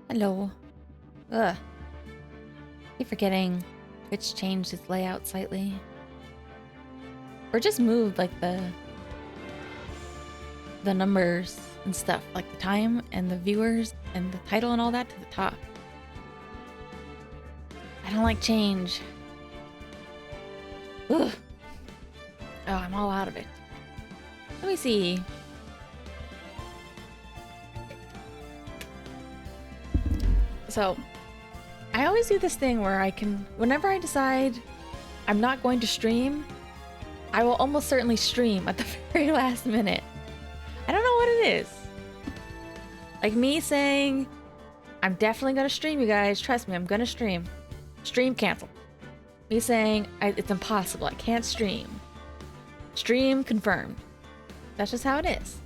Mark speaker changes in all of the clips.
Speaker 1: Hello. Ugh. Keep forgetting Twitch changed its layout slightly. Or just moved like the numbers and stuff, like the time and the viewers and the title and all that to the top. I don't like change. Ugh. Oh, I'm all out of it. Let me see. So, I always do this thing where I can, whenever I decide I'm not going to stream, I will almost certainly stream at the very last minute. I don't know what it is. Like me saying, I'm definitely gonna stream, you guys. Trust me, I'm gonna stream. Stream canceled. Me saying, it's impossible, I can't stream. Stream confirmed. That's just how it is.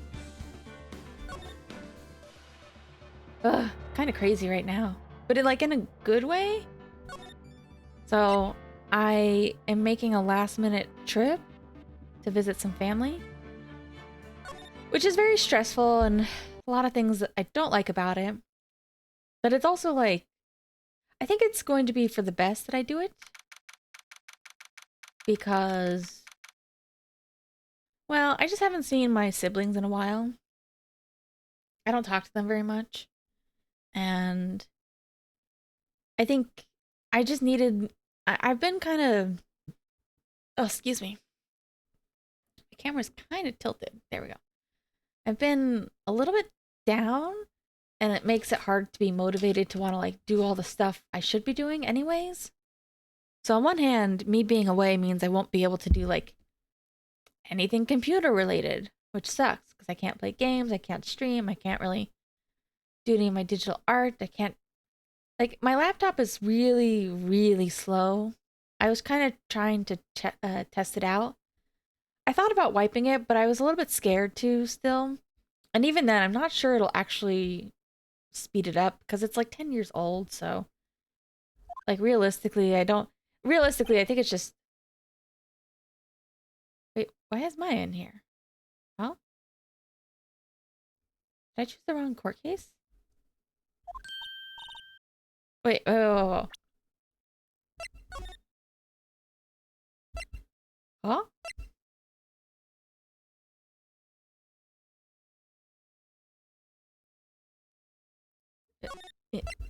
Speaker 1: Ugh, kind of crazy right now. But in a good way. So, I am making a last minute trip to visit some family. Which is very stressful and a lot of things that I don't like about it. But it's also like, I think it's going to be for the best that I do it. Because, well, I just haven't seen my siblings in a while. I don't talk to them very much. And I think I just needed, I've been kind of, oh, excuse me. The camera's kind of tilted. There we go. I've been a little bit down, and it makes it hard to be motivated to want to like do all the stuff I should be doing anyways. So on one hand, me being away means I won't be able to do like anything computer related, which sucks because I can't play games, I can't stream, I can't really do any of my digital art. I can't, like, my laptop is really, really slow. I was kind of trying to test it out. I thought about wiping it, but I was a little bit scared too still. And even then, I'm not sure it'll actually speed it up because it's like 10 years old. So, like, realistically, I think it's just. Wait, why is Maya in here? Huh? Did I choose the wrong court case? Wait, whoa. Huh?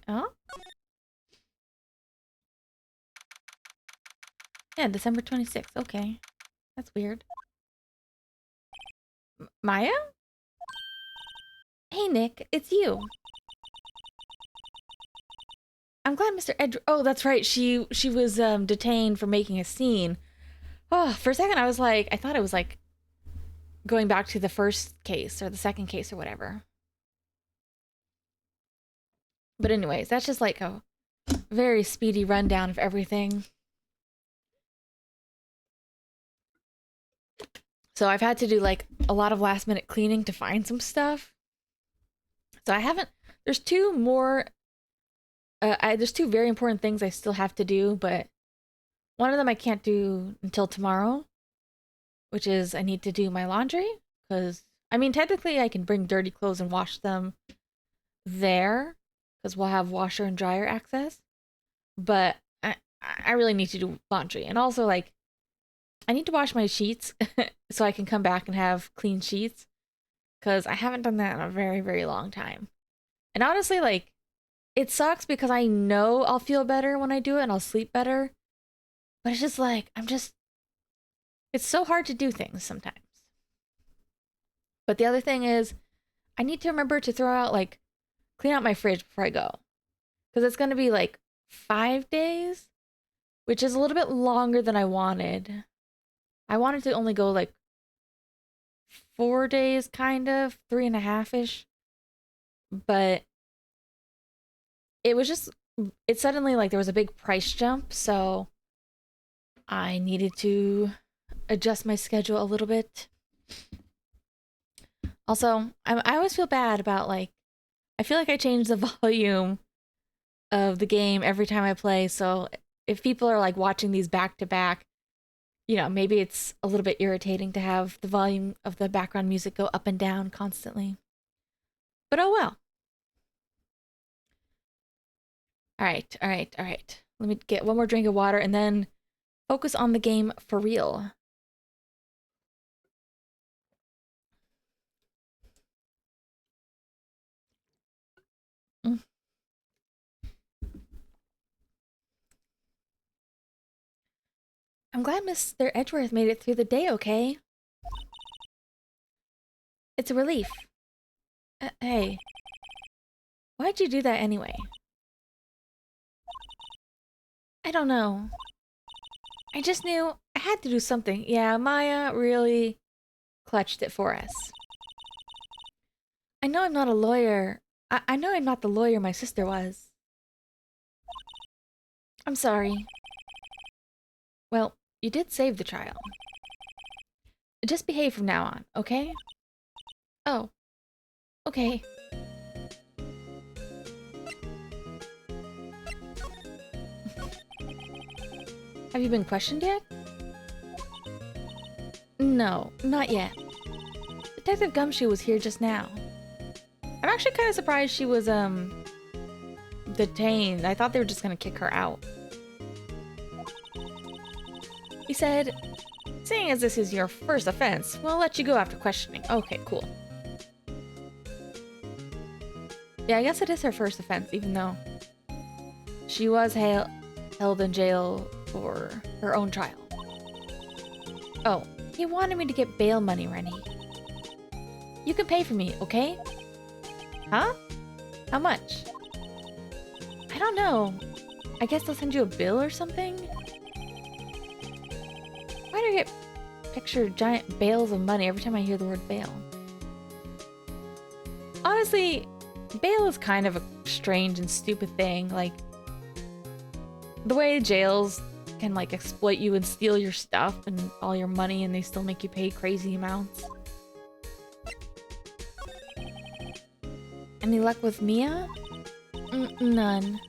Speaker 1: Huh? Yeah, December 26th. Okay. That's weird. Maya? Hey, Nick, it's you. I'm glad Mr. Oh, that's right. She was detained for making a scene. Oh, for a second I thought it was like going back to the first case or the second case or whatever. But anyways, that's just like a very speedy rundown of everything. So I've had to do like a lot of last minute cleaning to find some stuff. So I haven't. There's two more. There's two very important things I still have to do, but one of them I can't do until tomorrow, which is I need to do my laundry because I mean technically I can bring dirty clothes and wash them there because we'll have washer and dryer access, but I really need to do laundry and also like I need to wash my sheets so I can come back and have clean sheets because I haven't done that in a very, very long time. And honestly, like, it sucks because I know I'll feel better when I do it and I'll sleep better. But it's just like, it's so hard to do things sometimes. But the other thing is, I need to remember to throw out, like, clean out my fridge before I go. Because it's going to be like 5 days, which is a little bit longer than I wanted. I wanted to only go like 4 days, kind of, 3.5-ish. But it was just, it suddenly like there was a big price jump. So I needed to adjust my schedule a little bit. Also, I always feel bad about like, I feel like I change the volume of the game every time I play. So if people are like watching these back to back, maybe it's a little bit irritating to have the volume of the background music go up and down constantly. But oh well. Alright, alright, alright. Let me get one more drink of water and then focus on the game for real. Mm. I'm glad Mr. Edgeworth made it through the day okay. It's a relief. Hey, why'd you do that anyway? I don't know. I just knew I had to do something. Yeah, Maya really clutched it for us. I know I'm not a lawyer. I know I'm not the lawyer my sister was. I'm sorry. Well, you did save the trial. Just behave from now on, okay? Oh, okay. Have you been questioned yet? No, not yet. Detective Gumshoe was here just now. I'm actually kind of surprised she was, detained. I thought they were just gonna kick her out. He said, seeing as this is your first offense, we'll let you go after questioning. Okay, cool. Yeah, I guess it is her first offense, even though she was held in jail for her own trial. Oh, he wanted me to get bail money, Rennie. You can pay for me, okay? Huh? How much? I don't know. I guess I'll send you a bill or something? Why do I get pictured giant bales of money every time I hear the word bail? Honestly, bail is kind of a strange and stupid thing. Like, the way jails can, like, exploit you and steal your stuff and all your money and they still make you pay crazy amounts. Any luck with Mia? None.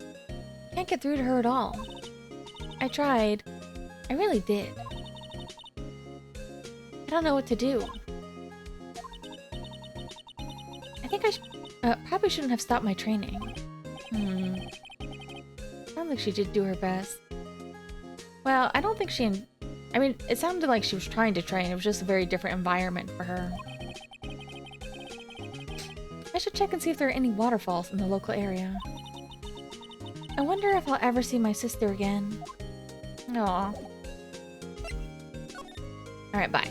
Speaker 1: Can't get through to her at all. I tried. I really did. I don't know what to do. I think I probably shouldn't have stopped my training. Sounds like she did do her best. Well, I don't think I mean, it sounded like she was trying to train. It was just a very different environment for her. I should check and see if there are any waterfalls in the local area. I wonder if I'll ever see my sister again. Aww. Alright, bye.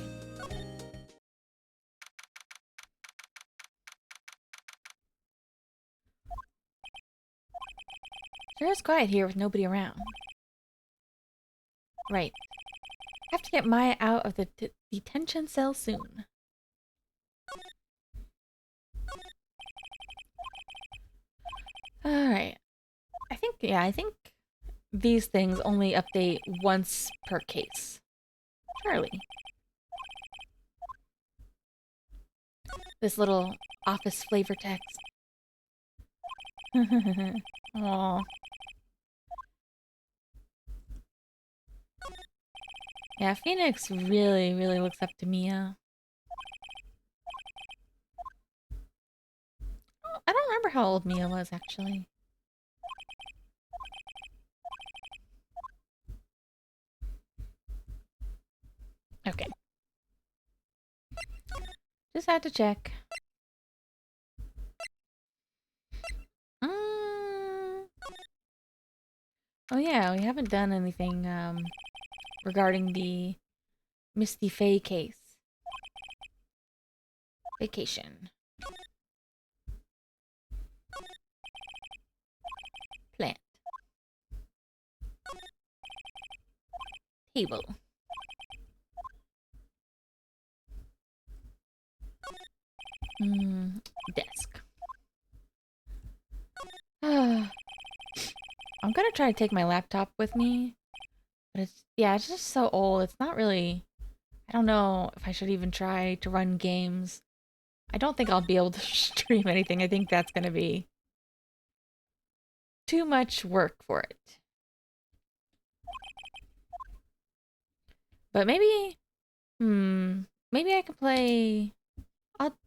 Speaker 1: Sure is quiet here with nobody around. Right. Have to get Maya out of the detention cell soon. Alright. I think these things only update once per case. Charlie. This little office flavor text. Aww. Yeah, Phoenix really, really looks up to Mia. I don't remember how old Mia was, actually. Okay. Just had to check. Oh yeah, we haven't done anything, regarding the Misty Faye case. Vacation. Plant. Table. Desk. I'm gonna try to take my laptop with me, but it's just so old. It's not really, I don't know if I should even try to run games. I don't think I'll be able to stream anything. I think that's gonna be too much work for it. But maybe, maybe I can play,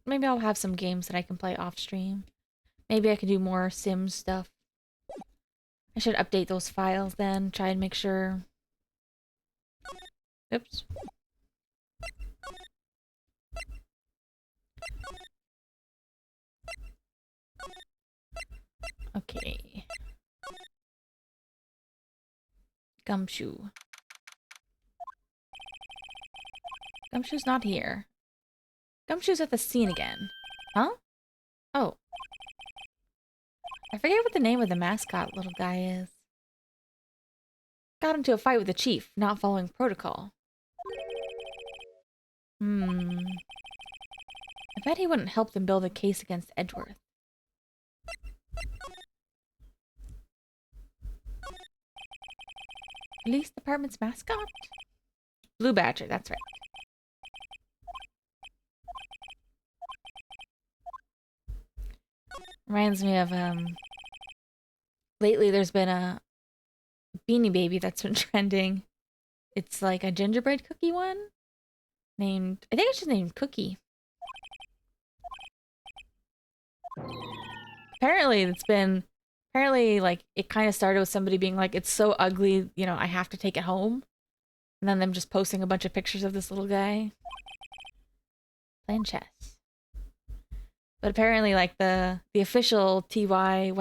Speaker 1: maybe I'll have some games that I can play off stream. Maybe I can do more Sims stuff. I should update those files then, try and make sure. Oops. Okay. Gumshoe. Gumshoe's not here. Gumshoe's at the scene again. Huh? Oh. I forget what the name of the mascot little guy is. Got into a fight with the chief, not following protocol. I bet he wouldn't help them build a case against Edgeworth. Police department's mascot? Blue Badger, that's right. Reminds me of, lately there's been a Beanie Baby that's been trending. It's like a gingerbread cookie one. Named, I think it's just named Cookie. Apparently, like, it kind of started with somebody being like, it's so ugly, you know, I have to take it home. And then them just posting a bunch of pictures of this little guy playing chess. But apparently, like, the official TY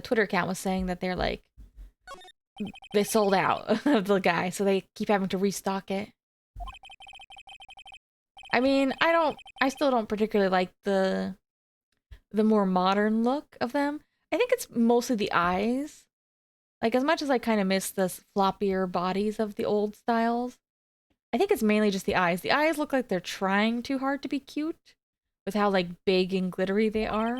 Speaker 1: Twitter account was saying that they're like, they sold out of the guy, so they keep having to restock it. I mean, I still don't particularly like the more modern look of them. I think it's mostly the eyes. Like, as much as I kind of miss the floppier bodies of the old styles, I think it's mainly just the eyes. The eyes look like they're trying too hard to be cute with how, like, big and glittery they are.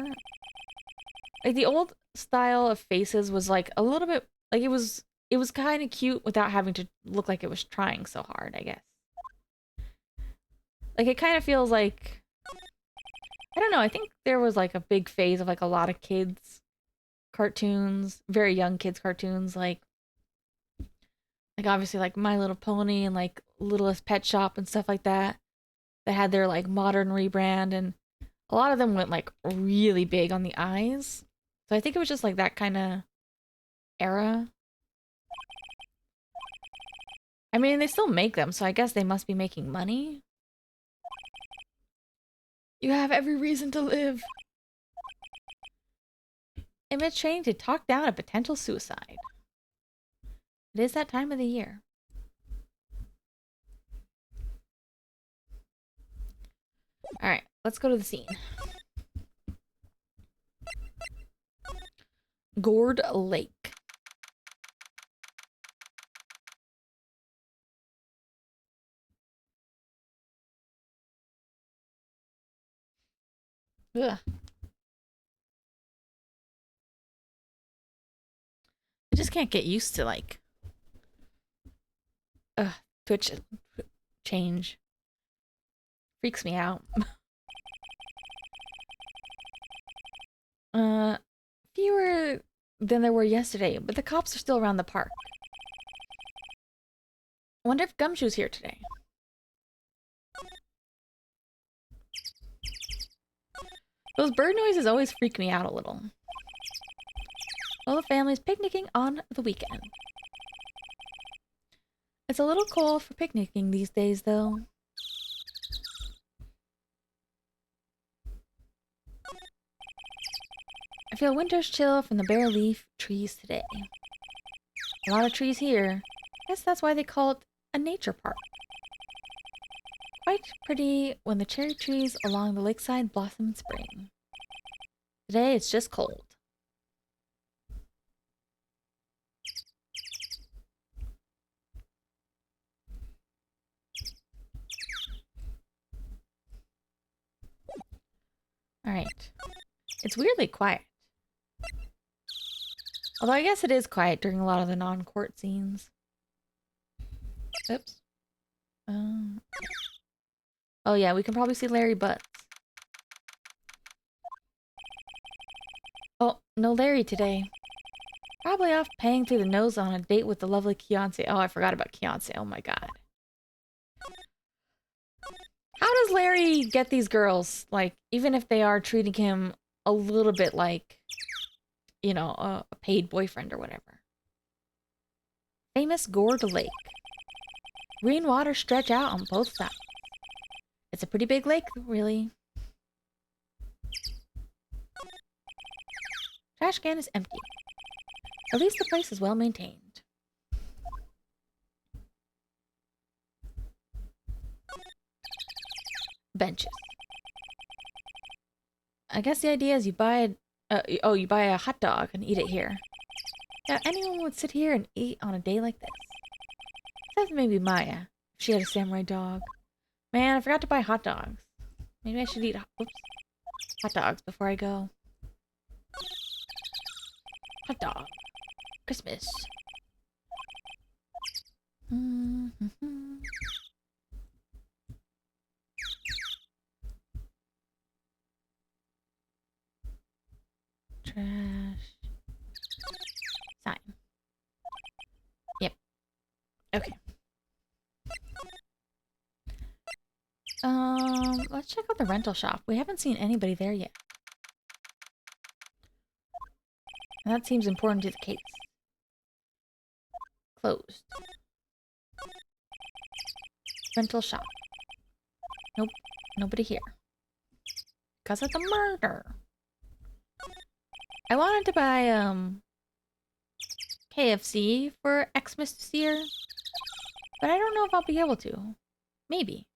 Speaker 1: Like, the old style of faces was, like, a little bit, like, it was kind of cute without having to look like it was trying so hard, I guess. Like, it kind of feels like, I don't know, I think there was, like, a big phase of, like, a lot of kids cartoons, very young kids cartoons, like obviously, like, My Little Pony and, like, Littlest Pet Shop and stuff like that, that had their, like, modern rebrand, and a lot of them went, like, really big on the eyes. So I think it was just, like, that kind of era. I mean, they still make them, so I guess they must be making money. You have every reason to live. Image training to talk down a potential suicide. It is that time of the year. Alright, let's go to the scene. Gourd Lake. Ugh. I just can't get used to, like, Twitch change. Freaks me out. Fewer than there were yesterday, but the cops are still around the park. I wonder if Gumshoe's here today. Those bird noises always freak me out a little. All the family's picnicking on the weekend. It's a little cold for picnicking these days, though. I feel winter's chill from the bare leaf trees today. A lot of trees here. I guess that's why they call it a nature park. Quite pretty when the cherry trees along the lakeside blossom in spring. Today it's just cold. Alright. It's weirdly quiet. Although I guess it is quiet during a lot of the non-court scenes. Oops. Oh yeah, we can probably see Larry Butts. Oh, no Larry today. Probably off paying through the nose on a date with the lovely Keonce. Oh, I forgot about Keonce. Oh my god. How does Larry get these girls? Like, even if they are treating him a little bit like you know, a paid boyfriend or whatever. Famous Gourd Lake. Green waters stretch out on both sides. It's a pretty big lake, really. Trash can is empty. At least the place is well maintained. Benches. I guess the idea is you buy you buy a hot dog and eat it here. Yeah, anyone would sit here and eat on a day like this. Except maybe Maya, if she had a samurai dog. Man, I forgot to buy hot dogs. Maybe I should eat hot dogs before I go. Hot dog. Christmas. Trash. Sign. Yep. Okay. Let's check out the rental shop. We haven't seen anybody there yet. And that seems important to the case. Closed. Rental shop. Nope. Nobody here. Because of the murder. I wanted to buy, KFC for Xmas this year. But I don't know if I'll be able to. Maybe.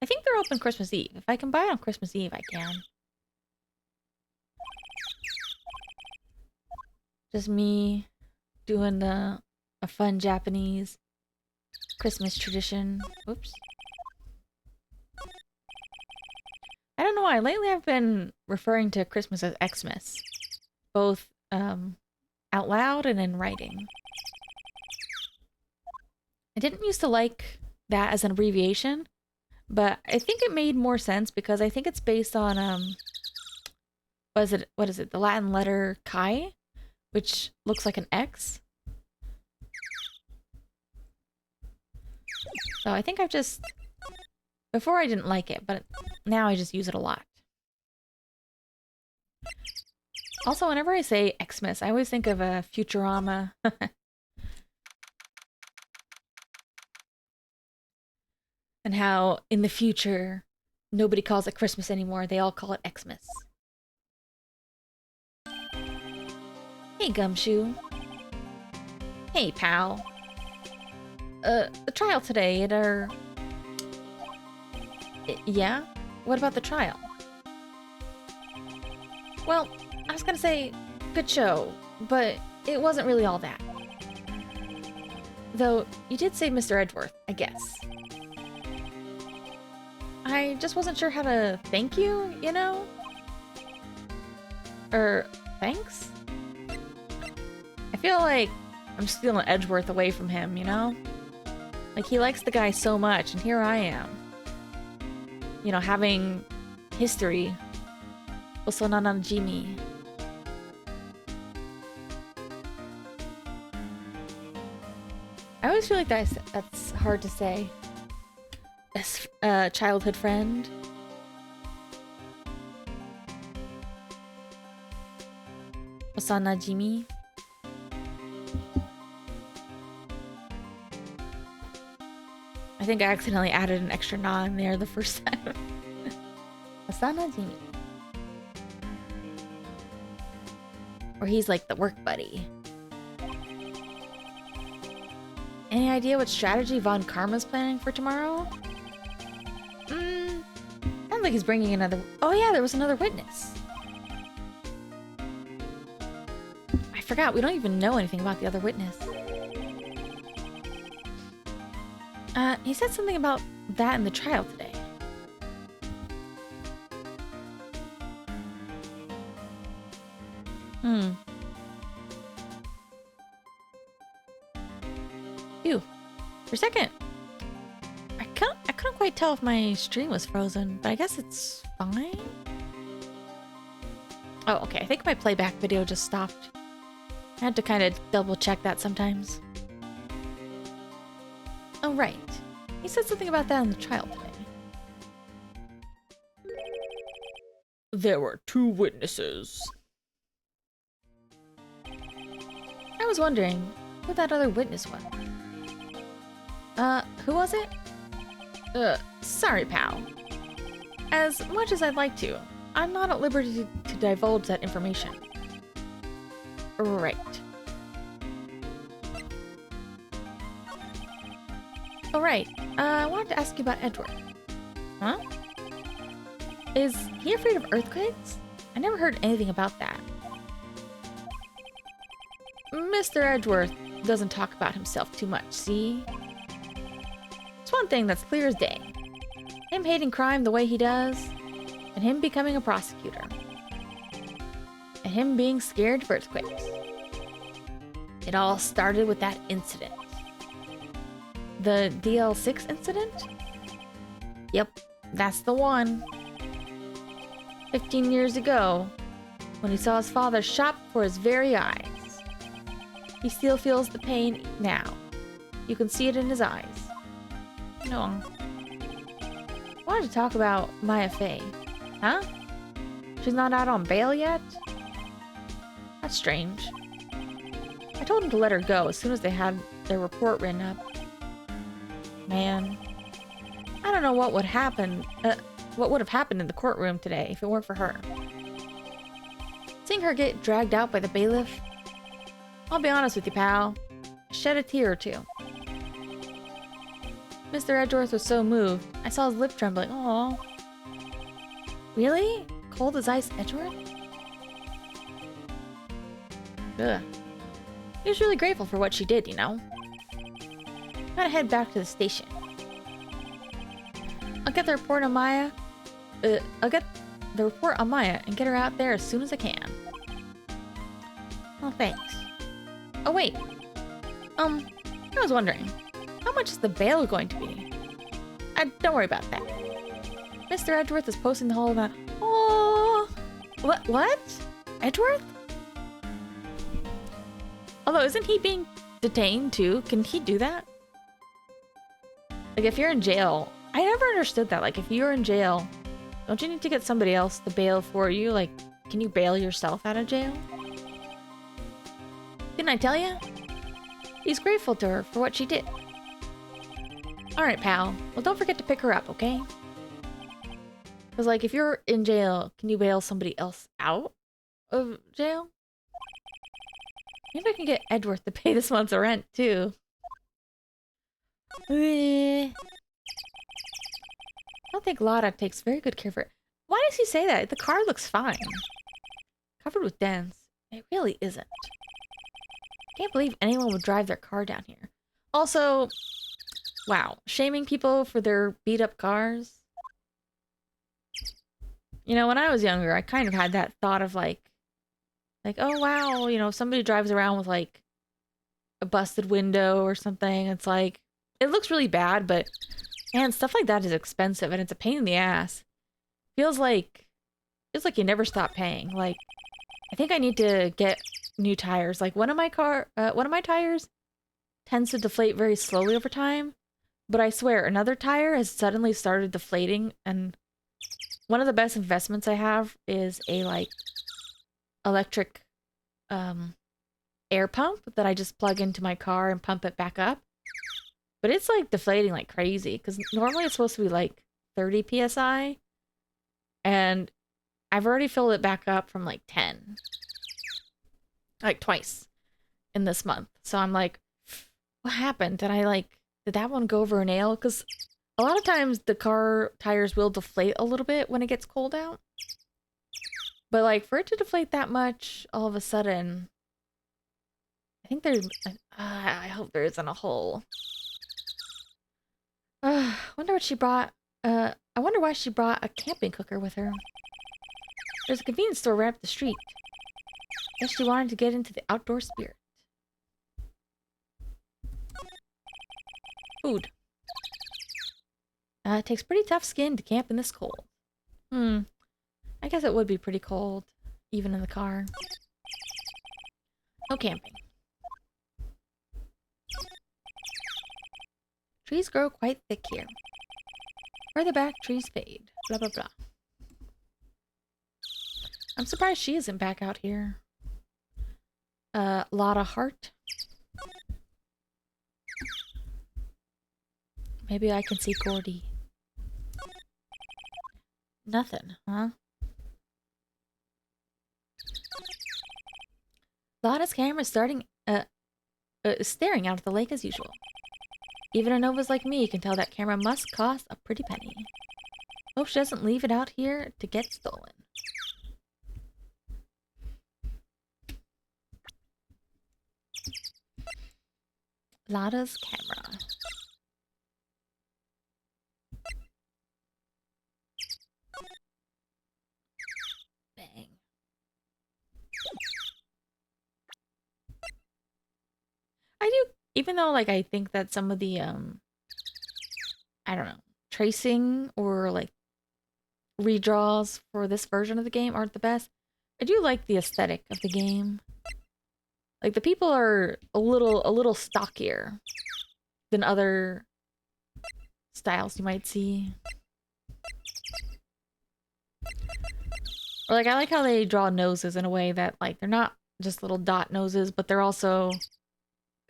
Speaker 1: I think they're open Christmas Eve. If I can buy it on Christmas Eve, I can. Just me doing a fun Japanese Christmas tradition. Oops. I don't know why. Lately I've been referring to Christmas as Xmas. Both out loud and in writing. I didn't used to like that as an abbreviation, but I think it made more sense because I think it's based on what is it? The Latin letter chi, which looks like an X. So I think I've just before I didn't like it, but now I just use it a lot. Also, whenever I say Xmas, I always think of a Futurama. And how, in the future, nobody calls it Christmas anymore. They all call it Xmas. Hey, Gumshoe. Hey, pal. The trial today at our... Yeah? What about the trial? Well, I was gonna say, good show, but it wasn't really all that. Though, you did save Mr. Edgeworth, I guess. I just wasn't sure how to thank you, you know? Or, thanks? I feel like I'm stealing Edgeworth away from him, you know? Like, he likes the guy so much, and here I am. You know, having history. Osonanajimi. I always feel like that's hard to say. As childhood friend. Osanajimi. I think I accidentally added an extra na in there the first time. Osanajimi. Or he's like the work buddy. Any idea what strategy Von Karma's planning for tomorrow? Sounds like he's bringing another... Oh yeah, there was another witness. I forgot, we don't even know anything about the other witness. He said something about that in the trial today. Phew. For a second, I couldn't quite tell if my stream was frozen, but I guess it's fine. Oh, okay. I think my playback video just stopped. I had to kind of double check that sometimes. Oh, right. He said something about that in the trial today. There were two witnesses. was wondering who that other witness was. Who was it? Sorry, pal. As much as I'd like to, I'm not at liberty to divulge that information. Right. Oh, right. I wanted to ask you about Edward. Huh? Is he afraid of earthquakes? I never heard anything about that. Mr. Edgeworth doesn't talk about himself too much, see? It's one thing that's clear as day. Him hating crime the way he does, and him becoming a prosecutor. And him being scared of earthquakes. It all started with that incident. The DL6 incident? Yep, that's the one. 15 years ago, when he saw his father shot before his very eyes. He still feels the pain now. You can see it in his eyes. No. I wanted to talk about Maya Fey. Huh? She's not out on bail yet? That's strange. I told him to let her go as soon as they had their report written up. Man. I don't know what would happen, what would have happened in the courtroom today if it weren't for her. Seeing her get dragged out by the bailiff, I'll be honest with you, pal. I shed a tear or two. Mr. Edgeworth was so moved, I saw his lip trembling. Aww. Really? Cold as ice, Edgeworth? Ugh. He was really grateful for what she did, you know? Gotta head back to the station. I'll get the report on Maya. I'll get the report on Maya and get her out there as soon as I can. Oh, thanks. Oh, wait. I was wondering, how much is the bail going to be? Don't worry about that. Mr. Edgeworth is posting the whole about. Oh, what? Edgeworth? Although, isn't he being detained too? Can he do that? Like, if you're in jail, I never understood that. Like, if you're in jail, don't you need to get somebody else to bail for you? Like, can you bail yourself out of jail? Didn't I tell you? He's grateful to her for what she did. Alright, pal. Well, don't forget to pick her up, okay? Because, like, if you're in jail, can you bail somebody else out of jail? Maybe I can get Edgeworth to pay this month's rent, too. I don't think Lotta takes very good care of it. Why does he say that? The car looks fine. Covered with dents. It really isn't. Can't believe anyone would drive their car down here. Also, wow, shaming people for their beat-up cars. You know, when I was younger, I kind of had that thought of like, oh wow, you know, if somebody drives around with like a busted window or something, it's like, it looks really bad, but man, stuff like that is expensive and it's a pain in the ass. Feels like you never stop paying. Like, I think I need to get new tires. Like one of my tires tends to deflate very slowly over time, but I swear another tire has suddenly started deflating, and one of the best investments I have is a like electric air pump that I just plug into my car and pump it back up. But it's like deflating like crazy because normally it's supposed to be like 30 psi, and I've already filled it back up from like 10. Like twice in this month. So I'm like, what happened? Did that one go over a nail? Because a lot of times the car tires will deflate a little bit when it gets cold out. But like for it to deflate that much all of a sudden, I think there's, I hope there isn't a hole. Wonder what she brought. I wonder why she brought a camping cooker with her. There's a convenience store right up the street. Guess she wanted to get into the outdoor spirit. Food. It takes pretty tough skin to camp in this cold. I guess it would be pretty cold, even in the car. No camping. Trees grow quite thick here. Further back, trees fade. Blah, blah, blah. I'm surprised she isn't back out here. Lotta heart. Maybe I can see Gordy. Nothing, huh? Lotta's camera is staring out at the lake as usual. Even a novice like me can tell that camera must cost a pretty penny. Hope she doesn't leave it out here to get stolen. Lotta's camera. Bang. I do, even though like I think that some of the I don't know, tracing or like redraws for this version of the game aren't the best. I do like the aesthetic of the game. Like the people are a little stockier than other styles you might see. Or like I like how they draw noses in a way that like they're not just little dot noses, but they're also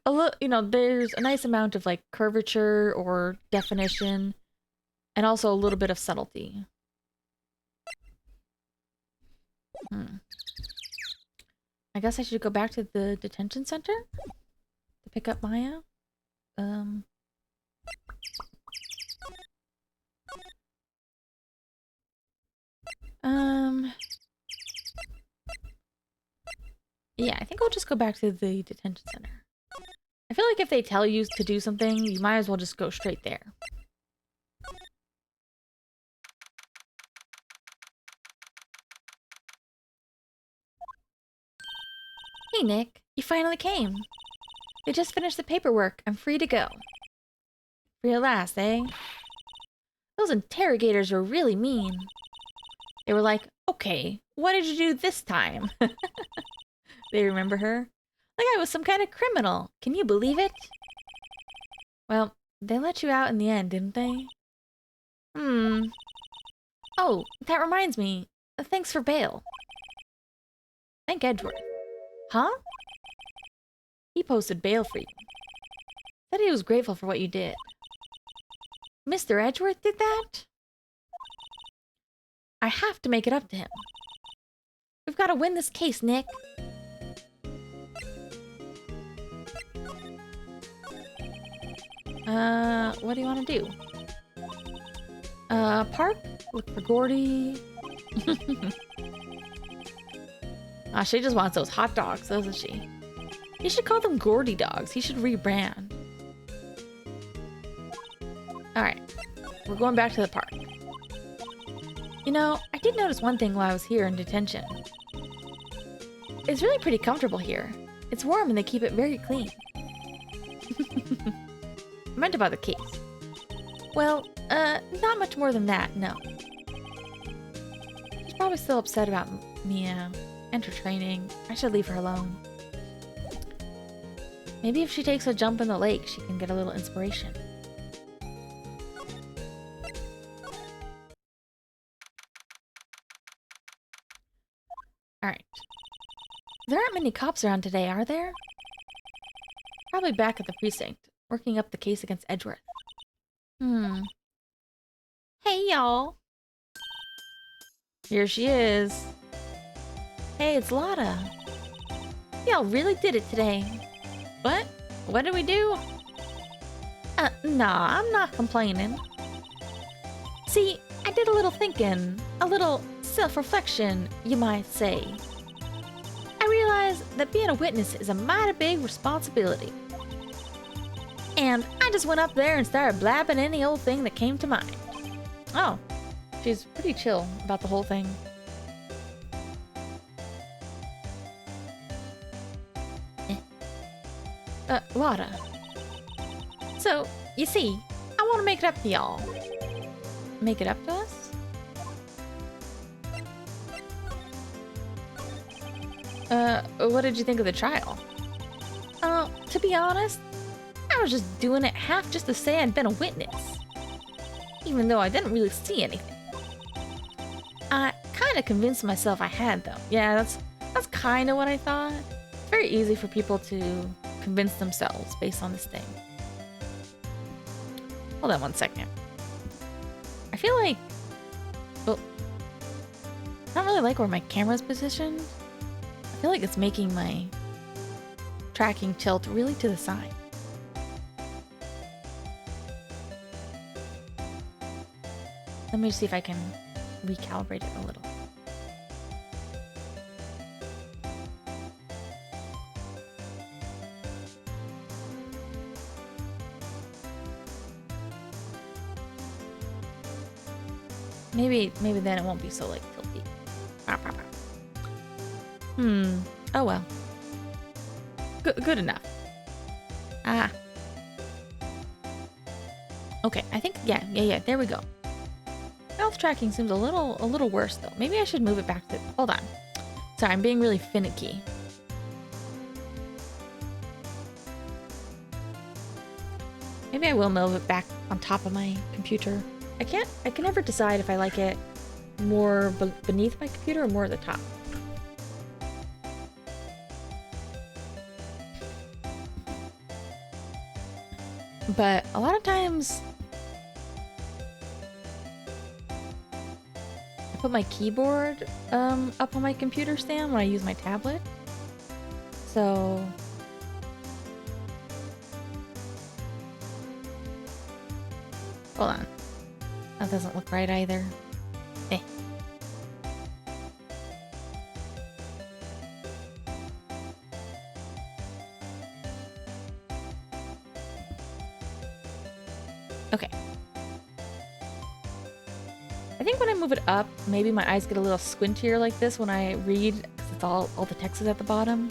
Speaker 1: a little, you know, there's a nice amount of like curvature or definition and also a little bit of subtlety. I guess I should go back to the detention center to pick up Maya. Yeah, I think I'll just go back to the detention center. I feel like if they tell you to do something, you might as well just go straight there. Hey, Nick. You finally came. They just finished the paperwork. I'm free to go. Free at last, eh? Those interrogators were really mean. They were like, okay, what did you do this time? They remember her? Like I was some kind of criminal. Can you believe it? Well, they let you out in the end, didn't they? Oh, that reminds me. Thanks for bail. Thank Edward. Huh? He posted bail for you. Said he was grateful for what you did. Mr. Edgeworth did that? I have to make it up to him. We've got to win this case, Nick. What do you want to do? Park? Look for Gordy. She just wants those hot dogs, doesn't she? He should call them Gordy dogs. He should rebrand. Alright. We're going back to the park. You know, I did notice one thing while I was here in detention. It's really pretty comfortable here. It's warm and they keep it very clean. I meant about the case. Well, not much more than that, no. She's probably still upset about Mia and her training. I should leave her alone. Maybe if she takes a jump in the lake, she can get a little inspiration. Alright. There aren't many cops around today, are there? Probably back at the precinct, working up the case against Edgeworth. Hey, y'all. Here she is. Hey, it's Lotta. Y'all really did it today. What? What did we do? Nah, I'm not complaining. See, I did a little thinking, a little self-reflection, you might say. I realized that being a witness is a mighty big responsibility. And I just went up there and started blabbing any old thing that came to mind. Oh, she's pretty chill about the whole thing. Lotta. So, you see, I want to make it up to y'all. Make it up to us? What did you think of the trial? To be honest, I was just doing it half just to say I'd been a witness. Even though I didn't really see anything. I kind of convinced myself I had, though. Yeah, that's kind of what I thought. It's very easy for people to convince themselves based on this thing. Hold on one second. I feel like... Oh. I don't really like where my camera's positioned. I feel like it's making my tracking tilt really to the side. Let me see if I can recalibrate it a little. Maybe then it won't be so like tilty. Oh well. Good enough. Ah. Okay, I think yeah. There we go. Mouth tracking seems a little worse though. Maybe I should move it back to. Hold on. Sorry, I'm being really finicky. Maybe I will move it back on top of my computer. I can never decide if I like it more beneath my computer or more at the top. But a lot of times I put my keyboard up on my computer stand when I use my tablet. So hold on. That doesn't look right either. Eh. Okay. I think when I move it up, maybe my eyes get a little squintier like this when I read, because it's all the text is at the bottom.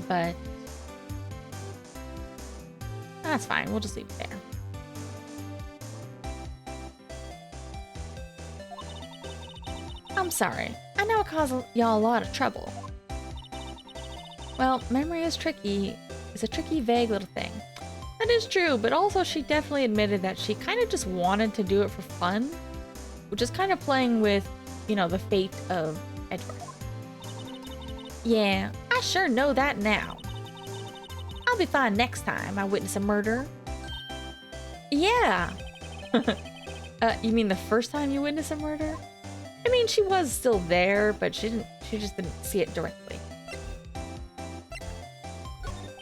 Speaker 1: But that's fine. We'll just leave it there. I'm sorry. I know it caused y'all a lot of trouble. Well, memory is tricky. It's a tricky, vague little thing. That is true, but also she definitely admitted that she kind of just wanted to do it for fun, which is kind of playing with, you know, the fate of Edward. Yeah, I sure know that now. I'll be fine next time I witness a murder. Yeah. You mean the first time you witness a murder? I mean, she was still there, but she just didn't see it directly.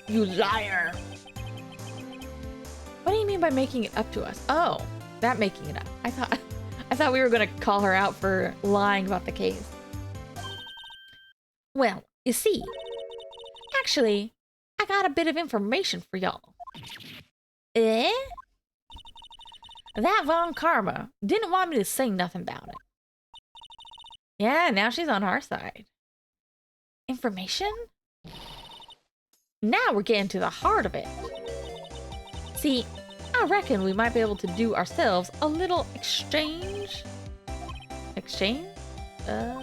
Speaker 1: You liar! What do you mean by making it up to us? Oh, that making it up. I thought we were gonna call her out for lying about the case. Well, you see, actually, I got a bit of information for y'all. Eh? That Von Karma didn't want me to say nothing about it. Yeah, now she's on our side. Information? Now we're getting to the heart of it. See, I reckon we might be able to do ourselves a little exchange. Exchange? I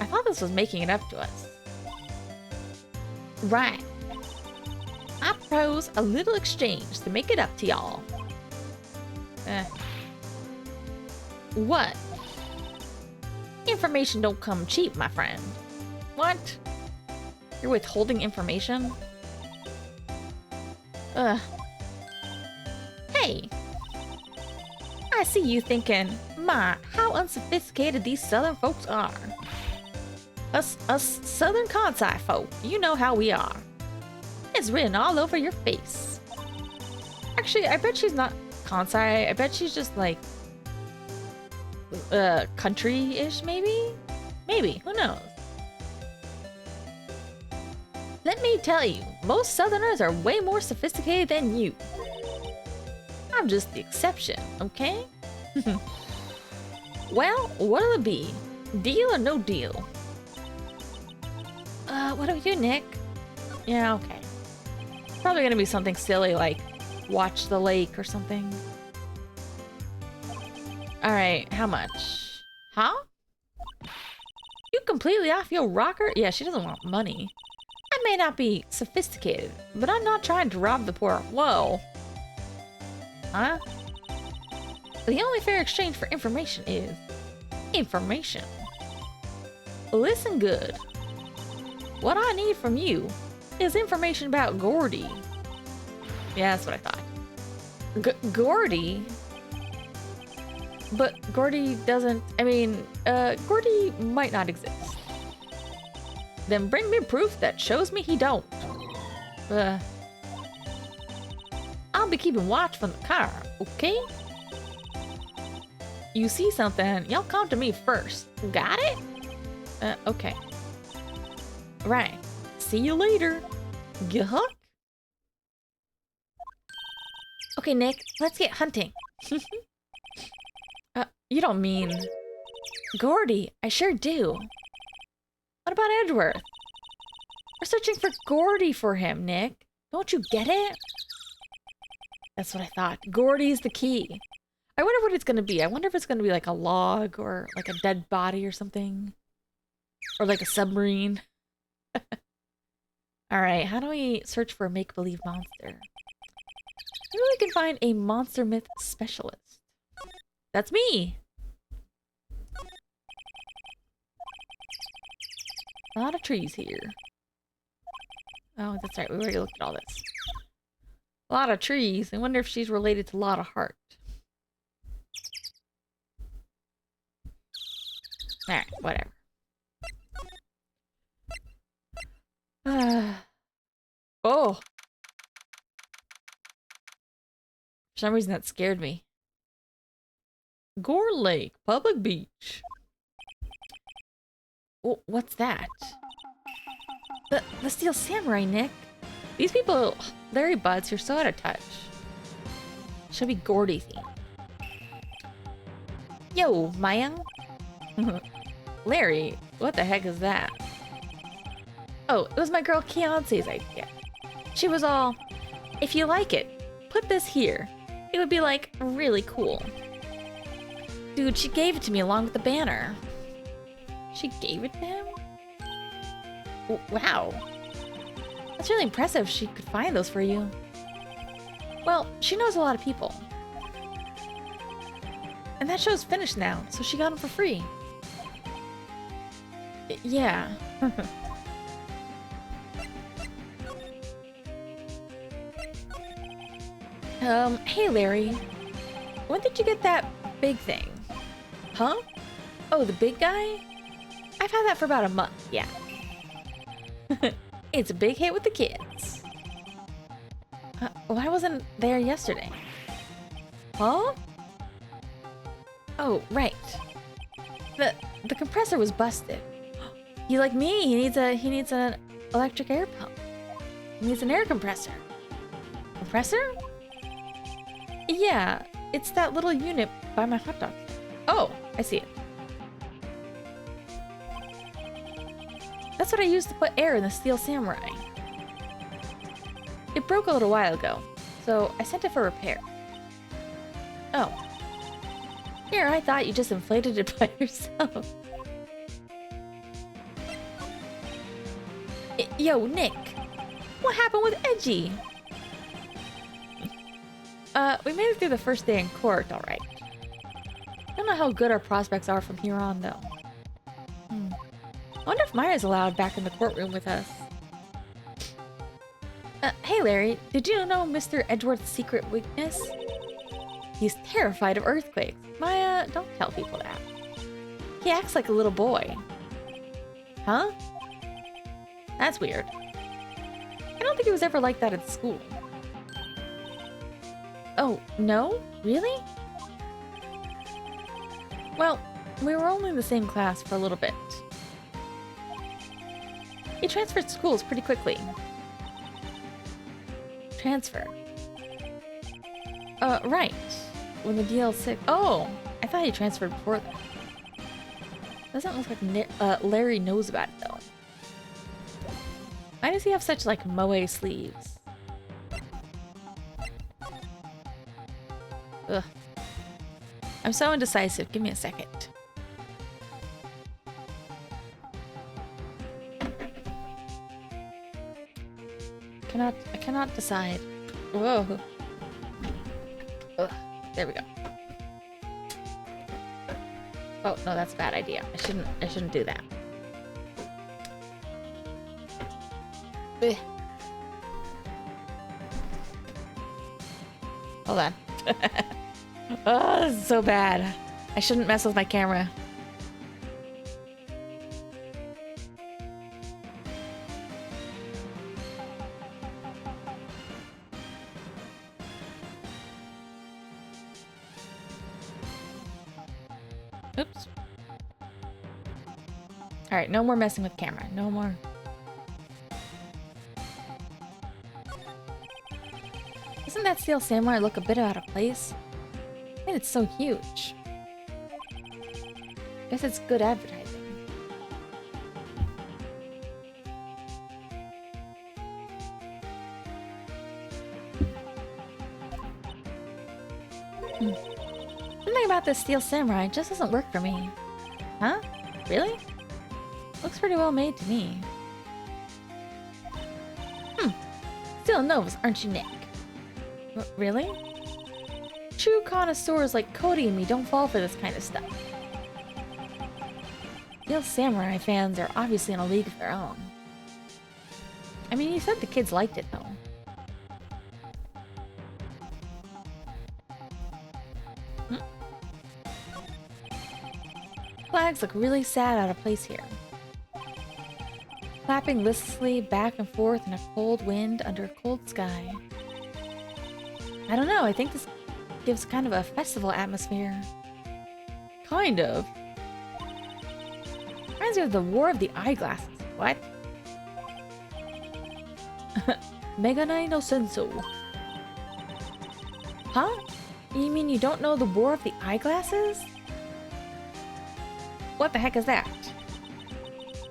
Speaker 1: thought this was making it up to us. Right. I propose a little exchange to make it up to y'all. What? Information don't come cheap, my friend. What? You're withholding information? Hey! I see you thinking, my, how unsophisticated these southern folks are. Us southern Kansai folk, you know how we are. It's written all over your face. Actually, I bet she's not Kansai. I bet she's just like country-ish, maybe? Maybe, who knows? Let me tell you, most Southerners are way more sophisticated than you. I'm just the exception, okay? Well, what'll it be? Deal or no deal? What do we do, Nick? Yeah, okay. Probably gonna be something silly like watch the lake or something. Alright, how much? Huh? You completely off your rocker? Yeah, she doesn't want money. I may not be sophisticated, but I'm not trying to rob the poor. Whoa. Huh? The only fair exchange for information is information. Listen good. What I need from you is information about Gordy. Yeah, that's what I thought. Gordy? But Gordy doesn't... I mean, Gordy might not exist. Then bring me proof that shows me he don't. I'll be keeping watch from the car, okay? You see something, y'all come to me first. Got it? Okay. Right. See you later. Yuck. Okay, Nick, let's get hunting. You don't mean... Gordy, I sure do. What about Edgeworth? We're searching for Gordy for him, Nick. Don't you get it? That's what I thought. Gordy's the key. I wonder what it's gonna be. I wonder if it's gonna be like a log or like a dead body or something. Or like a submarine. Alright, how do we search for a make-believe monster? Maybe we can find a monster myth specialist. That's me! A lot of trees here. Oh, that's right. We already looked at all this. A lot of trees. I wonder if she's related to Lotta Hart. Alright, whatever. Oh! For some reason that scared me. Gore Lake, public beach. Oh, what's that? The Steel Samurai, Nick. These people, Larry Buds, you're so out of touch. Should be Gordy themed. Yo, Mayang. Larry, what the heck is that? Oh, it was my girl Keonce's idea. She was all, if you like it, put this here. It would be like really cool. Dude, she gave it to me along with the banner. She gave it to him? Wow. That's really impressive she could find those for you. Well, she knows a lot of people. And that show's finished now, so she got them for free. Yeah. Hey Larry. When did you get that big thing? Huh? Oh, the big guy? I've had that for about a month, yeah. It's a big hit with the kids. Why wasn't there yesterday? Huh? Oh, right. The compressor was busted. He like me, he needs an electric air pump. He needs an air compressor. Compressor? Yeah, it's that little unit by my hot dog. Oh, I see it. That's what I used to put air in the Steel Samurai. It broke a little while ago, so I sent it for repair. Oh. Here, I thought you just inflated it by yourself. Yo, Nick. What happened with Edgy? We made it through the first day in court, alright. Don't know how good our prospects are from here on, though. I wonder if Maya's allowed back in the courtroom with us. Hey Larry, did you know Mr. Edgeworth's secret weakness? He's terrified of earthquakes. Maya, don't tell people that. He acts like a little boy. Huh? That's weird. I don't think he was ever like that at school. Oh, no? Really? Well, we were only in the same class for a little bit. He transferred schools pretty quickly. Transfer? Right. When the DL6... Oh! I thought he transferred before that. Doesn't look like Larry knows about it, though. Why does he have such, like, moe sleeves? Ugh. I'm so indecisive. Give me a second. I cannot decide. Whoa. Ugh. There we go. Oh, no, that's a bad idea. I shouldn't do that. Ugh. Hold on. Oh, this is so bad. I shouldn't mess with my camera. Oops. Alright, no more messing with camera. No more. Doesn't that steel samurai look a bit out of place? And it's so huge. Guess it's good advertising. Something about this steel samurai just doesn't work for me. Huh? Really? Looks pretty well made to me. Still knows, aren't you, Nick? Really? True connoisseurs like Cody and me don't fall for this kind of stuff. Steel samurai fans are obviously in a league of their own. I mean, you said the kids liked it, though. Flags look really sad out of place here. Flapping listlessly back and forth in a cold wind under a cold sky. I don't know, I think this gives kind of a festival atmosphere. Kind of. Reminds me of the War of the Eyeglasses. What? Meganai no Senso. Huh? You mean you don't know the War of the Eyeglasses? What the heck is that?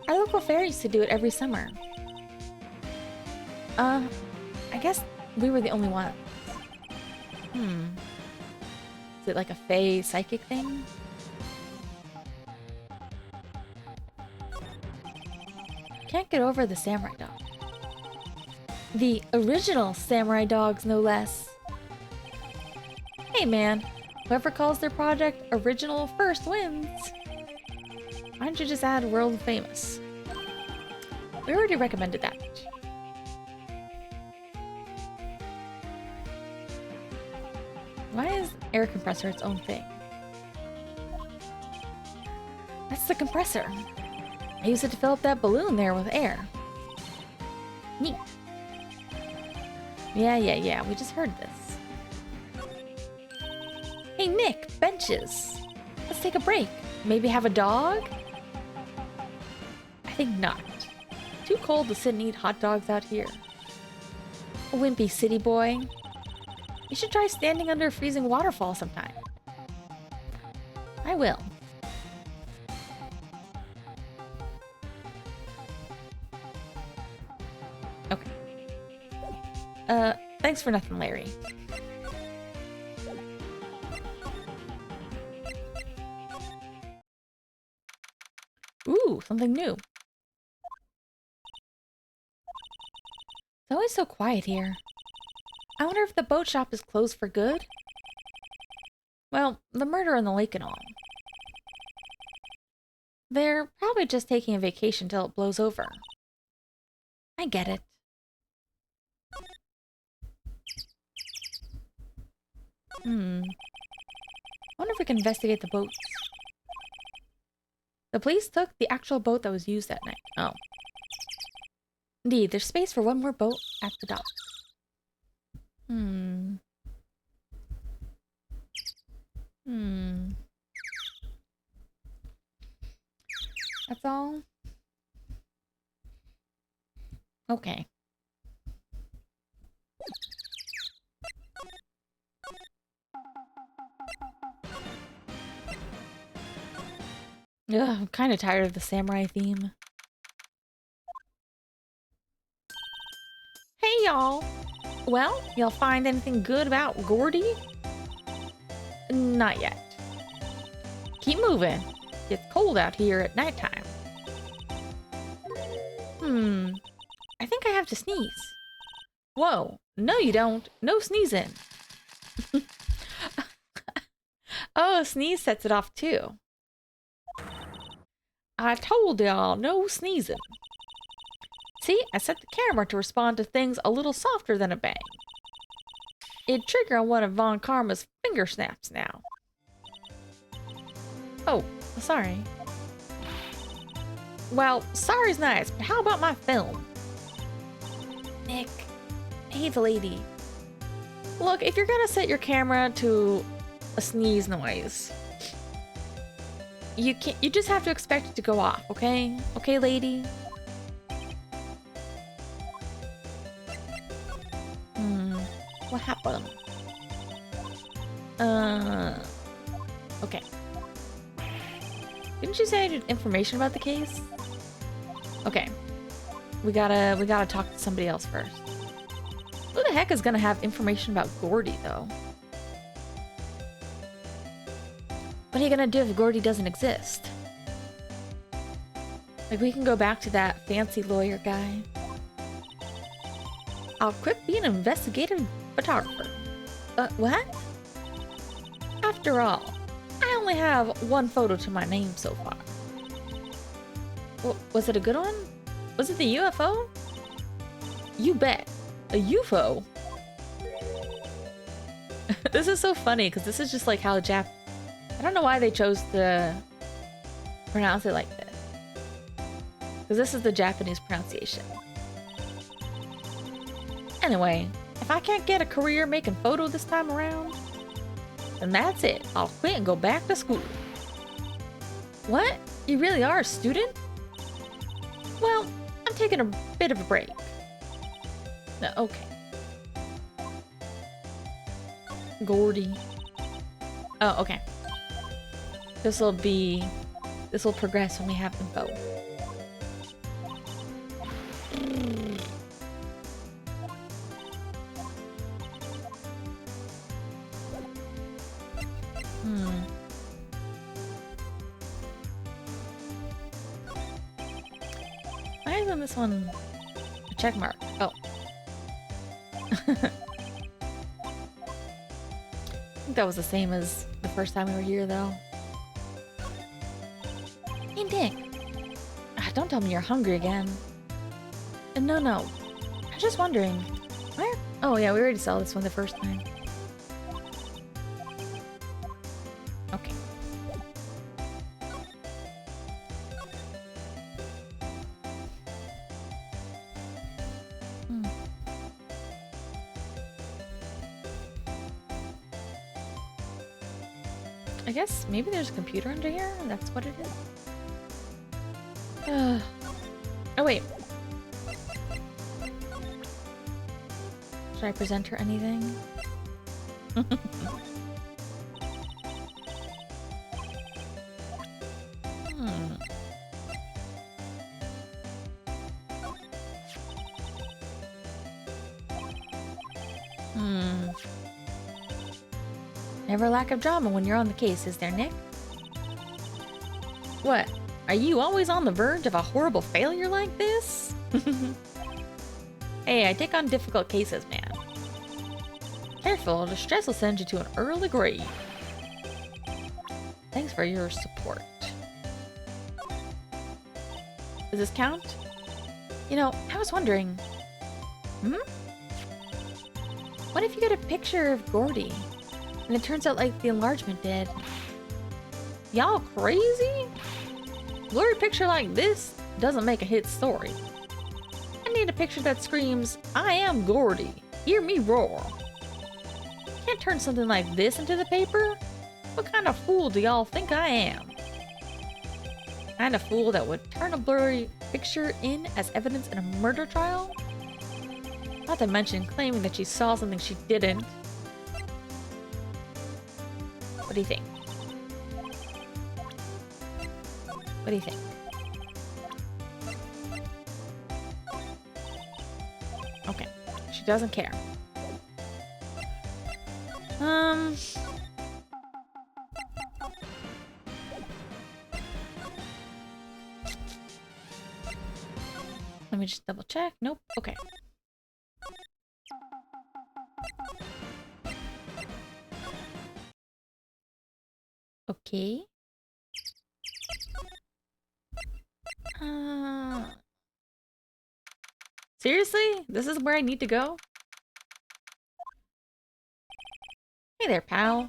Speaker 1: Our local fair used to do it every summer. I guess we were the only ones. Is it like a fae psychic thing? Can't get over the samurai dog. The original samurai dogs, no less. Hey man, whoever calls their project original first wins. Why don't you just add world famous? We already recommended that. Why is air compressor its own thing? That's the compressor. I used it to fill up that balloon there with air. Neat. Yeah, we just heard this. Hey Nick, benches. Let's take a break. Maybe have a dog? I think not. Too cold to sit and eat hot dogs out here. A wimpy city boy. You should try standing under a freezing waterfall sometime. I will. Okay. Thanks for nothing, Larry. Ooh, something new. It's always so quiet here. I wonder if the boat shop is closed for good? Well, the murder on the lake and all. They're probably just taking a vacation till it blows over. I get it. Wonder if we can investigate the boats. The police took the actual boat that was used that night. Oh. Indeed, there's space for one more boat at the dock. That's all? Okay. Ugh, I'm kind of tired of the samurai theme. Hey, y'all! Well, y'all find anything good about Gordy? Not yet. Keep moving. It's cold out here at nighttime. I think I have to sneeze. Whoa, no you don't. No sneezing. Oh, a sneeze sets it off too. I told y'all, no sneezing. See, I set the camera to respond to things a little softer than a bang. It'd trigger on one of Von Karma's finger snaps now. Oh, sorry. Well, sorry's nice, but how about my film? Nick. Hey, the lady. Look, if you're gonna set your camera to a sneeze noise, you just have to expect it to go off, okay? Okay, lady? What happened? Okay. Didn't you say I needed information about the case? Okay. We gotta talk to somebody else first. Who the heck is gonna have information about Gordy, though? What are you gonna do if Gordy doesn't exist? Like, we can go back to that fancy lawyer guy. I'll quit being an investigative photographer. What? After all, I only have one photo to my name so far. Was it a good one? Was it the UFO? You bet. A UFO? This is so funny, because this is just like how I don't know why they chose to pronounce it like this. Because this is the Japanese pronunciation. Anyway, if I can't get a career making photo this time around, then that's it. I'll quit and go back to school. What? You really are a student? Well, I'm taking a bit of a break. No, okay. Gordy. Oh, okay. This will progress when we have info. Why isn't this one a check mark? Oh. I think that was the same as the first time we were here, though. Hey, Nick. Don't tell me you're hungry again. No. I'm just wondering. Where? Oh, yeah, we already saw this one the first time. Okay. I guess maybe there's a computer under here, and that's what it is. Oh, wait. Should I present her anything? Never lack of drama when you're on the case, is there, Nick? What? Are you always on the verge of a horrible failure like this? Hey, I take on difficult cases, man. Careful, the stress will send you to an early grave. Thanks for your support. Does this count? You know, I was wondering... What if you get a picture of Gordy, and it turns out like the enlargement did? Y'all crazy? Blurry picture like this doesn't make a hit story. I need a picture that screams, I am Gordy. Hear me roar. Can't turn something like this into the paper? What kind of fool do y'all think I am? Kind of fool that would turn a blurry picture in as evidence in a murder trial? Not to mention claiming that she saw something she didn't. What do you think? What do you think? Okay. She doesn't care. Let me just double check. Nope. Okay. Okay. Seriously? This is where I need to go? Hey there, pal.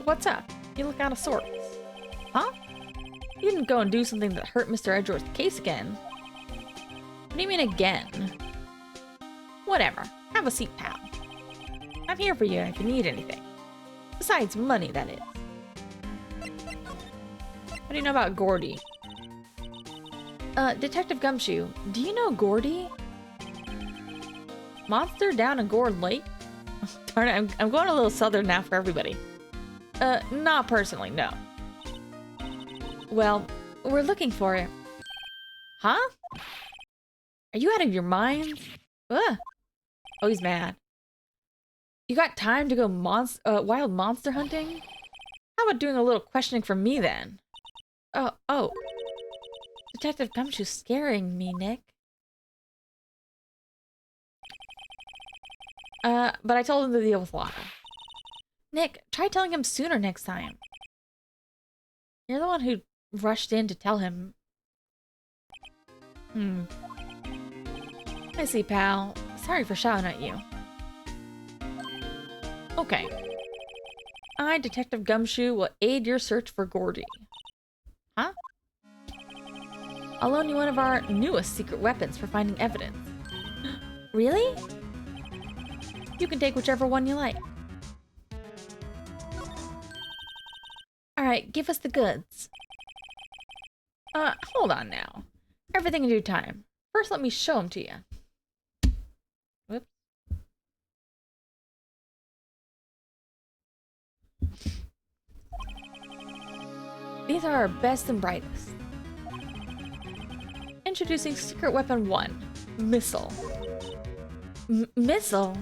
Speaker 1: What's up? You look out of sorts. Huh? You didn't go and do something that hurt Mr. Edgeworth's case again. What do you mean again? Whatever. Have a seat, pal. I'm here for you if you need anything. Besides money, that is. What do you know about Gordy? Detective Gumshoe, do you know Gordy? Monster down in Gourd Lake? Darn it, I'm going a little southern now for everybody. Not personally, no. Well, we're looking for it. Huh? Are you out of your mind? Ugh. Oh, he's mad. You got time to go wild monster hunting? How about doing a little questioning from me then? Oh. Detective Gumshoe's scaring me, Nick. But I told him to deal with Lana. Nick, try telling him sooner next time. You're the one who rushed in to tell him. I see, pal. Sorry for shouting at you. Okay. I, Detective Gumshoe, will aid your search for Gordy. Huh? I'll loan you one of our newest secret weapons for finding evidence. Really? You can take whichever one you like. Alright, give us the goods. Hold on now. Everything in due time. First, let me show them to you. Whoops. These are our best and brightest. Introducing Secret Weapon 1, Missile. Missile?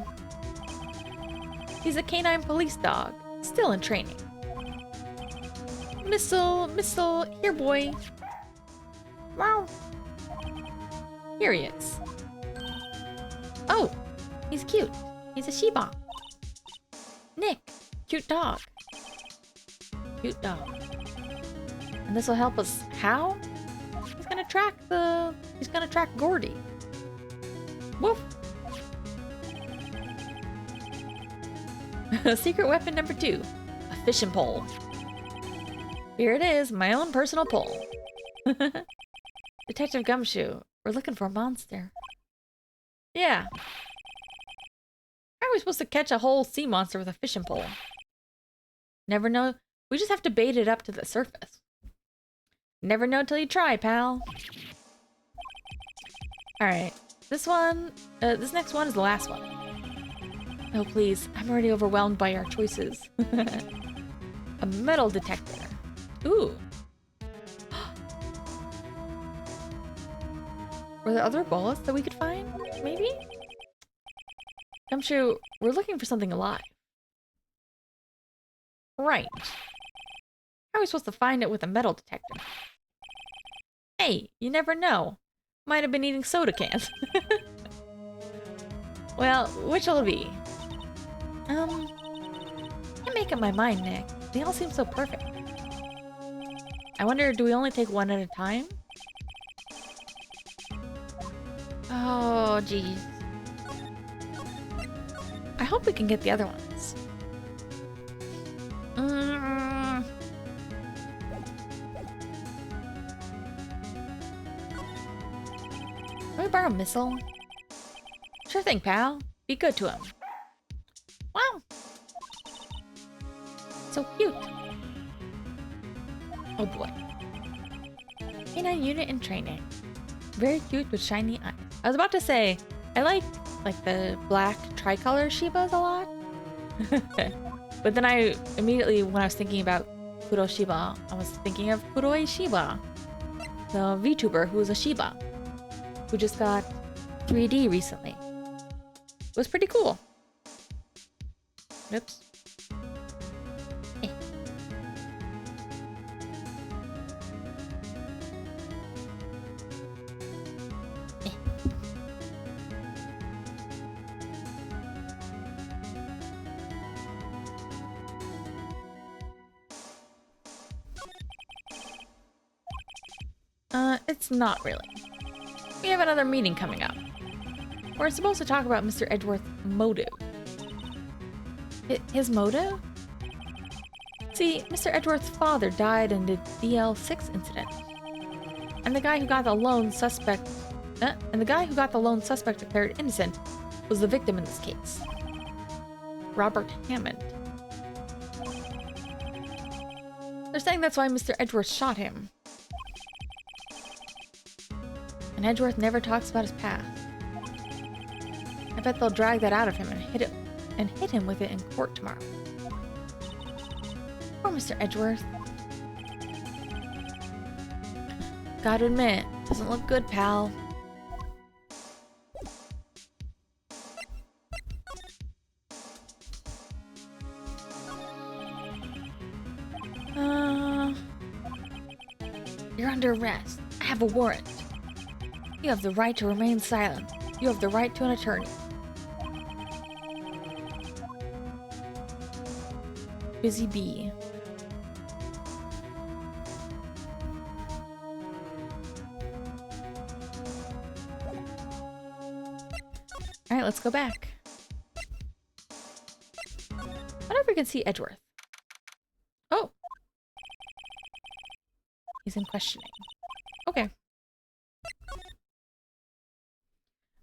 Speaker 1: He's a canine police dog, still in training. Missile, here boy. Wow. Here he is. Oh, he's cute. He's a Shiba. Nick, cute dog. Cute dog. And this will help us. How? He's gonna track Gordy. Woof. Secret weapon number 2, a fishing pole. Here it is, my own personal pole. Detective Gumshoe, we're looking for a monster. Yeah. How are we supposed to catch a whole sea monster with a fishing pole? Never know. We just have to bait it up to the surface. Never know till you try, pal. Alright. This next one is the last one. Oh, please. I'm already overwhelmed by our choices. A metal detector. Ooh. Were there other bullets that we could find? Maybe? Gumshoe, we're looking for something alive. Right. How are we supposed to find it with a metal detector? Hey, you never know. Might have been eating soda cans. Well, which will it be? I can't make up my mind, Nick. They all seem so perfect. I wonder, do we only take one at a time? Oh, geez. I hope we can get the other ones. Can we borrow a missile? Sure thing, pal. Be good to him. Wow. So cute. Oh boy. Canine unit in training. Very cute with shiny eyes. I was about to say, I like the black tricolor Shibas a lot. But then I immediately, when I was thinking about Kuro Shiba, I was thinking of Kuroi Shiba, the VTuber who's a Shiba, who just got 3D recently. It was pretty cool. Oops. Eh. It's not really. We have another meeting coming up. We're supposed to talk about Mr. Edgeworth's motive. His motive? See, Mr. Edgeworth's father died in the DL6 incident. And the guy who got the lone suspect declared innocent was the victim in this case. Robert Hammond. They're saying that's why Mr. Edgeworth shot him. And Edgeworth never talks about his past. I bet they'll drag that out of him and hit him with it in court tomorrow. Poor Mr. Edgeworth. Gotta admit, doesn't look good, pal. You're under arrest. I have a warrant. You have the right to remain silent. You have the right to an attorney. Busy bee. Alright, let's go back. I wonder if we can see Edgeworth. Oh! He's in questioning. Okay.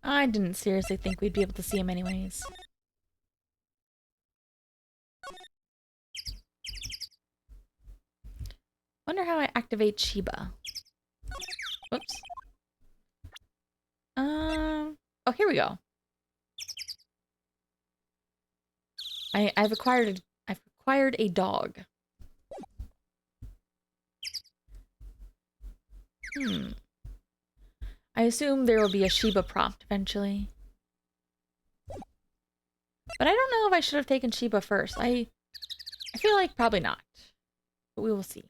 Speaker 1: I didn't seriously think we'd be able to see him anyways. Wonder how I activate Shiba. Whoops. Oh, here we go. I've acquired a dog. I assume there will be a Shiba prompt eventually. But I don't know if I should have taken Shiba first. I feel like probably not. But we will see.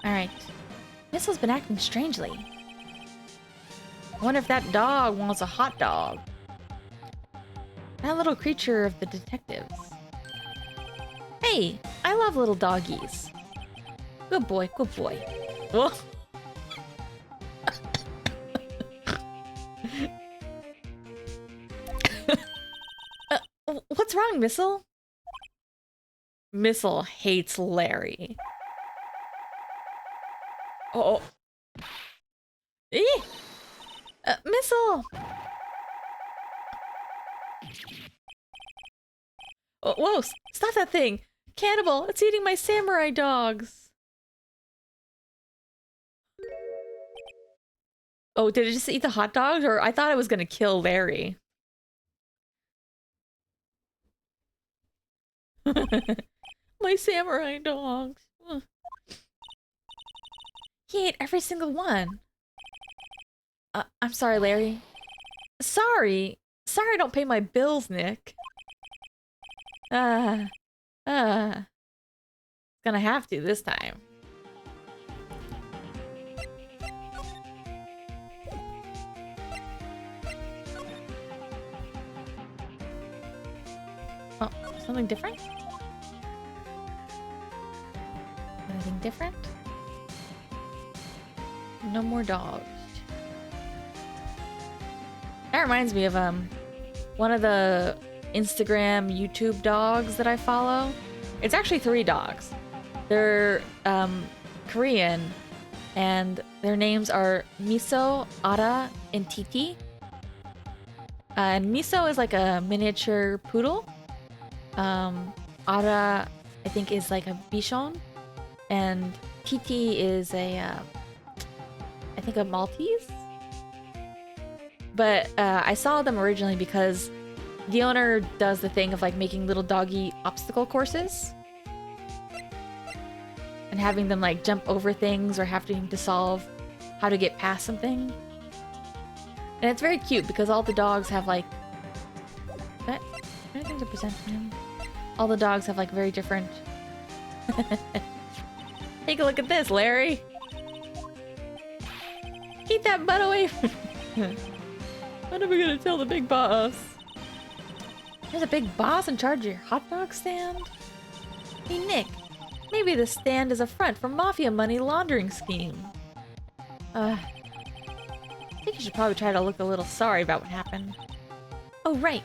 Speaker 1: Alright. Mistle's been acting strangely. I wonder if that dog wants a hot dog. That little creature of the detectives. Hey, I love little doggies. Good boy, good boy. Whoa. What's wrong, Missile? Missile hates Larry. Oh. Missile! Oh, whoa, stop that thing! Cannibal, it's eating my samurai dogs! Oh, did it just eat the hot dogs? Or I thought it was gonna kill Larry. My samurai dogs. He ate every single one. I'm sorry, Larry. Sorry I don't pay my bills, Nick. Gonna have to this time. Oh, something different? Anything different? No more dogs. That reminds me of one of the Instagram, YouTube dogs that I follow. It's actually 3 dogs. They're Korean, and their names are Miso, Ara, and Titi. And Miso is like a miniature poodle. Ara, I think, is like a Bichon, and Titi is I think a Maltese. But I saw them originally because the owner does the thing of like making little doggy obstacle courses and having them like jump over things or having to solve how to get past something. And it's very cute because all the dogs have like... anything to present to him? All the dogs have like very different... Take a look at this, Larry! Keep that butt away from me! When are we gonna tell the big boss? There's a big boss in charge of your hot dog stand? Hey, Nick. Maybe the stand is a front for mafia money laundering scheme. I think you should probably try to look a little sorry about what happened. Oh, right.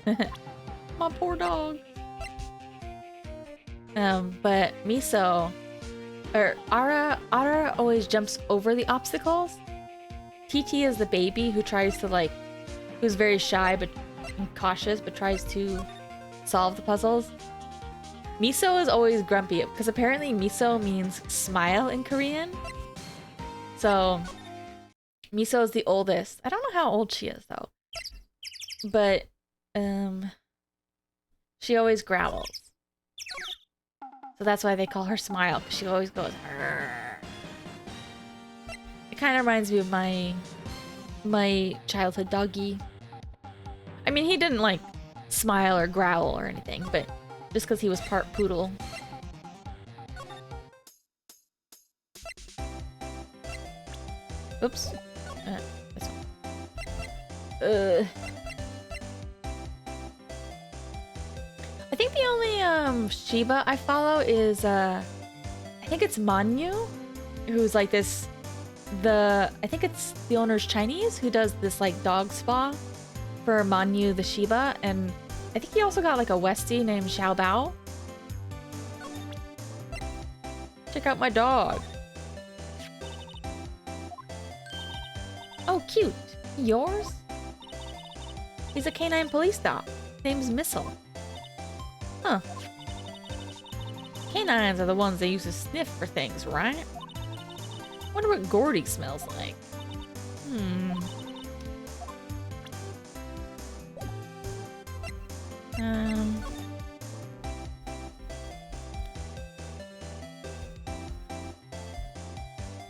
Speaker 1: My poor dog. But Miso, or Ara always jumps over the obstacles. TT is the baby who tries to like, who's very shy but cautious, but tries to solve the puzzles. Miso is always grumpy because apparently Miso means smile in Korean. So Miso is the oldest. I don't know how old she is though. But she always growls. So that's why they call her Smile, because she always goes "Arr." It kind of reminds me of my childhood doggy. I mean, he didn't like smile or growl or anything, but just because he was part poodle. Oops. This one. I think the only Shiba I follow is I think it's Manyu, who's like this. I think it's the owner's Chinese who does this like dog spa for Manyu the Shiba, and I think he also got like a Westie named Xiao Bao. Check out my dog. Oh, cute. Yours? He's a canine police dog. His name's Missile. Huh. Canines are the ones they use to sniff for things, right? Wonder what Gordy smells like.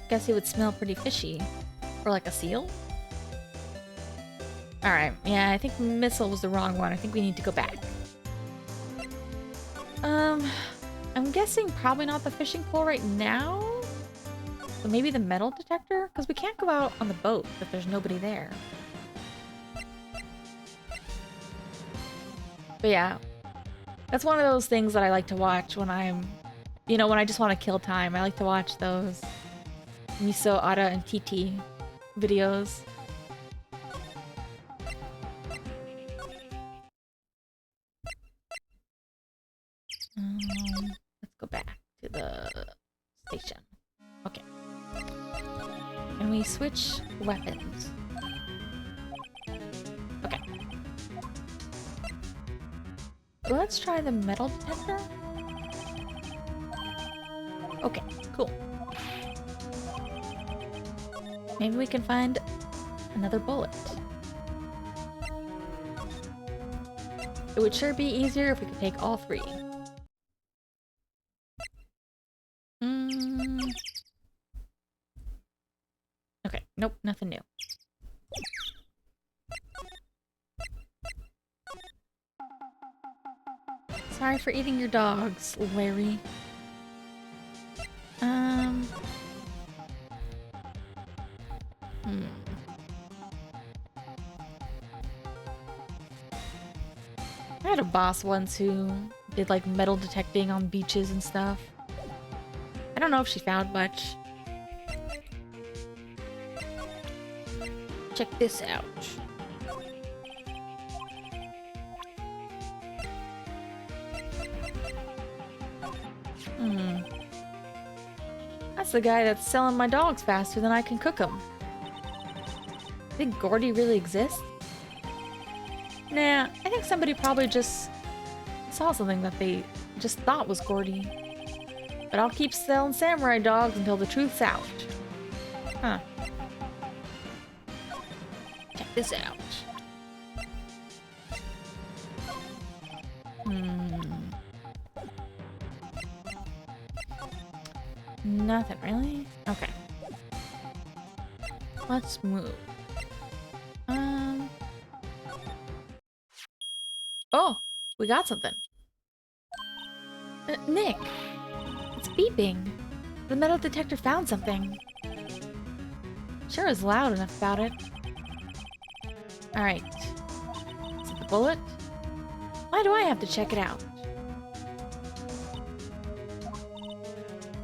Speaker 1: Guess he would smell pretty fishy. Or like a seal? Alright, yeah, I think Missile was the wrong one. I think we need to go back. I'm guessing probably not the fishing pole right now. So maybe the metal detector? Because we can't go out on the boat if there's nobody there. But yeah, that's one of those things that I like to watch when I'm, when I just want to kill time. I like to watch those Miso, Ara, and TT videos. Let's go back to the station. Okay. And we switch weapons. Okay. Let's try the metal detector. Okay, cool. Maybe we can find another bullet. It would sure be easier if we could take all three. Okay, nope, nothing new. Sorry for eating your dogs, Larry. I had a boss once who did like metal detecting on beaches and stuff. I don't know if she found much. Check this out. That's the guy that's selling my dogs faster than I can cook them. Think Gordy really exists? Nah, I think somebody probably just saw something that they just thought was Gordy. But I'll keep selling samurai dogs until the truth's out. Huh. Check this out. Nothing really? Okay. Let's move. Oh! We got something. Nick! It's beeping. The metal detector found something. Sure is loud enough about it. Alright. Is it the bullet? Why do I have to check it out?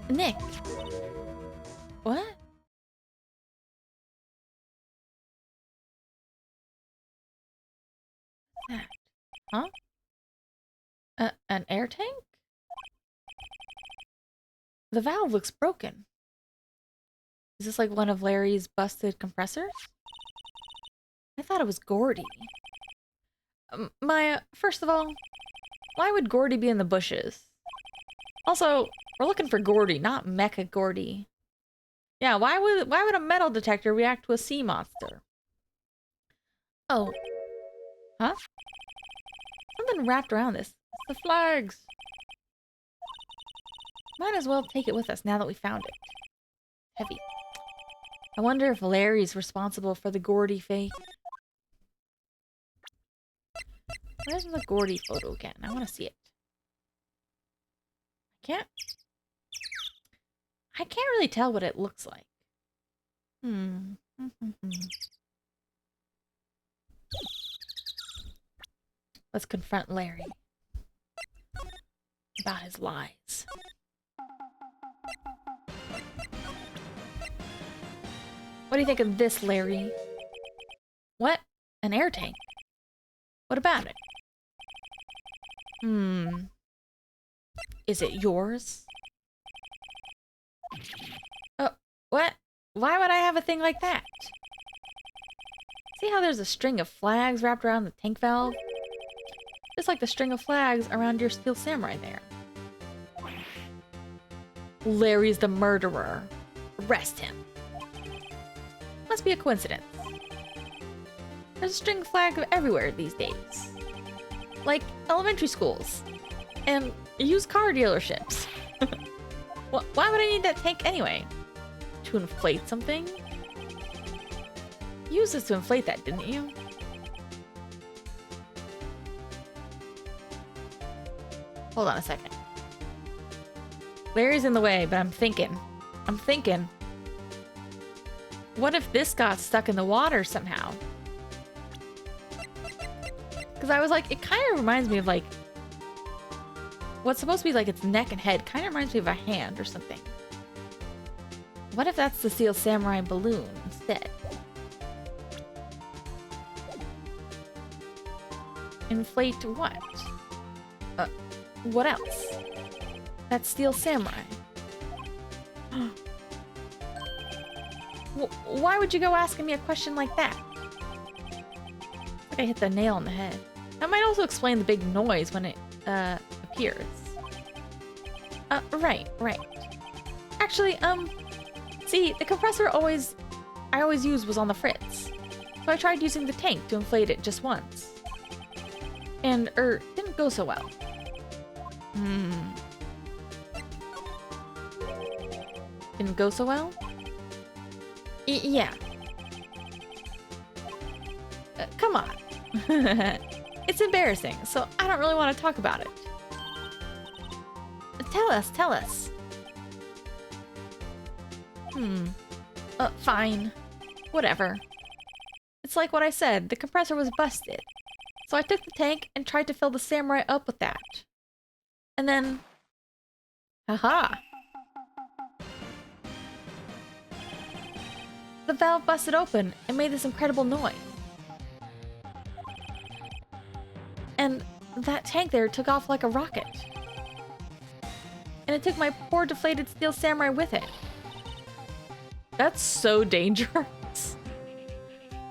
Speaker 1: Nick. What? That? Huh? An air tank? The valve looks broken. Is this like one of Larry's busted compressors? I thought it was Gordy. Maya, first of all, why would Gordy be in the bushes? Also, we're looking for Gordy, not Mecha Gordy. Yeah, why would a metal detector react to a sea monster? Oh. Huh? Something wrapped around this. It's the flags. Might as well take it with us now that we found it. Heavy. I wonder if Larry's responsible for the Gordy fake. Where's the Gordy photo again? I want to see it. I can't really tell what it looks like. Let's confront Larry about his lies. What do you think of this, Larry? What? An air tank? What about it? Is it yours? Oh, what? Why would I have a thing like that? See how there's a string of flags wrapped around the tank valve? Just like the string of flags around your steel samurai there. Larry's the murderer. Arrest him. Must be a coincidence. There's a string of flags everywhere these days. Like elementary schools. And used car dealerships. Why would I need that tank anyway? To inflate something? You used this to inflate that, didn't you? Hold on a second. Larry's in the way, but I'm thinking. What if this got stuck in the water somehow? Because I was like, it kind of reminds me of like what's supposed to be like its neck and head kind of reminds me of a hand or something. What if that's the Steel Samurai balloon instead? Inflate what? What else? That's Steel Samurai. Why would you go asking me a question like that? Like I hit the nail on the head. That might also explain the big noise when it appears. Right. Actually, see, the compressor I always used was on the fritz. So I tried using the tank to inflate it just once. And, didn't go so well. Didn't go so well? Yeah. Come on. It's embarrassing, so I don't really want to talk about it. Tell us. Fine. Whatever. It's like what I said, the compressor was busted. So I took the tank and tried to fill the samurai up with that. And then... Haha! The valve busted open and made this incredible noise. And that tank there took off like a rocket. And it took my poor deflated Steel Samurai with it. That's so dangerous.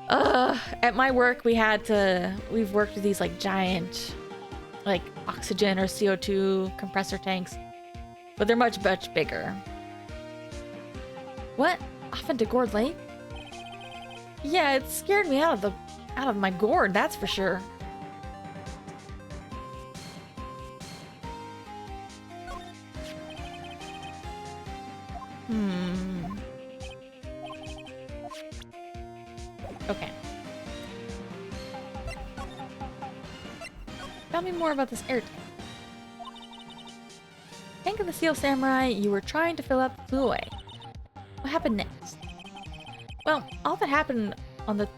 Speaker 1: At my work, we've worked with these like giant, like oxygen or CO2 compressor tanks, but they're much bigger. What? Off into Gourd Lake? Yeah, it scared me out of my gourd, that's for sure. Okay. Tell me more about this air tank. Tank of the Steel Samurai, you were trying to fill up, flew away. What happened next? Well, all that happened on the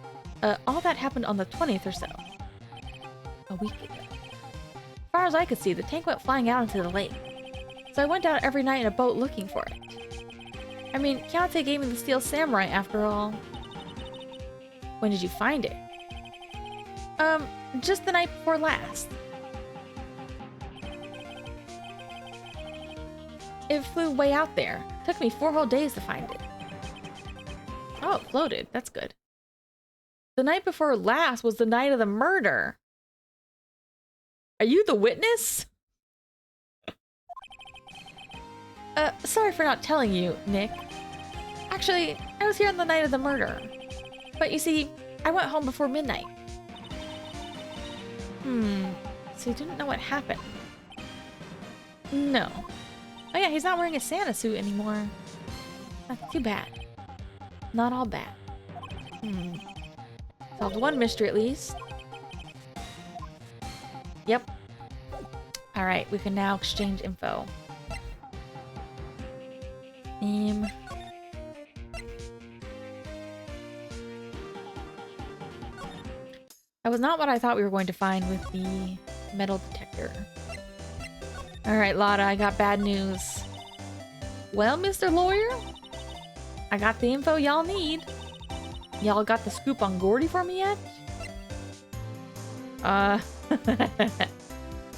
Speaker 1: 20th or so. A week ago. As far as I could see, the tank went flying out into the lake. So I went out every night in a boat looking for it. I mean, Keontae gave me the Steel Samurai after all. When did you find it? Just the night before last. It flew way out there. Took me 4 whole days to find it. Oh, it floated. That's good. The night before last was the night of the murder. Are you the witness? Sorry for not telling you, Nick. Actually, I was here on the night of the murder. But you see, I went home before midnight. So you didn't know what happened? No. Oh yeah, he's not wearing a Santa suit anymore. That's too bad. Not all bad. Solved one mystery at least. Yep. Alright, we can now exchange info. That was not what I thought we were going to find with the metal detector. Alright, Lotta, I got bad news. Well, Mr. Lawyer? I got the info y'all need. Y'all got the scoop on Gordy for me yet?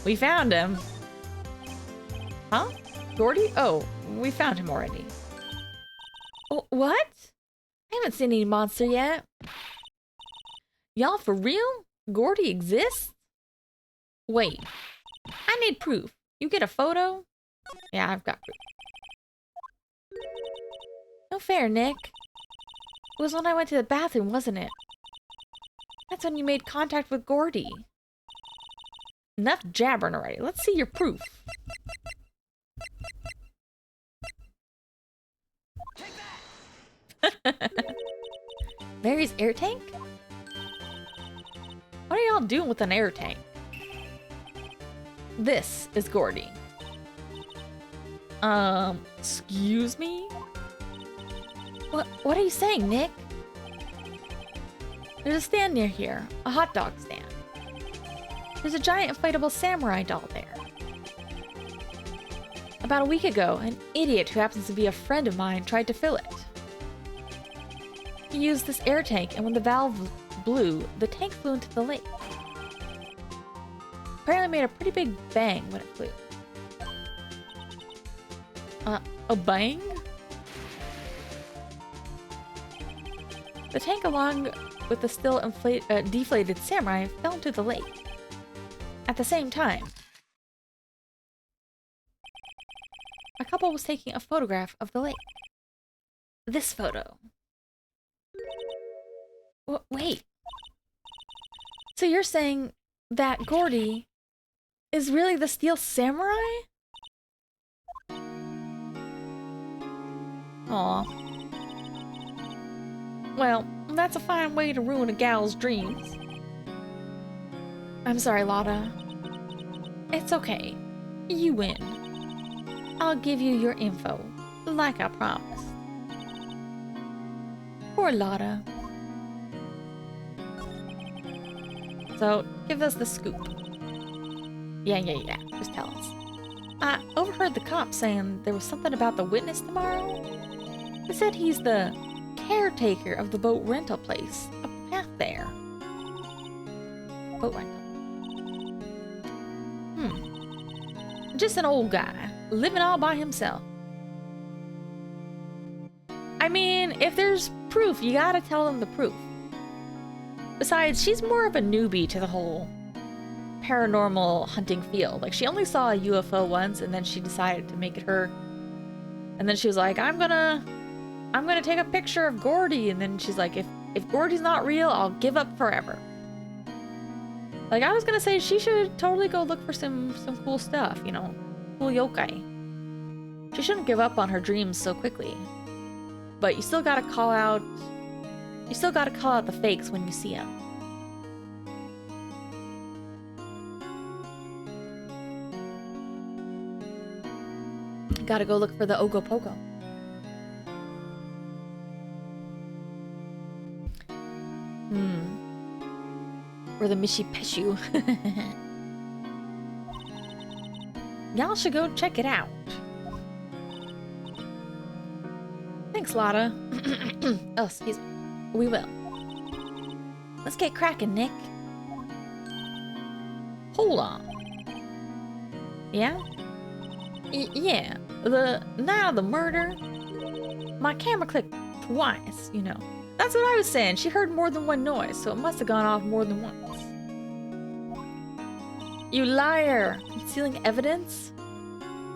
Speaker 1: We found him. Huh? Gordy? Oh, we found him already. Oh, what? I haven't seen any monster yet. Y'all for real? Gordy exists? Wait. I need proof. You get a photo? Yeah, I've got proof. No fair, Nick. It was when I went to the bathroom, wasn't it? That's when you made contact with Gordy. Enough jabbering already. Let's see your proof. Mary's air tank? What are y'all doing with an air tank? This is Gordy. Excuse me? What are you saying, Nick? There's a stand near here. A hot dog stand. There's a giant inflatable samurai doll there. About a week ago, an idiot who happens to be a friend of mine tried to fill it. He used this air tank, and when the valve blew, the tank flew into the lake. Apparently made a pretty big bang when it flew. A bang? The tank, along with the still deflated samurai, fell into the lake. At the same time, a couple was taking a photograph of the lake. This photo. Wait. So you're saying that Gordy is really the Steel Samurai? Aw. Well, that's a fine way to ruin a gal's dreams. I'm sorry, Lotta. It's okay. You win. I'll give you your info, like I promised. Poor Lotta. So, give us the scoop. Yeah. Just tell us. I overheard the cops saying there was something about the witness tomorrow. They said he's the caretaker of the boat rental place up the path there. Boat rental. Just an old guy, living all by himself. I mean, if there's proof, you gotta tell them the proof. Besides, she's more of a newbie to the whole paranormal hunting field. Like, she only saw a UFO once, and then she decided to make it her. And then she was like, I'm gonna take a picture of Gordy. And then she's like, if Gordy's not real, I'll give up forever. Like, I was gonna say she should totally go look for some cool stuff, you know, cool yokai. She shouldn't give up on her dreams so quickly. But you still gotta call out the fakes when you see them. Gotta go look for the Ogopogo. Or the Mishipeshu. Y'all should go check it out. Lotta. Oh, excuse me. We will. Let's get cracking, Nick. Hold on. Yeah? Yeah. Now the murder. My camera clicked twice, you know. That's what I was saying. She heard more than one noise, so it must have gone off more than once. You liar! Concealing evidence?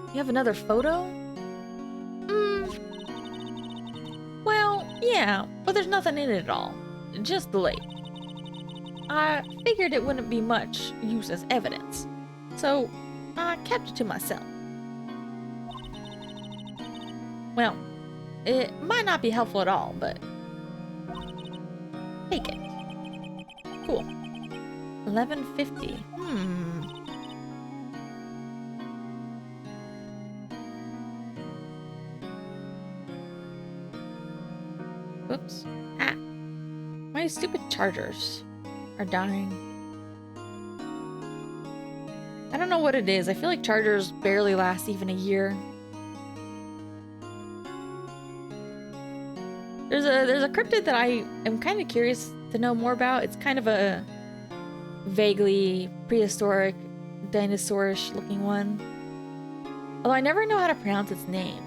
Speaker 1: You have another photo? Well, yeah, but there's nothing in it at all. Just the lake. I figured it wouldn't be much use as evidence, so I kept it to myself. Well, it might not be helpful at all, but take it. Cool. 1150. Whoops. Ah. My stupid chargers are dying. I don't know what it is. I feel like chargers barely last even a year. There's a cryptid that I am kind of curious to know more about. It's kind of a vaguely prehistoric, dinosaurish looking one. Although I never know how to pronounce its name.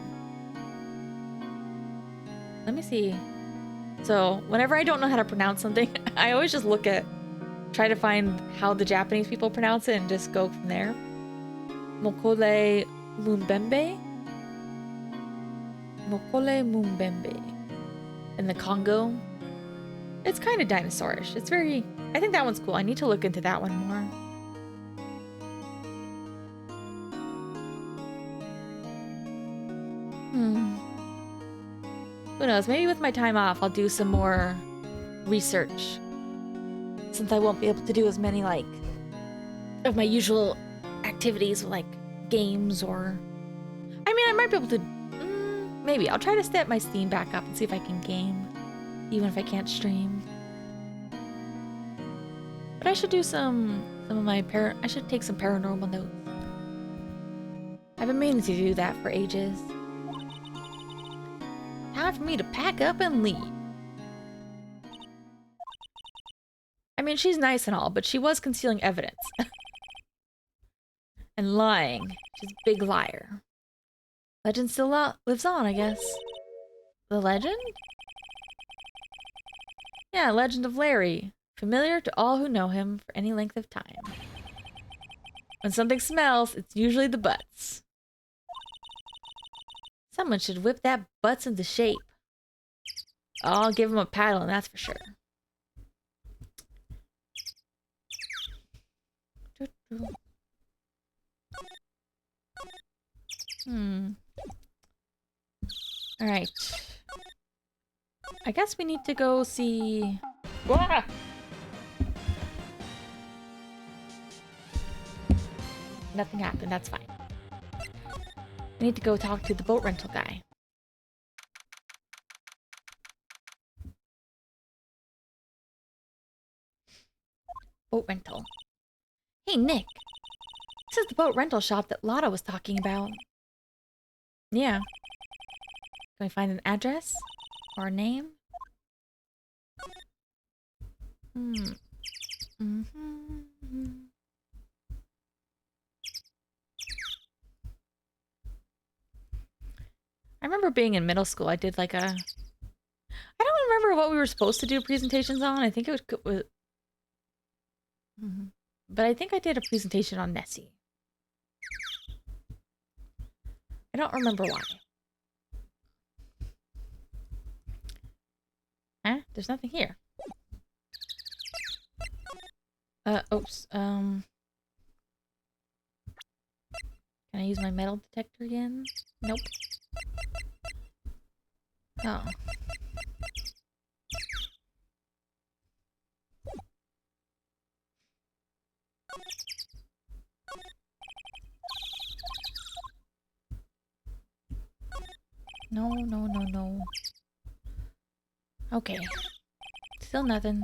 Speaker 1: Let me see. So, whenever I don't know how to pronounce something, I always just try to find how the Japanese people pronounce it and just go from there. Mokole Mumbembe? Mokole Mumbembe. In the Congo. It's kind of dinosaurish. It's very... I think that one's cool. I need to look into that one more. Who knows? Maybe with my time off, I'll do some more research. Since I won't be able to do as many, like, of my usual activities, like games or... I mean, I might be able to... maybe. I'll try to set my Steam back up and see if I can game. Even if I can't stream. But I should do some of my I should take some paranormal notes. I've been meaning to do that for ages. Time for me to pack up and leave. I mean, she's nice and all, but she was concealing evidence. And lying. She's a big liar. Legend still lives on, I guess. The legend? Yeah, Legend of Larry. Familiar to all who know him for any length of time. When something smells, it's usually the butts. Someone should whip that butts into shape. I'll give him a paddle, and that's for sure. Alright. I guess we need to go see... Ah! Nothing happened, that's fine. We need to go talk to the boat rental guy. Boat rental. Hey, Nick. This is the boat rental shop that Lotta was talking about. Yeah. Can we find an address? Or a name? I remember being in middle school, I did like a... I don't remember what we were supposed to do presentations on. I think it was... But I think I did a presentation on Nessie. I don't remember why. Huh? There's nothing here. Oops. Can I use my metal detector again? Nope. Oh. No, no, no, no. Okay. Still nothing.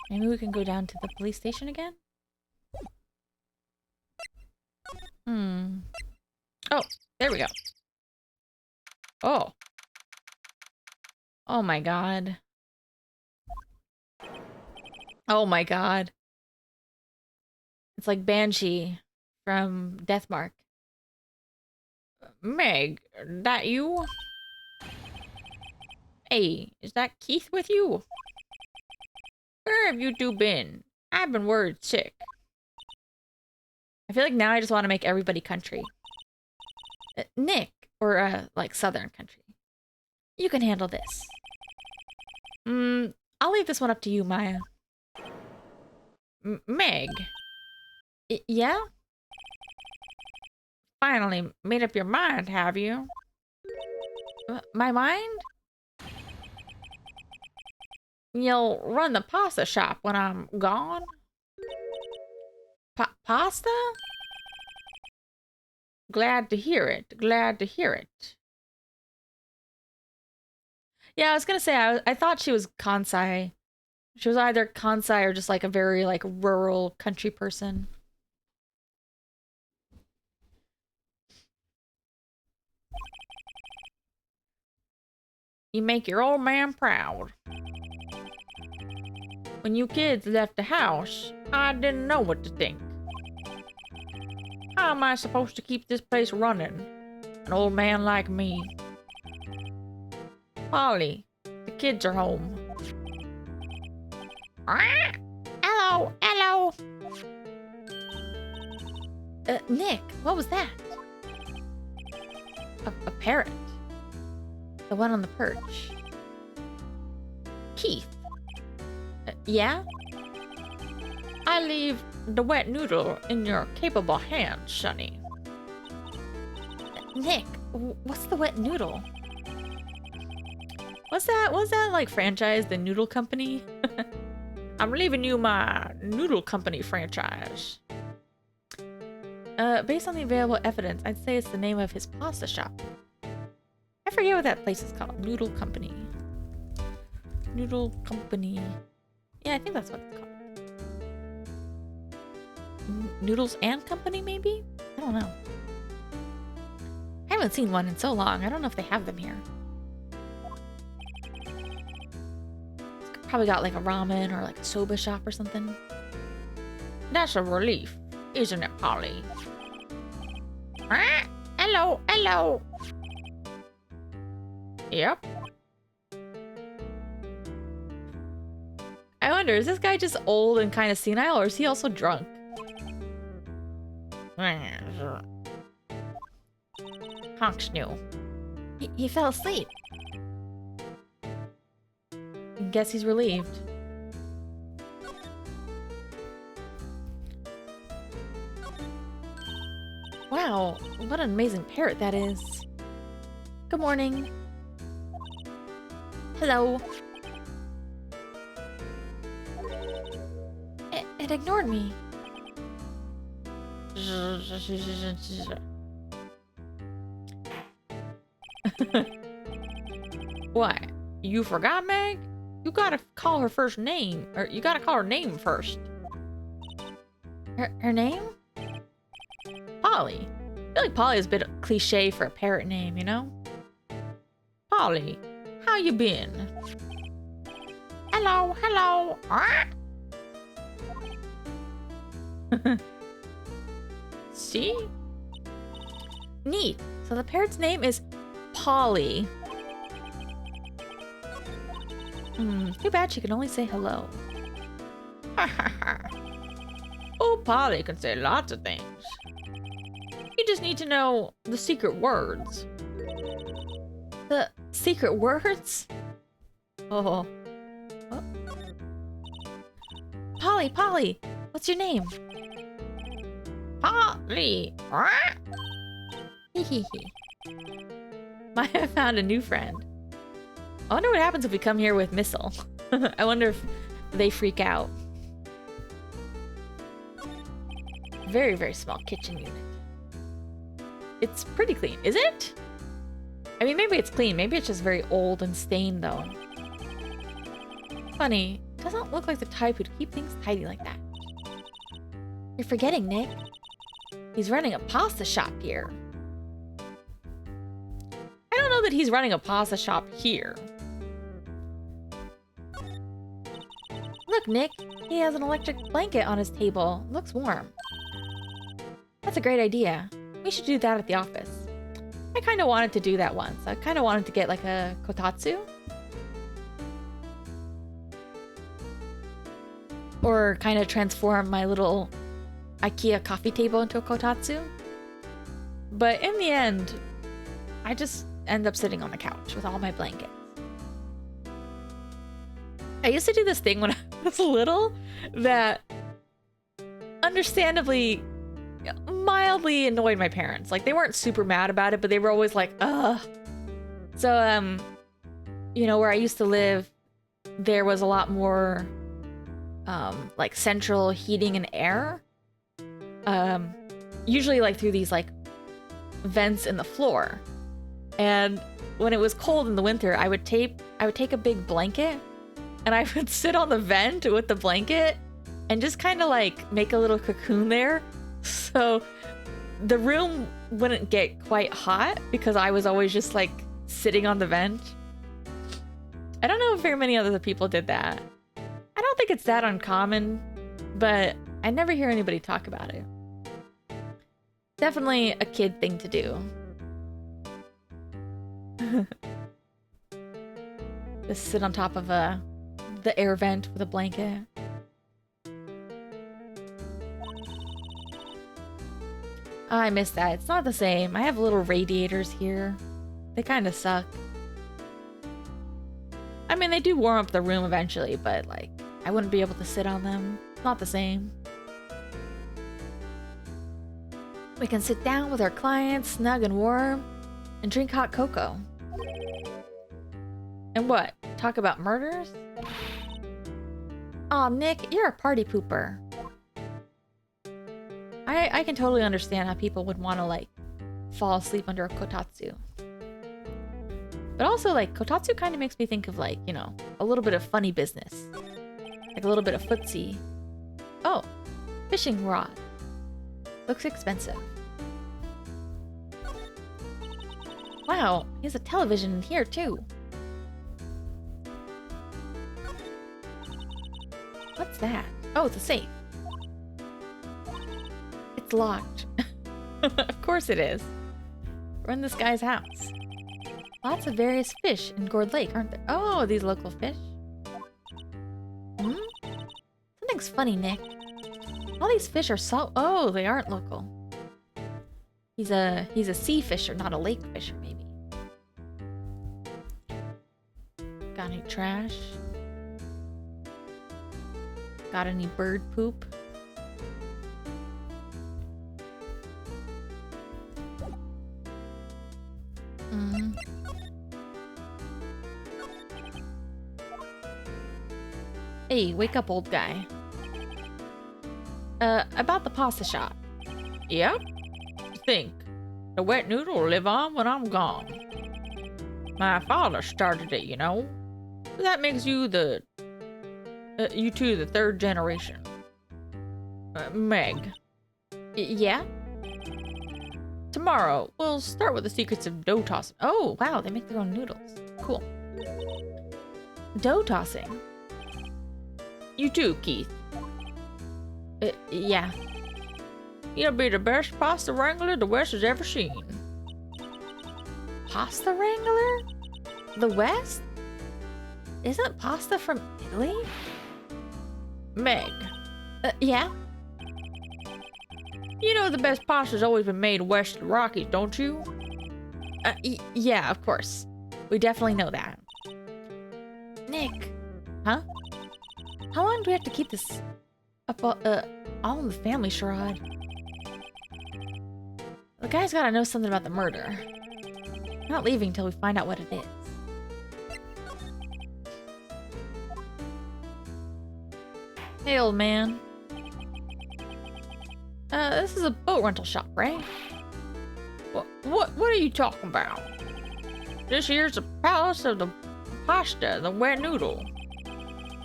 Speaker 1: Maybe we can go down to the police station again? Oh, there we go. Oh. Oh my god. Oh my god. It's like Banshee from Deathmark. Meg, that you? Hey, is that Keith with you? Where have you two been? I've been worried sick. I feel like now I just want to make everybody country. Nick, or like Southern country. You can handle this. I'll leave this one up to you, Maya. Meg. Yeah? Finally made up your mind, have you? My mind? You'll run the pasta shop when I'm gone? Pasta? Glad to hear it. Glad to hear it. Yeah, I was gonna say, I thought she was Kansai. She was either Kansai or just like a very like rural country person. You make your old man proud. When you kids left the house, I didn't know what to think. How am I supposed to keep this place running? An old man like me. Polly, the kids are home. Hello, hello. Nick, what was that? A parrot. The one on the perch. Keith. Yeah? I leave the wet noodle in your capable hands, Sonny. Nick, what's the wet noodle? Was that like franchise, the Noodle Company? I'm leaving you my Noodle Company franchise. Based on the available evidence, I'd say it's the name of his pasta shop. I forget what that place is called. Noodle Company. Noodle Company. Yeah, I think that's what it's called. Noodles and Company, maybe? I don't know. I haven't seen one in so long. I don't know if they have them here. It's probably got like a ramen or like a soba shop or something. That's a relief, isn't it, Polly? Hello, hello. Yep. I wonder, is this guy just old and kind of senile, or is he also drunk? Honks knew. He fell asleep. Guess he's relieved. Wow, what an amazing parrot that is. Good morning. Hello. It ignored me. What? You forgot, Meg? You gotta call her first name. Or you gotta call her name first. Her name? Polly. I feel like Polly is a bit cliche for a parrot name, you know? Polly, how you been? Hello, hello. See? Neat. So the parrot's name is Polly. Too bad she can only say hello. Oh, Polly can say lots of things. You just need to know the secret words. The secret words? Oh. Oh. Polly, Polly, what's your name? Polly. Hehehe. Maya found a new friend. I wonder what happens if we come here with Missile. I wonder if they freak out. Very, very small kitchen unit. It's pretty clean, is it? I mean, maybe it's clean. Maybe it's just very old and stained, though. Funny, doesn't look like the type who'd keep things tidy like that. You're forgetting, Nick. He's running a pasta shop here. that he's running a pasta shop here. Look, Nick. He has an electric blanket on his table. Looks warm. That's a great idea. We should do that at the office. I kind of wanted to do that once. I kind of wanted to get like a kotatsu. Or kind of transform my little IKEA coffee table into a kotatsu. But in the end, I just end up sitting on the couch with all my blankets. I used to do this thing when I was little that understandably mildly annoyed my parents. Like, they weren't super mad about it, but they were always like, ugh. So, you know, where I used to live, there was a lot more, like, central heating and air. Usually, like, through these, like, vents in the floor. And when it was cold in the winter, I would take a big blanket and I would sit on the vent with the blanket and just kind of like make a little cocoon there. So the room wouldn't get quite hot because I was always just like sitting on the vent. I don't know if very many other people did that. I don't think it's that uncommon, but I never hear anybody talk about it. Definitely a kid thing to do. Just sit on top of the air vent with a blanket. Oh, I miss that. It's not the same. I have little radiators here. They kind of suck. I mean, they do warm up the room eventually, but like, I wouldn't be able to sit on them. It's not the same. We can sit down with our clients, snug and warm, and drink hot cocoa. And what? Talk about murders? Aw, Nick, you're a party pooper. I can totally understand how people would want to, like, fall asleep under a kotatsu. But also, like, kotatsu kind of makes me think of, like, you know, a little bit of funny business. Like a little bit of footsie. Oh, fishing rod. Looks expensive. Wow, he has a television in here, too. What's that? Oh, it's a safe. It's locked. Of course it is. We're in this guy's house. Lots of various fish in Gourd Lake, aren't there? Oh, these local fish. Hmm? Something's funny, Nick. All these fish are salt. Oh, they aren't local. He's a sea fisher, not a lake fisher, maybe. Got any trash? Got any bird poop? Hey, wake up, old guy. About the pasta shop. Yep. Think. The wet noodle will live on when I'm gone. My father started it, you know. That makes you the... you two, the third generation. Meg. Yeah? Tomorrow, we'll start with the secrets of dough tossing. Oh, wow, they make their own noodles. Cool. Dough tossing? You too, Keith. Yeah. You'll be the best pasta wrangler the West has ever seen. Pasta wrangler? The West? Isn't pasta from Italy? Meg. Yeah? You know the best pasta's always been made west of the Rockies, don't you? Yeah, of course. We definitely know that. Nick. Huh? How long do we have to keep this up, all in the family charade? The guy's gotta know something about the murder. I'm not leaving until we find out what it is. Hey, old man. This is a boat rental shop, right? What are you talking about? This here's the palace of the pasta, the wet noodle.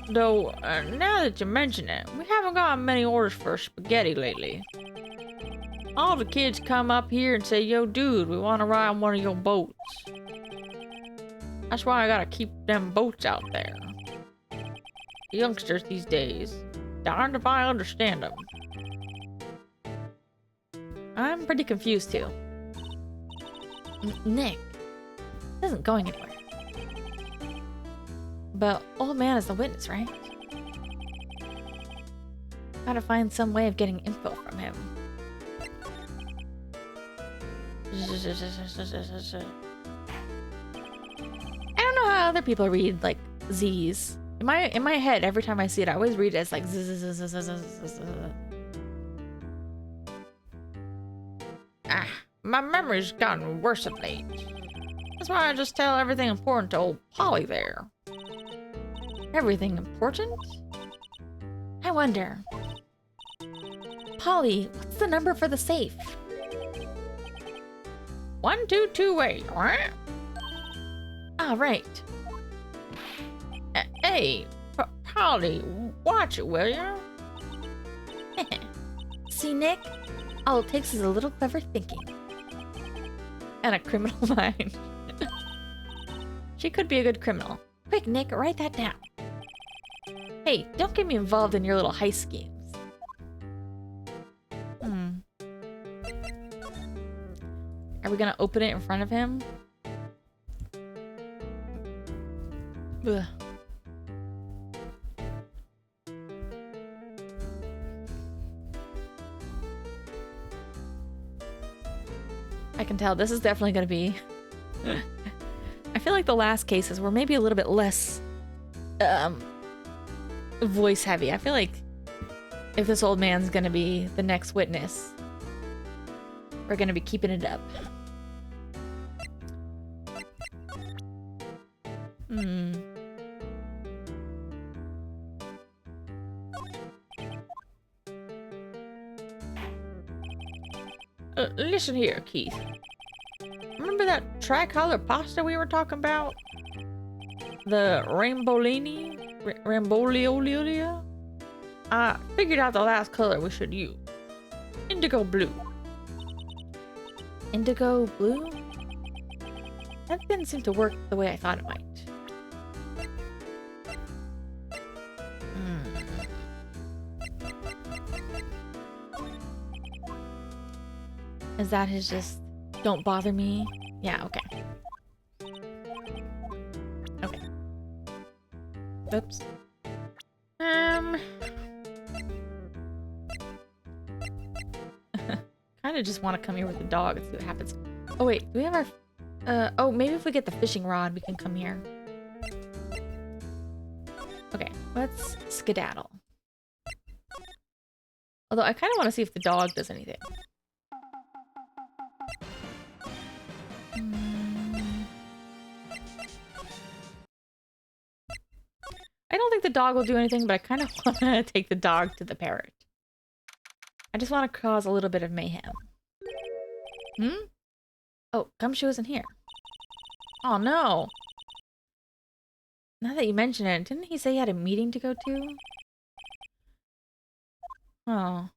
Speaker 1: Though, now that you mention it, we haven't gotten many orders for spaghetti lately. All the kids come up here and say, yo, dude, we want to ride on one of your boats. That's why I gotta keep them boats out there. The youngsters these days. Darned if I understand them. I'm pretty confused too. Nick. This isn't going anywhere. But old man is the witness, right? Gotta find some way of getting info from him. I don't know how other people read like Z's. In my head, every time I see it, I always read it as like z. Ah, my memory's gotten worse of late. That's why I just tell everything important to old Polly there. Everything important? I wonder. Polly, what's the number for the safe? 1228. Ah, right. Hey, Polly, watch it, will ya? See, Nick? All it takes is a little clever thinking. And a criminal mind. She could be a good criminal. Quick, Nick, write that down. Hey, don't get me involved in your little heist schemes. Are we gonna open it in front of him? Ugh. I can tell this is definitely gonna be... I feel like the last cases were maybe a little bit less voice heavy. I feel like if this old man's gonna be the next witness, we're gonna be keeping it up. Listen here, Keith. Remember that tricolor pasta we were talking about? The Ramboliolia? I figured out the last color we should use. Indigo blue. Indigo blue? That didn't seem to work the way I thought it might. Is that his just don't bother me? Yeah, okay. Okay. Oops. Kinda just want to come here with the dog and see what happens. Oh wait, do we have our oh, maybe if we get the fishing rod we can come here. Okay, let's skedaddle. Although I kinda want to see if the dog does anything. I don't think the dog will do anything, but I kind of want to take the dog to the parrot. I just want to cause a little bit of mayhem. Oh, Gumshoe isn't here. Oh no! Now that you mention it, didn't he say he had a meeting to go to? Oh.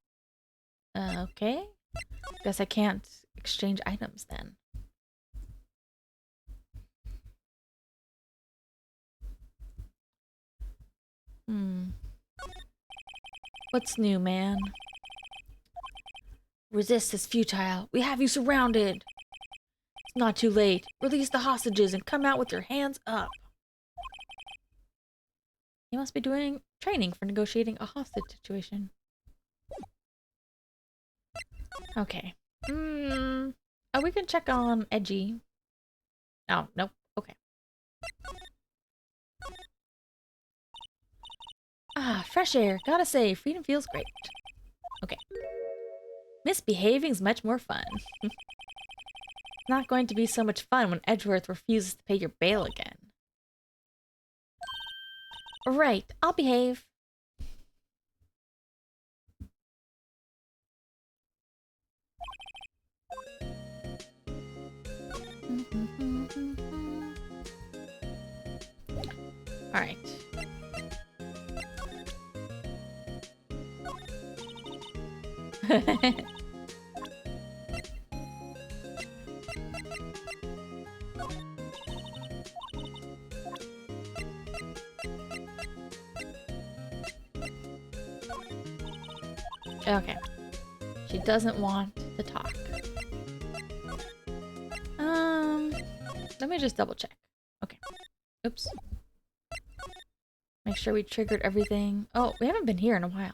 Speaker 1: Okay. Guess I can't exchange items then. What's new, man? Resist is futile. We have you surrounded. It's not too late. Release the hostages and come out with your hands up. You must be doing training for negotiating a hostage situation. Okay. Oh, we can check on Edgy. Oh, nope. Okay. Ah, fresh air. Gotta say, freedom feels great. Okay. Misbehaving's much more fun. It's not going to be so much fun when Edgeworth refuses to pay your bail again. Right, I'll behave. Alright. Okay. She doesn't want to talk. Let me just double check. Okay. Oops. Make sure we triggered everything. Oh, we haven't been here in a while.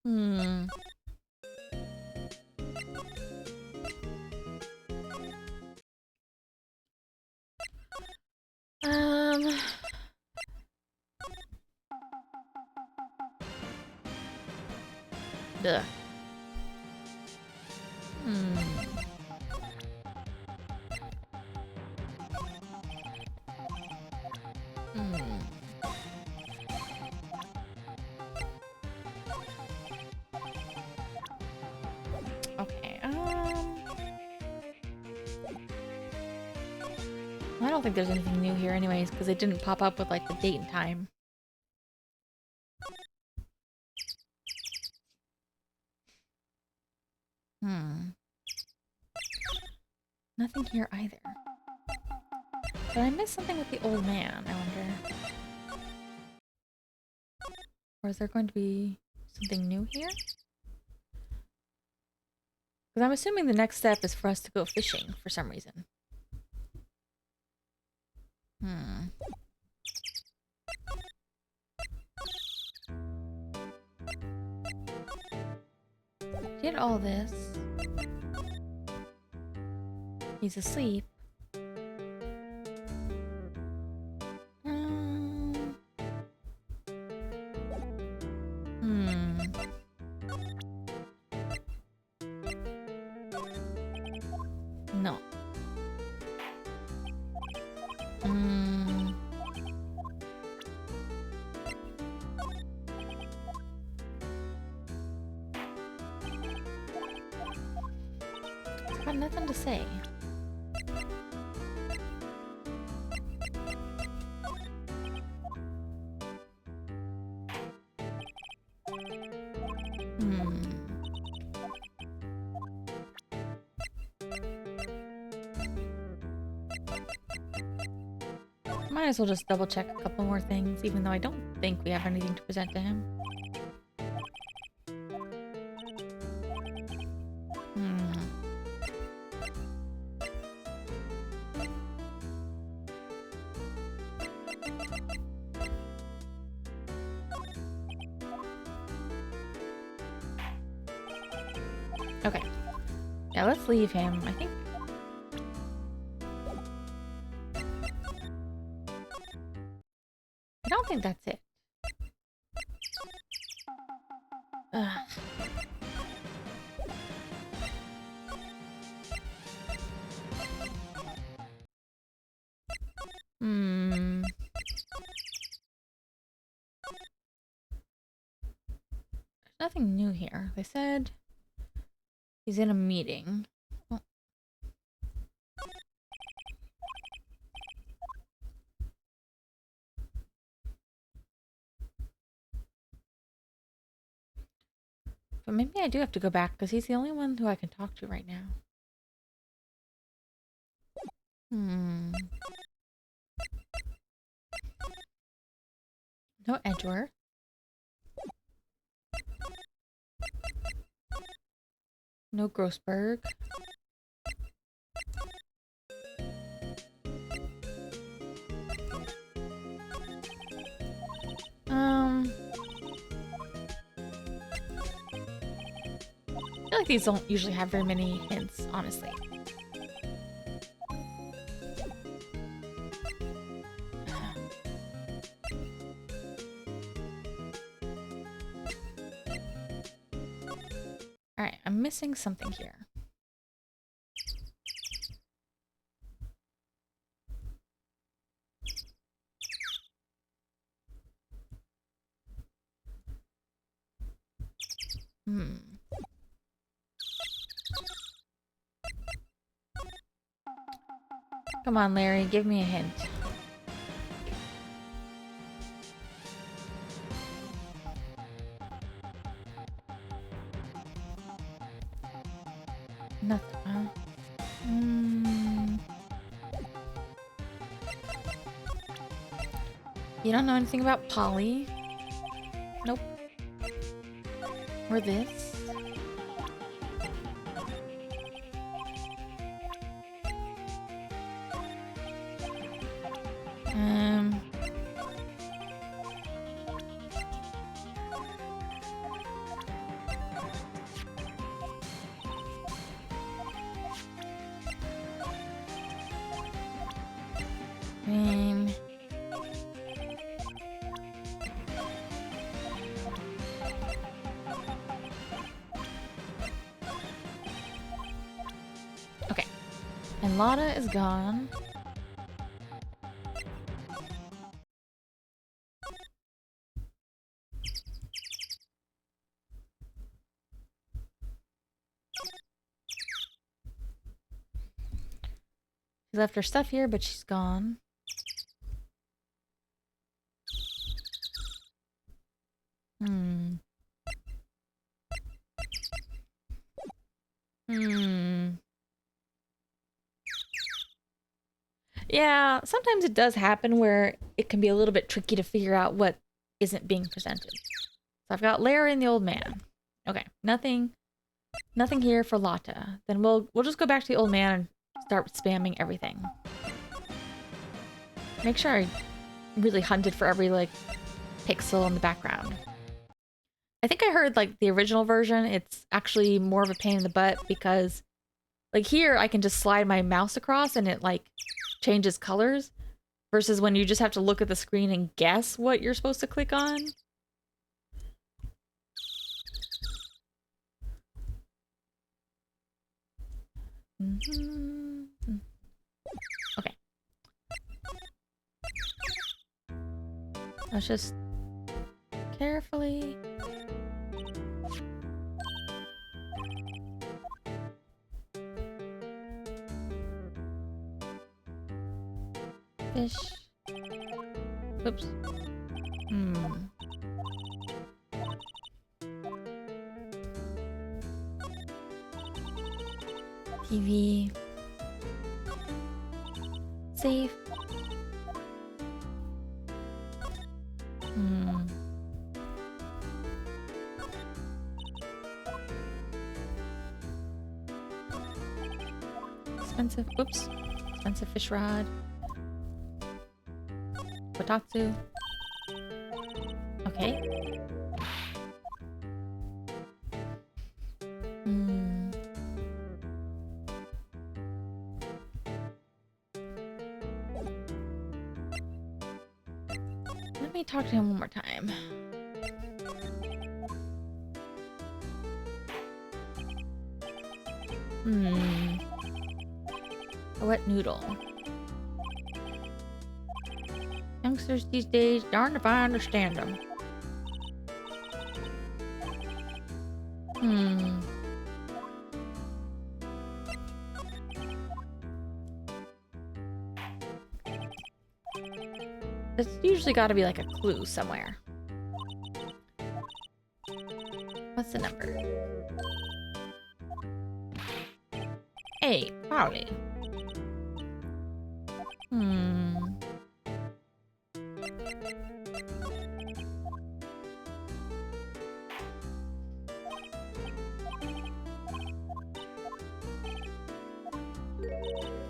Speaker 1: Hmm. Duh. Hmm. Hmm. Okay, I don't think there's anything new here anyways, because it didn't pop up with, like, the date and time. Hmm. Nothing here either. Did I miss something with the old man, I wonder? Or is there going to be something new here? Because I'm assuming the next step is for us to go fishing for some reason. Hmm. Did all this. He's asleep. Hmm. No. Hmm. I've got nothing to say. Hmm. Might as well just double check a couple more things, even though I don't think we have anything to present to him. Hmm. Okay. Yeah, let's leave him. I think. I don't think that's it. Ugh. Hmm. There's nothing new here. They said he's in a meeting. Well, but maybe I do have to go back because he's the only one who I can talk to right now. Hmm. No Edgeworth. No Grossberg. I feel like these don't usually have very many hints, honestly. Alright, I'm missing something here. Hmm. Come on, Larry, give me a hint. Nothing, huh? You don't know anything about Polly? Nope. Or this. Okay. And Lana is gone. She left her stuff here, but she's gone. Yeah, sometimes it does happen where it can be a little bit tricky to figure out what isn't being presented. So I've got Larry and the old man. Okay, nothing here for Lotta. Then we'll just go back to the old man and start spamming everything. Make sure I really hunted for every like pixel in the background. I think I heard like the original version, it's actually more of a pain in the butt because like here I can just slide my mouse across and it like changes colors versus when you just have to look at the screen and guess what you're supposed to click on. Okay. Let's just carefully. Fish. Oops. TV. Safe. Expensive. Oops. Expensive fish rod. Kotatsu. Okay. Let me talk to him one more time. A wet noodle. Youngsters these days, darned if I understand them. There's usually got to be like a clue somewhere. What's the number? Hey, Polly.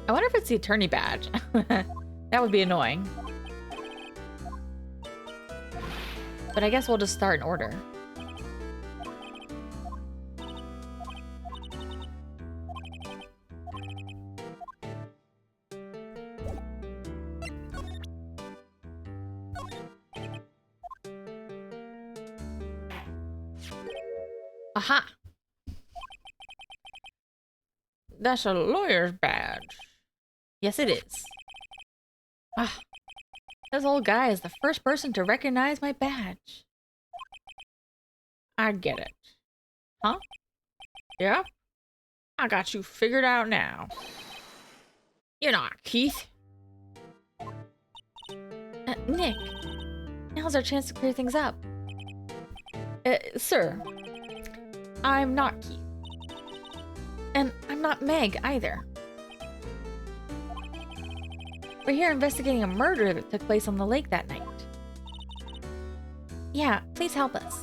Speaker 1: I wonder if it's the attorney badge. That would be annoying. But I guess we'll just start in order. Aha! That's a lawyer's badge. Yes, it is. Ah, this old guy is the first person to recognize my badge. I get it. Huh? Yeah? I got you figured out now. You're not Keith. Nick, now's our chance to clear things up. Sir, I'm not Keith. And I'm not Meg either. We're here investigating a murder that took place on the lake that night. Yeah, please help us.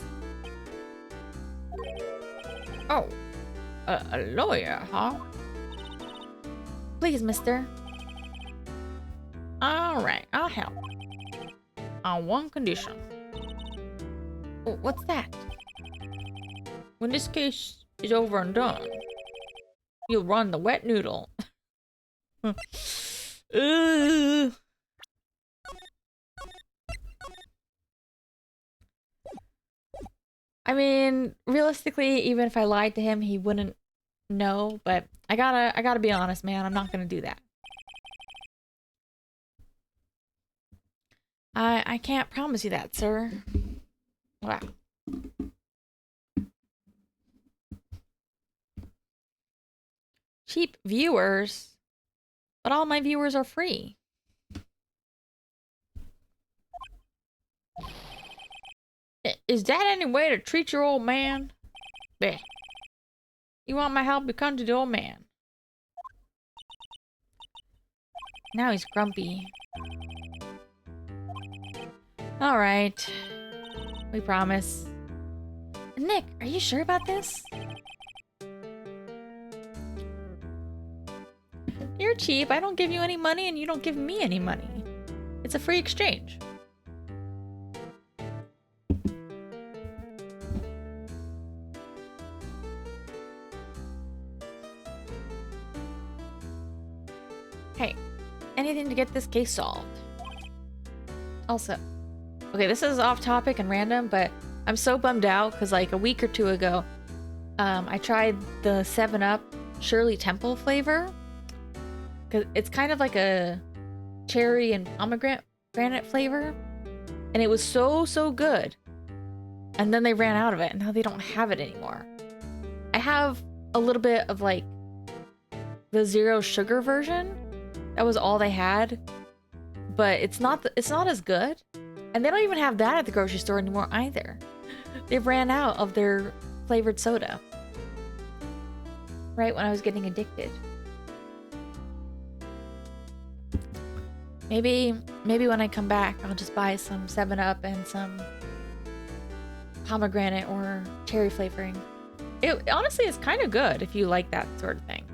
Speaker 1: Oh, a lawyer, huh? Please, mister. Alright, I'll help. On one condition. Oh, what's that? When this case is over and done, you'll run the wet noodle. I mean, realistically, even if I lied to him, he wouldn't know, but I gotta be honest, man. I'm not gonna do that. I can't promise you that, sir. Wow. Cheap viewers? But all my viewers are free. Is that any way to treat your old man? Bleh. You want my help? You come to the old man. Now he's grumpy. Alright. We promise. Nick, are you sure about this? You're cheap. I don't give you any money and you don't give me any money. It's a free exchange. Hey, anything to get this case solved. Also, okay, this is off topic and random, but I'm so bummed out because like a week or two ago, I tried the 7-Up Shirley Temple flavor. Cause it's kind of like a cherry and pomegranate flavor, and it was so good. And then they ran out of it, and now they don't have it anymore. I have a little bit of like the 0 sugar version. That was all they had, but it's not as good, and they don't even have that at the grocery store anymore either. They've ran out of their flavored soda. Right when I was getting addicted. Maybe when I come back, I'll just buy some 7-Up and some pomegranate or cherry flavoring. It honestly is kind of good if you like that sort of thing.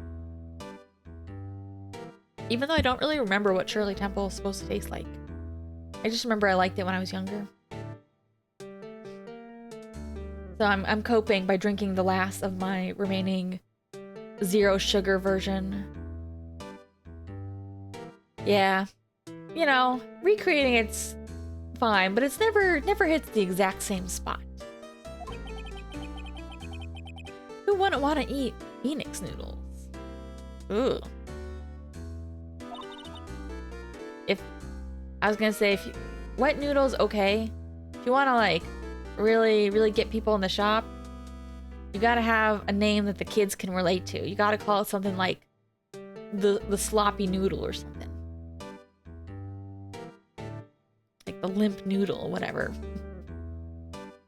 Speaker 1: Even though I don't really remember what Shirley Temple is supposed to taste like. I just remember I liked it when I was younger. So I'm coping by drinking the last of my remaining 0 sugar version. Yeah. You know, recreating it's fine, but it's never hits the exact same spot. Who wouldn't want to eat Phoenix noodles? Ooh. Wet noodles, okay. If you want to like really get people in the shop, you gotta have a name that the kids can relate to. You gotta call it something like the sloppy noodle or something. Like the limp noodle or whatever.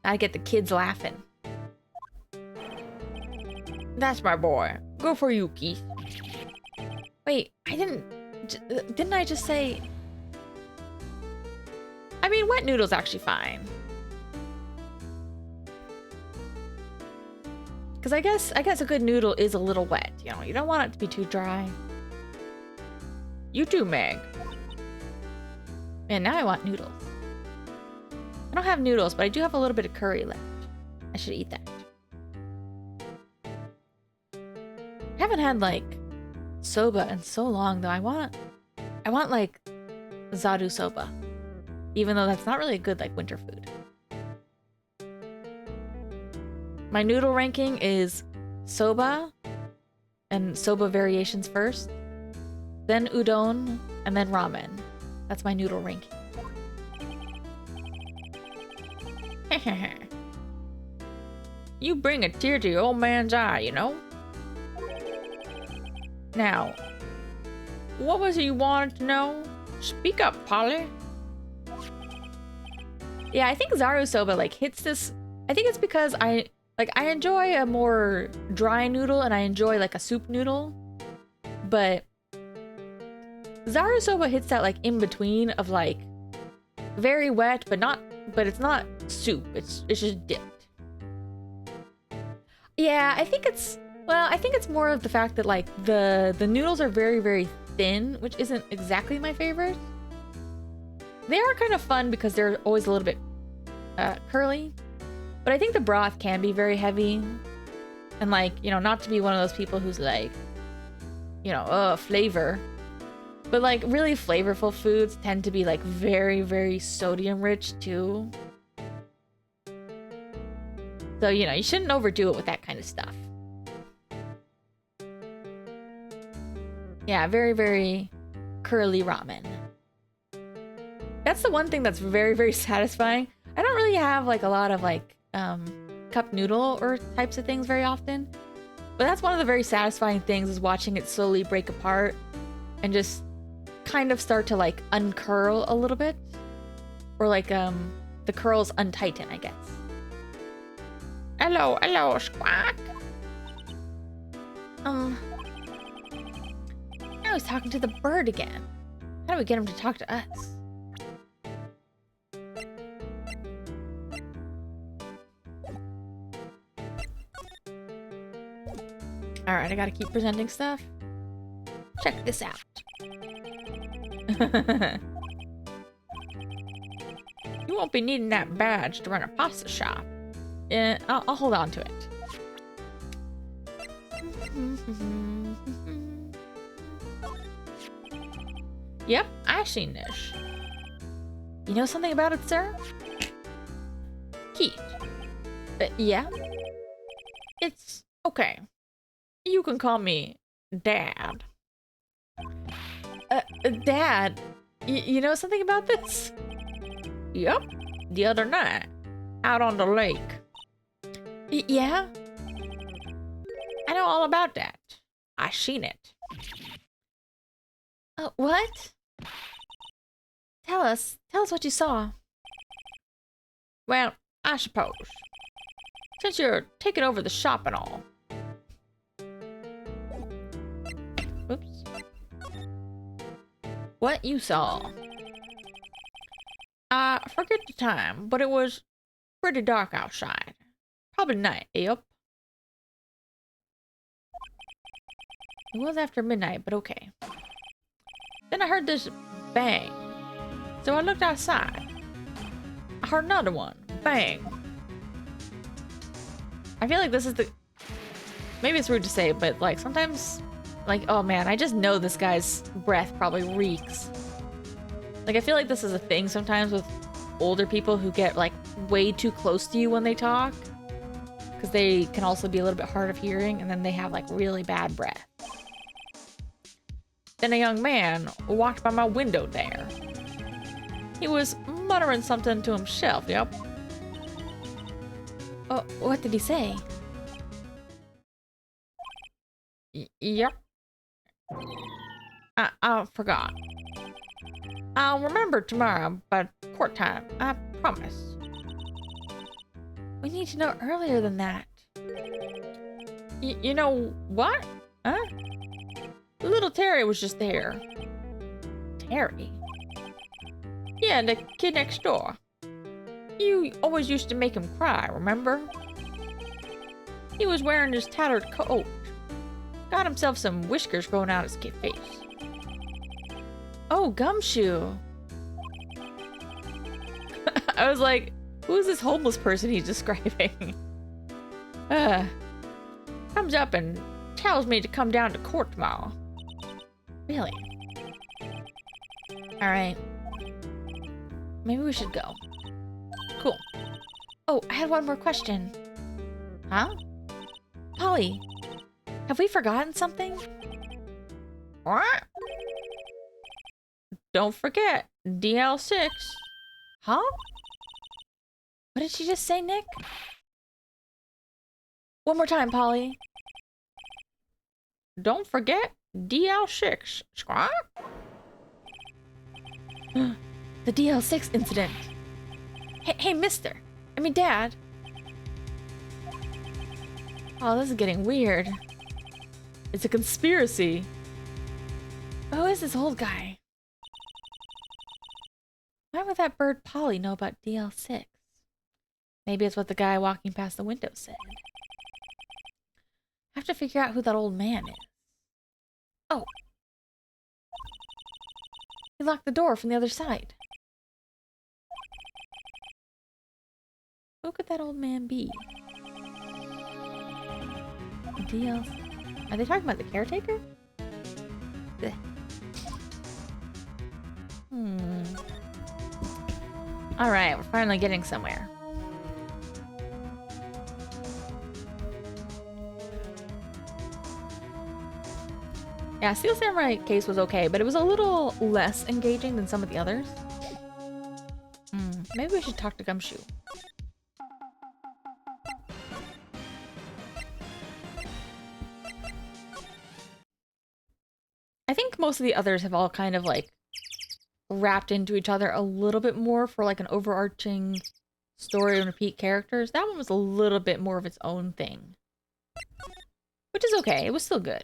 Speaker 1: Gotta get the kids laughing. That's my boy. Go for you, Keith. Wait, didn't I just say... I mean, wet noodle's actually fine. Because I guess a good noodle is a little wet. You know, you don't want it to be too dry. You too, Meg. Man, now I want noodles. I don't have noodles, but I do have a little bit of curry left. I should eat that. I haven't had like soba in so long though. I want like zaru soba. Even though that's not really a good like winter food. My noodle ranking is soba and soba variations first, then udon, and then ramen. That's my noodle ranking. You bring a tear to your old man's eye, you know? Now, what was it you wanted to know? Speak up, Polly. Yeah, I think Zaru Soba like hits this. I think it's because I enjoy a more dry noodle and I enjoy like a soup noodle, but Zaru Soba hits that like in between of like very wet but not but it's not soup. It's just dipped. Yeah, I think it's more of the fact that like the noodles are very, very thin, which isn't exactly my favorite. They are kind of fun because they're always a little bit curly, but I think the broth can be very heavy. And like, you know, not to be one of those people who's like, you know, flavor. But like really flavorful foods tend to be like very, very sodium rich too. So, you know, you shouldn't overdo it with that kind of stuff. Yeah, very, very curly ramen. That's the one thing that's very, very satisfying. I don't really have like a lot of like cup noodle or types of things very often. But that's one of the very satisfying things is watching it slowly break apart and just kind of start to like uncurl a little bit. Or like the curls untighten, I guess. Hello, hello, squawk. Now he's talking to the bird again. How do we get him to talk to us? Alright, I gotta keep presenting stuff. Check this out. You won't be needing that badge to run a pasta shop. I'll hold on to it. Yep, I seen this. You know something about it, sir? Keith. Yeah? It's okay. You can call me Dad. Dad, you know something about this? Yep, the other night, out on the lake. Yeah? I know all about that. I seen it. What? Tell us what you saw. Well, I suppose. Since you're taking over the shop and all. Oops. What you saw? I forget the time, but it was pretty dark outside. Probably night, yep. It was after midnight, but okay. Then I heard this bang. So I looked outside. I heard another one. Bang. I feel like this is the... Maybe it's rude to say, but like sometimes... Like, oh man, I just know this guy's breath probably reeks. Like, I feel like this is a thing sometimes with older people who get like way too close to you when they talk. Because they can also be a little bit hard of hearing and then they have like really bad breath. Then a young man walked by my window there. He was muttering something to himself, yep. Oh, what did he say? Yep. I forgot. I'll remember tomorrow by court time, I promise. We need to know earlier than that. You know what? Huh? Little Terry was just there. Terry? Yeah, the kid next door. You always used to make him cry, remember? He was wearing his tattered coat. Got himself some whiskers growing out his face. Oh, Gumshoe. I was like, who is this homeless person he's describing? Comes up and tells me to come down to court tomorrow. Really? Alright. Maybe we should go. Cool. Oh, I had one more question. Huh? Polly, have we forgotten something? What? Don't forget, DL6. Huh? What did she just say, Nick? One more time, Polly. Don't forget, DL6. Squawk? The DL6 incident. Hey, mister. I mean, Dad. Oh, this is getting weird. It's a conspiracy. Who is this old guy? Why Why would that bird Polly know about DL6? Maybe it's what the guy walking past the window said. I have to figure out who that old man is. Oh! He locked the door from the other side. Who could that old man be? DL... Are they talking about the caretaker? Blech. Alright, we're finally getting somewhere. Yeah, Steel Samurai case was okay, but it was a little less engaging than some of the others. Maybe we should talk to Gumshoe. I think most of the others have all kind of like wrapped into each other a little bit more for like an overarching story and repeat characters. That one was a little bit more of its own thing. Which is okay, it was still good.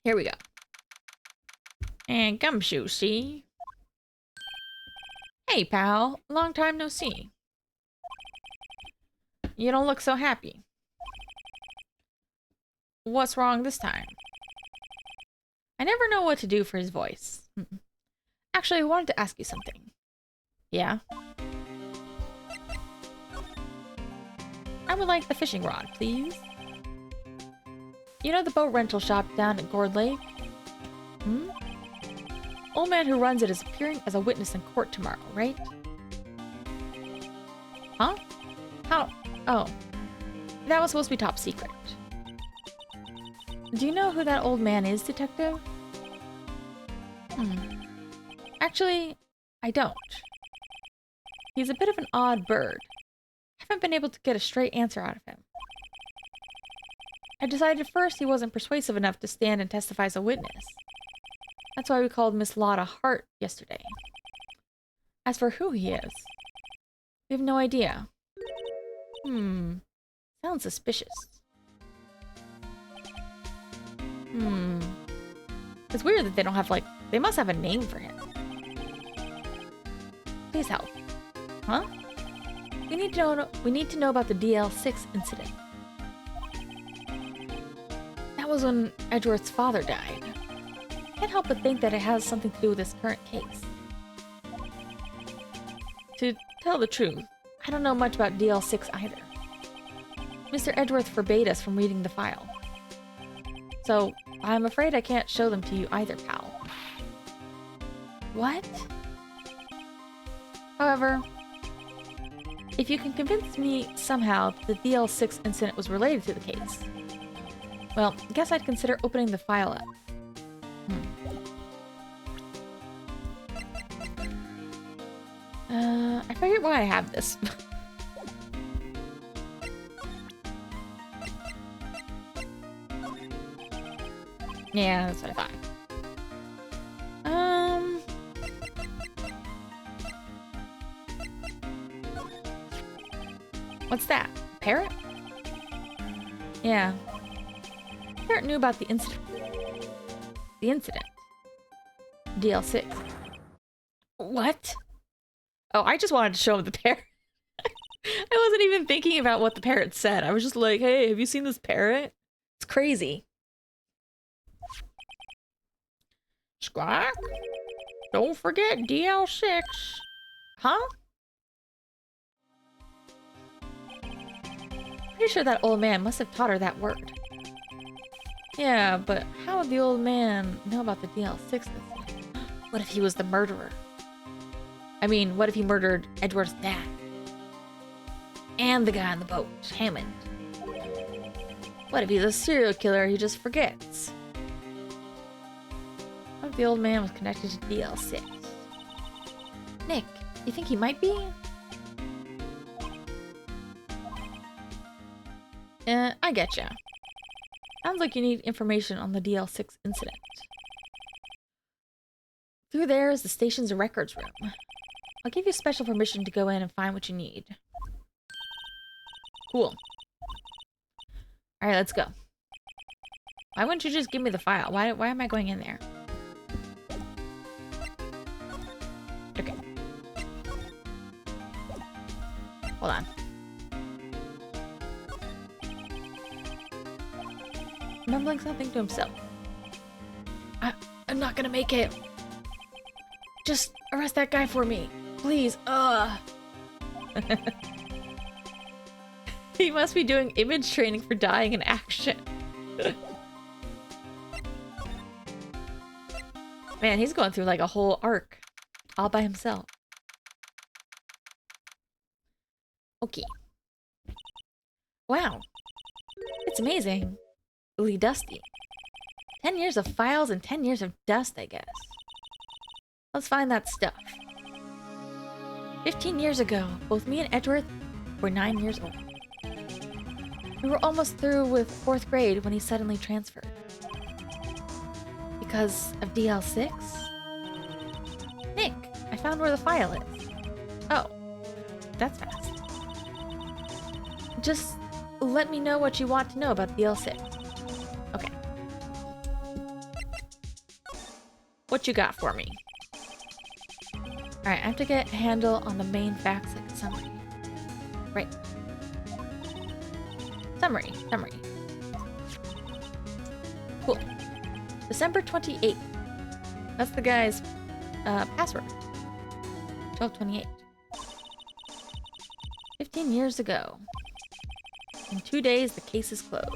Speaker 1: Here we go. And Gumshoe, see? Hey, pal. Long time no see. You don't look so happy. What's wrong this time? I never know what to do for his voice. Actually, I wanted to ask you something. Yeah? I would like the fishing rod, please. You know the boat rental shop down at Gourd Lake? Old man who runs it is appearing as a witness in court tomorrow, right? Huh? How? Oh. That was supposed to be top secret. Do you know who that old man is, detective? Actually, I don't. He's a bit of an odd bird. I haven't been able to get a straight answer out of him. I decided at first he wasn't persuasive enough to stand and testify as a witness. That's why we called Miss Lotta Hart yesterday. As for who he is, we have no idea. Sounds suspicious. It's weird that they don't have, like, they must have a name for him. Please help. Huh? We need to know about the DL6 incident. That was when Edgeworth's father died. Can't help but think that it has something to do with this current case. To tell the truth, I don't know much about DL6 either. Mr. Edgeworth forbade us from reading the file. So, I'm afraid I can't show them to you either, pal. What? However, if you can convince me somehow that the DL6 incident was related to the case, well, I guess I'd consider opening the file up. I forget why I have this. Yeah, that's what I thought. What's that? A parrot? Yeah. The parrot knew about the incident. The incident. DL6. What? Oh, I just wanted to show him the parrot. I wasn't even thinking about what the parrot said. I was just like, hey, have you seen this parrot? It's crazy. Squawk? Don't forget DL6. Huh? Pretty sure that old man must have taught her that word. Yeah, but how would the old man know about the DL6 incident? What if he was the murderer? I mean, what if he murdered Edward's dad? And the guy on the boat, Hammond. What if he's a serial killer he just forgets? What if the old man was connected to DL6? Nick, you think he might be? I getcha. Sounds like you need information on the DL6 incident. Through there is the station's records room. I'll give you special permission to go in and find what you need. Cool. Alright, let's go. Why wouldn't you just give me the file? Why am I going in there? Okay. Hold on. Mumbling something to himself. I'm not gonna make it. Just arrest that guy for me. Please. He must be doing image training for dying in action. Man, he's going through like a whole arc all by himself. Okay. Wow. It's amazing. Really dusty. 10 years of files and 10 years of dust, I guess. Let's find that stuff. 15 years ago, both me and Edgeworth were 9 years old. We were almost through with 4th grade when he suddenly transferred. Because of DL6? Nick, I found where the file is. Oh, that's fast. Just let me know what you want to know about DL6. Okay. What you got for me? Alright, I have to get a handle on the main facts like a summary. Right. Summary. Cool. December 28th. That's the guy's password. 1228. 15 years ago. In 2 days, the case is closed.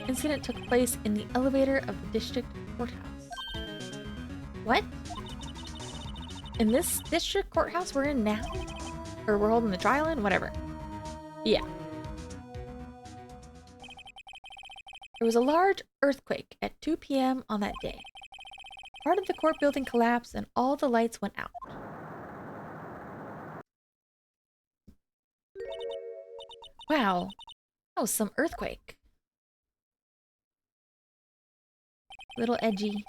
Speaker 1: Incident took place in the elevator of the district courthouse. What? In this district courthouse we're in now? Or we're holding the trial in? Whatever. Yeah. There was a large earthquake at 2 p.m. on that day. Part of the court building collapsed and all the lights went out. Wow. That was some earthquake. Little edgy.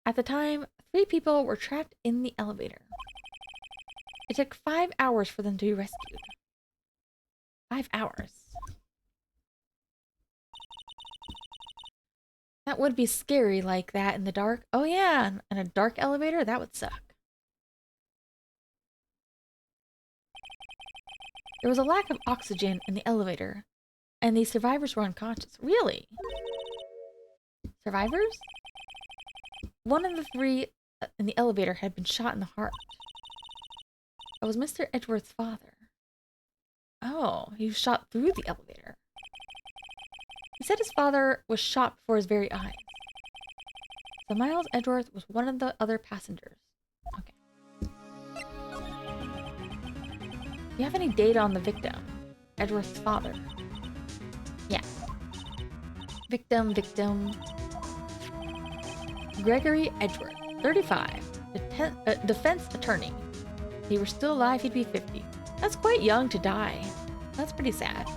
Speaker 1: At the time, 3 people were trapped in the elevator. It took 5 hours for them to be rescued. 5 hours. That would be scary like that in the dark. Oh yeah, in a dark elevator? That would suck. There was a lack of oxygen in the elevator, and the survivors were unconscious. Really? Survivors? One of the 3 in the elevator had been shot in the heart. That was Mr. Edgeworth's father. Oh, he was shot through the elevator. He said his father was shot before his very eyes. So Miles Edgeworth was one of the other passengers. Okay. Do you have any data on the victim? Edgeworth's father. Yeah. Victim. Gregory Edgeworth, 35. Defense attorney. If he were still alive, he'd be 50. That's quite young to die. That's pretty sad.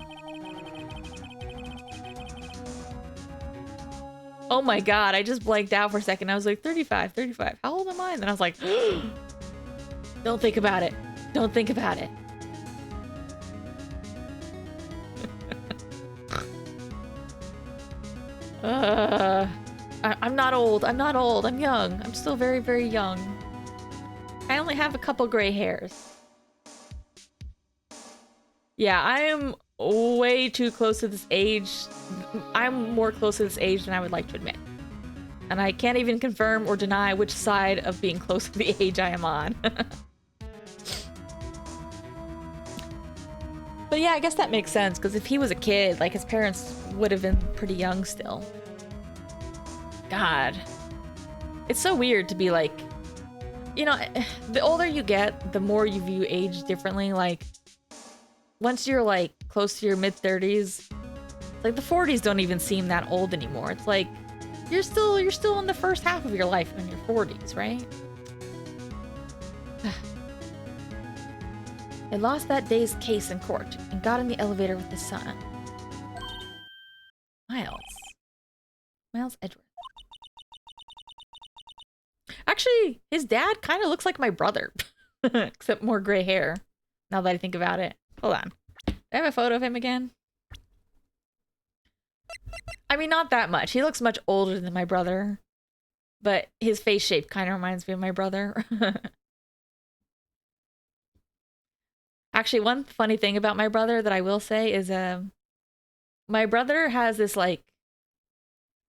Speaker 1: Oh my god, I just blanked out for a second. I was like, 35. How old am I? And then I was like, don't think about it. Don't think about it. I'm not old. I'm young. I'm still very, very young. I only have a couple gray hairs. Yeah, I am way too close to this age. I'm more close to this age than I would like to admit. And I can't even confirm or deny which side of being close to the age I am on. But yeah, I guess that makes sense, because if he was a kid, like, his parents would have been pretty young still. God. It's so weird to be like, you know, the older you get, the more you view age differently. Like, once you're like close to your mid-30s, like the 40s don't even seem that old anymore. It's like you're still in the first half of your life in your 40s, right? They lost that day's case in court and got in the elevator with his son. Miles Edgeworth. Actually, his dad kind of looks like my brother, except more gray hair, now that I think about it. Hold on. Do I have a photo of him again? I mean, not that much. He looks much older than my brother, but his face shape kind of reminds me of my brother. Actually, one funny thing about my brother that I will say is my brother has this like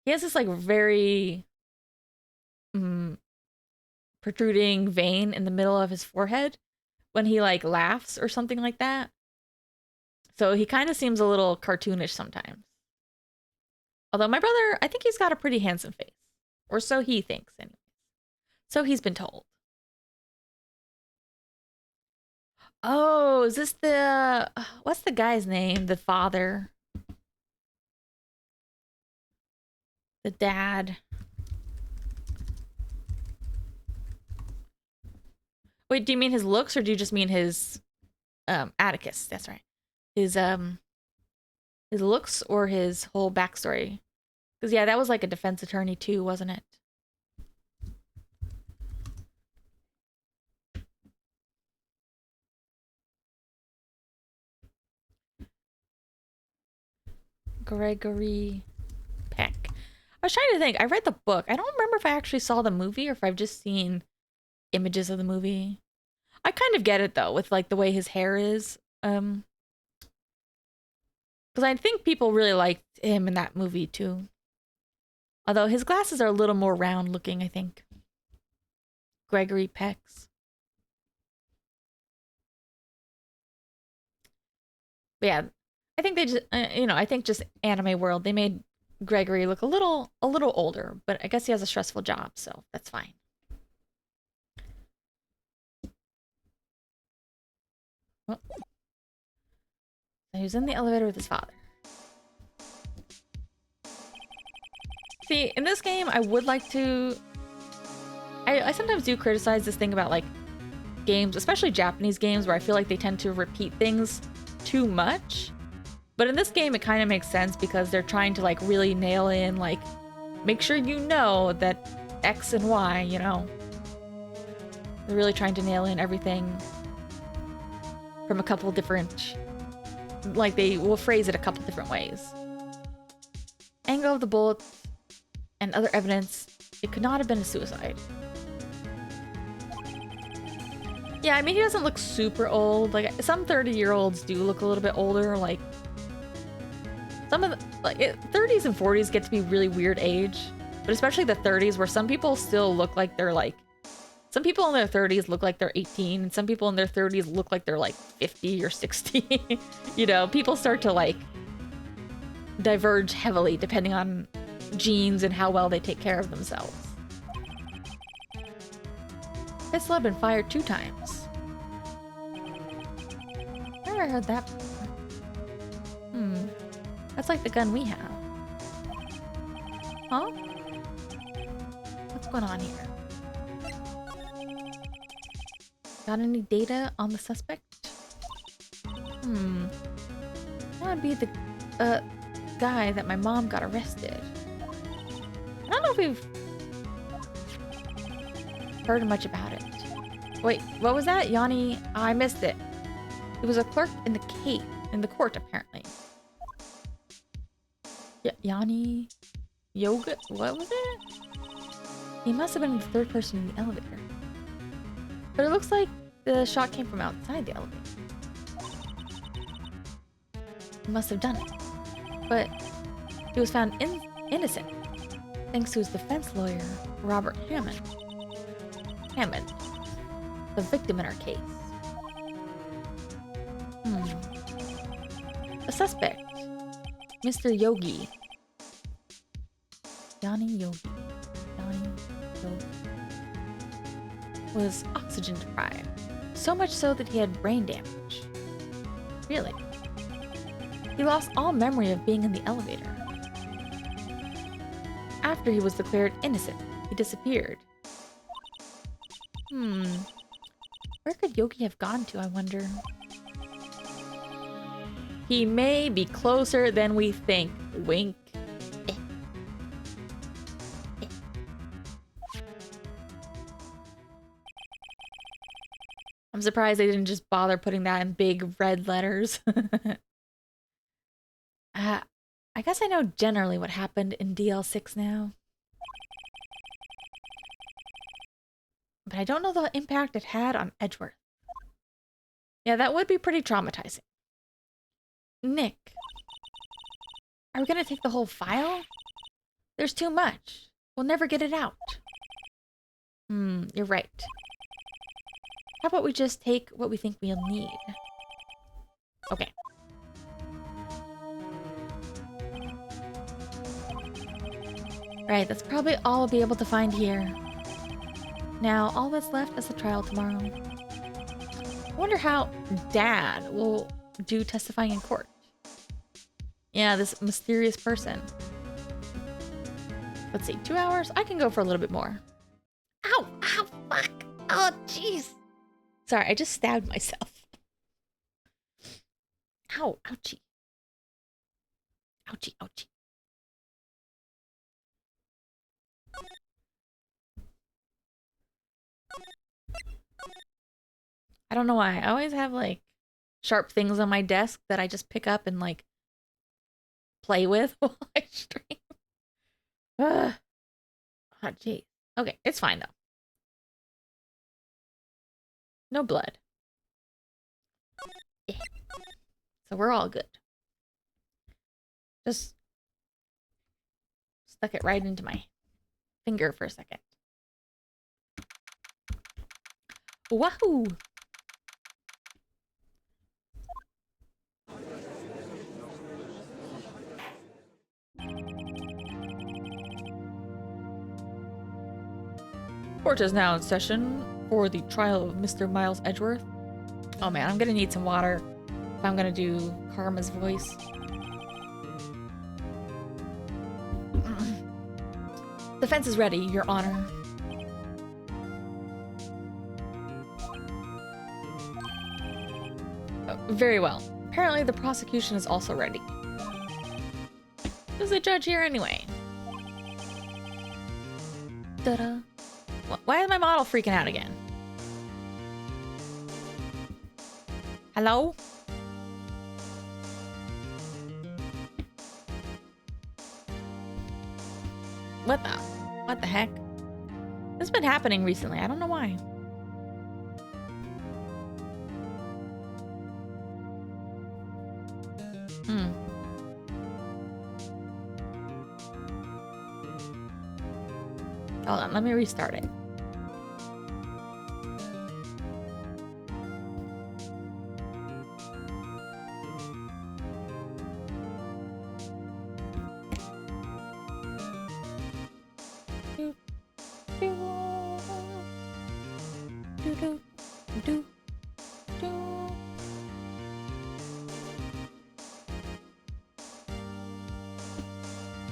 Speaker 1: he has this like very mm, protruding vein in the middle of his forehead when he like laughs or something like that. So he kind of seems a little cartoonish sometimes. Although my brother, I think he's got a pretty handsome face. Or so he thinks, anyway. So he's been told. Oh, is this the what's the guy's name? The father, the dad. Wait, do you mean his looks or do you just mean his Atticus? That's right. His looks or his whole backstory? Because yeah, that was like a defense attorney too, wasn't it? Gregory Peck. I was trying to think. I read the book. I don't remember if I actually saw the movie or if I've just seen images of the movie. I kind of get it though, with like the way his hair is. Because I think people really liked him in that movie too. Although his glasses are a little more round looking, I think. Gregory Peck's. But yeah, I think they just, I think just anime world, they made Gregory look a little older, but I guess he has a stressful job, so that's fine. Oh. So he was in the elevator with his father. See, in this game, I would like to. I sometimes do criticize this thing about like games, especially Japanese games, where I feel like they tend to repeat things too much. But in this game, it kind of makes sense because they're trying to like really nail in, like, make sure you know that X and Y, you know. They're really trying to nail in everything from a couple different, like they will phrase it a couple different ways. Angle of the bullet and other evidence, it could not have been a suicide. Yeah, I mean, he doesn't look super old. Like, some 30-year-olds do look a little bit older. Like, some of the, like, 30s and 40s get to be really weird age. But especially the 30s, where some people still look like they're, like... Some people in their 30s look like they're 18, and some people in their 30s look like they're, like, 50 or 60. You know, people start to, like, diverge heavily depending on genes and how well they take care of themselves. Pistol had been fired 2 times. Never heard that before. That's like the gun we have. Huh? What's going on here? Got any data on the suspect? That would be the guy that my mom got arrested. I don't know if we've heard much about it. Wait, what was that? Yanni, I missed it. He was a clerk in the court, apparently. Yanni Yoga? What was it? He must have been the 3rd person in the elevator. But it looks like the shot came from outside the elevator. He must have done it. But he was found innocent, thanks to his defense lawyer, Robert Hammond. Hammond, the victim in our case. The suspect, Mr. Yogi. Yanni Yogi. Was oxygen deprived. So much so that he had brain damage. Really? He lost all memory of being in the elevator. After he was declared innocent, he disappeared. Where could Yogi have gone to, I wonder? He may be closer than we think. Wink. I'm surprised they didn't just bother putting that in big red letters. I guess I know generally what happened in DL6 now. But I don't know the impact it had on Edgeworth. Yeah, that would be pretty traumatizing. Nick, are we gonna take the whole file? There's too much. We'll never get it out. You're right. How about we just take what we think we'll need? Okay. Right, that's probably all we'll be able to find here. Now, all that's left is the trial tomorrow. I wonder how Dad will do testifying in court. Yeah, this mysterious person. Let's see, 2 hours? I can go for a little bit more. Ow! Ow! Fuck! Oh, jeez! Sorry, I just stabbed myself. Ow! Ouchie. Ouchie, ouchie. I don't know why. I always have, like, sharp things on my desk that I just pick up and, like, play with while I stream. Oh, jeez. Okay, it's fine, though. No blood. Yeah. So we're all good. Just stuck it right into my finger for a second. Wahoo! Court is now in session for the trial of Mr. Miles Edgeworth. Oh man, I'm gonna need some water if I'm gonna do Karma's voice. Defense is ready, Your Honor. Very well. Apparently the prosecution is also ready. Who's the judge here anyway? Da-da. Why is my model freaking out again? Hello? What the heck? This has been happening recently. I don't know why. Hold on, let me restart it.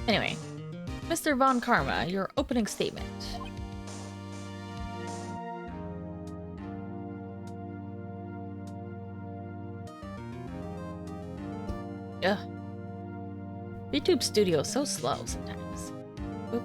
Speaker 1: Anyway, Mr. Von Karma, your opening statement. Ugh. YouTube Studio is so slow sometimes. Oop.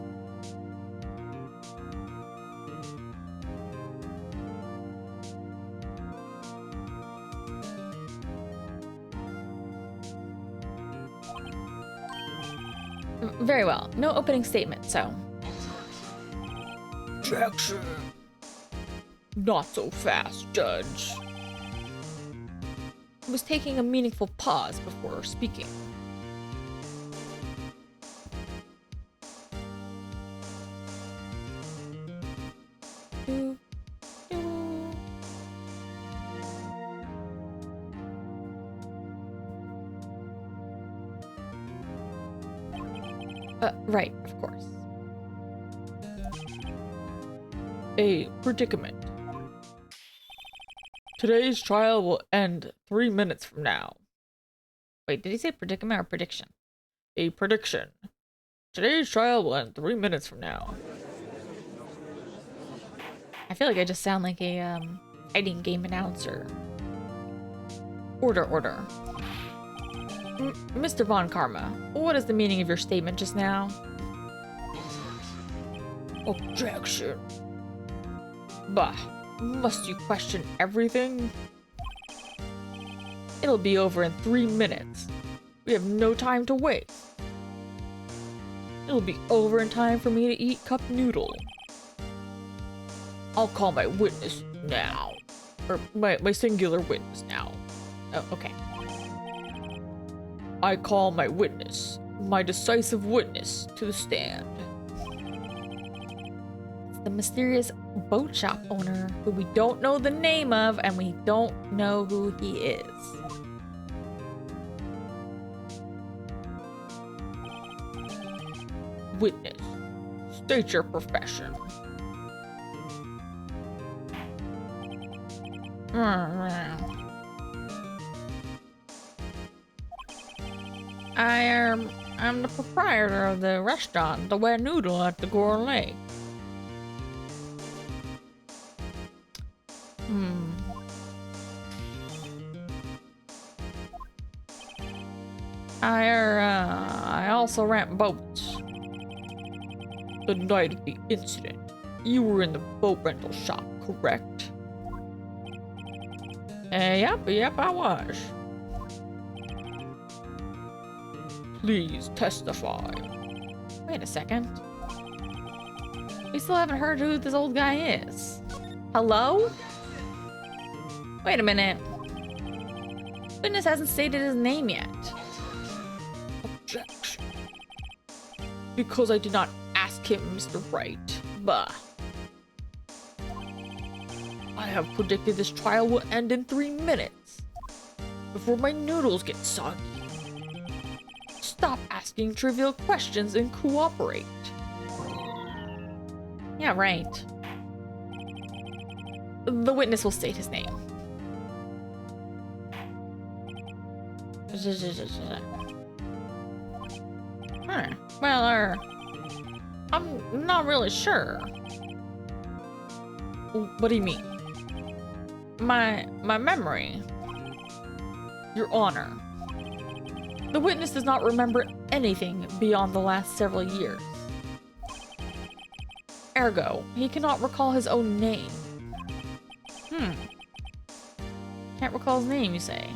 Speaker 1: Very well. No opening statement, so. Objection. Not so fast, Judge. I was taking a meaningful pause before speaking. Right, of course. A predicament. Today's trial will end 3 minutes from now. Wait, did he say predicament or prediction? A prediction. Today's trial will end 3 minutes from now. I feel like I just sound like a fighting game announcer. Order, order. Mr. Von Karma, what is the meaning of your statement just now? Objection. Bah, must you question everything? It'll be over in 3 minutes. We have no time to waste. It'll be over in time for me to eat cup noodle. I'll call my witness now. Or my singular witness now. Oh, okay. I call my witness, my decisive witness, to the stand. It's the mysterious boat shop owner who we don't know the name of and we don't know who he is. Witness, state your profession. I'm the proprietor of the restaurant, the Wet Noodle at the Gore Lake. I also rent boats. The night of the incident, you were in the boat rental shop, correct? Yep, I was. Please testify. Wait a second. We still haven't heard who this old guy is. Hello? Wait a minute. Witness hasn't stated his name yet. Objection. Because I did not ask him, Mr. Wright. Bah. I have predicted this trial will end in 3 minutes. Before my noodles get soggy. Stop asking trivial questions and cooperate. Yeah, right. The witness will state his name. Well, I'm not really sure. What do you mean? My memory. Your Honor. The witness does not remember anything beyond the last several years. Ergo, he cannot recall his own name. Can't recall his name, you say?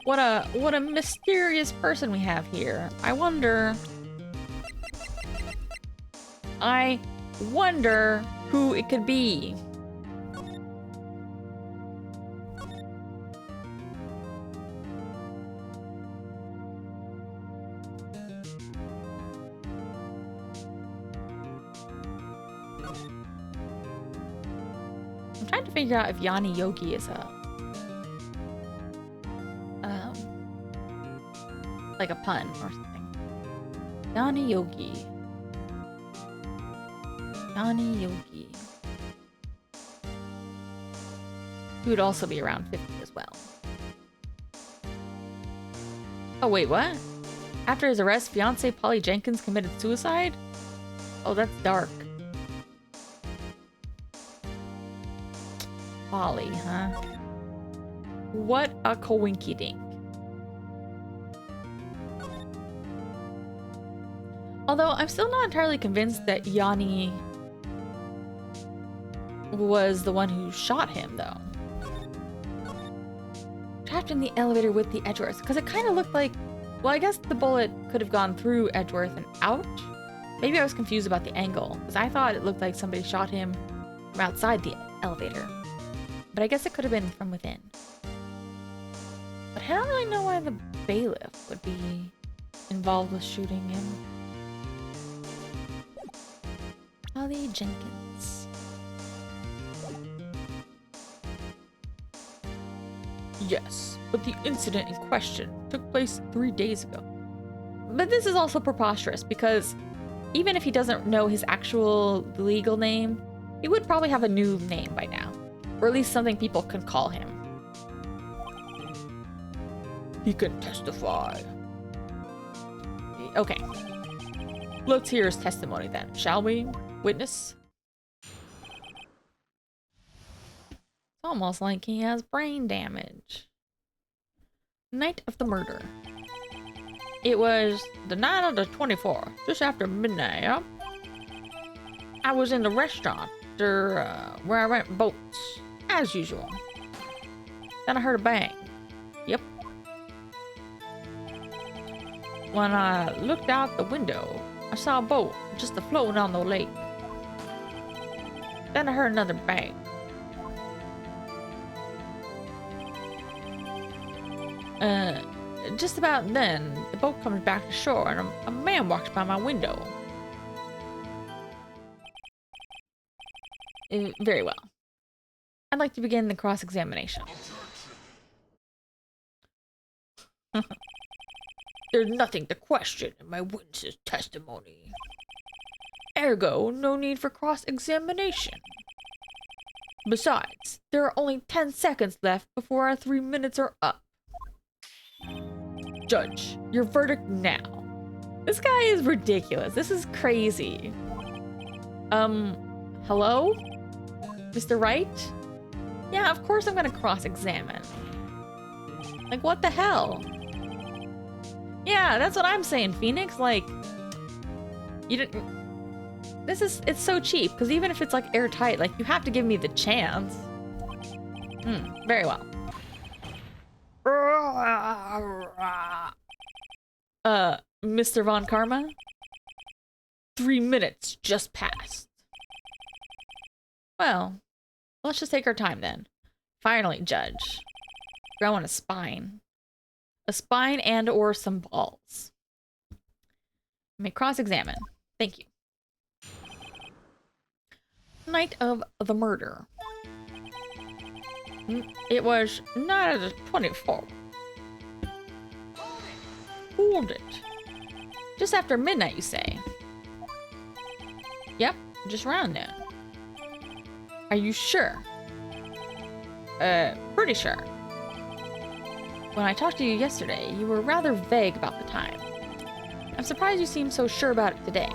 Speaker 1: What a mysterious person we have here. I wonder who it could be. I'm trying to figure out if Yanni Yogi is like a pun or something. Yanni Yogi. Yanni Yogi. He would also be around 50 as well. Oh wait, what? After his arrest, fiance Polly Jenkins committed suicide? Oh, that's dark. Polly, huh? What a coinkydink. Although I'm still not entirely convinced that Yanni was the one who shot him, though. Trapped in the elevator with the Edgeworth, because it kind of looked like, well, I guess the bullet could have gone through Edgeworth and out. Maybe I was confused about the angle, because I thought it looked like somebody shot him from outside the elevator. But I guess it could have been from within. But I don't really know why the bailiff would be involved with shooting him. Polly Jenkins. Yes, but the incident in question took place 3 days ago. But this is also preposterous because even if he doesn't know his actual legal name, he would probably have a new name by now. Or at least something people can call him. He can testify. Okay. Let's hear his testimony then, shall we? Witness? It's almost like he has brain damage. Night of the murder. It was the night of the 24th, just after midnight, yep. I was in the restaurant where I rent boats, as usual. Then I heard a bang. Yep. When I looked out the window, I saw a boat just floating on the lake. Then I heard another bang. Just about then, the boat comes back to shore and a man walks by my window. Very well. I'd like to begin the cross-examination. There's nothing to question in my witness's testimony. Ergo, no need for cross-examination. Besides, there are only 10 seconds left before our 3 minutes are up. Judge, your verdict now. This guy is ridiculous. This is crazy. Hello? Mr. Wright? Yeah, of course I'm gonna cross-examine. Like, what the hell? Yeah, that's what I'm saying, Phoenix. Like, you didn't... it's so cheap, because even if it's, like, airtight, like, you have to give me the chance. Very well. Mr. Von Karma? 3 minutes just passed. Well, let's just take our time then. Finally, Judge. Growing a spine. A spine and or some balls. May cross-examine. Thank you. Night of the murder. It was night of the 24th. Hold it. Just after midnight, you say? Yep, just around then. Are you sure? Pretty sure. When I talked to you yesterday, you were rather vague about the time. I'm surprised you seem so sure about it today.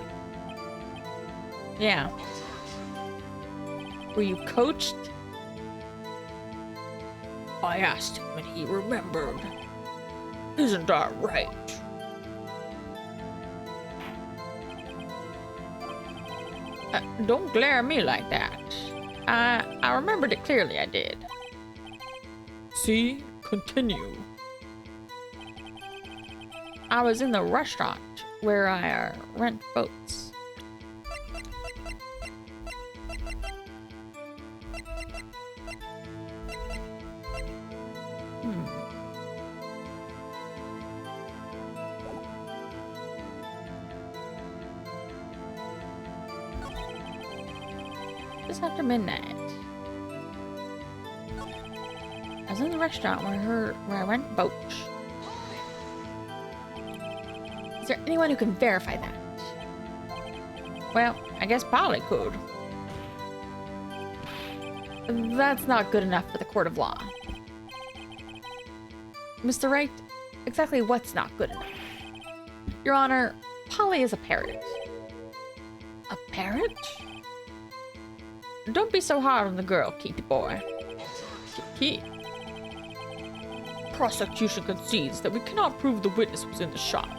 Speaker 1: Yeah. Were you coached? I asked him and he remembered. Isn't that right? Don't glare at me like that. I remembered it clearly, I did. See? Continue. I was in the restaurant where I rent boats. Just after midnight. I was in the restaurant where I rent boats. Is there anyone who can verify that? Well, I guess Polly could. That's not good enough for the court of law. Mr. Wright, exactly what's not good enough? Your Honor, Polly is a parrot. A parrot? Don't be so hard on the girl, Kitty boy. Kitty. Prosecution concedes that we cannot prove the witness was in the shop.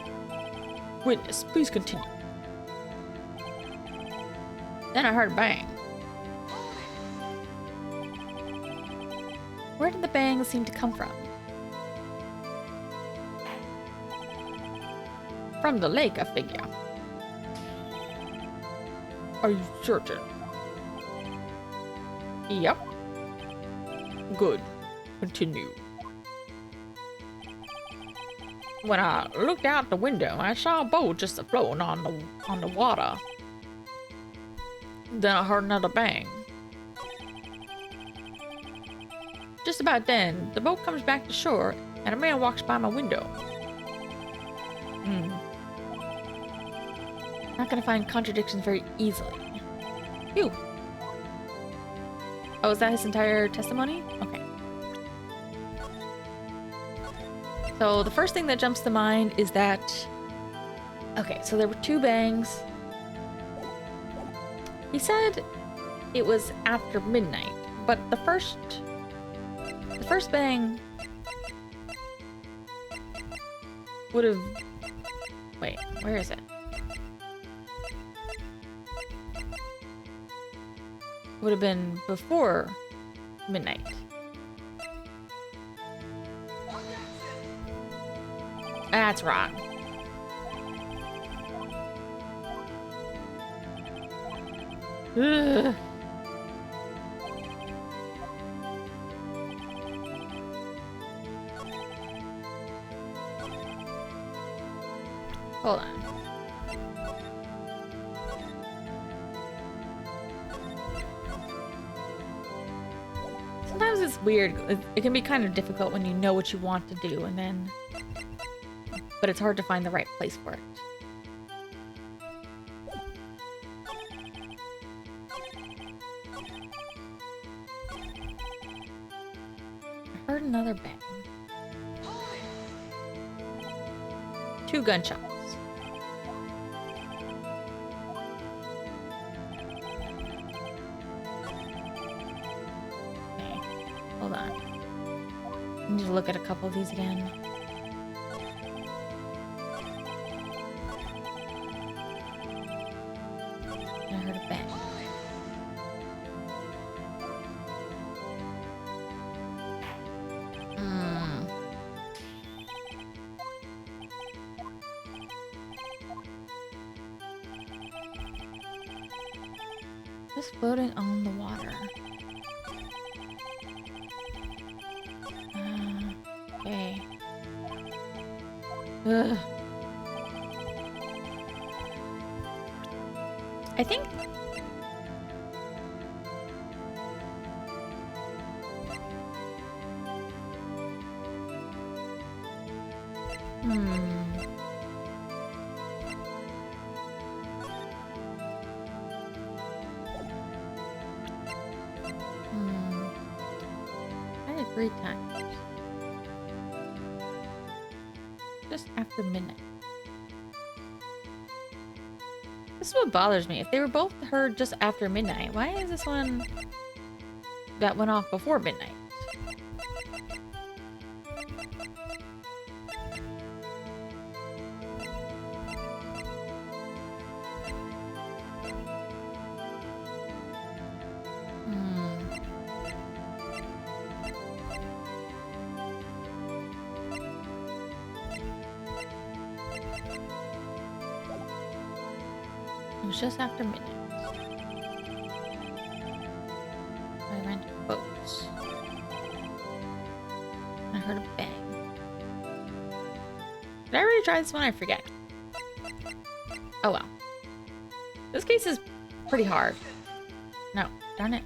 Speaker 1: Witness, please continue. Then I heard a bang. Where did the bang seem to come from? From the lake, I figure. Are you certain? Yep. Good. Continue. When I looked out the window, I saw a boat just floating on the water. Then I heard another bang. Just about then, the boat comes back to shore, and a man walks by my window. Not gonna find contradictions very easily. Phew. Oh, is that his entire testimony? Okay. So the first thing that jumps to mind is that... Okay, so there were 2 bangs. He said it was after midnight, but the first bang would have... Wait, where is it? Would have been before midnight. Ah, that's wrong. Ugh. Hold on. Sometimes it's weird. It can be kind of difficult when you know what you want to do and then... But it's hard to find the right place for it. I heard another bang. 2 gunshots. Okay, hold on. I need to look at a couple of these again. I heard a bang. Just floating on the water. Okay. Ugh. I think... I had 3 times. Just after midnight. This is what bothers me. If they were both heard just after midnight, why is this one that went off before midnight? It was just after midnight. I ran to boats. I heard a bang. Did I already try this one? I forget. Oh well. This case is pretty hard. No, darn it.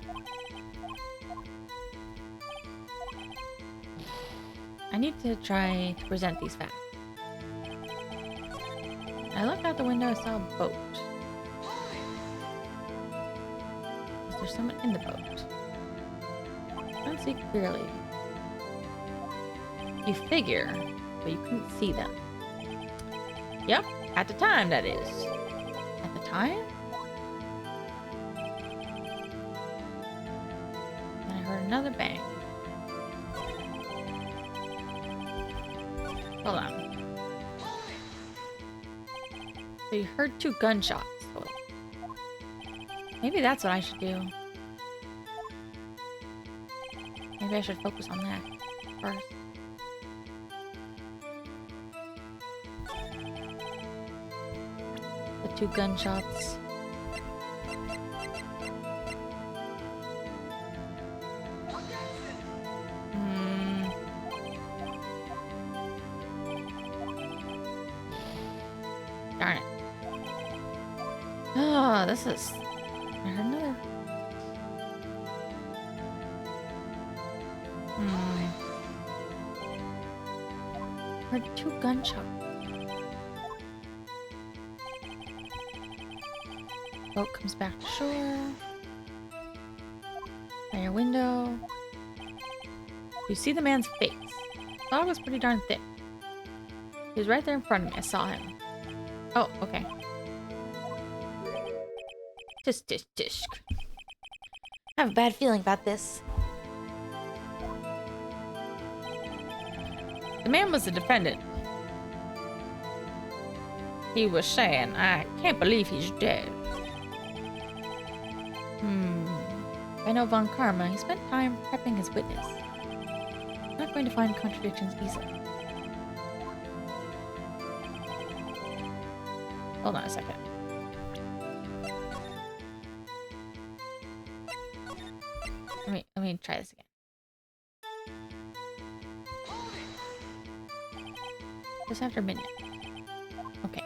Speaker 1: I need to try to present these facts. I looked out the window, I saw a boat. Is there someone in the boat? I don't see clearly. You figure, but you couldn't see them. Yep, at the time, that is. At the time? And I heard another bang. Hold on. So you heard 2 gunshots. Maybe that's what I should do. Maybe I should focus on that first. The 2 gunshots. Darn it. Oh, this is... I heard another. Heard 2 gunshots. Boat comes back to shore. By your window. You see the man's face. Thought it was pretty darn thick. He was right there in front of me. I saw him. Oh, okay. Tisk, tisk, tisk. I have a bad feeling about this. The man was the defendant. He was saying, I can't believe he's dead. I know Von Karma. He spent time prepping his witness. I'm not going to find contradictions easily. Hold on a second. me try this again. Just after midnight. Okay.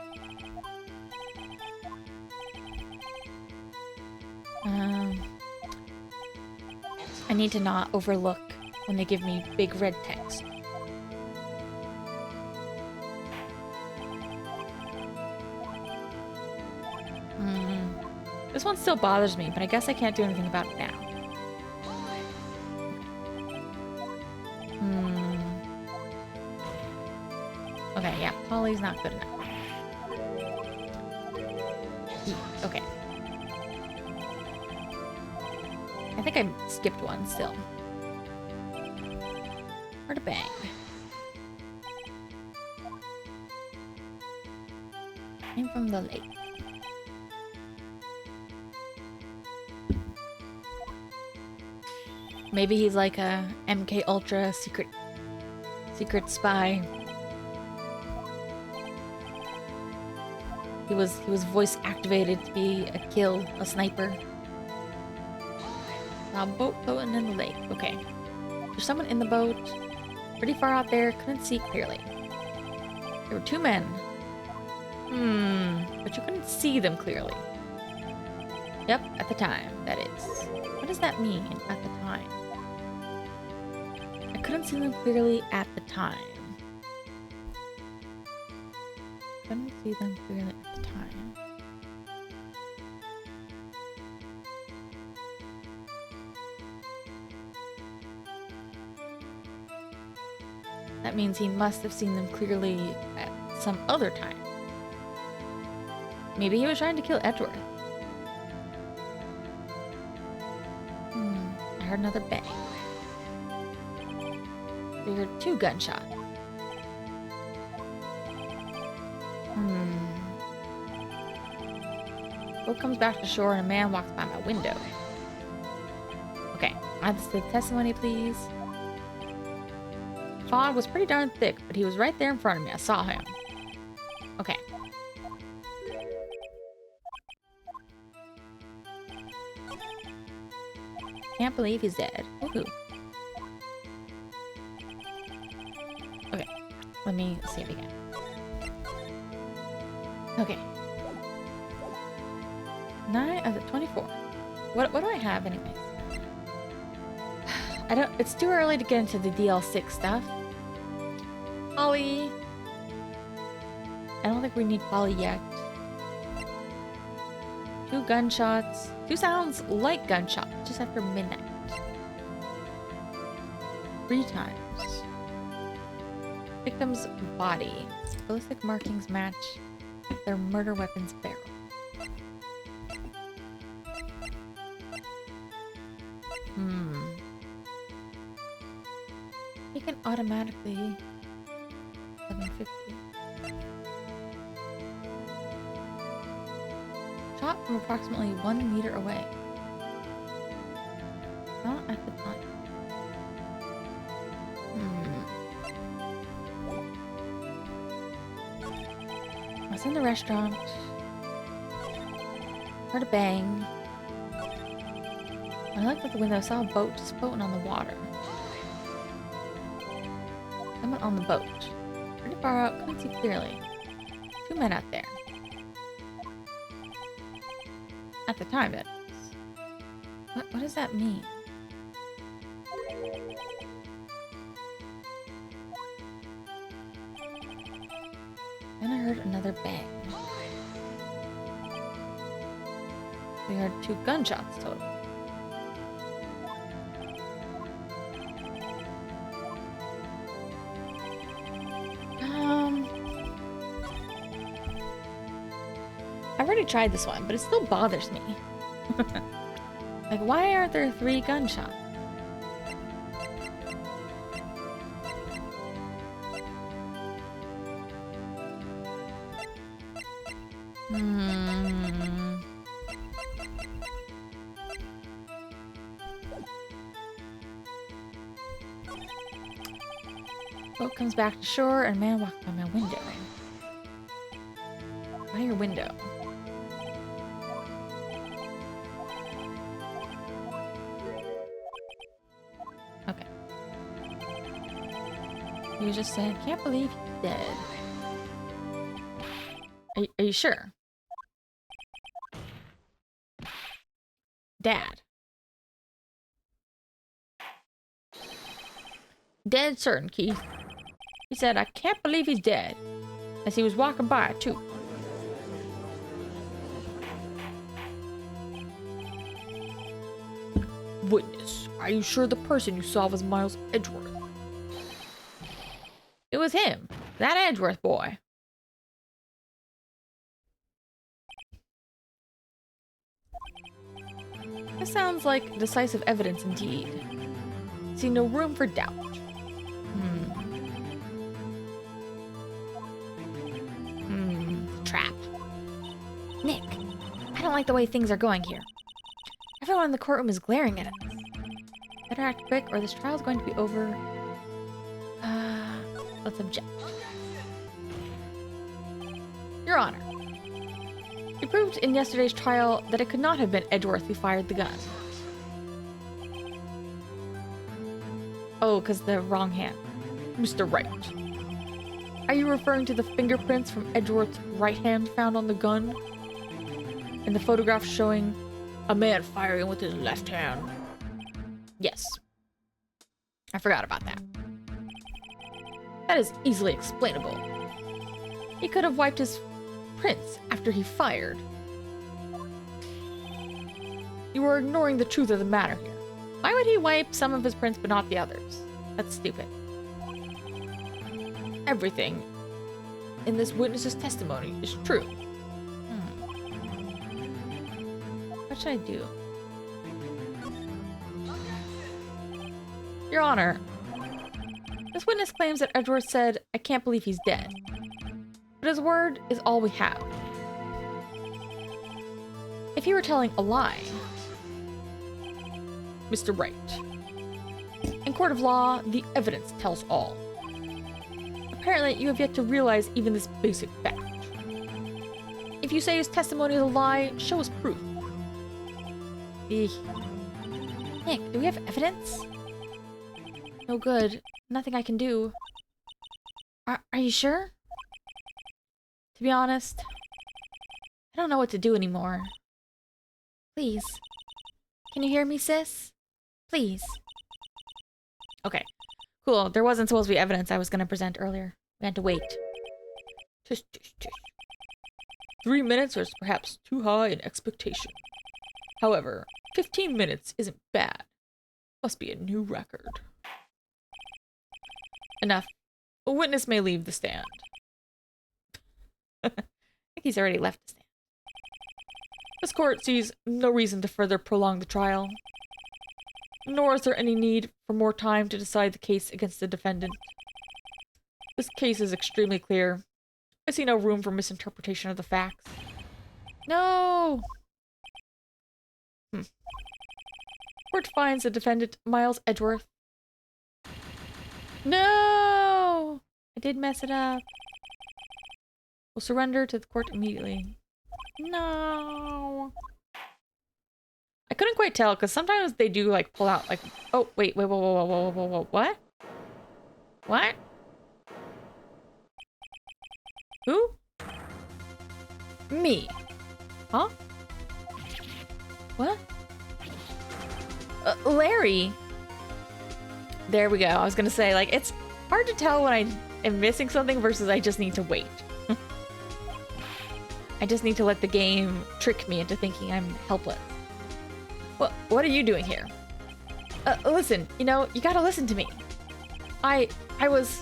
Speaker 1: I need to not overlook when they give me big red text. This one still bothers me, but I guess I can't do anything about it now. Okay, yeah, Polly's not good enough. Okay. I think I skipped one still. Or to bang. Came from the lake. Maybe he's like a MK Ultra secret spy. He was voice activated to be a sniper. A boat floating in the lake. Okay. There's someone in the boat. Pretty far out there. Couldn't see clearly. There were two men. But you couldn't see them clearly. Yep, at the time, that is. What does that mean, at the time? I couldn't see them clearly at the time. Couldn't see them clearly at the time. That means he must have seen them clearly at some other time. Maybe he was trying to kill Edward. I heard another bang. We heard two gunshots. Boat comes back to shore and a man walks by my window. Okay, add this to the testimony, please. Fog was pretty darn thick, but he was right there in front of me. I saw him. Okay. Can't believe he's dead. Woohoo. Okay, let me save again. Okay. 9 of the 24. What do I have anyways? It's too early to get into the DL6 stuff. Polly. I don't think we need Polly yet. 2 gunshots. 2 sounds like gunshots just after midnight. 3 times. Victim's body. Ballistic markings match their murder weapon's barrel. He can automatically 750. Shot from approximately 1 meter away. Not at the time. I was in the restaurant. Heard a bang. I looked at the window, saw a boat just floating on the water. Someone on the boat. Pretty far out, couldn't see clearly. 2 men out there. At the time, that is. What does that mean? Then I heard another bang. We heard 2 gunshots total. I've already tried this one, but it still bothers me. Like, why aren't there 3 gunshots? Boat comes back to shore and a man walks by my window. By your window. You just said, can't believe he's dead. Are you sure? Dad. Dead certain, Keith. He said, I can't believe he's dead. As he was walking by, too. Witness, are you sure the person you saw was Miles Edgeworth? It was him. That Edgeworth boy. This sounds like decisive evidence indeed. See no room for doubt. Trap. Nick, I don't like the way things are going here. Everyone in the courtroom is glaring at us. Better act quick or this trial's going to be over. Let's object. Your Honor. You proved in yesterday's trial that it could not have been Edgeworth who fired the gun. Oh, because the wrong hand. Mr. Wright. Are you referring to the fingerprints from Edgeworth's right hand found on the gun? And the photograph showing a man firing with his left hand? Yes. I forgot about that. That is easily explainable. He could have wiped his prints after he fired. You are ignoring the truth of the matter here. Why would he wipe some of his prints but not the others? That's stupid. Everything in this witness's testimony is true. What should I do? Your Honor, this witness claims that Edgeworth said, I can't believe he's dead. But his word is all we have. If he were telling a lie, Mr. Wright, in court of law, the evidence tells all. Apparently, you have yet to realize even this basic fact. If you say his testimony is a lie, show us proof. Eek. Nick, do we have evidence? No good. Nothing I can do. Are you sure? To be honest, I don't know what to do anymore. Please. Can you hear me, sis? Please. Okay. Cool. There wasn't supposed to be evidence I was going to present earlier. We had to wait. Tush, tush, tush. 3 minutes was perhaps too high in expectation. However, 15 minutes isn't bad. Must be a new record. Enough. A witness may leave the stand. I think he's already left the stand. This court sees no reason to further prolong the trial. Nor is there any need for more time to decide the case against the defendant. This case is extremely clear. I see no room for misinterpretation of the facts. No! Court finds the defendant, Miles Edgeworth. No! I did mess it up. Will surrender to the court immediately. No! I couldn't quite tell, because sometimes they do, like, pull out, like... Oh, wait, whoa, whoa, whoa, whoa, whoa, whoa, what? What? Who? Me. Huh? What? Larry. There we go. I was gonna say, like, it's hard to tell when I am missing something versus I just need to wait. I just need to let the game trick me into thinking I'm helpless. What are you doing here? Listen, you know, you gotta listen to me. I was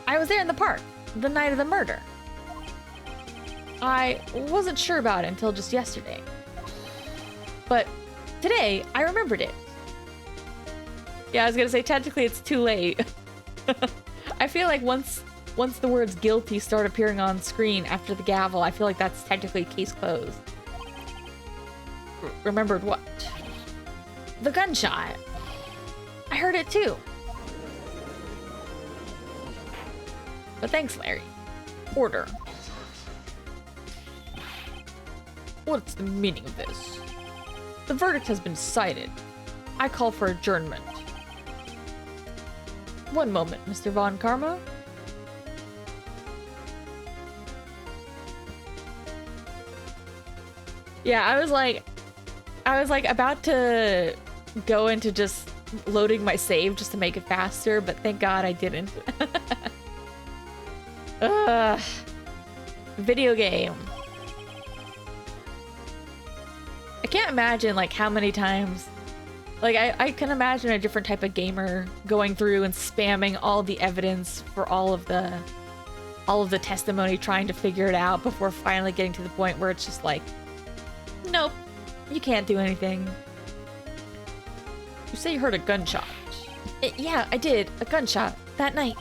Speaker 1: there in the park the night of the murder. I wasn't sure about it until just yesterday. But today, I remembered it. Yeah, I was gonna say, technically it's too late. I feel like once the words guilty start appearing on screen after the gavel, I feel like that's technically case closed. Remembered what? The gunshot. I heard it too. But thanks, Larry. Order. What's the meaning of this? The verdict has been cited. I call for adjournment. One moment, Mr. Von Karma. Yeah, I was like about to go into just loading my save just to make it faster, but thank God I didn't. Video game. I can't imagine like how many times, like I can imagine a different type of gamer going through and spamming all the evidence for all of the testimony, trying to figure it out before finally getting to the point where it's just like, nope, you can't do anything. You say you heard a gunshot. Yeah, I did. A gunshot that night.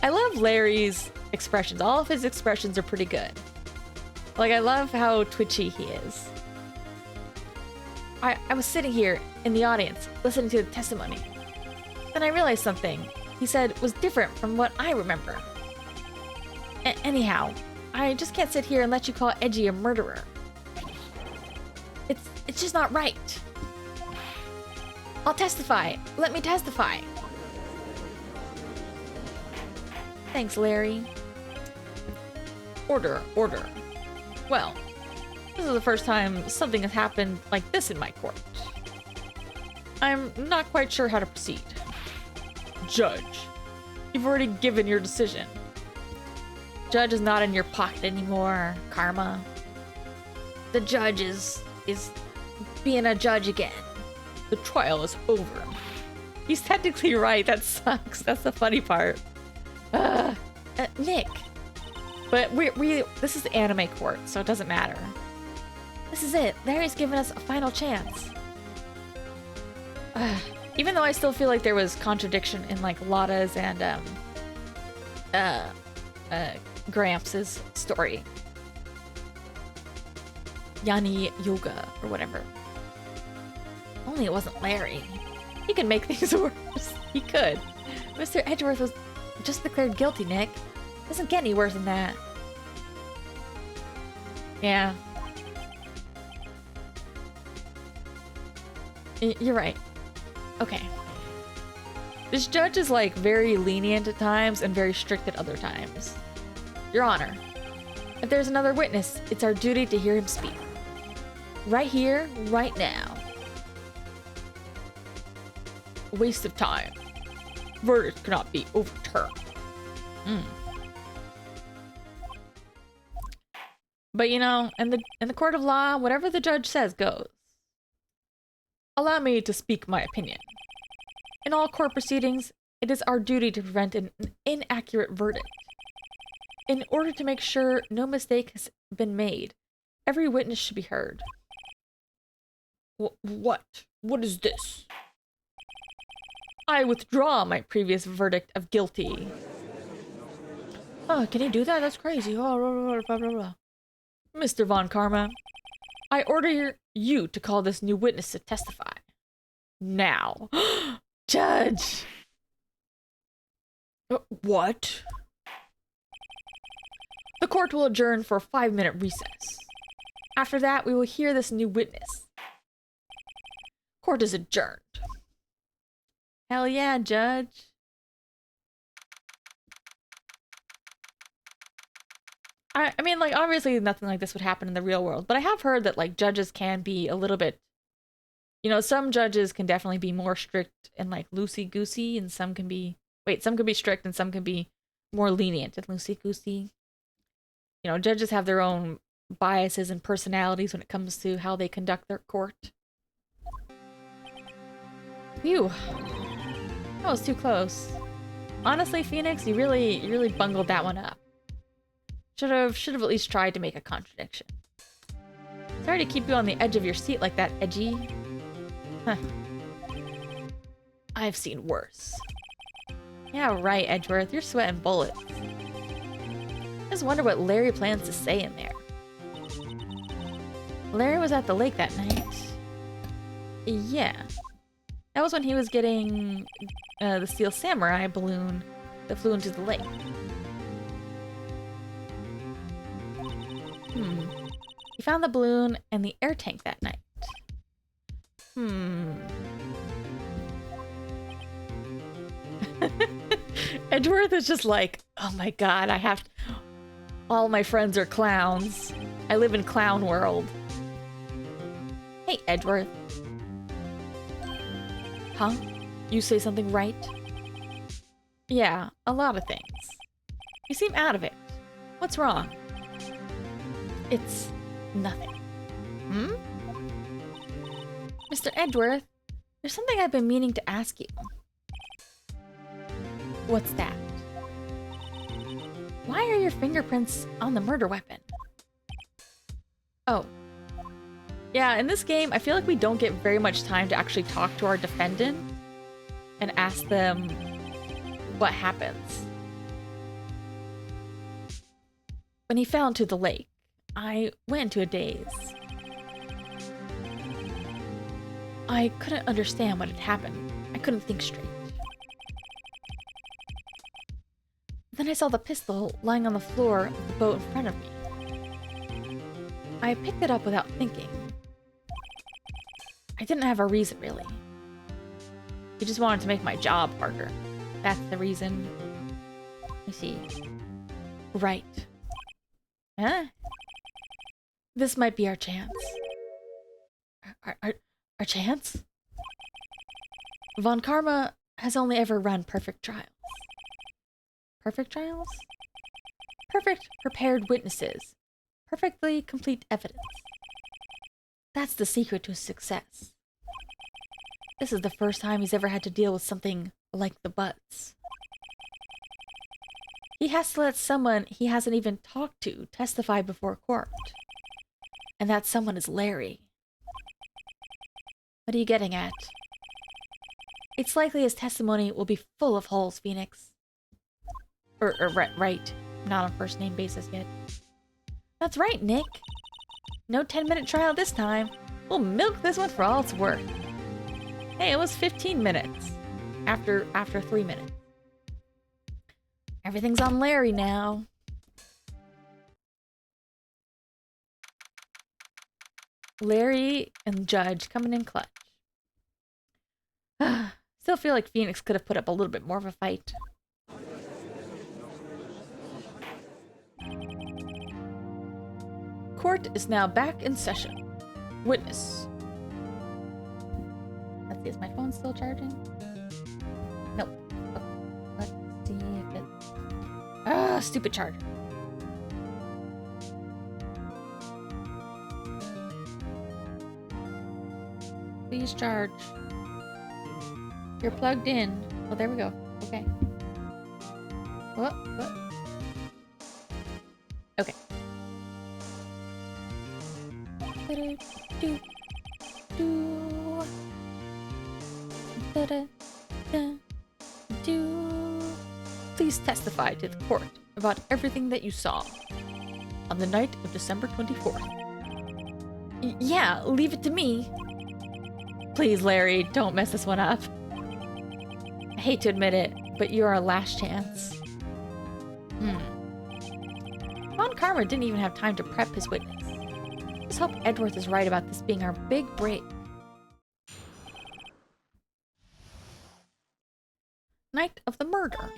Speaker 1: I love Larry's expressions. All of his expressions are pretty good. Like, I love how twitchy he is. I was sitting here in the audience, listening to the testimony. Then I realized something he said was different from what I remember. Anyhow, I just can't sit here and let you call Edgy a murderer. It's just not right. I'll testify. Let me testify. Thanks, Larry. Order, order. Well, this is the first time something has happened like this in my court. I'm not quite sure how to proceed. Judge, you've already given your decision. Judge is not in your pocket anymore, Karma. The judge is being a judge again. The trial is over. He's technically right. That sucks. That's the funny part. Nick. But we this is anime court, so it doesn't matter. This is it. Larry's given us a final chance. Even though I still feel like there was contradiction in like Lotta's and Gramps' story. Yani Yoga or whatever. Only it wasn't Larry. He could make things worse. He could. Mr. Edgeworth was just declared guilty, Nick. Doesn't get any worse than that. Yeah. You're right. Okay. This judge is like very lenient at times and very strict at other times. Your Honor, if there's another witness, it's our duty to hear him speak. Right here, right now. A waste of time. Verdict cannot be overturned. But you know, in the court of law, whatever the judge says goes. Allow me to speak my opinion. In all court proceedings, it is our duty to prevent an inaccurate verdict. In order to make sure no mistake has been made, every witness should be heard. What? What is this? I withdraw my previous verdict of guilty. Oh, can you do that? That's crazy. Oh, blah, blah, blah, blah. Mr. Von Karma, I order you to call this new witness to testify. Now. Judge! What? The court will adjourn for a 5-minute recess. After that, we will hear this new witness. Court is adjourned. Hell yeah, Judge. I mean, like, obviously nothing like this would happen in the real world, but I have heard that, like, judges can be a little bit, you know, some judges can definitely be more strict and, like, loosey-goosey, and some can be, some can be strict and some can be more lenient and loosey-goosey. You know, judges have their own biases and personalities when it comes to how they conduct their court. Phew. That was too close. Honestly, Phoenix, you really bungled that one up. Should have at least tried to make a contradiction. Sorry to keep you on the edge of your seat like that, Edgy. Huh. I've seen worse. Yeah, right, Edgeworth. You're sweating bullets. I just wonder what Larry plans to say in there. Larry was at the lake that night. Yeah. That was when he was getting the Steel Samurai balloon that flew into the lake. He found the balloon and the air tank that night. Edgeworth is just like, oh my god, I have to... All my friends are clowns. I live in clown world. Hey, Edgeworth. Huh? You say something right? Yeah, a lot of things. You seem out of it. What's wrong? It's nothing. Hmm? Mr. Edgeworth, there's something I've been meaning to ask you. What's that? Why are your fingerprints on the murder weapon? Oh. Yeah, in this game, I feel like we don't get very much time to actually talk to our defendant and ask them what happens. When he fell into the lake, I went into a daze. I couldn't understand what had happened. I couldn't think straight. Then I saw the pistol lying on the floor of the boat in front of me. I picked it up without thinking. I didn't have a reason, really. He just wanted to make my job harder. That's the reason. I see. Right. Huh? This might be our chance. Our chance? Von Karma has only ever run perfect trials. Perfect trials? Perfect prepared witnesses. Perfectly complete evidence. That's the secret to success. This is the first time he's ever had to deal with something like the butts. He has to let someone he hasn't even talked to testify before court. And that someone is Larry. What are you getting at? It's likely his testimony will be full of holes, Phoenix. Right. Not on first name basis yet. That's right, Nick. No 10-minute trial this time. We'll milk this one for all it's worth. Hey, it was 15 minutes. After 3 minutes. Everything's on Larry now. Larry and Judge coming in clutch. Still feel like Phoenix could have put up a little bit more of a fight. Court is now back in session. Witness. Let's see, is my phone still charging? Nope. Okay. Let's see if it's... Ah, stupid charger. Please charge. You're plugged in. Oh, there we go. Okay. What? Okay. Please testify to the court about everything that you saw on the night of December 24th. Yeah, leave it to me. Please, Larry, don't mess this one up. I hate to admit it, but you're our last chance. Von Karma didn't even have time to prep his witness. Let's hope Edgeworth is right about this being our big break. Night of the murder.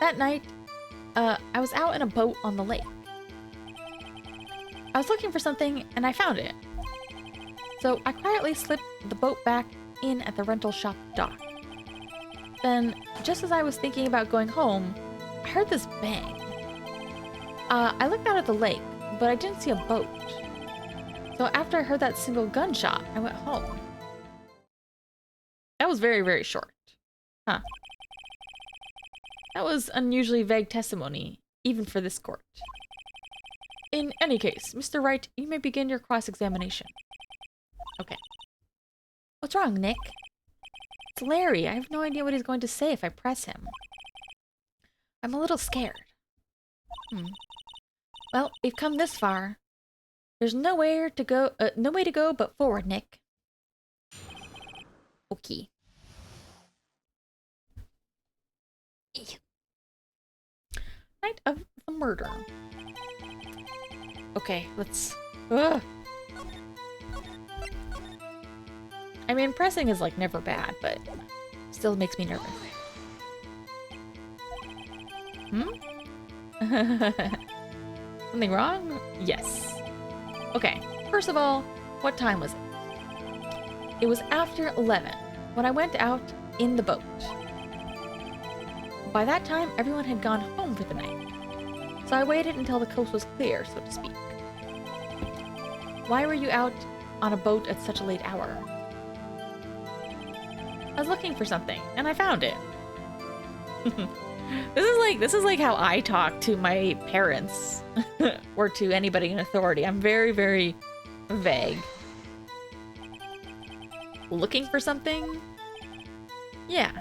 Speaker 1: That night, I was out in a boat on the lake. I was looking for something and I found it. So I quietly slipped the boat back in at the rental shop dock. Then, just as I was thinking about going home, I heard this bang. I looked out at the lake, but I didn't see a boat. So after I heard that single gunshot, I went home. That was very, very short. Huh. That was unusually vague testimony, even for this court. In any case, Mr. Wright, you may begin your cross-examination. Okay. What's wrong, Nick? It's Larry. I have no idea what he's going to say if I press him. I'm a little scared. Well, we've come this far. There's nowhere to go, no way to go but forward, Nick. Okay. Night of the murder. Okay, let's... Ugh. I mean, pressing is, like, never bad, but Still makes me nervous. Something wrong? Yes. Okay, first of all, what time was it? It was after 11 when I went out in the boat. By that time, everyone had gone home for the night, so I waited until the coast was clear, so to speak. Why were you out on a boat at such a late hour? I was looking for something, and I found it. This is like how I talk to my parents or to anybody in authority. I'm very, very vague. Looking for something? Yeah.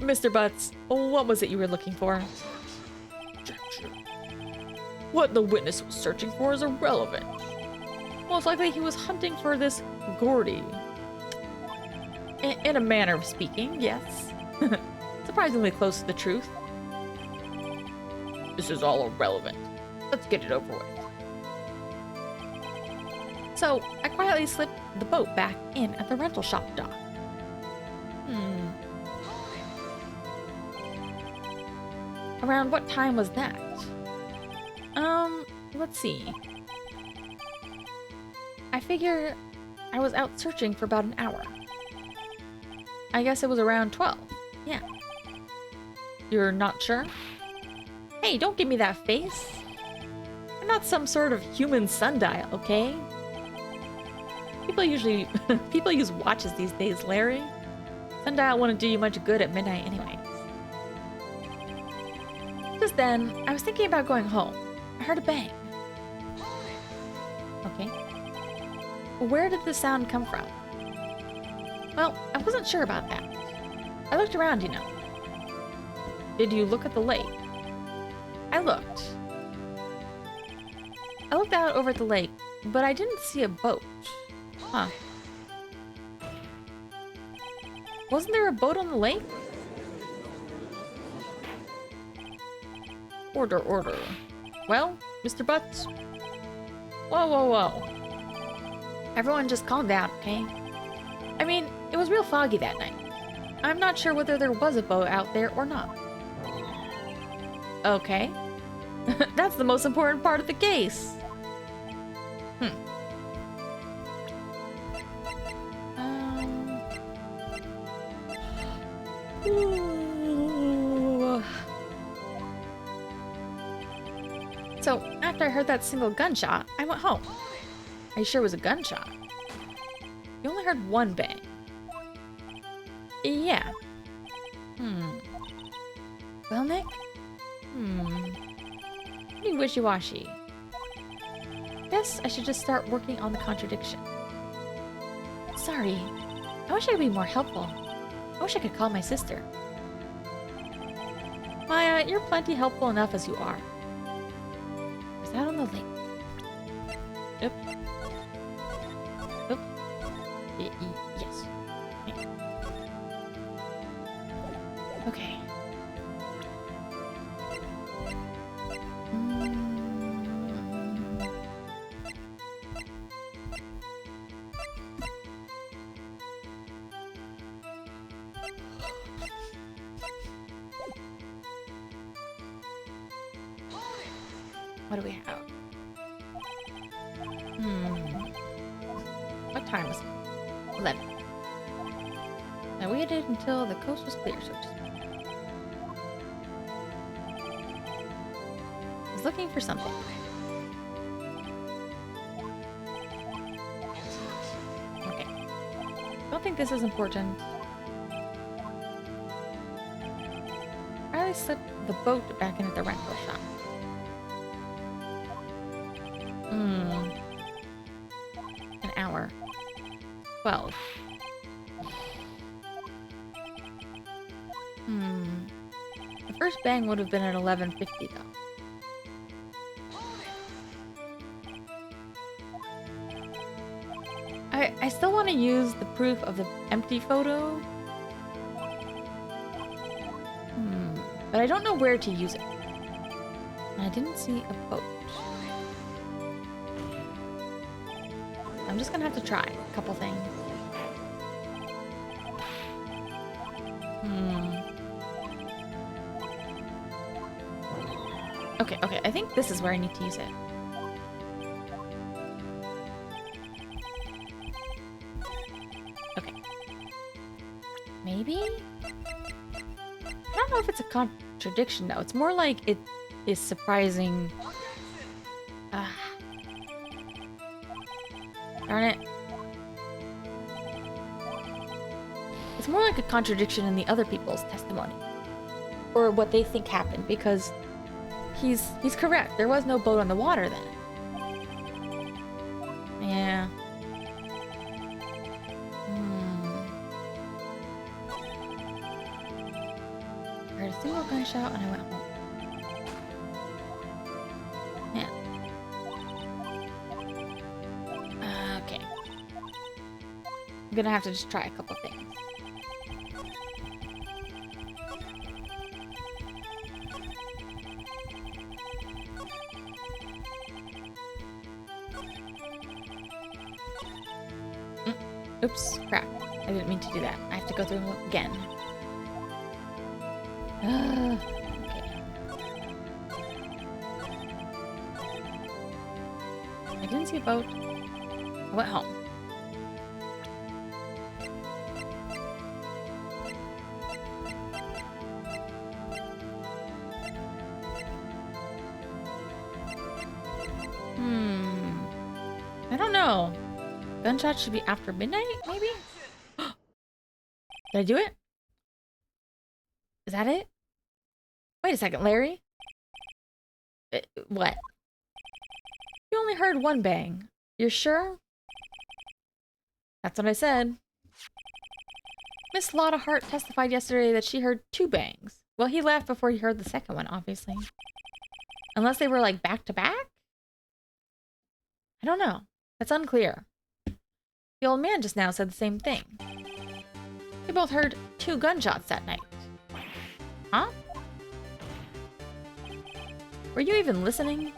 Speaker 1: Mr. Butts, what was it you were looking for? What the witness was searching for is irrelevant. Most likely he was hunting for this Gordy. In a manner of speaking, yes. Surprisingly close to the truth. This is all irrelevant. Let's get it over with. So, I quietly slipped the boat back in at the rental shop dock. Around what time was that? Let's see. I figure I was out searching for about an hour. I guess it was around 12. Yeah. You're not sure? Hey, don't give me that face. I'm not some sort of human sundial, okay? People use watches these days, Larry. Sundial wouldn't do you much good at midnight anyways. Just then, I was thinking about going home. I heard a bang. Okay. Where did the sound come from? Well, I wasn't sure about that. I looked around, you know. Did you look at the lake? I looked. I looked out over at the lake, but I didn't see a boat. Huh. Wasn't there a boat on the lake? Order, order. Well, Mr. Butts? Whoa, whoa, whoa. Everyone just calm down, okay? I mean, it was real foggy that night. I'm not sure whether there was a boat out there or not. Okay. That's the most important part of the case. Ooh. So, after I heard that single gunshot, I went home. Are you sure it was a gunshot? You only heard one bang. Yeah. Well, Nick? Pretty wishy-washy. Guess I should just start working on the contradiction. Sorry. I wish I could be more helpful. I wish I could call my sister. Maya, you're plenty helpful enough as you are. Was that on the lake? Yep. Oop. Yes. Okay. What do we have? What time was it? 11. I waited until the coast was clear, so to speak. I was looking for something. Okay. Don't think this is important. Riley slipped the boat back in at the rental shop. An hour. 12. The first bang would have been at 11:50 though. I still want to use the proof of the empty photo. But I don't know where to use it. And I didn't see a boat. I'm just gonna have to try a couple things. Hmm. Okay, okay. I think this is where I need to use it. Okay. Maybe? I don't know if it's a contradiction, though. It's more like it is surprising. Darn it. It's more like a contradiction in the other people's testimony. Or what they think happened, because he's correct. There was no boat on the water then. Yeah. I heard a single gunshot and I went home. Yeah. Okay. I'm gonna have to just try a couple things. Oops, crap. I didn't mean to do that. I have to go through them again. Okay. I didn't see a boat. I went home. I don't know. Gunshots should be after midnight, maybe? Did I do it? Is that it? Wait a second, Larry. What? You only heard one bang. You're sure? That's what I said. Miss Lotta Hart testified yesterday that she heard 2 bangs. Well, he left before he heard the second one, obviously. Unless they were, like, back to back? I don't know. That's unclear. The old man just now said the same thing. They both heard 2 gunshots that night. Huh? Were you even listening?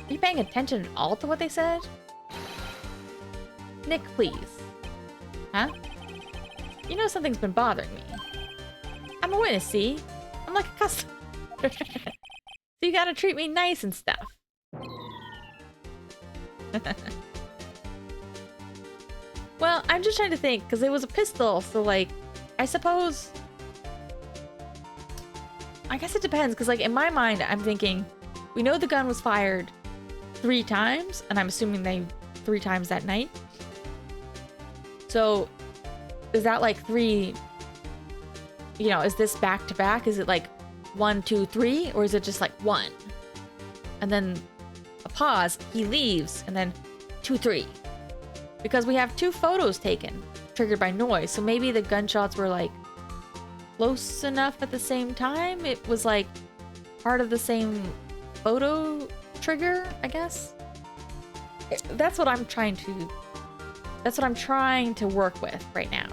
Speaker 1: Are you paying attention at all to what they said? Nick, please. Huh? You know something's been bothering me. I'm a witness, see? I'm like a customer. So you gotta treat me nice and stuff. Well, I'm just trying to think, because it was a pistol, so, like, I suppose... I guess it depends, because, like, in my mind, I'm thinking, we know the gun was fired 3 times, and I'm assuming they 3 times that night. So, is that, like, 3... You know, is this back to back? Is it, like, 1, 2, 3? Or is it just, like, 1? And then a pause, he leaves, and then 2, 3. Because we have 2 photos taken, triggered by noise, so maybe the gunshots were, like, close enough at the same time? It was, like, part of the same photo trigger, I guess? That's what I'm trying to... That's what I'm trying to work with right now.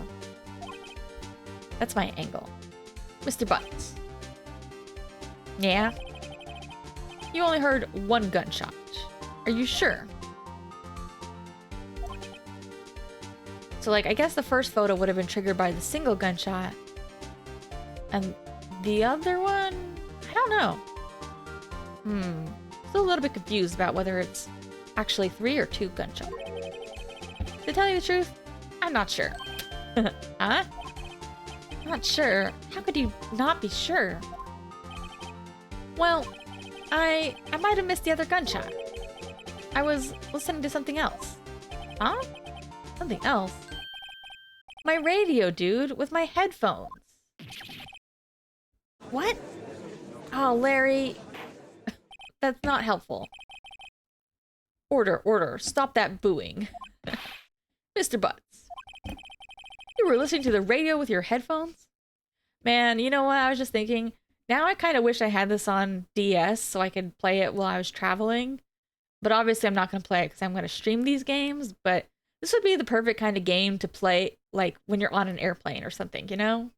Speaker 1: That's my angle. Mr. Butts. Yeah? You only heard 1 gunshot. Are you sure? So, like, I guess the first photo would have been triggered by the single gunshot. And the other one? I don't know. Still a little bit confused about whether it's actually 3 or 2 gunshots. To tell you the truth, I'm not sure. Huh? Not sure? How could you not be sure? Well, I might have missed the other gunshot. I was listening to something else. Huh? Something else? My radio, dude, with my headphones. What? Oh, Larry. That's not helpful. Order, order. Stop that booing. Mr. Butts. You were listening to the radio with your headphones? Man, you know what? I was just thinking, now I kind of wish I had this on DS so I could play it while I was traveling. But obviously I'm not going to play it because I'm going to stream these games, but this would be the perfect kind of game to play, like, when you're on an airplane or something, you know?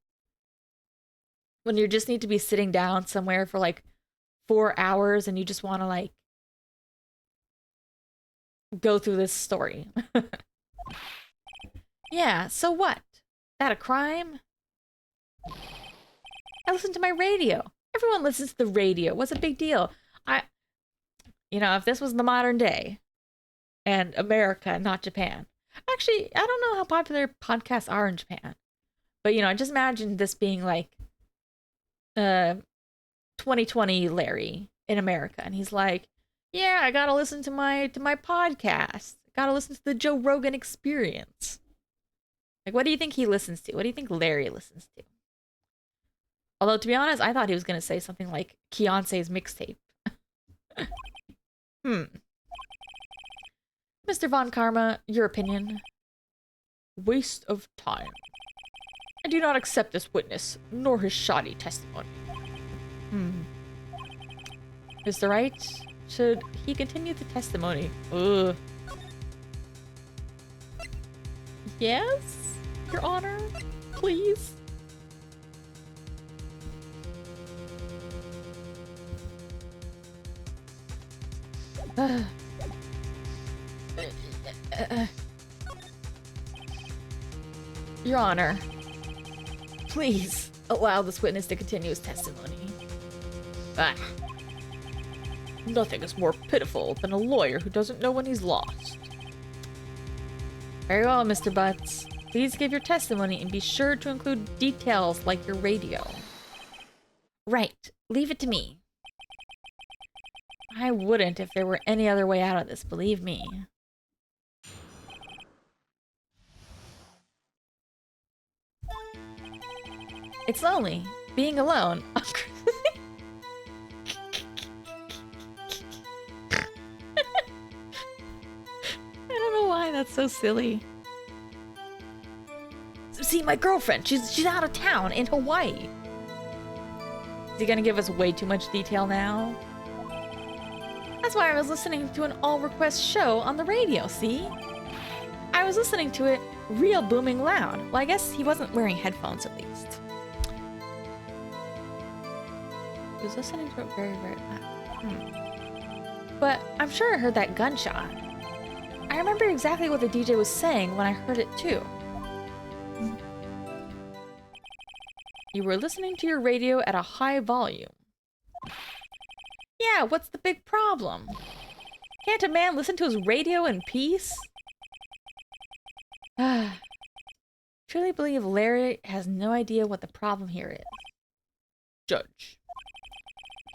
Speaker 1: When you just need to be sitting down somewhere for, like, 4 hours and you just want to, like, go through this story. Yeah, so what? That a crime? I listen to my radio. Everyone listens to the radio. What's a big deal? If this was the modern day and America, not Japan. Actually, I don't know how popular podcasts are in Japan. But, I just imagine this being like 2020 Larry in America. And he's like, yeah, I gotta listen to my podcast. Gotta listen to the Joe Rogan Experience. Like, what do you think he listens to? What do you think Larry listens to? Although, to be honest, I thought he was going to say something like Beyonce's mixtape. Mr. Von Karma, your opinion? Waste of time. I do not accept this witness, nor his shoddy testimony. Mr. Wright, should he continue the testimony? Ugh. Yes, Your Honor, please. Your Honor, please allow this witness to continue his testimony. Nothing is more pitiful than a lawyer who doesn't know when he's lost. Very well, Mr. Butts. Please give your testimony and be sure to include details like your radio. Right. Leave it to me. I wouldn't if there were any other way out of this, believe me. It's lonely, being alone. I don't know why that's so silly. See, my girlfriend, she's out of town in Hawaii. Is he gonna give us way too much detail now? That's why I was listening to an all-request show on the radio, see? I was listening to it real booming loud. Well, I guess he wasn't wearing headphones at least. He was listening to it very, very loud. But I'm sure I heard that gunshot. I remember exactly what the DJ was saying when I heard it too. You were listening to your radio at a high volume. Yeah, what's the big problem? Can't a man listen to his radio in peace? Truly believe Larry has no idea what the problem here is. Judge,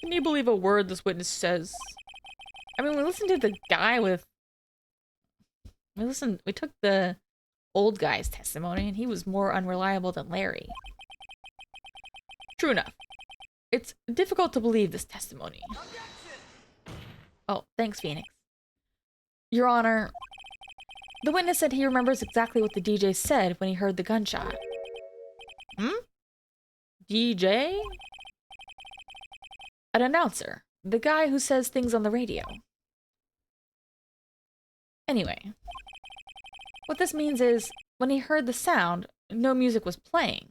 Speaker 1: can you believe a word this witness says? I mean, we listened to the guy with... We took the old guy's testimony, and he was more unreliable than Larry. True enough. It's difficult to believe this testimony. Oh, thanks, Phoenix. Your Honor, the witness said he remembers exactly what the DJ said when he heard the gunshot. DJ? An announcer. The guy who says things on the radio. Anyway. What this means is, when he heard the sound, no music was playing.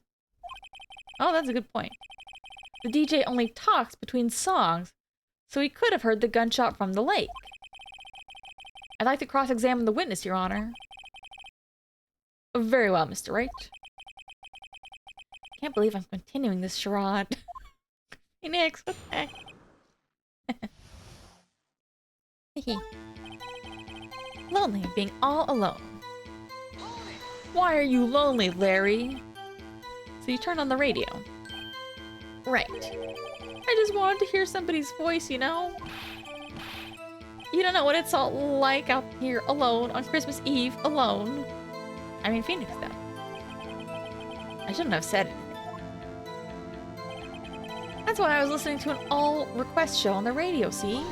Speaker 1: Oh, that's a good point. The DJ only talks between songs, so he could have heard the gunshot from the lake. I'd like to cross-examine the witness, Your Honor. Very well, Mr. Wright. Can't believe I'm continuing this charade. Phoenix, what the heck? Lonely, being all alone. Why are you lonely, Larry? So you turn on the radio. Right. I just wanted to hear somebody's voice, you know? You don't know what it's all like out here alone on Christmas Eve, alone. I mean, Phoenix, though. I shouldn't have said anything. That's why I was listening to an all-request show on the radio, see?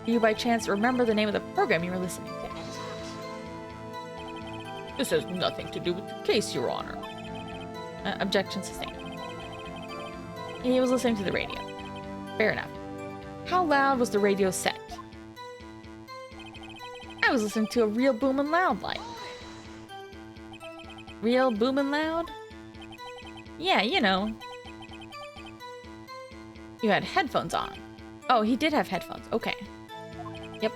Speaker 1: Do you by chance remember the name of the program you were listening to? This has nothing to do with the case, Your Honor. Objection sustained. He was listening to the radio. Fair enough. How loud was the radio set? I was listening to a real boomin' loud like. Real boomin' loud? Yeah, you know. You had headphones on. Oh, he did have headphones. Okay. Yep.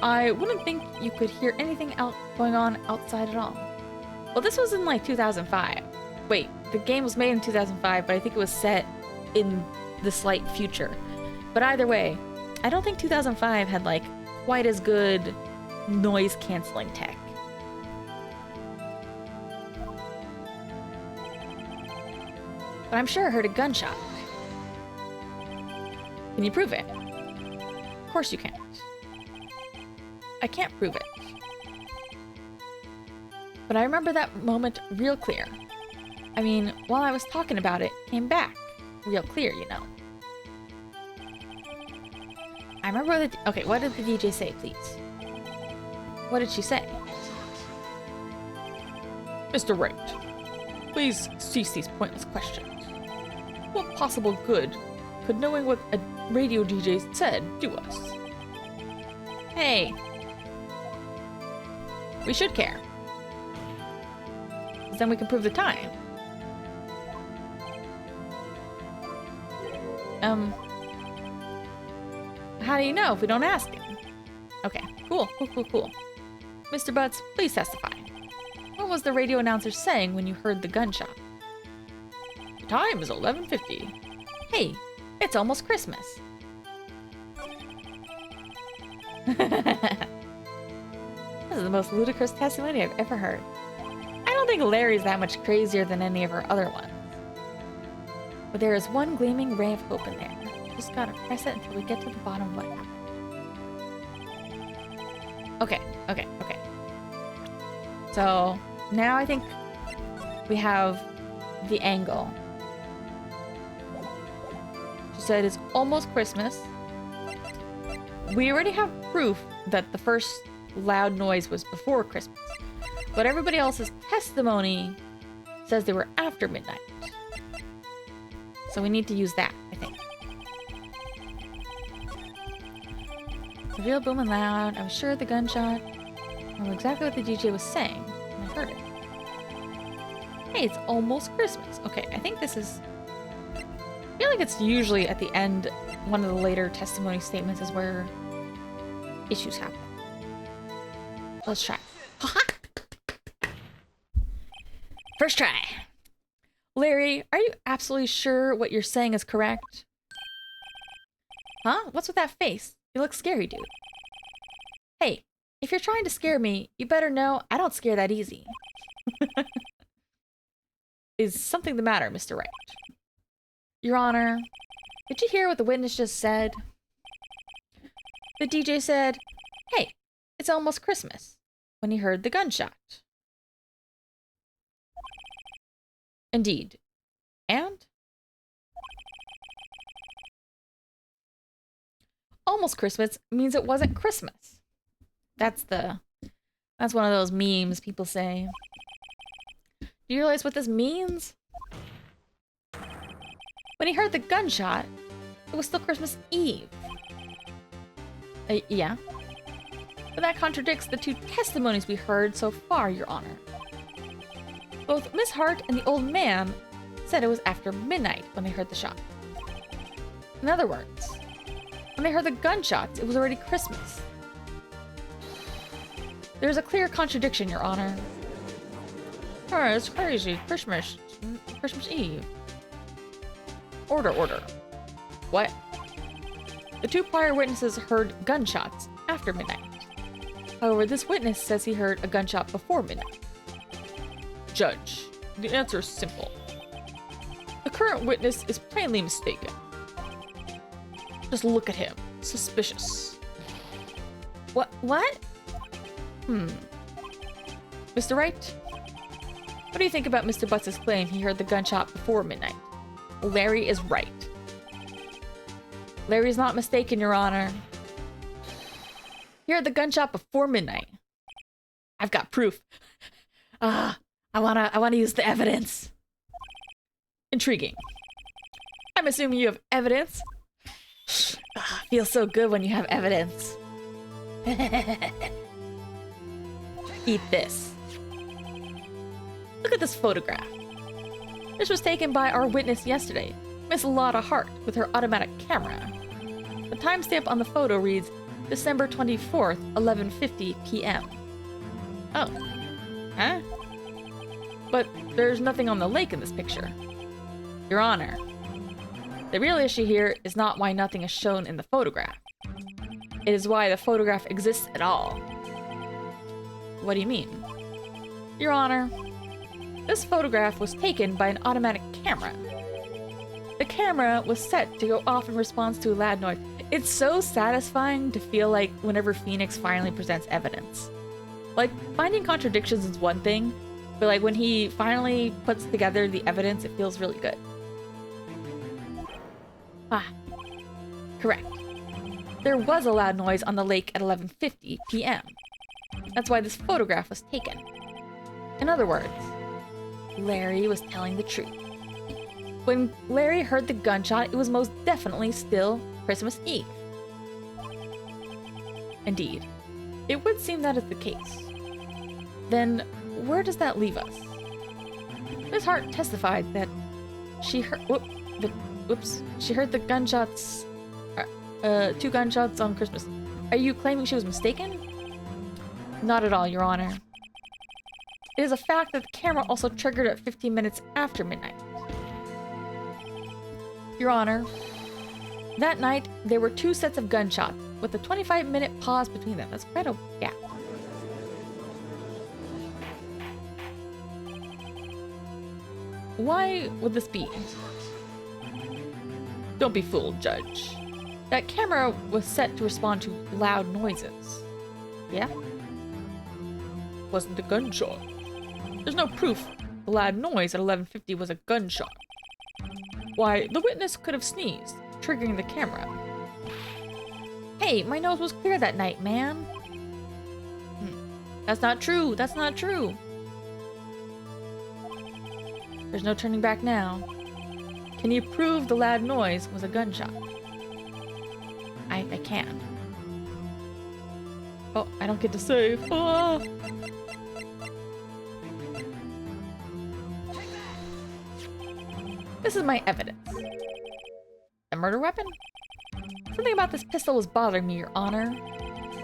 Speaker 1: I wouldn't think you could hear anything going on outside at all. Well, this was in like 2005. Wait, the game was made in 2005, but I think it was set in the slight future. But either way, I don't think 2005 had like quite as good noise canceling tech. But I'm sure I heard a gunshot. Can you prove it? Of course you can't. I can't prove it. But I remember that moment real clear. I mean, while I was talking about it, it came back real clear, you know. I remember okay, what did the DJ say, please? What did she say? Mr. Wright, please cease these pointless questions. What possible good could knowing what a radio DJ said do us? Hey. We should care. Because then we can prove the time. How do you know if we don't ask him? Okay, cool. Mr. Butts, please testify. What was the radio announcer saying when you heard the gunshot? The time is 11:50. Hey, it's almost Christmas. This is the most ludicrous testimony I've ever heard. I don't think Larry's that much crazier than any of her other ones. But there is one gleaming ray of hope in there. Just gotta press it until we get to the bottom of what happened. Okay. So, now I think we have the angle. She said it's almost Christmas. We already have proof that the first loud noise was before Christmas. But everybody else's testimony says they were after midnight. So we need to use that, I think. The real booming loud. I was sure the gunshot. I know exactly what the DJ was saying when I heard it. Hey, it's almost Christmas. Okay, I think this is... I feel like it's usually at the end, one of the later testimony statements is where issues happen. Let's try. First try. Larry, are you absolutely sure what you're saying is correct? Huh? What's with that face? You look scary, dude. Hey, if you're trying to scare me, you better know I don't scare that easy. Is something the matter, Mr. Wright? Your Honor, did you hear what the witness just said? The DJ said, hey, it's almost Christmas, when he heard the gunshot. Indeed. And? Almost Christmas means it wasn't Christmas. That's one of those memes people say. Do you realize what this means? When he heard the gunshot, it was still Christmas Eve. Yeah. But that contradicts the two testimonies we heard so far, Your Honor. Both Miss Hart and the old man said it was after midnight when they heard the shot. In other words, when they heard the gunshots, it was already Christmas. There's a clear contradiction, Your Honor. Oh, it's crazy. Christmas Eve. Order. What? The two prior witnesses heard gunshots after midnight. However, this witness says he heard a gunshot before midnight. Judge, the answer is simple. The current witness is plainly mistaken. Just look at him. Suspicious. What? Mr. Wright? What do you think about Mr. Butts' claim he heard the gunshot before midnight? Larry is right. Larry's not mistaken, Your Honor. He heard the gunshot before midnight. I've got proof. I wanna use the evidence. Intriguing. I'm assuming you have evidence. Feels so good when you have evidence. Eat this. Look at this photograph. This was taken by our witness yesterday, Miss Lotta Hart, with her automatic camera. The timestamp on the photo reads December 24th, 11:50 p.m. Oh. Huh? But there's nothing on the lake in this picture. Your Honor, the real issue here is not why nothing is shown in the photograph. It is why the photograph exists at all. What do you mean? Your Honor, this photograph was taken by an automatic camera. The camera was set to go off in response to a loud noise. It's so satisfying to feel like whenever Phoenix finally presents evidence. Like, finding contradictions is one thing, but like when he finally puts together the evidence, it feels really good. Ah, correct. There was a loud noise on the lake at 11:50 p.m. That's why this photograph was taken. In other words, Larry was telling the truth. When Larry heard the gunshot, it was most definitely still Christmas Eve. Indeed, it would seem that is the case. Then, where does that leave us? Miss Hart testified that she heard she heard the gunshots, 2 gunshots on Christmas. Are you claiming she was mistaken? Not at all, Your Honor. It is a fact that the camera also triggered at 15 minutes after midnight. Your Honor, that night there were 2 sets of gunshots with a 25-minute pause between them. That's quite a gap. Why would this be? Don't be fooled, Judge. That camera was set to respond to loud noises. Yeah? Wasn't a gunshot. There's no proof the loud noise at 11:50 was a gunshot. Why, the witness could have sneezed, triggering the camera. Hey, my nose was clear that night, man. That's not true. That's not true. There's no turning back now. Can you prove the loud noise was a gunshot? I can. Oh, I don't get to save. Oh. This is my evidence. The murder weapon? Something about this pistol was bothering me, Your Honor.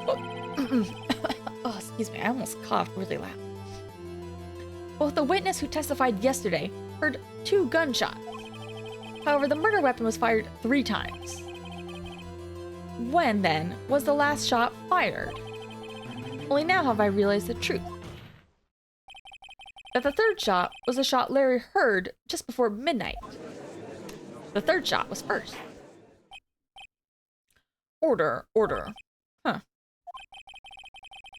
Speaker 1: Oh, oh, excuse me, I almost coughed really loud. Both the witness who testified yesterday heard 2 gunshots. However, the murder weapon was fired 3 times. When, then, was the last shot fired? Only now have I realized the truth. That the 3rd shot was a shot Larry heard just before midnight. The 3rd shot was first. Order. Huh.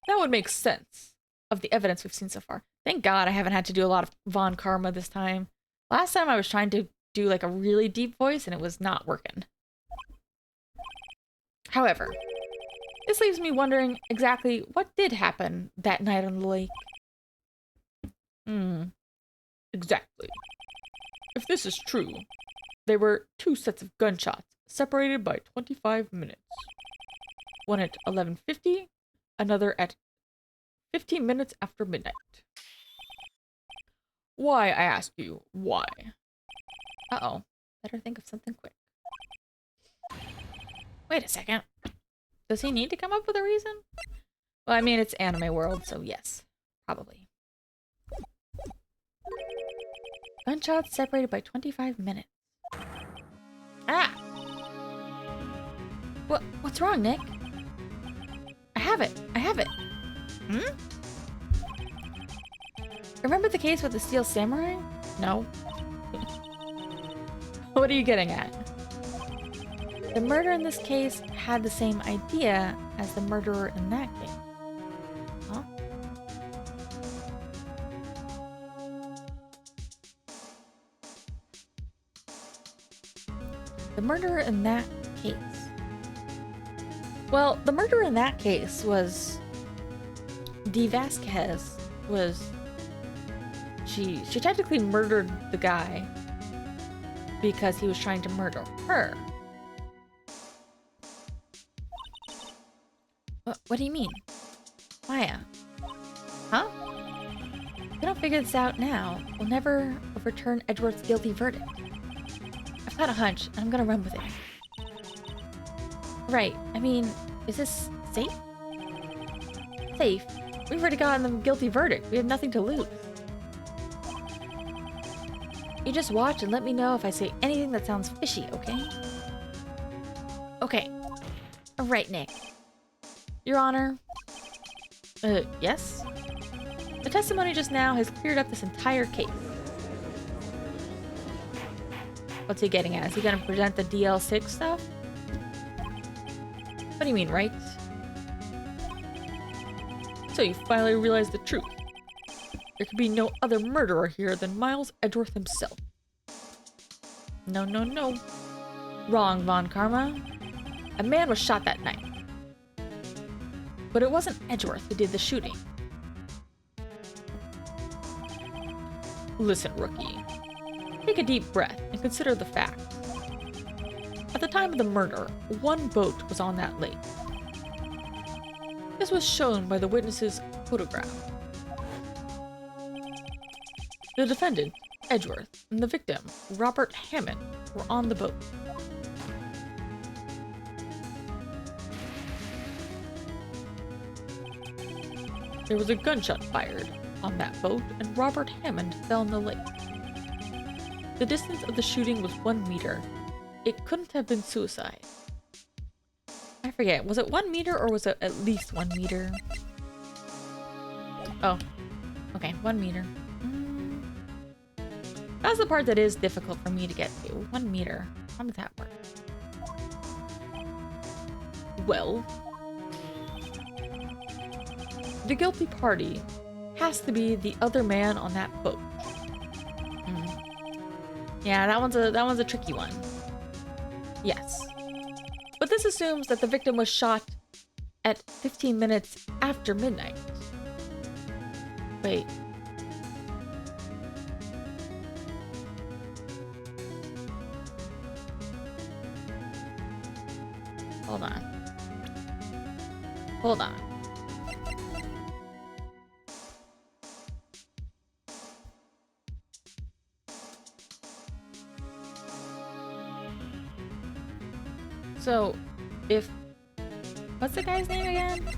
Speaker 1: That would make sense of the evidence we've seen so far. Thank God I haven't had to do a lot of Von Karma this time. Last time I was trying to do like a really deep voice and it was not working. However, this leaves me wondering exactly what did happen that night on the lake. Exactly. If this is true, there were 2 sets of gunshots, separated by 25 minutes. One at 11:50, another at 15 minutes after midnight. Why, I ask you, why? Uh-oh. Better think of something quick. Wait a second. Does he need to come up with a reason? Well, I mean, it's anime world, so yes. Probably. Gunshots separated by 25 minutes. Ah! What's wrong, Nick? I have it. Remember the case with the Steel Samurai? No. What are you getting at? The murder in this case had the same idea as the murderer in that case. Huh? The murderer in that case. Well, the murderer in that case was Dee Vasquez. She technically murdered the guy because he was trying to murder her. What do you mean? Maya? Huh? If we don't figure this out now, we'll never overturn Edward's guilty verdict. I've got a hunch, and I'm gonna run with it. Right, I mean, is this safe? Safe? We've already gotten the guilty verdict. We have nothing to lose. You just watch and let me know if I say anything that sounds fishy, okay? Okay. Right, Nick. Your Honor. Yes? The testimony just now has cleared up this entire case. What's he getting at? Is he gonna present the DL6 stuff? What do you mean, right? So you finally realized the truth. There could be no other murderer here than Miles Edgeworth himself. No, no, no. Wrong, Von Karma. A man was shot that night. But it wasn't Edgeworth who did the shooting. Listen, rookie. Take a deep breath and consider the facts. At the time of the murder, one boat was on that lake. This was shown by the witness's photograph. The defendant, Edgeworth, and the victim, Robert Hammond, were on the boat. There was a gunshot fired on that boat, and Robert Hammond fell in the lake. The distance of the shooting was 1 meter. It couldn't have been suicide. I forget, was it 1 meter or was it at least 1 meter? Oh, okay, 1 meter. That's the part that is difficult for me to get to. 1 meter. How does that work? Well, the guilty party has to be the other man on that boat. Yeah, that one's a tricky one. Yes. But this assumes that the victim was shot at 15 minutes after midnight. Wait. Hold on. Hold on. So, if... What's the guy's name again?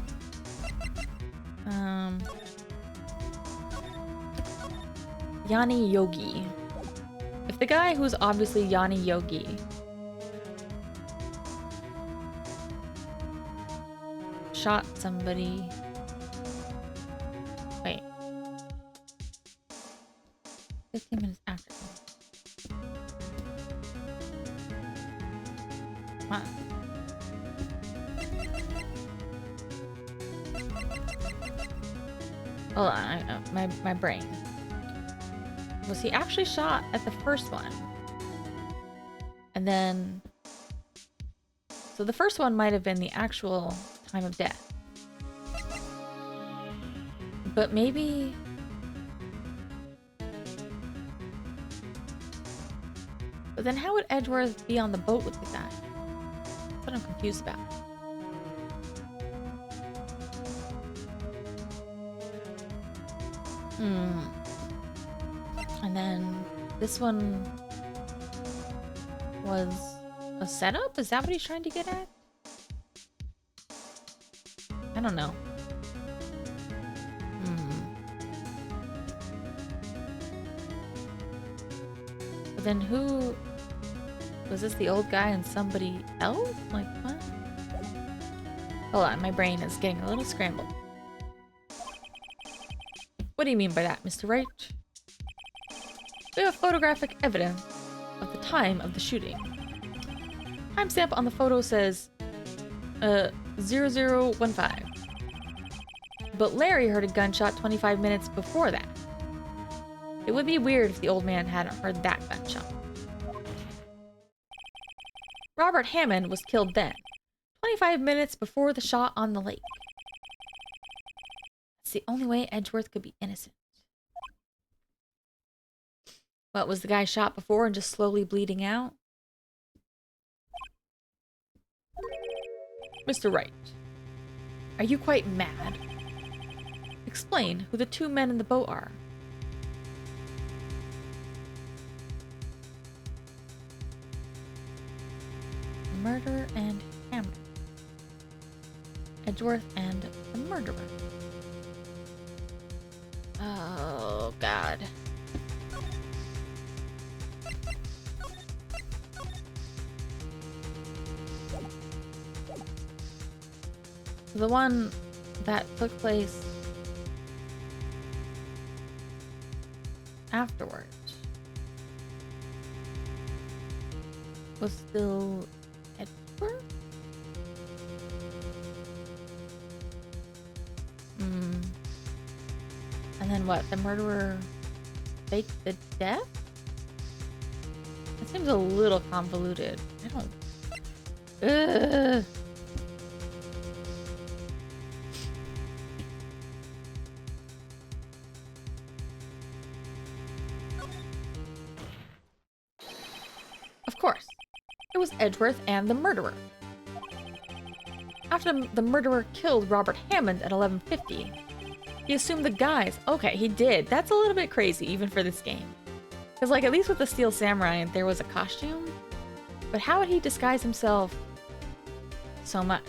Speaker 1: Yanni Yogi. If the guy who's obviously Yanni Yogi shot somebody... Wait. 15 minutes after. Come on. Hold on, my brain. Was he actually shot at the first one? And then... So the first one might have been the actual time of death. But maybe... But then how would Edgeworth be on the boat with the guy? That's what I'm confused about. And then this one was a setup? Is that what he's trying to get at? I don't know. But then who... Was this the old guy and somebody else? Like, what? Hold on, my brain is getting a little scrambled. What do you mean by that, Mr. Wright? We have photographic evidence of the time of the shooting. Timestamp on the photo says 0015. But Larry heard a gunshot 25 minutes before that. It would be weird if the old man hadn't heard that gunshot. Robert Hammond was killed then, 25 minutes before the shot on the lake. That's the only way Edgeworth could be innocent. What, was the guy shot before and just slowly bleeding out? Mr. Wright, are you quite mad? Explain who the two men in the boat are. Murder and Hammond. Edgeworth and the murderer. Oh, God. So the one that took place afterwards was still Edward? And then what? The murderer faked the death? That seems a little convoluted. I don't... Ugh. Of course. It was Edgeworth and the murderer. After the murderer killed Robert Hammond at 11:50, he assumed the guise. Okay, he did. That's a little bit crazy, even for this game. Because, like, at least with the Steel Samurai, there was a costume. But how would he disguise himself so much?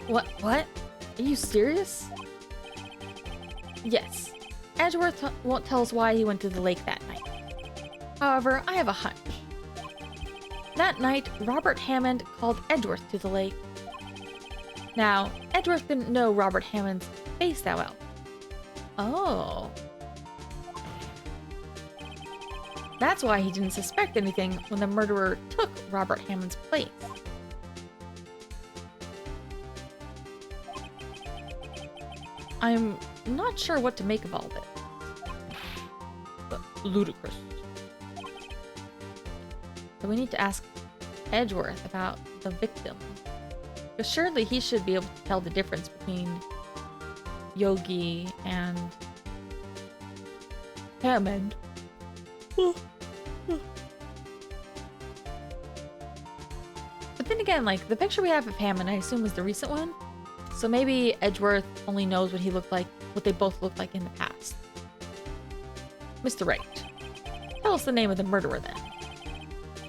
Speaker 1: What? Are you serious? Yes. Edgeworth won't tell us why he went to the lake that night. However, I have a hunch. That night, Robert Hammond called Edgeworth to the lake. Now, Edgeworth didn't know Robert Hammond's face that well. Oh. That's why he didn't suspect anything when the murderer took Robert Hammond's place. I'm not sure what to make of all this. But ludicrous. So we need to ask Edgeworth about the victim. Because surely he should be able to tell the difference between Yogi and Hammond. But then again, like, the picture we have of Hammond, I assume, is the recent one. So maybe Edgeworth only knows what he looked like, what they both looked like in the past. Mr. Wright, tell us the name of the murderer then.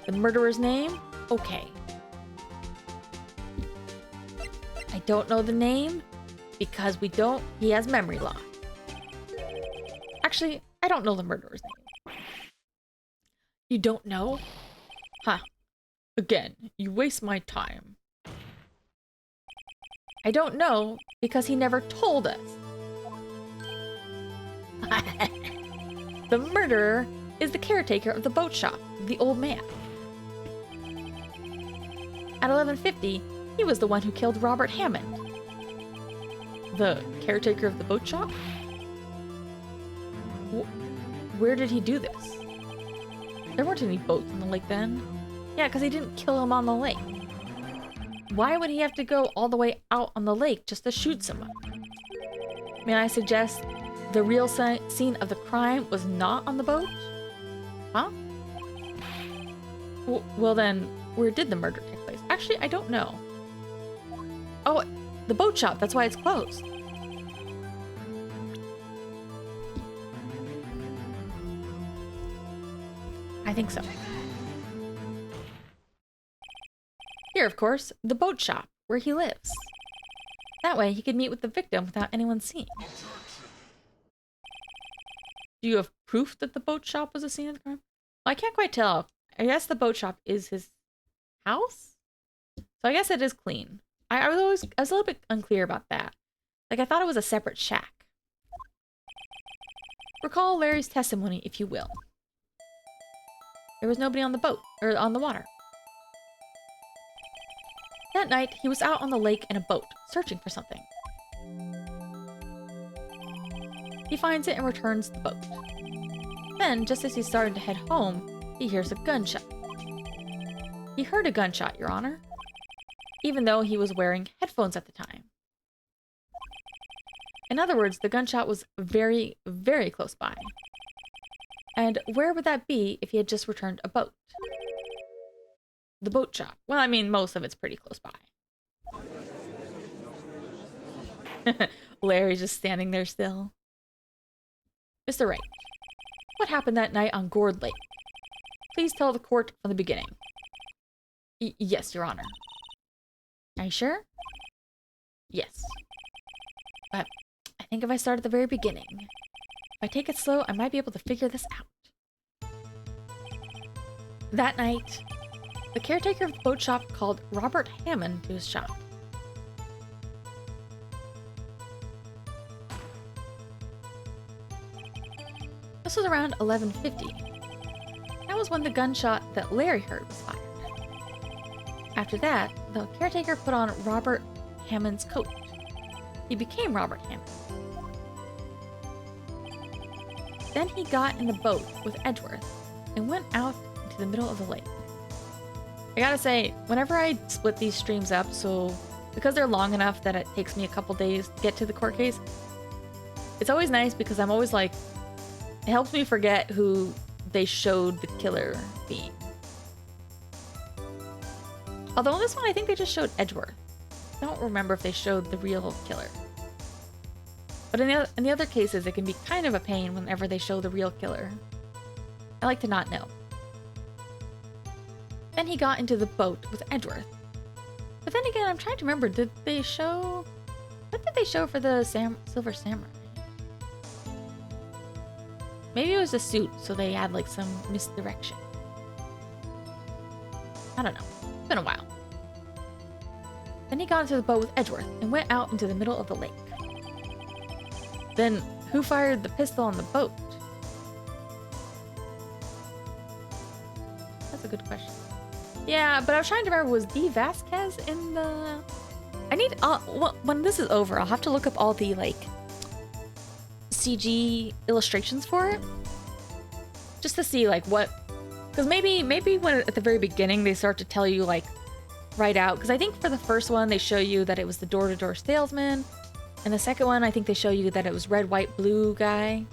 Speaker 1: The murderer's name? Okay. I don't know the name because he has memory loss. Actually, I don't know the murderer's name. You don't know? Huh. Again, you waste my time. I don't know because he never told us. The murderer is the caretaker of the boat shop, the old man. At 11:50, he was the one who killed Robert Hammond. The caretaker of the boat shop? Where did he do this? There weren't any boats on the lake then. Yeah, because he didn't kill him on the lake. Why would he have to go all the way out on the lake just to shoot someone? May I suggest the real scene of the crime was not on the boat? Huh? Well then, where did the murder take place? Actually, I don't know. Oh, the boat shop. That's why it's closed. I think so. Here, of course, the boat shop, where he lives. That way, he could meet with the victim without anyone seeing. Do you have proof that the boat shop was a scene of the crime? Well, I can't quite tell. I guess the boat shop is his house? So I guess it is clean. I was a little bit unclear about that. Like, I thought it was a separate shack. Recall Larry's testimony, if you will. There was nobody on the boat, or on the water. That night, he was out on the lake in a boat, searching for something. He finds it and returns the boat. Then, just as he's starting to head home, he hears a gunshot. He heard a gunshot, Your Honor, even though he was wearing headphones at the time. In other words, the gunshot was very, very close by. And where would that be if he had just returned a boat? The boat shop. Well, I mean, most of it's pretty close by. Larry's just standing there still. Mr. Wright, what happened that night on Gourd Lake? Please tell the court from the beginning. Yes, Your Honor. Are you sure? Yes. But I think if I start at the very beginning, if I take it slow, I might be able to figure this out. That night, the caretaker of the boat shop called Robert Hammond to his shop. This was around 11:50. That was when the gunshot that Larry heard was fired. After that, the caretaker put on Robert Hammond's coat. He became Robert Hammond. Then he got in the boat with Edgeworth and went out into the middle of the lake. I gotta say, whenever I split these streams up, so because they're long enough that it takes me a couple days to get to the court case, it's always nice because I'm always like, it helps me forget who they showed the killer being. Although in this one, I think they just showed Edgeworth. I don't remember if they showed the real killer. But in the other cases, it can be kind of a pain whenever they show the real killer. I like to not know. Then he got into the boat with Edgeworth. But then again, I'm trying to remember, did they show... What did they show for the Silver Samurai? Maybe it was a suit, so they had like some misdirection. I don't know. It's been a while. Then he got into the boat with Edgeworth and went out into the middle of the lake. Then, who fired the pistol on the boat? That's a good question. Yeah, but I was trying to remember, was D. Vasquez in the... I need... well, when this is over, I'll have to look up all the, like, CG illustrations for it. Just to see, like, what... Because maybe when at the very beginning they start to tell you, like, right out. Because I think for the first one, they show you that it was the door-to-door salesman. And the second one, I think they show you that it was Red, White, Blue guy.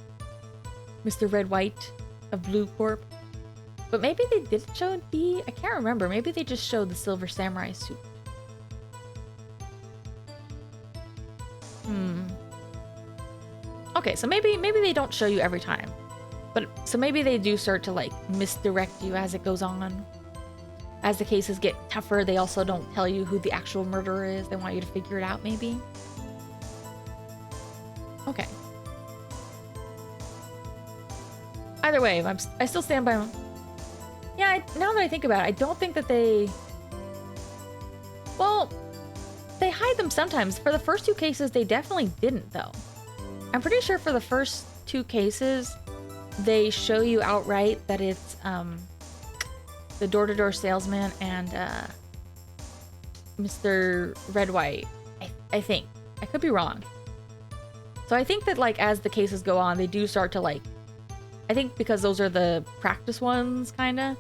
Speaker 1: Mr. Red, White of Blue Corp. But maybe they didn't show D. I can't remember. Maybe they just showed the Silver Samurai suit. Okay, so maybe they don't show you every time. But so maybe they do start to like misdirect you as it goes on. As the cases get tougher, they also don't tell you who the actual murderer is. They want you to figure it out maybe. Okay. Either way, I still stand by. Yeah, now that I think about it, I don't think that they... Well, they hide them sometimes. For the first two cases, they definitely didn't, though. I'm pretty sure for the first two cases, they show you outright that it's the door-to-door salesman and Mr. Red White. I think. I could be wrong. So I think that, like, as the cases go on, they do start to, like... I think because those are the practice ones, kind of,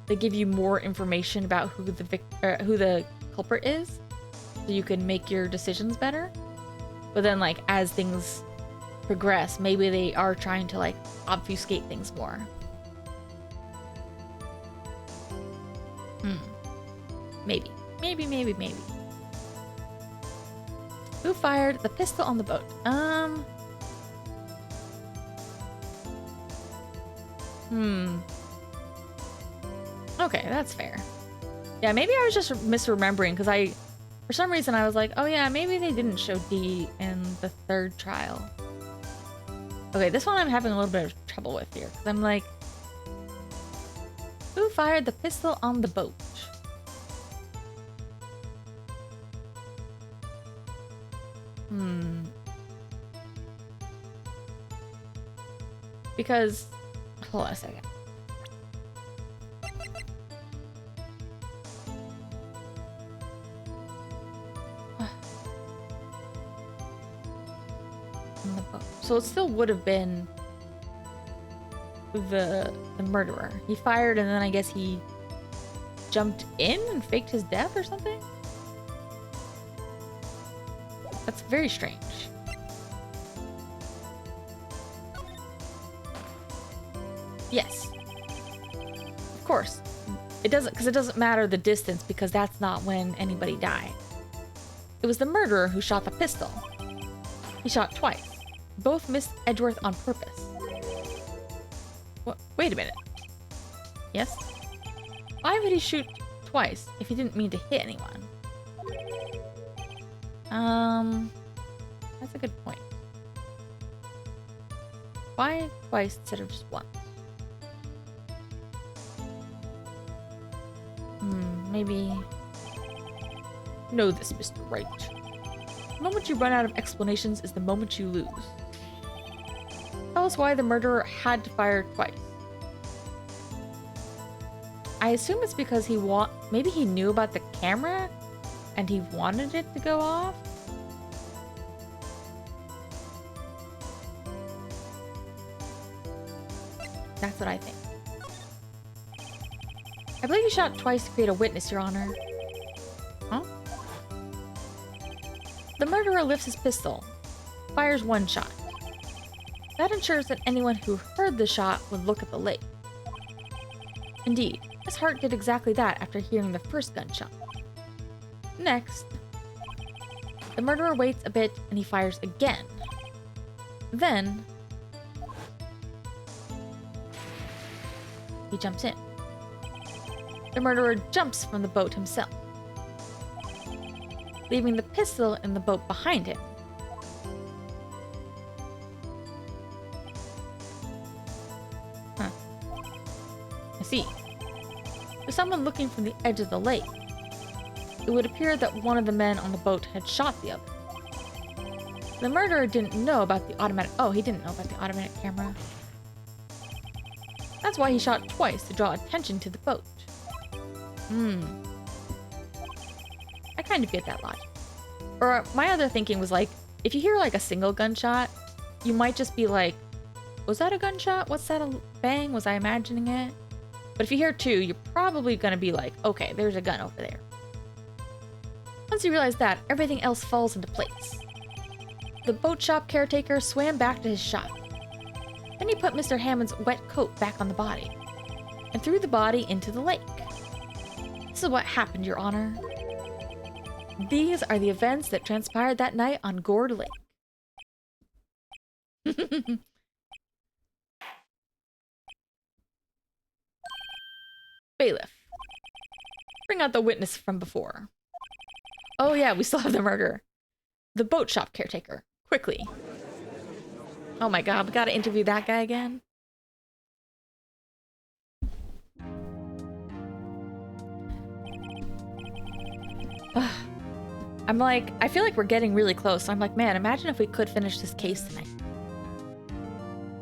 Speaker 1: they give you more information about who the culprit is, so you can make your decisions better. But then, like, as things progress, maybe they are trying to, like, obfuscate things more. Maybe. Maybe. Who fired the pistol on the boat? Okay, that's fair. Yeah, maybe I was just misremembering because for some reason I was like, oh yeah, maybe they didn't show D in the third trial. Okay, this one I'm having a little bit of trouble with here because I'm like, who fired the pistol on the boat? Because, hold on a second. So it still would have been the murderer. He fired and then I guess he jumped in and faked his death or something? That's very strange. Yes. Of course. It doesn't matter the distance because that's not when anybody died. It was the murderer who shot the pistol. He shot twice. Both missed Edgeworth on purpose. What? Wait a minute. Yes? Why would he shoot twice if he didn't mean to hit anyone? That's a good point. Why twice instead of just once? maybe... Know this, Mr. Wright. The moment you run out of explanations is the moment you lose. Tell us why the murderer had to fire twice. I assume it's because maybe he knew about the camera and he wanted it to go off? That's what I think. I believe you shot twice to create a witness, Your Honor. Huh? The murderer lifts his pistol, fires one shot. That ensures that anyone who heard the shot would look at the lake. Indeed, Miss Hart did exactly that after hearing the first gunshot. Next, the murderer waits a bit and he fires again. Then, he jumps in. The murderer jumps from the boat himself, leaving the pistol in the boat behind him. Huh. I see. To someone looking from the edge of the lake, it would appear that one of the men on the boat had shot the other. The murderer didn't know about the automatic... Oh, he didn't know about the automatic camera. That's why he shot twice, to draw attention to the boat. I kind of get that logic. Or my other thinking was like, if you hear like a single gunshot, you might just be like, was that a gunshot? What's that, a bang? Was I imagining it? But if you hear two, you're probably gonna be like, okay, there's a gun over there. Once you realize that, everything else falls into place. The boat shop caretaker swam back to his shop. Then he put Mr. Hammond's wet coat back on the body and threw the body into the lake. This is what happened, Your Honor. These are the events that transpired that night on Gourd Lake. Bailiff. Bring out the witness from before. Oh yeah, we still have the murder. The boat shop caretaker. Quickly. Oh my god, we gotta interview that guy again. I'm like, I feel like we're getting really close. So I'm like, man, imagine if we could finish this case tonight.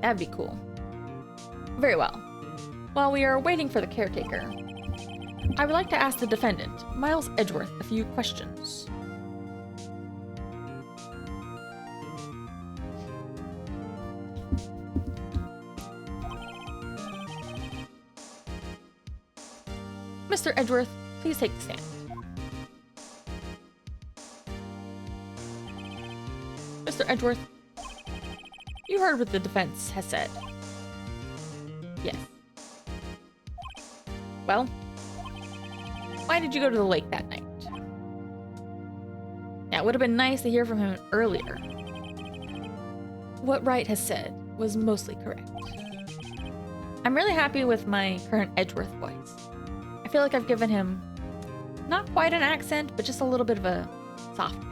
Speaker 1: That'd be cool. Very well. While we are waiting for the caretaker, I would like to ask the defendant, Miles Edgeworth, a few questions. Mr. Edgeworth, please take the stand. Mr. Edgeworth, you heard what the defense has said. Yes. Well, why did you go to the lake that night? Yeah, it would have been nice to hear from him earlier. What Wright has said was mostly correct. I'm really happy with my current Edgeworth voice. I feel like I've given him not quite an accent, but just a little bit of a soft.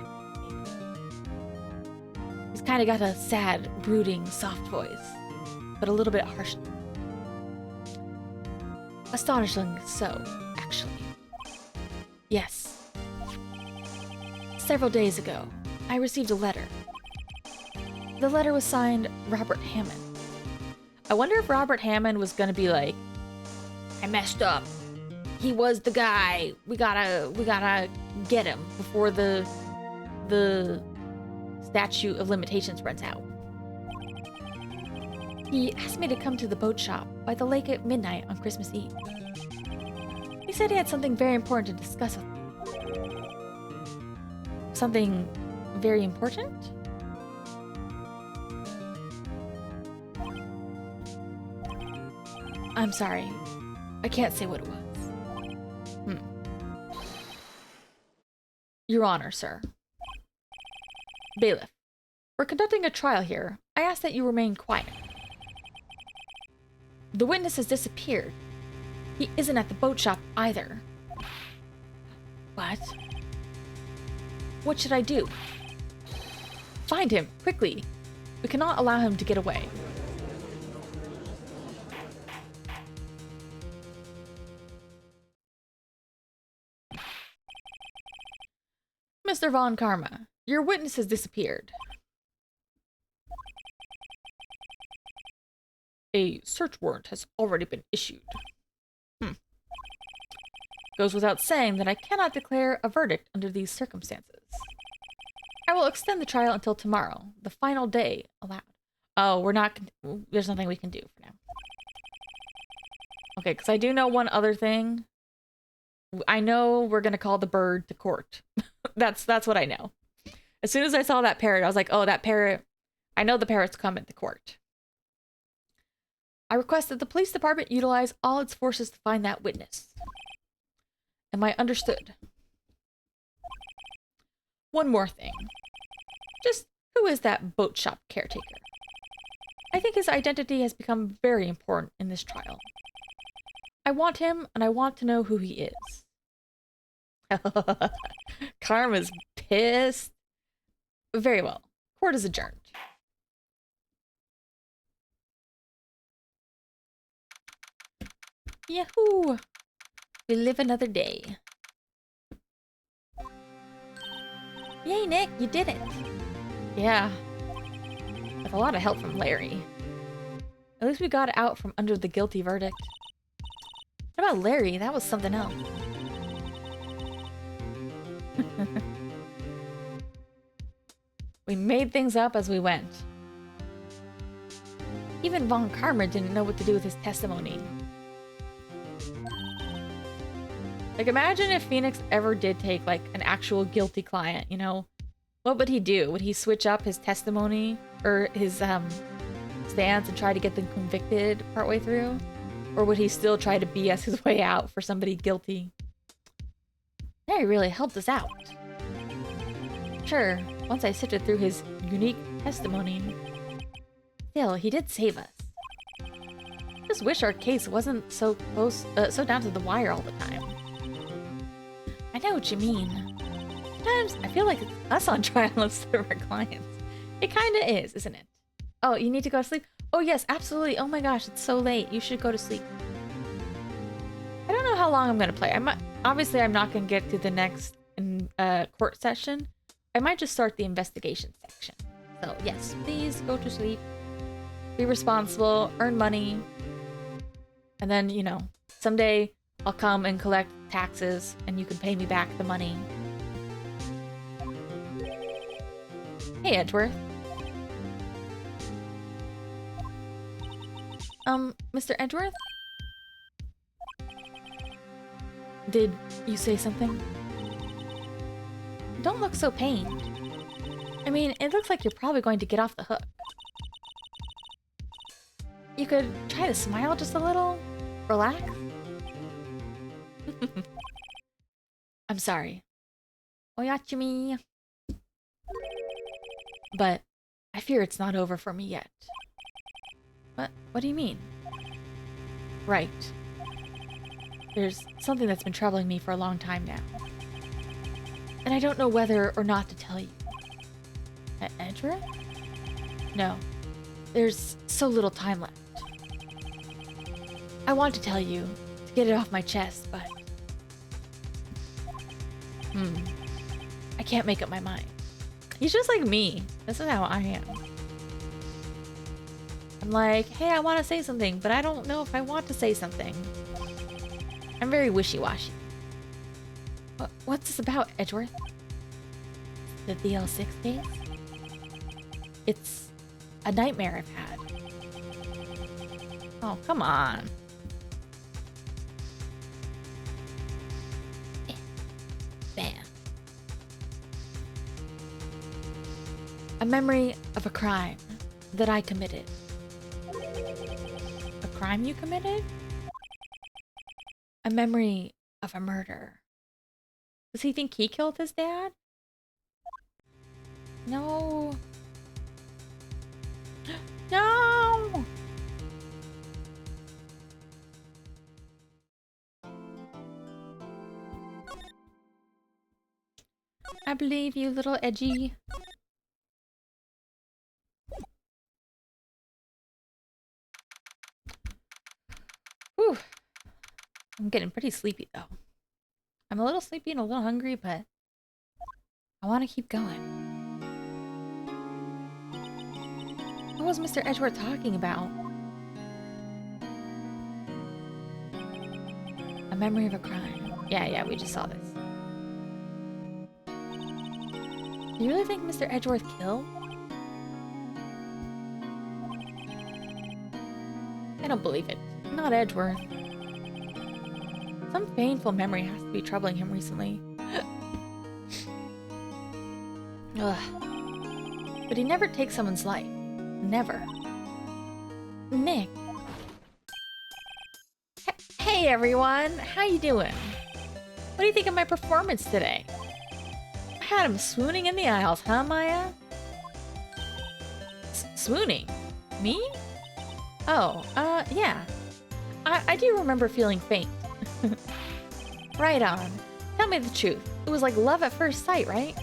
Speaker 1: He's kind of got a sad, brooding, soft voice, but a little bit harsh. Astonishingly so, actually. Yes. Several days ago, I received a letter. The letter was signed Robert Hammond. I wonder if Robert Hammond was gonna be like, I messed up. He was the guy. We gotta get him before the statute of limitations runs out. He asked me to come to the boat shop by the lake at midnight on Christmas Eve. He said he had something very important to discuss with me. Something very important? I'm sorry. I can't say what it was. Your Honor, sir. Bailiff, we're conducting a trial here. I ask that you remain quiet. The witness has disappeared. He isn't at the boat shop either. What? What should I do? Find him, quickly. We cannot allow him to get away. Mr. Von Karma, your witness has disappeared. A search warrant has already been issued. Goes without saying that I cannot declare a verdict under these circumstances. I will extend the trial until tomorrow, the final day allowed. Oh, we're not... There's nothing we can do for now. Okay, because I do know one other thing. I know we're going to call the bird to court. That's what I know. As soon as I saw that parrot, I was like, oh, that parrot... I know the parrot's coming to court. I request that the police department utilize all its forces to find that witness. Am I understood? One more thing. Just who is that boat shop caretaker? I think his identity has become very important in this trial. I want him, and I want to know who he is. Karma's pissed. Very well. Court is adjourned. Yahoo! We live another day. Yay, Nick, you did it. Yeah. With a lot of help from Larry. At least we got out from under the guilty verdict. What about Larry? That was something else. We made things up as we went. Even Von Karma didn't know what to do with his testimony. Like, imagine if Phoenix ever did take, like, an actual guilty client, you know? What would he do? Would he switch up his testimony or his, stance and try to get them convicted partway through? Or would he still try to BS his way out for somebody guilty? Larry really helped us out. Sure, once I sifted through his unique testimony. Still, he did save us. Just wish our case wasn't so close, so down to the wire all the time. I know what you mean. Sometimes I feel like it's us on trial instead of our clients. It kinda is, isn't it? Oh, you need to go to sleep? Oh yes, absolutely. Oh my gosh, it's so late. You should go to sleep. I don't know how long I'm gonna play. Obviously I'm not gonna get to the next court session. I might just start the investigation section. So yes, please go to sleep. Be responsible, earn money. And then, you know, someday I'll come and collect taxes and you can pay me back the money. Hey, Edgeworth. Mr. Edgeworth? Did you say something? Don't look so pained. I mean, it looks like you're probably going to get off the hook. You could try to smile just a little. Relax. I'm sorry. Oyachimi. But I fear it's not over for me yet. What do you mean? Right. There's something that's been troubling me for a long time now. And I don't know whether or not to tell you. Edgeworth? No. There's so little time left. I want to tell you, to get it off my chest, but... I can't make up my mind. He's just like me. This is how I am. I'm like, hey, I want to say something, but I don't know if I want to say something. I'm very wishy-washy. What's this about, Edgeworth? The DL6 case? It's a nightmare I've had. Oh, come on. Bam. A memory of a crime that I committed. A crime you committed? A memory of a murder. Does he think he killed his dad? No. No! I believe you, little edgy. Whew. I'm getting pretty sleepy though. I'm a little sleepy and a little hungry, but I want to keep going. What was Mr. Edgeworth talking about? A memory of a crime. Yeah, we just saw this. Do you really think Mr. Edgeworth killed? I don't believe it. Not Edgeworth. Some painful memory has to be troubling him recently. Ugh. But he never takes someone's life. Never. Nick. Hey everyone, how you doing? What do you think of my performance today? I had him swooning in the aisles, huh, Maya? Swooning? Me? Oh, yeah. I do remember feeling faint. Right on. Tell me the truth. It was like love at first sight, right?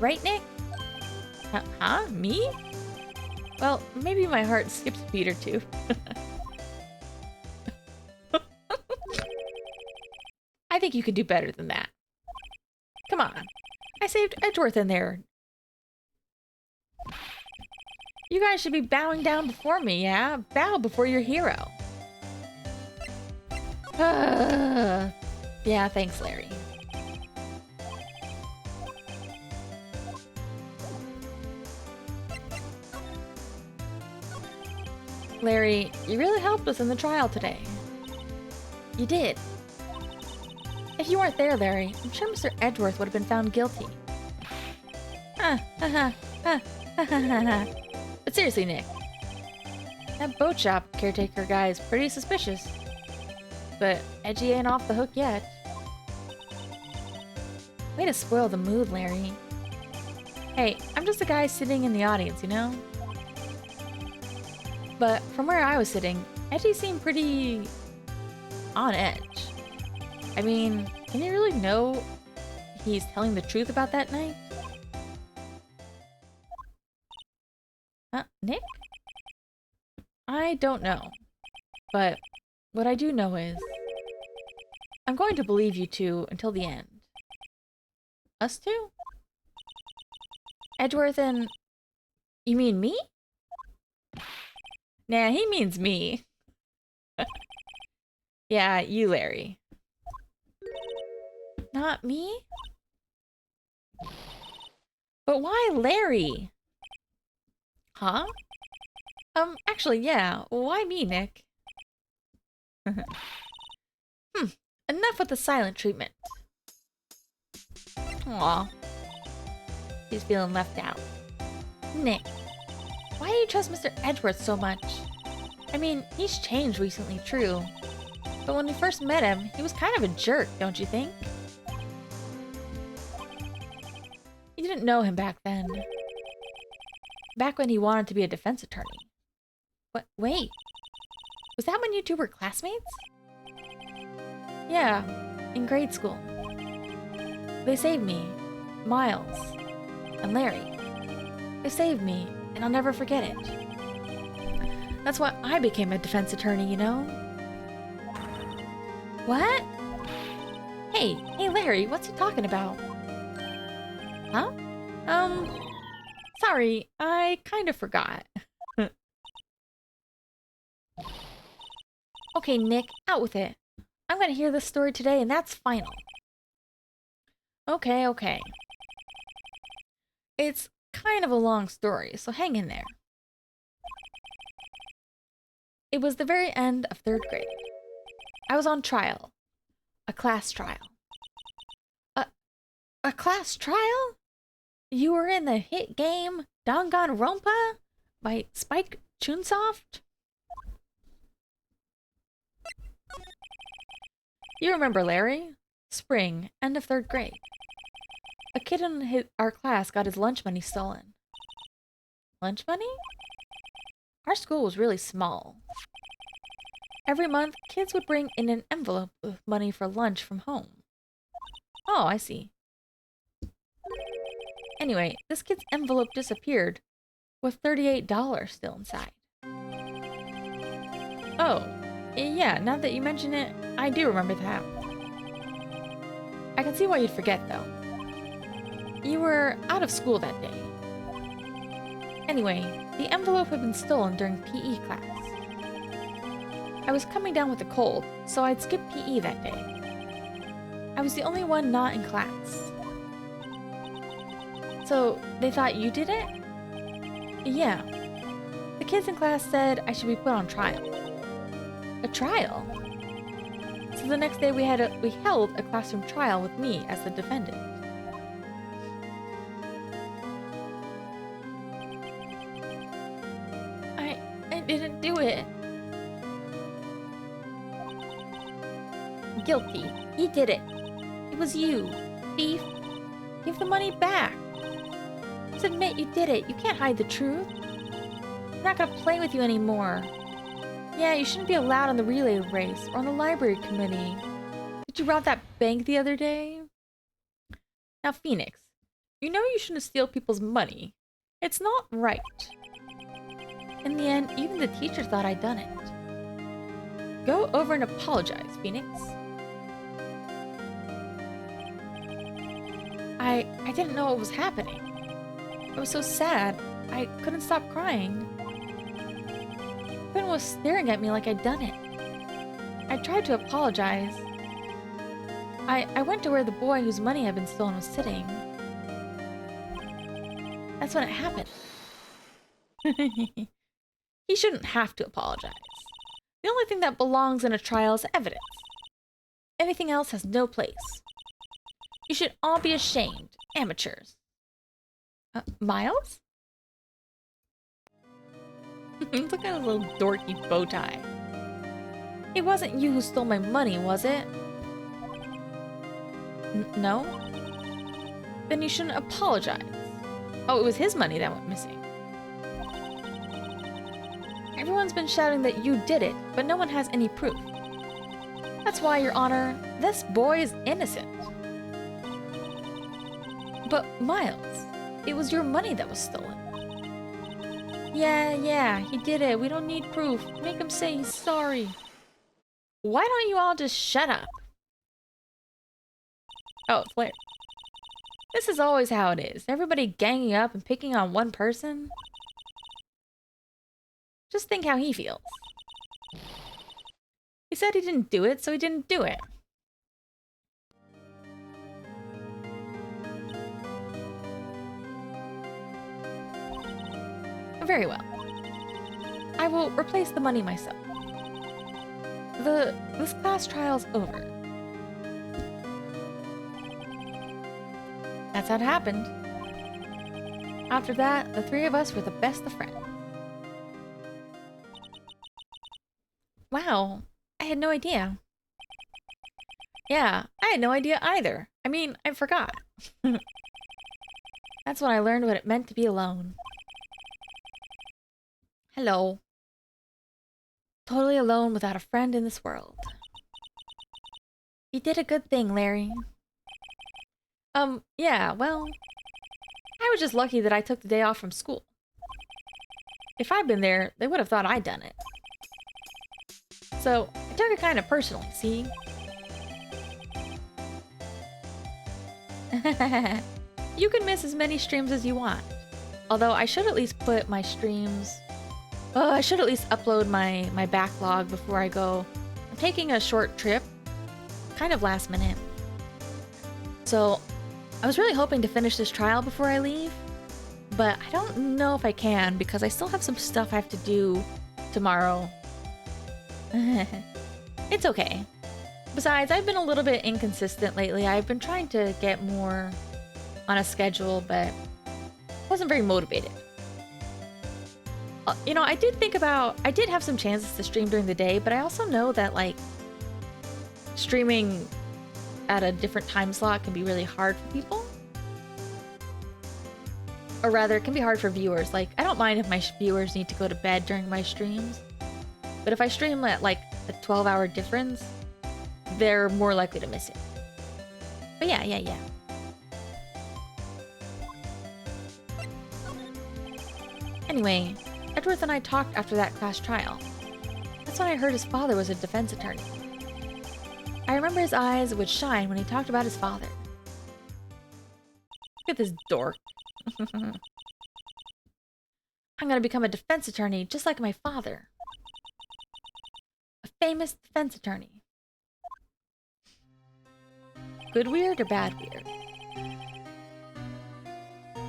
Speaker 1: Right, Nick? Huh? Me? Well, maybe my heart skips a beat or two. I think you could do better than that. Come on. I saved Edgeworth in there. You guys should be bowing down before me, yeah? Bow before your hero. Yeah, thanks, Larry. Larry, you really helped us in the trial today. You did. If you weren't there, Larry, I'm sure Mr. Edgeworth would have been found guilty. But seriously, Nick, that boat shop caretaker guy is pretty suspicious. But Edgy ain't off the hook yet. Way to spoil the mood, Larry. Hey, I'm just a guy sitting in the audience, you know? But from where I was sitting, Edgy seemed pretty on edge. I mean, can you really know he's telling the truth about that night? Nick? I don't know. But what I do know is I'm going to believe you two until the end. Us two? Edgeworth and... You mean me? Nah, he means me. Yeah, you, Larry. Not me? But why Larry? Huh? Actually, yeah. Why me, Nick? Enough with the silent treatment. Aw. He's feeling left out. Nick, why do you trust Mr. Edgeworth so much? I mean, he's changed recently, true. But when we first met him, he was kind of a jerk, don't you think? You didn't know him back then. Back when he wanted to be a defense attorney. What? Wait. Was that when you two were classmates? Yeah, in grade school. They saved me, Miles, and Larry. They saved me, and I'll never forget it. That's why I became a defense attorney, you know? What? Hey, Larry, what's he talking about? Huh? Sorry, I kind of forgot. Okay, Nick, out with it. I'm gonna hear this story today, and that's final. Okay. It's kind of a long story, so hang in there. It was the very end of 3rd grade. I was on trial. A class trial. A class trial? You were in the hit game Danganronpa by Spike Chunsoft? You remember Larry? Spring, end of 3rd grade. A kid in our class got his lunch money stolen. Lunch money? Our school was really small. Every month, kids would bring in an envelope with money for lunch from home. Oh, I see. Anyway, this kid's envelope disappeared, with $38 still inside. Oh, yeah, now that you mention it, I do remember that. I can see why you'd forget, though. You were out of school that day. Anyway, the envelope had been stolen during PE class. I was coming down with a cold, so I'd skipped PE that day. I was the only one not in class. So, they thought you did it? Yeah. The kids in class said I should be put on trial. A trial? So the next day we held a classroom trial with me as the defendant. I didn't do it. Guilty. You did it. It was you, thief. Give the money back. Just admit you did it. You can't hide the truth. I'm not gonna play with you anymore. Yeah, you shouldn't be allowed on the relay race or on the library committee. Did you rob that bank the other day? Now, Phoenix, you know you shouldn't steal people's money. It's not right. In the end, even the teacher thought I'd done it. Go over and apologize, Phoenix. I didn't know what was happening. I was so sad, I couldn't stop crying. Ben was staring at me like I'd done it. I tried to apologize. I went to where the boy whose money had been stolen was sitting. That's when it happened. He shouldn't have to apologize. The only thing that belongs in a trial is evidence. Anything else has no place. You should all be ashamed. Amateurs. Miles? Look at his little dorky bow tie. It wasn't you who stole my money, was it? No? Then you shouldn't apologize. Oh, it was his money that went missing. Everyone's been shouting that you did it, but no one has any proof. That's why, Your Honor, this boy is innocent. But, Miles, it was your money that was stolen. Yeah, he did it. We don't need proof. Make him say he's sorry. Why don't you all just shut up? Oh, it's Blair. This is always how it is. Everybody ganging up and picking on one person. Just think how he feels. He said he didn't do it, so he didn't do it. Very well. I will replace the money myself. This class trial's over. That's how it happened. After that, the three of us were the best of friends. Wow, I had no idea. Yeah, I had no idea either. I mean, I forgot. That's when I learned what it meant to be alone. Hello. Totally alone without a friend in this world. You did a good thing, Larry. Yeah, well, I was just lucky that I took the day off from school. If I'd been there, they would have thought I'd done it. So, I took it kind of personally, see? You can miss as many streams as you want. Although I should at least put my streams... I should at least upload my backlog before I go. I'm taking a short trip, kind of last minute. So, I was really hoping to finish this trial before I leave, but I don't know if I can because I still have some stuff I have to do tomorrow. It's okay. Besides, I've been a little bit inconsistent lately. I've been trying to get more on a schedule, but wasn't very motivated. You know, I did have some chances to stream during the day, but I also know that, like, streaming at a different time slot can be really hard for people. Or rather, it can be hard for viewers. Like, I don't mind if my viewers need to go to bed during my streams, but if I stream at, like, a 12-hour difference, they're more likely to miss it. But yeah. Anyway, Edward and I talked after that class trial. That's when I heard his father was a defense attorney. I remember his eyes would shine when he talked about his father. Look at this dork. I'm gonna become a defense attorney just like my father. A famous defense attorney. Good weird or bad weird?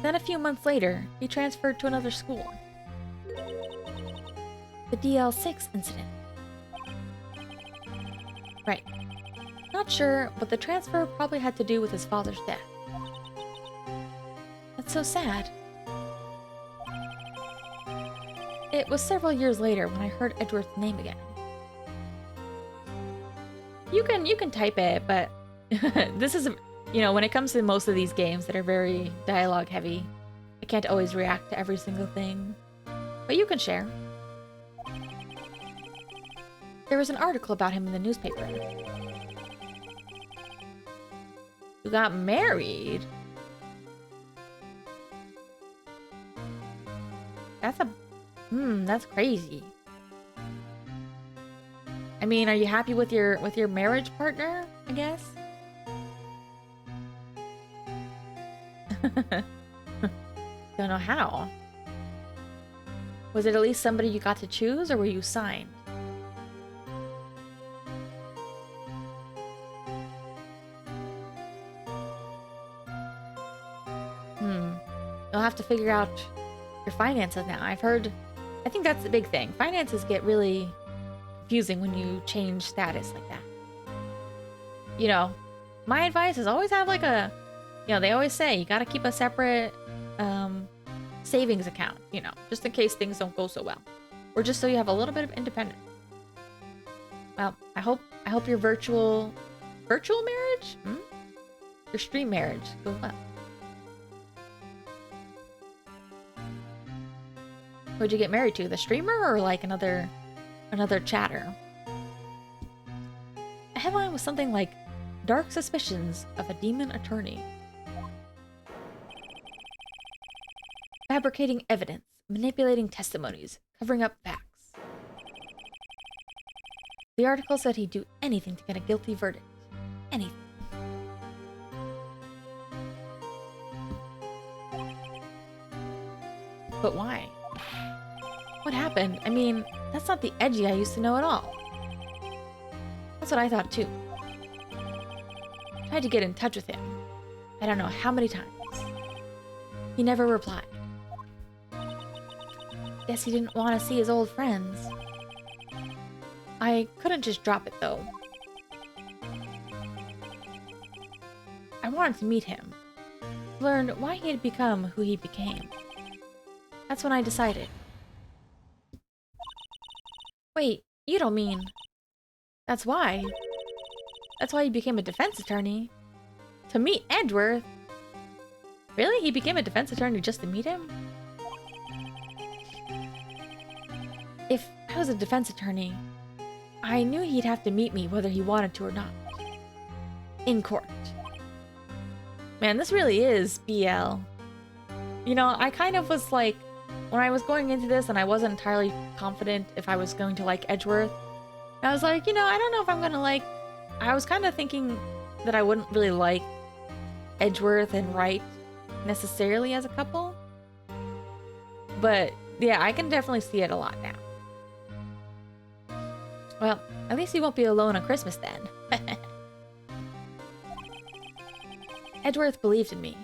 Speaker 1: Then a few months later, he transferred to another school. The DL6 incident. Right. Not sure, but the transfer probably had to do with his father's death. That's so sad. It was several years later when I heard Edward's name again. You can type it, but this is, you know, when it comes to most of these games that are very dialogue heavy, I can't always react to every single thing. But you can share. There was an article about him in the newspaper. You got married? That's crazy. I mean, are you happy with your marriage partner, I guess? Don't know how. Was it at least somebody you got to choose, or were you signed? You'll have to figure out your finances now. I think that's the big thing. Finances get really confusing when you change status like that. You know, my advice is always have like a, you know, they always say you gotta keep a separate savings account, you know, just in case things don't go so well. Or just so you have a little bit of independence. Well, I hope your virtual marriage? Your stream marriage goes well. Who'd you get married to? The streamer or like another chatter? A headline was something like, "Dark suspicions of a demon attorney. Fabricating evidence, manipulating testimonies, covering up facts." The article said he'd do anything to get a guilty verdict. Anything. But why? What happened? I mean, that's not the Edgy I used to know at all. That's what I thought too. Tried to get in touch with him. I don't know how many times. He never replied. Guess he didn't want to see his old friends. I couldn't just drop it though. I wanted to meet him. Learn why he had become who he became. That's when I decided. Wait, you don't mean... That's why? That's why he became a defense attorney? To meet Edgeworth? Really? He became a defense attorney just to meet him? If I was a defense attorney, I knew he'd have to meet me whether he wanted to or not. In court. Man, this really is BL. You know, I kind of was like... When I was going into this and I wasn't entirely confident if I was going to like Edgeworth, I was like, you know, I don't know if I'm gonna like... I was kind of thinking that I wouldn't really like Edgeworth and Wright necessarily as a couple. But yeah, I can definitely see it a lot now. Well, at least you won't be alone on Christmas then. Edgeworth believed in me.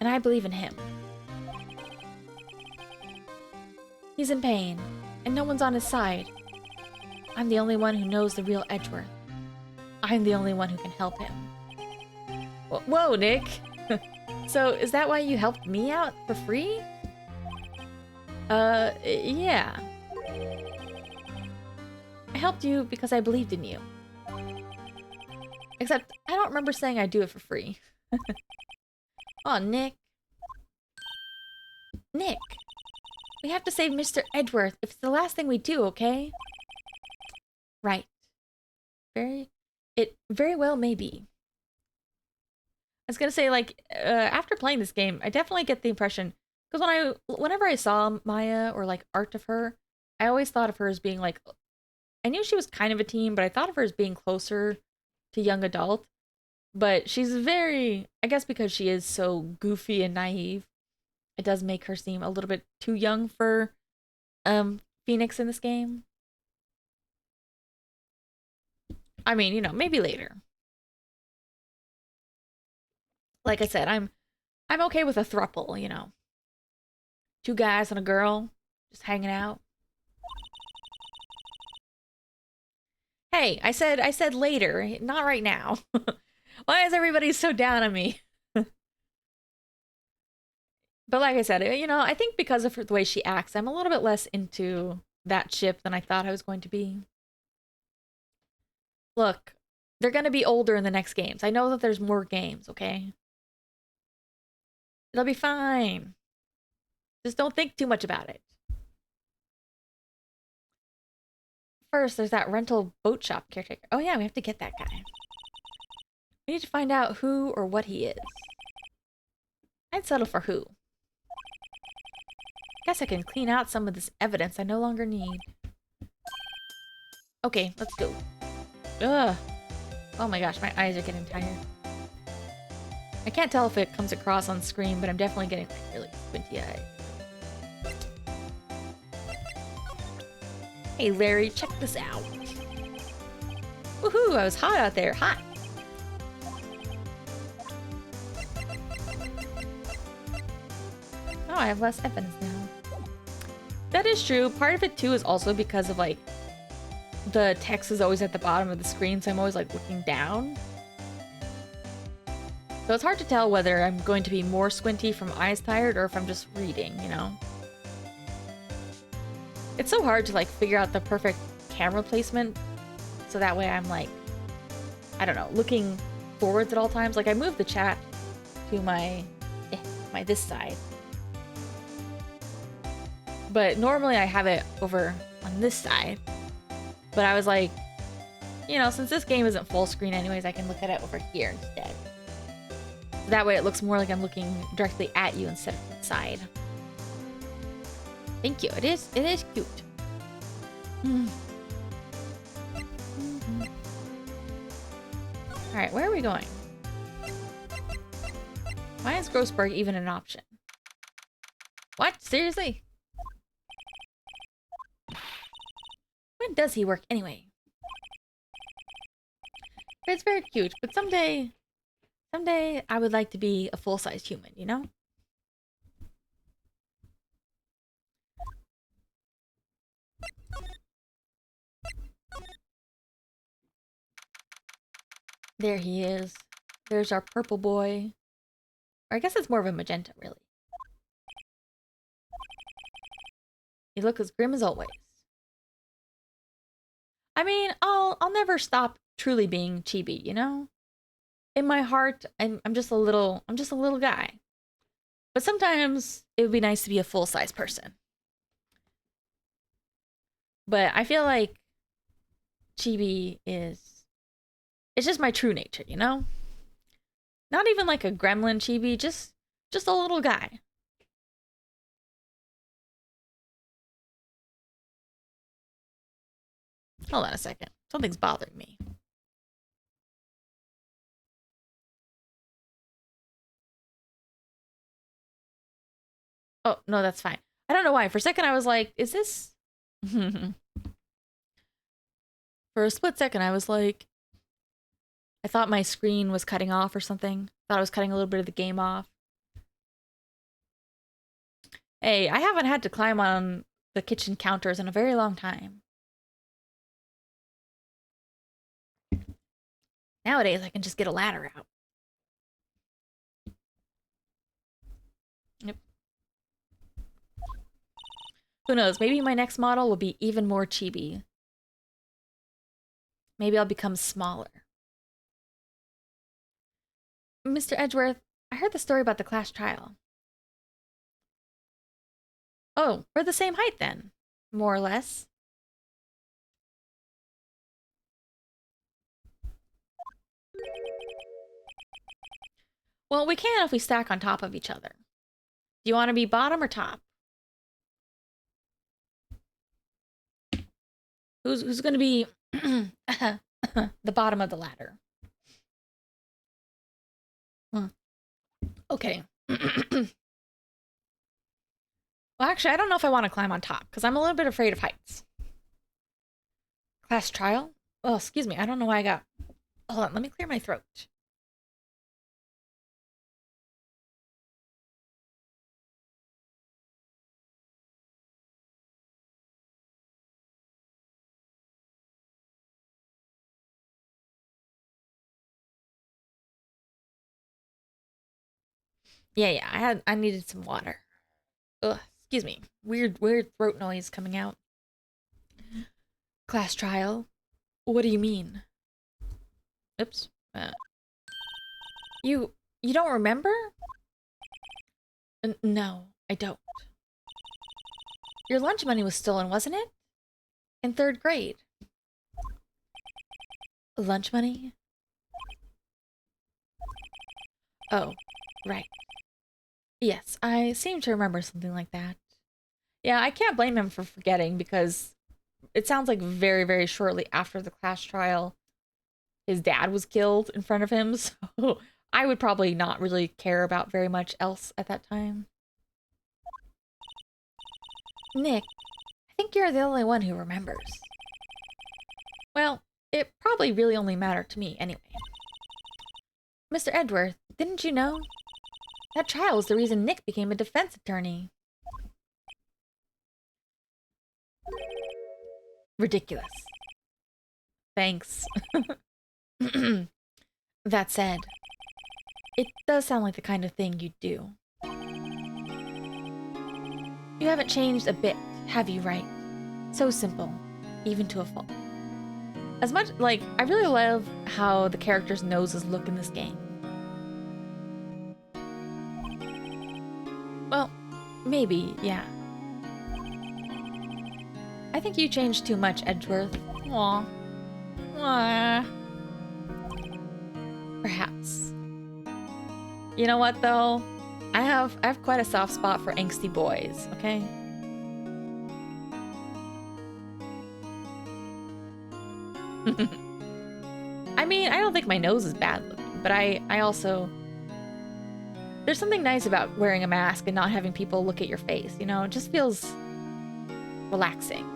Speaker 1: And I believe in him. He's in pain, and no one's on his side. I'm the only one who knows the real Edgeworth. I'm the only one who can help him. Whoa, Nick! So, is that why you helped me out for free? Yeah. I helped you because I believed in you. Except, I don't remember saying I'd do it for free. Oh, Nick. Nick. We have to save Mr. Edgeworth if it's the last thing we do, okay? Right. It very well may be. I was gonna say, like, after playing this game, I definitely get the impression... Because whenever I saw Maya or, like, art of her, I always thought of her as being, like... I knew she was kind of a teen, but I thought of her as being closer to young adult. But she's very, I guess because she is so goofy and naive, it does make her seem a little bit too young for Phoenix in this game. I mean, maybe later. Like I said, I'm okay with a throuple. Two guys and a girl just hanging out. Hey, I said later, not right now. Why is everybody so down on me? But like I said, I think because of the way she acts, I'm a little bit less into that ship than I thought I was going to be. Look, they're going to be older in the next games. I know that there's more games, okay? It'll be fine. Just don't think too much about it. First, there's that rental boat shop caretaker. Oh yeah, we have to get that guy. We need to find out who or what he is. I'd settle for who. Guess I can clean out some of this evidence I no longer need. Okay, let's go. Ugh. Oh my gosh, my eyes are getting tired. I can't tell if it comes across on screen, but I'm definitely getting like really squinty eyed. Hey Larry, check this out. Woohoo, I was hot out there, hot. Oh, I have less evidence now. That is true. Part of it too is also because of like the text is always at the bottom of the screen, so I'm always like looking down. So it's hard to tell whether I'm going to be more squinty from eyes tired or if I'm just reading. It's so hard to like figure out the perfect camera placement, so that way I'm like, I don't know, looking forwards at all times. Like I moved the chat to my this side. But normally I have it over on this side. But I was like, since this game isn't full screen anyways, I can look at it over here instead. That way it looks more like I'm looking directly at you instead of to the side. Thank you. It is cute. Alright, where are we going? Why is Grossberg even an option? What? Seriously? When does he work anyway? It's very cute, but someday I would like to be a full-size human. There he is. There's our purple boy. Or I guess it's more of a magenta, really. You look as grim as always. I mean, I'll never stop truly being chibi. In my heart, I'm just a little guy. But sometimes it would be nice to be a full-size person. But I feel like chibi it's just my true nature. Not even like a gremlin chibi, just a little guy. Hold on a second. Something's bothering me. Oh, no, that's fine. I don't know why. For a second, I was like, is this... For a split second, I was like... I thought my screen was cutting off or something. Thought I was cutting a little bit of the game off. Hey, I haven't had to climb on the kitchen counters in a very long time. Nowadays, I can just get a ladder out. Yep. Who knows? Maybe my next model will be even more chibi. Maybe I'll become smaller. Mr. Edgeworth, I heard the story about the class trial. Oh, we're the same height then. More or less. Well, we can if we stack on top of each other. Do you want to be bottom or top? Who's going to be the bottom of the ladder? Hmm. Okay. Well, actually, I don't know if I want to climb on top because I'm a little bit afraid of heights. Class trial? Oh, excuse me. I don't know why I got. Hold on. Let me clear my throat. Yeah. I needed some water. Ugh. Excuse me. Weird throat noise coming out. Class trial? What do you mean? Oops. You don't remember? No, I don't. Your lunch money was stolen, wasn't it? In third grade. Lunch money? Oh, right. Yes, I seem to remember something like that. Yeah, I can't blame him for forgetting because it sounds like very shortly after the class trial, his dad was killed in front of him, so I would probably not really care about very much else at that time. Nick, I think you're the only one who remembers. Well, it probably really only mattered to me anyway. Mr. Edgeworth, didn't you know? That trial was the reason Nick became a defense attorney. Ridiculous. Thanks. That said, it does sound like the kind of thing you'd do. You haven't changed a bit, have you, Wright? So simple, even to a fault. As much, like, I really love how the characters' noses look in this game. Well, maybe, yeah. I think you changed too much, Edgeworth. Aw. Aww. Perhaps. You know what, though? I have quite a soft spot for angsty boys, okay? I mean, I don't think my nose is bad looking, but I also... There's something nice about wearing a mask and not having people look at your face, you know? It just feels relaxing.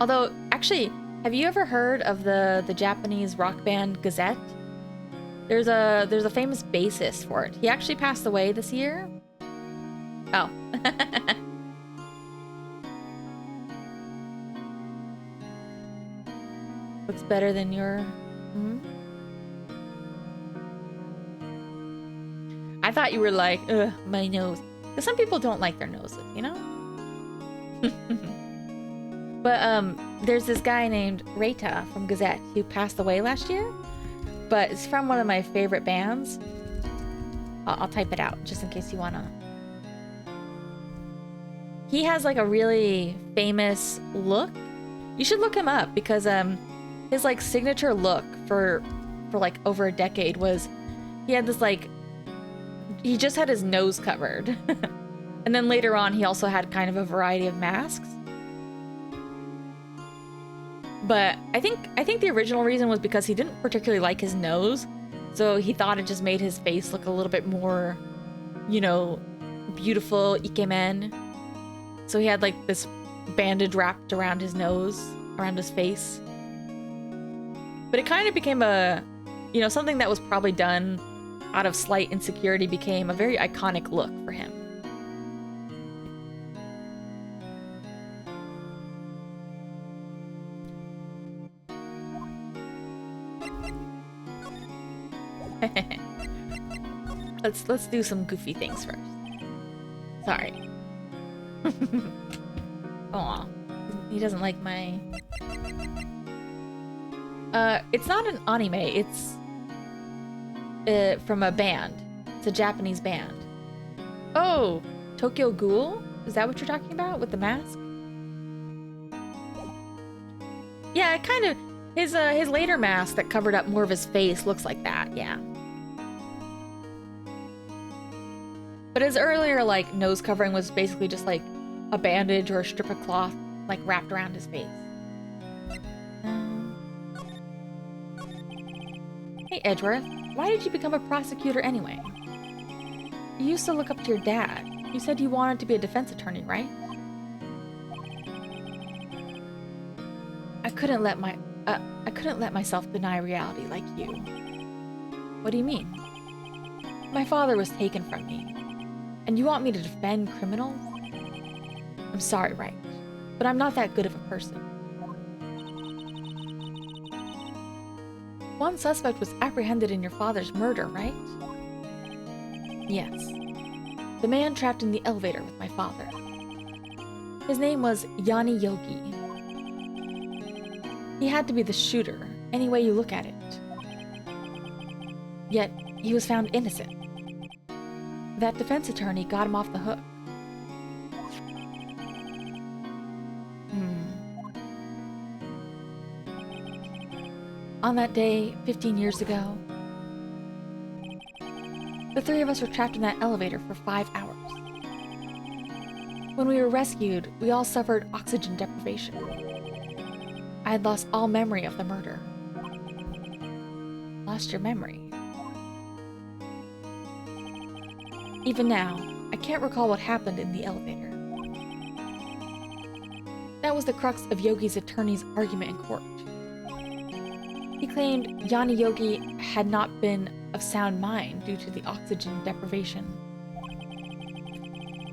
Speaker 1: Although, actually, have you ever heard of the Japanese rock band Gazette? There's a famous bassist for it. He actually passed away this year. Oh. Looks better than your... Hmm? I thought you were like, ugh, my nose. Because some people don't like their noses, you know? But, there's this guy named Wright from Gazette who passed away last year. But it's from one of my favorite bands. I'll type it out just in case you wanna. He has like a really famous look. You should look him up because his like signature look for like over a decade was he had this like he just had his nose covered. And then later on he also had kind of a variety of masks. But I think the original reason was because he didn't particularly like his nose. So he thought it just made his face look a little bit more, you know, beautiful, ikemen. So he had like this bandage wrapped around his nose, around his face. But it kind of became a, you know, something that was probably done out of slight insecurity became a very iconic look for him. Let's do some goofy things first. Sorry. Aw. He doesn't like my... it's not an anime, it's from a band. It's a Japanese band. Oh, Tokyo Ghoul? Is that what you're talking about with the mask? Yeah, it kind of... His later mask that covered up more of his face looks like that, yeah. But his earlier, like, nose covering was basically just, like, a bandage or a strip of cloth, like, wrapped around his face. Hey, Edgeworth. why did you become a prosecutor anyway? You used to look up to your dad. You said you wanted to be a defense attorney, right? I couldn't let myself deny reality like you. What do you mean? My father was taken from me. And you want me to defend criminals? I'm sorry, Wright, but I'm not that good of a person. One suspect was apprehended in your father's murder, right? Yes. The man trapped in the elevator with my father. His name was Yanni Yogi. He had to be the shooter, any way you look at it. Yet, he was found innocent. That defense attorney got him off the hook. On that day, 15 years ago, the three of us were trapped in that elevator for 5 hours. When we were rescued, we all suffered oxygen deprivation. I had lost all memory of the murder. Lost your memory? Even now, I can't recall what happened in the elevator. That was the crux of Yogi's attorney's argument in court. He claimed Yanni Yogi had not been of sound mind due to the oxygen deprivation.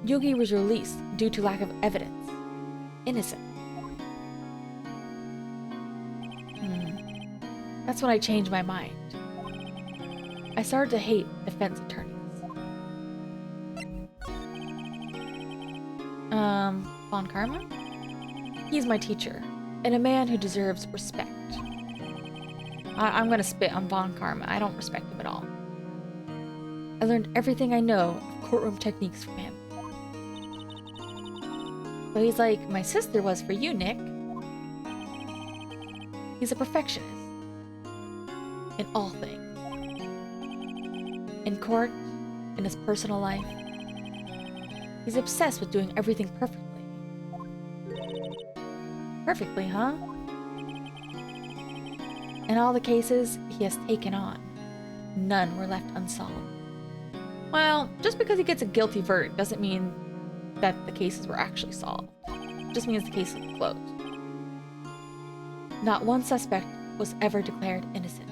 Speaker 1: Yogi was released due to lack of evidence. Innocent. That's when I changed my mind. I started to hate defense attorneys. Von Karma? He's my teacher, and a man who deserves respect. I'm gonna spit on Von Karma. I don't respect him at all. I learned everything I know of courtroom techniques from him. So he's like my sister was for you, Nick. He's a perfectionist. In all things. In court, in his personal life. He's obsessed with doing everything perfectly. Perfectly, huh? In all the cases he has taken on, none were left unsolved. Well, just because he gets a guilty verdict doesn't mean that the cases were actually solved. It just means the case is closed. Not one suspect was ever declared innocent.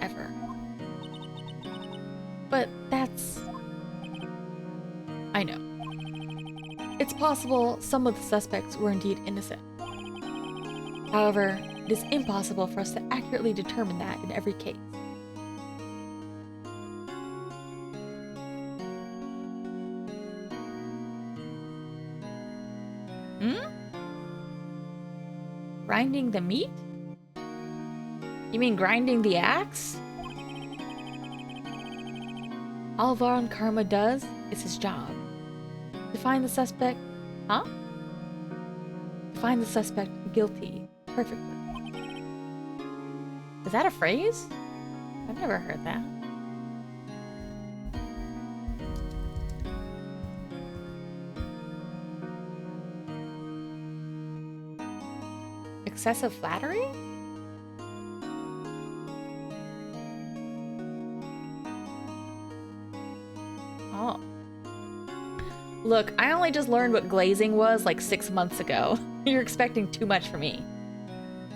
Speaker 1: Ever. But that's... I know. It's possible some of the suspects were indeed innocent. However, it is impossible for us to accurately determine that in every case. Grinding the meat? You mean grinding the axe? All Von Karma does is his job. To find the suspect... Huh? To find the suspect guilty perfectly. Is that a phrase? I've never heard that. Excessive flattery? Oh. Look, I only just learned what glazing was like 6 months ago. You're expecting too much from me.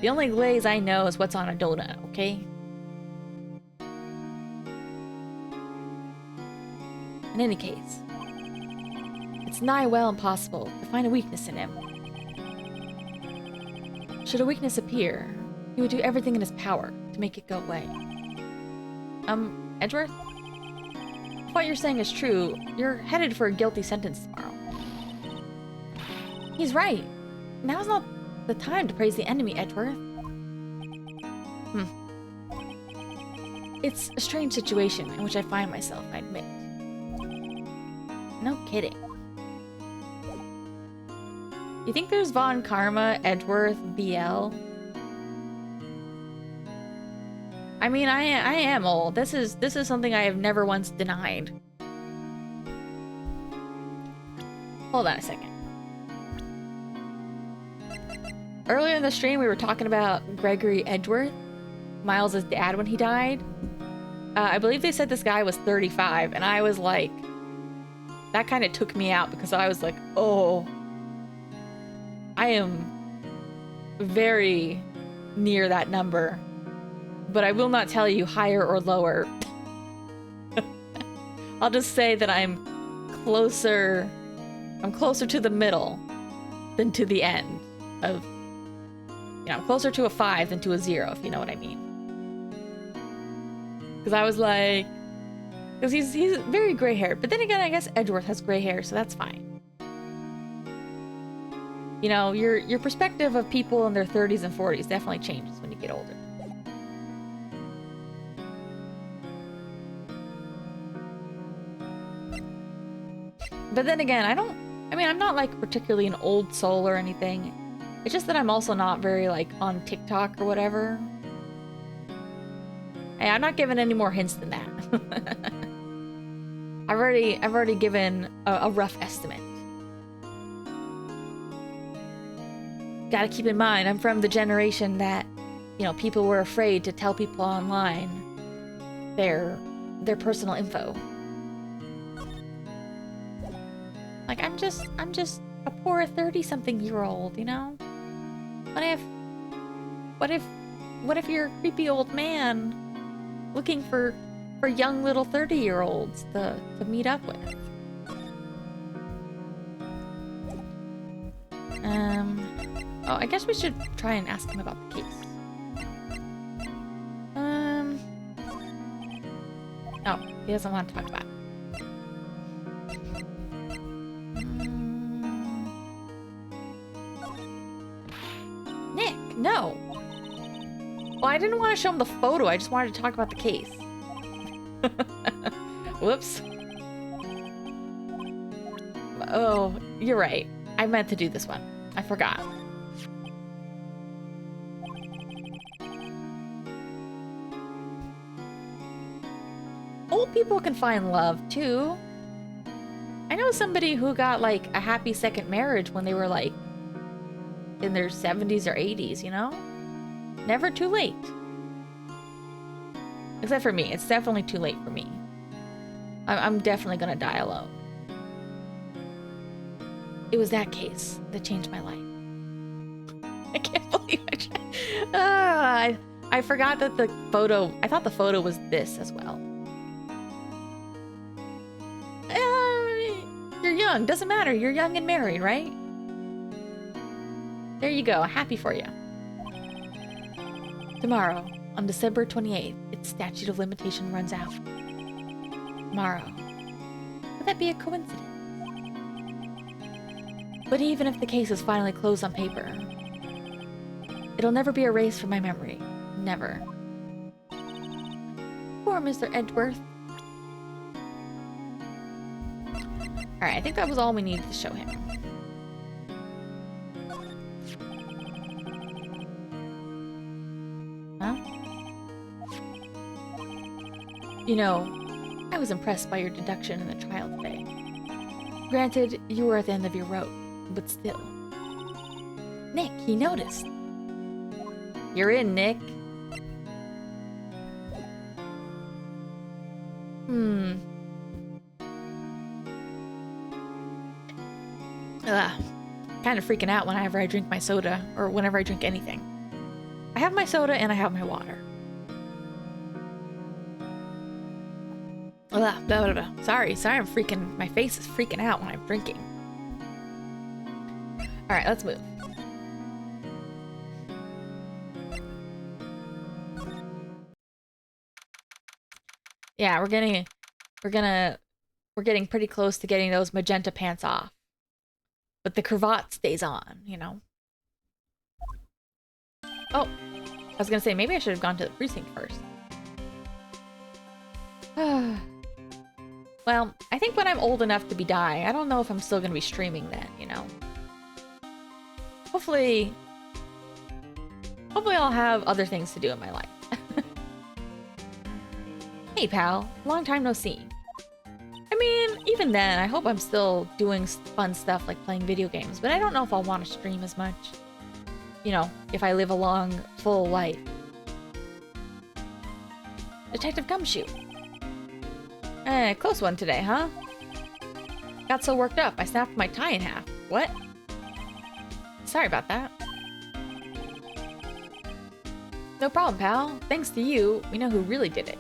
Speaker 1: The only glaze I know is what's on a donut, okay? In any case, it's nigh well impossible to find a weakness in him. Should a weakness appear, he would do everything in his power to make it go away. Edgeworth? If what you're saying is true, you're headed for a guilty sentence tomorrow. He's right. Now's not the time to praise the enemy, Edgeworth. It's a strange situation in which I find myself, I admit. No kidding. You think there's Von Karma, Edgeworth, BL? I mean, I am old. This is something I have never once denied. Hold on a second. Earlier in the stream, we were talking about Gregory Edgeworth, Miles' dad when he died. I believe they said this guy was 35, and I was like, that kind of took me out because I was like, oh, I am very near that number, but I will not tell you higher or lower. I'll just say that I'm closer to the middle than to the end of, you know, I'm closer to a 5 than to a 0, if you know what I mean. Because I was like, because he's very gray haired, but then again, I guess Edgeworth has gray hair, so that's fine. You know, your perspective of people in their 30s and 40s definitely changes when you get older. But then again, I'm not like particularly an old soul or anything. It's just that I'm also not very like on TikTok or whatever. Hey, I'm not giving any more hints than that. I've already given a rough estimate. Gotta keep in mind, I'm from the generation that, you know, people were afraid to tell people online their personal info. Like, I'm just a poor 30-something-year-old, you know? What if you're a creepy old man looking for young little 30-year-olds to meet up with? Oh, I guess we should try and ask him about the case. Oh, he doesn't want to talk about it. Nick, no. Well, I didn't want to show him the photo. I just wanted to talk about the case. Whoops. Oh, you're right. I meant to do this one. I forgot. Old people can find love, too. I know somebody who got, like, a happy second marriage when they were, like, in their 70s or 80s, you know? Never too late. Except for me. It's definitely too late for me. I'm definitely gonna die alone. It was that case that changed my life. I can't believe I forgot that the photo... I thought the photo was this as well. You're young. Doesn't matter. You're young and married, right? There you go. Happy for you. Tomorrow, on December 28th, its statute of limitation runs out. Tomorrow. Would that be a coincidence? But even if the case is finally closed on paper, it'll never be erased from my memory. Never. Poor Mr. Edgeworth. Alright, I think that was all we needed to show him. Huh? You know, I was impressed by your deduction in the trial today. Granted, you were at the end of your rope, but still. Nick, he noticed. You're in, Nick. Kind of freaking out whenever I drink my soda, or whenever I drink anything. I have my soda and I have my water. Blah, blah, blah. Sorry, I'm freaking, my face is freaking out when I'm drinking. Alright, let's move. Yeah, we're getting pretty close to getting those magenta pants off. But the cravat stays on, you know? Oh, I was gonna say, maybe I should have gone to the precinct first. Well, I think when I'm old enough to be dying, I don't know if I'm still gonna be streaming then, you know? Hopefully I'll have other things to do in my life. Hey, pal. Long time no see. I mean, even then, I hope I'm still doing fun stuff like playing video games, but I don't know if I'll want to stream as much. You know, if I live a long, full life. Detective Gumshoe. Close one today, huh? Got so worked up, I snapped my tie in half. What? Sorry about that. No problem, pal. Thanks to you, we know who really did it.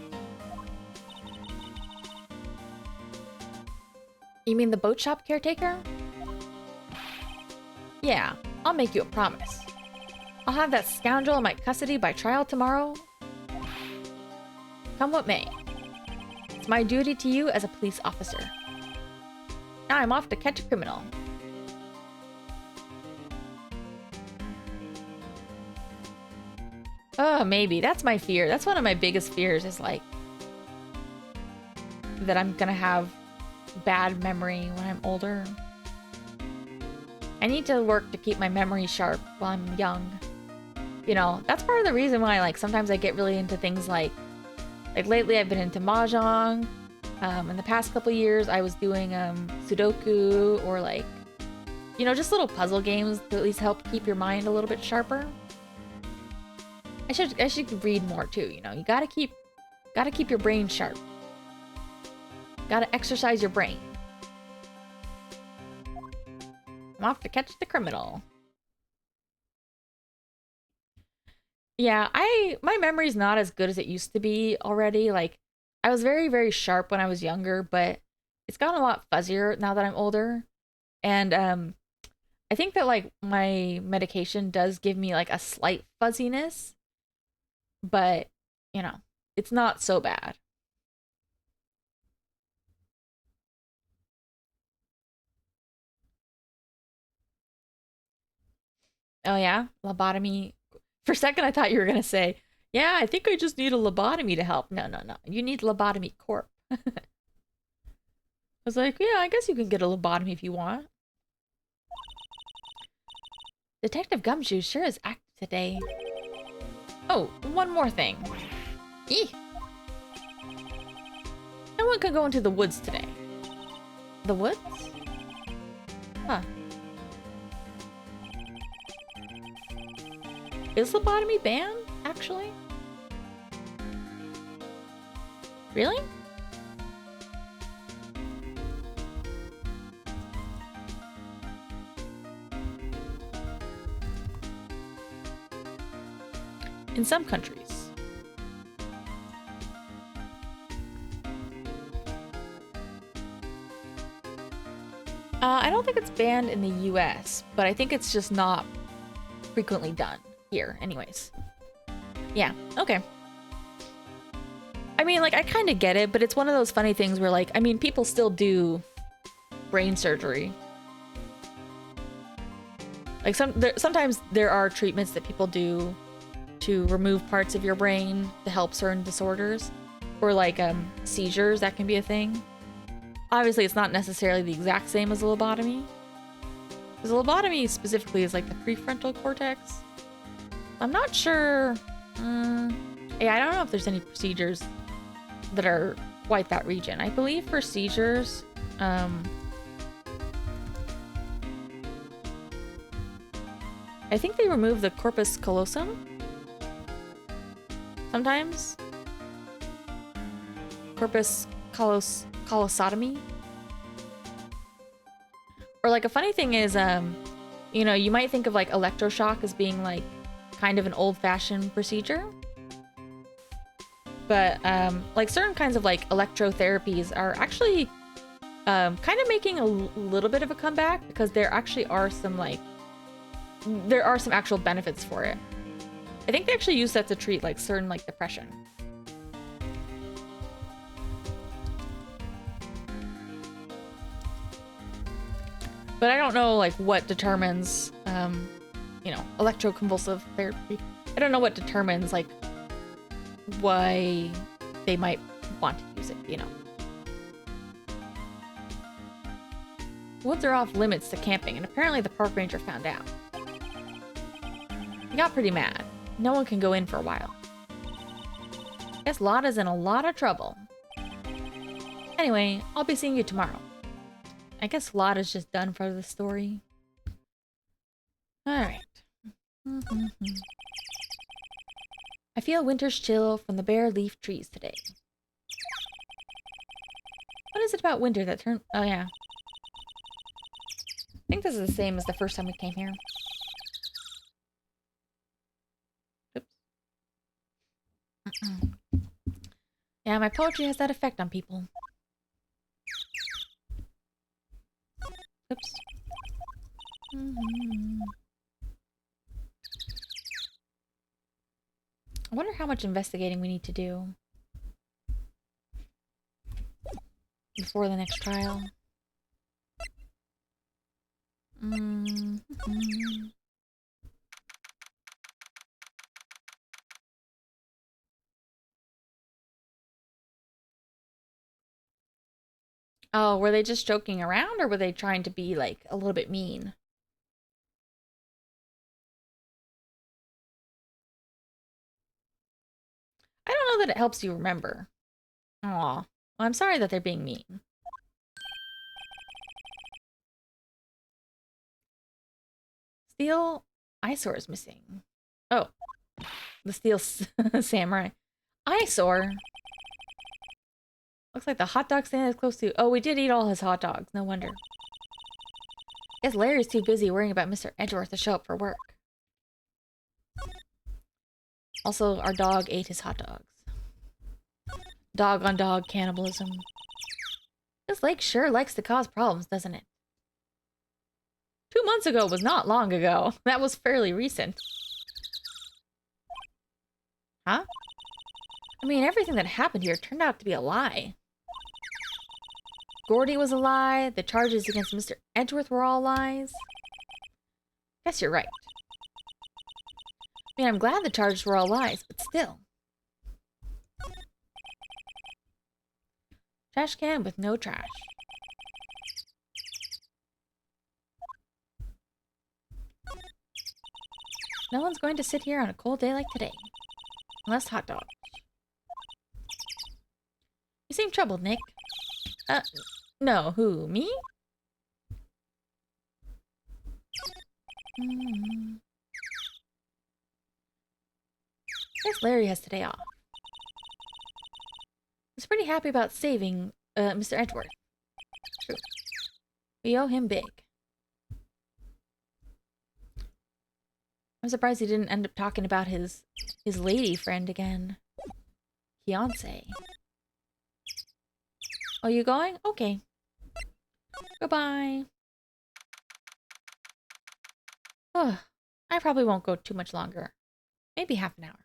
Speaker 1: You mean the boat shop caretaker? Yeah, I'll make you a promise. I'll have that scoundrel in my custody by trial tomorrow. Come what may. It's my duty to you as a police officer. Now I'm off to catch a criminal. Oh, maybe. That's my fear. That's one of my biggest fears is like that I'm gonna have bad memory when I'm older. I need to work to keep my memory sharp while I'm young. You know, that's part of the reason why like sometimes I get really into things like lately I've been into mahjong. In the past couple years I was doing Sudoku or like, you know, just little puzzle games to at least help keep your mind a little bit sharper. I should read more too, you know. You gotta keep your brain sharp. Gotta exercise your brain. I'm off to catch the criminal. Yeah, my memory's not as good as it used to be already. Like, I was very, very sharp when I was younger, but it's gotten a lot fuzzier now that I'm older. And I think that like my medication does give me like a slight fuzziness, but you know, it's not so bad. Oh yeah, lobotomy. For a second, I thought you were gonna say, "Yeah, I think I just need a lobotomy to help." No, no, no. You need lobotomy corp. I was like, "Yeah, I guess you can get a lobotomy if you want." Detective Gumshoe sure is active today. Oh, one more thing. Eeh. No one can go into the woods today. The woods? Huh. Is lobotomy banned, actually? Really? In some countries. I don't think it's banned in the US, but I think it's just not frequently done here, anyways. Yeah, okay. I mean, like, I kind of get it, but it's one of those funny things where, like, I mean, people still do brain surgery. Like, sometimes there are treatments that people do to remove parts of your brain to help certain disorders. Or, like, seizures, that can be a thing. Obviously, it's not necessarily the exact same as a lobotomy. Because a lobotomy specifically is, like, the prefrontal cortex. I'm not sure... yeah, I don't know if there's any procedures that are quite that region. I believe for seizures, I think they remove the corpus callosum. Sometimes. Corpus callosotomy. Or like a funny thing is, you know, you might think of like electroshock as being like kind of an old-fashioned procedure. But like certain kinds of like electrotherapies are actually kind of making a little bit of a comeback because there actually are some like there are some actual benefits for it. I think they actually use that to treat like certain like depression. But I don't know like what determines you know, electroconvulsive therapy. I don't know what determines like why they might want to use it, you know. Woods are off limits to camping, and apparently the park ranger found out. He got pretty mad. No one can go in for a while. Guess Lotta's in a lot of trouble. Anyway, I'll be seeing you tomorrow. I guess Lotta's just done for the story. Alright. I feel winter's chill from the bare leaf trees today. is it about winter that turned... Oh, yeah. I think this is the same as the first time we came here. Oops. Yeah, my poetry has that effect on people. Oops. I wonder how much investigating we need to do before the next trial. Oh, were they just joking around, or were they trying to be, like, a little bit mean? I don't know that it helps you remember. Aw. Well, I'm sorry that they're being mean. Steel eyesore is missing. Oh. The steel samurai. Eyesore? Looks like the hot dog stand is close to... Oh, we did eat all his hot dogs. No wonder. Guess Larry's too busy worrying about Mr. Edgeworth to show up for work. Also, our dog ate his hot dogs. Dog on dog cannibalism. This lake sure likes to cause problems, doesn't it? 2 months ago was not long ago. That was fairly recent. Huh? I mean, everything that happened here turned out to be a lie. Gordy was a lie. The charges against Mr. Edgeworth were all lies. Guess you're right. I mean, I'm glad the charges were all lies, but still. Trash can with no trash. No one's going to sit here on a cold day like today. Unless hot dogs. You seem troubled, Nick. No, who? Me? Guess Larry has today off. He's pretty happy about saving Mr. Edgeworth. True. We owe him big. I'm surprised he didn't end up talking about his lady friend again. Fiance. Oh, you going? Okay. Goodbye. Oh, I probably won't go too much longer. Maybe half an hour.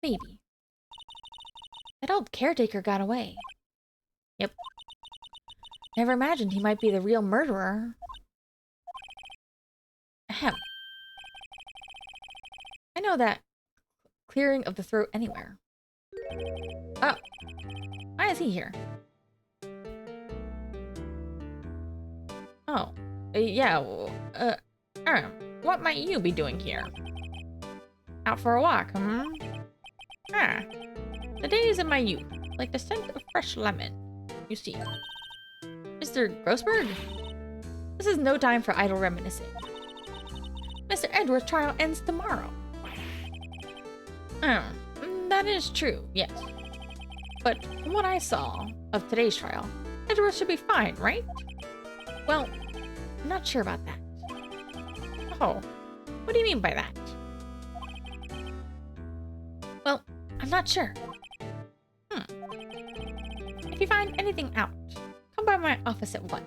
Speaker 1: Maybe. That old caretaker got away. Yep. Never imagined he might be the real murderer. Ahem. I know that clearing of the throat anywhere. Oh. Why is he here? Oh. Yeah, what might you be doing here? Out for a walk, hmm? Ah. The days of my youth, like the scent of fresh lemon. You see. Mr. Grossberg? This is no time for idle reminiscing. Mr. Edgeworth's trial ends tomorrow. That is true, yes. But from what I saw of today's trial, Edgeworth should be fine, right? Well, I'm not sure about that. Oh, what do you mean by that? Well, I'm not sure. If you find anything out, come by my office at once.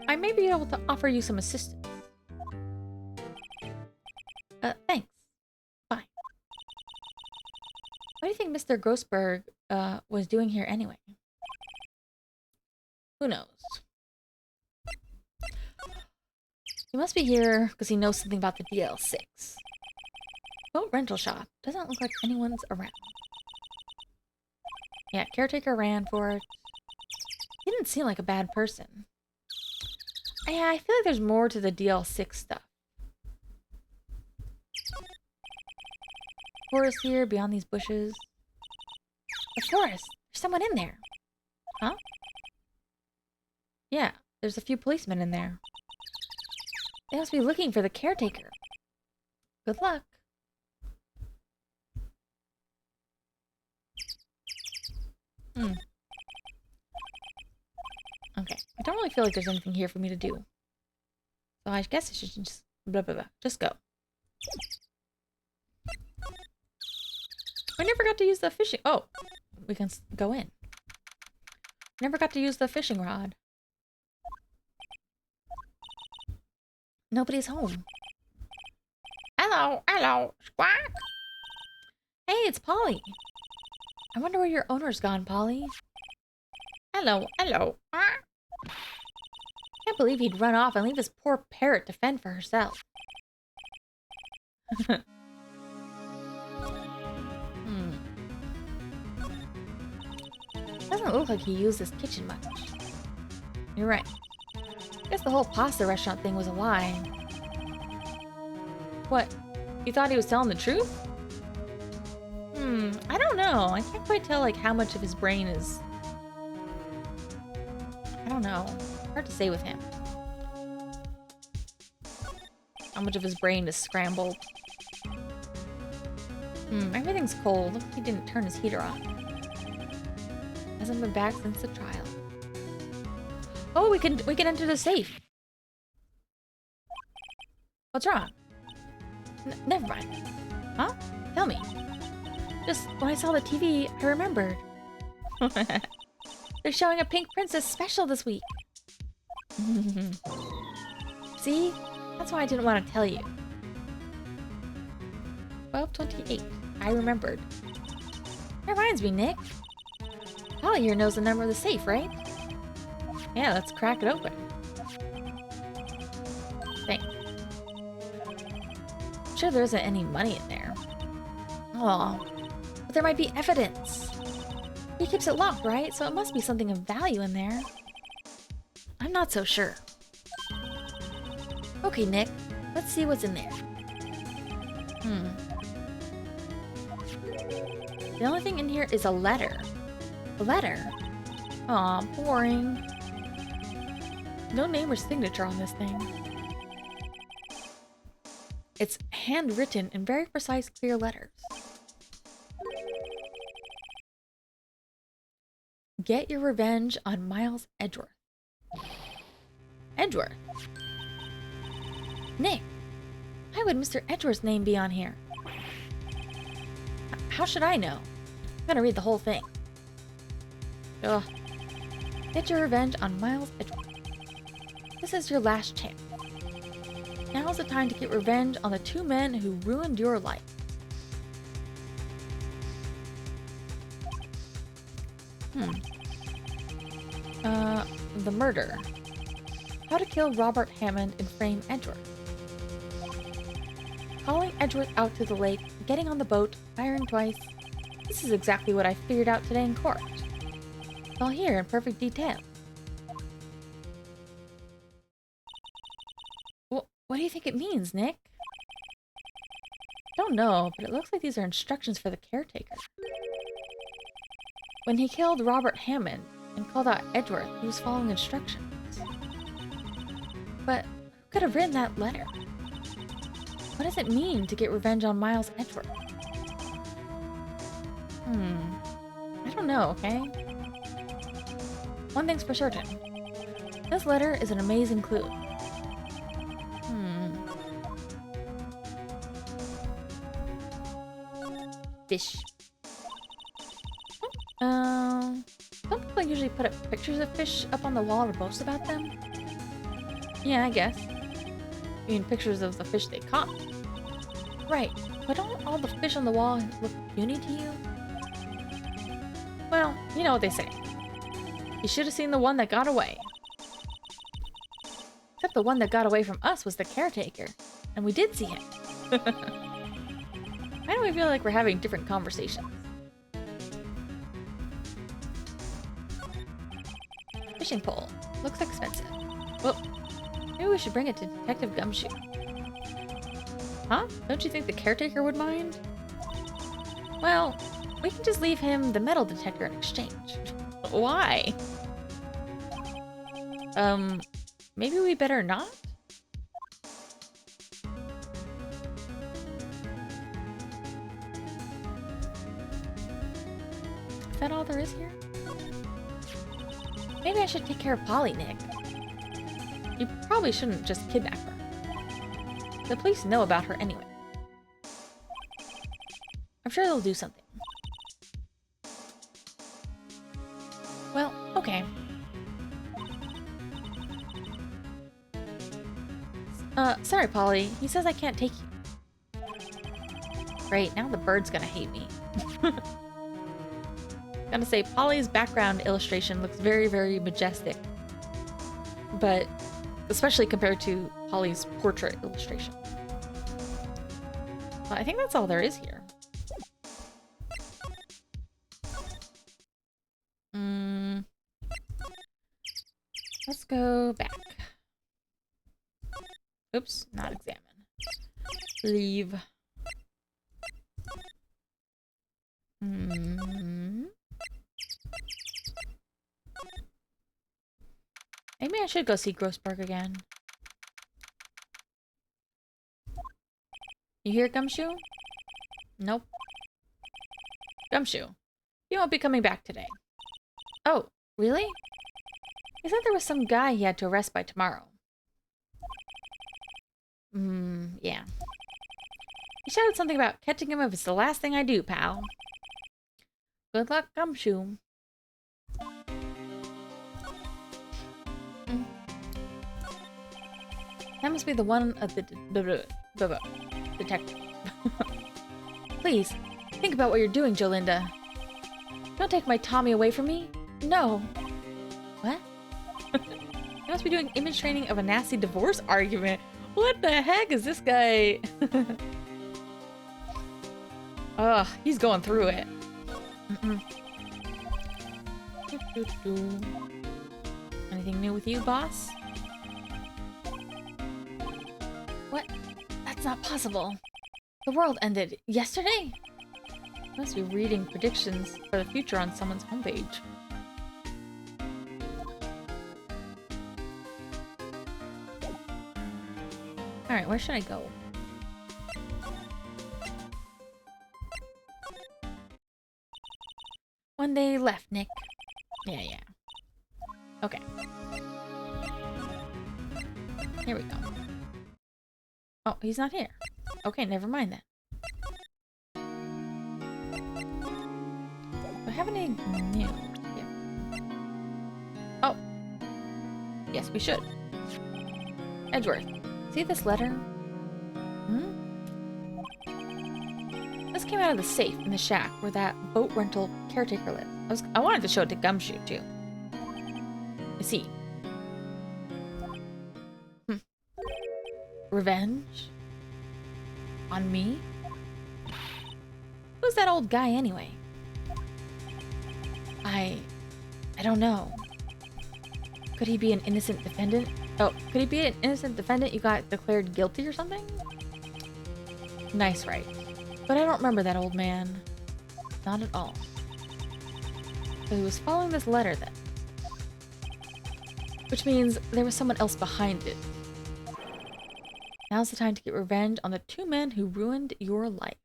Speaker 1: I may be able to offer you some assistance. Thanks. Bye. What do you think Mr. Grossberg, was doing here anyway? Who knows? He must be here because he knows something about the DL6. Boat rental shop. Doesn't look like anyone's around. Yeah, caretaker ran for it. He didn't seem like a bad person. Yeah, I feel like there's more to the DL6 stuff. Forest here, beyond these bushes. The forest! There's someone in there! Huh? Yeah, there's a few policemen in there. They must be looking for the caretaker. Good luck. Hmm. Okay. I don't really feel like there's anything here for me to do. So I guess I should just blah blah blah. Just go. I never got to use the fishing. Oh, we can go in. Never got to use the fishing rod. Nobody's home. Hello, hello, squawk. Hey, it's Polly. I wonder where your owner's gone, Polly. Hello, hello. Can't believe he'd run off and leave his poor parrot to fend for herself. Doesn't look like he used this kitchen much. You're right. Guess the whole pasta restaurant thing was a lie. What? You thought he was telling the truth? I don't know. I can't quite tell, like, how much of his brain is... I don't know. Hard to say with him. How much of his brain is scrambled. Everything's cold. Looks like he didn't turn his heater on. Hasn't been back since the trial. Oh, we can enter the safe. What's wrong? Never mind. Huh? Tell me. Just when I saw the TV, I remembered. They're showing a Pink Princess special this week. See? That's why I didn't want to tell you. 12:28. I remembered. That reminds me, Nick. Polly here knows the number of the safe, right? Yeah, let's crack it open. Thanks. I'm sure there isn't any money in there. Aw. But there might be evidence. He keeps it locked, right? So it must be something of value in there. I'm not so sure. Okay, Nick. Let's see what's in there. The only thing in here is a letter. A letter? Aw, boring. No name or signature on this thing. It's handwritten in very precise, clear letters. Get your revenge on Miles Edgeworth. Edgeworth? Nick, why would Mr. Edgeworth's name be on here? How should I know? I'm gonna read the whole thing. Ugh. Get your revenge on Miles Edgeworth. This is your last chance. Now is the time to get revenge on the two men who ruined your life. The murder. How to kill Robert Hammond and frame Edgeworth. Calling Edgeworth out to the lake, getting on the boat, firing twice. This is exactly what I figured out today in court. It's all here in perfect detail. Well, what do you think it means, Nick? Don't know, but it looks like these are instructions for the caretaker. When he killed Robert Hammond and called out Edgeworth, he was following instructions. But who could have written that letter? What does it mean to get revenge on Miles Edgeworth? I don't know, okay? One thing's for certain. This letter is an amazing clue. Fish. Don't people usually put up pictures of fish up on the wall or boast about them? Yeah, I guess. I mean, pictures of the fish they caught. Right, but don't all the fish on the wall look puny to you? Well, you know what they say. You should have seen the one that got away. Except the one that got away from us was the caretaker. And we did see him. Why do we feel like we're having different conversations? Fishing pole. Looks expensive. Well, maybe we should bring it to Detective Gumshoe. Huh? Don't you think the caretaker would mind? Well, we can just leave him the metal detector in exchange. Why? Maybe we better not? Is that all there is here? Maybe I should take care of Polly, Nick. You probably shouldn't just kidnap her. The police know about her anyway. I'm sure they'll do something. Well, okay. Sorry, Polly. He says I can't take you. Great, now the bird's gonna hate me. Gotta say, Polly's background illustration looks very, very majestic. But especially compared to Polly's portrait illustration. Well, I think that's all there is here. Let's go back. Oops, not examine. Leave. Maybe I should go see Grossberg again. You hear, Gumshoe? Nope. Gumshoe, you won't be coming back today. Oh, really? He said there was some guy he had to arrest by tomorrow. Yeah. He shouted something about catching him if it's the last thing I do, pal. Good luck, Gumshoe. That must be the one of the detective. Please, think about what you're doing, Jolinda. Don't take my Tommy away from me. No. What? I must be doing image training of a nasty divorce argument. What the heck is this guy? Ugh, he's going through it. Anything new with you, boss? What? That's not possible. The world ended yesterday? I must be reading predictions for the future on someone's homepage. Alright, where should I go? When they left, Nick. Yeah. Okay. Here we go. Oh, he's not here. Okay, never mind then. Do I have any news here? Oh. Yes, we should. Edgeworth, see this letter? This came out of the safe in the shack where that boat rental caretaker lived. I wanted to show it to Gumshoe, too. I see. Revenge? On me? Who's that old guy anyway? I don't know. Could he be an innocent defendant? Oh, could he be an innocent defendant you got declared guilty or something? Nice, Wright. But I don't remember that old man. Not at all. So he was following this letter then. Which means there was someone else behind it. Now's the time to get revenge on the two men who ruined your life.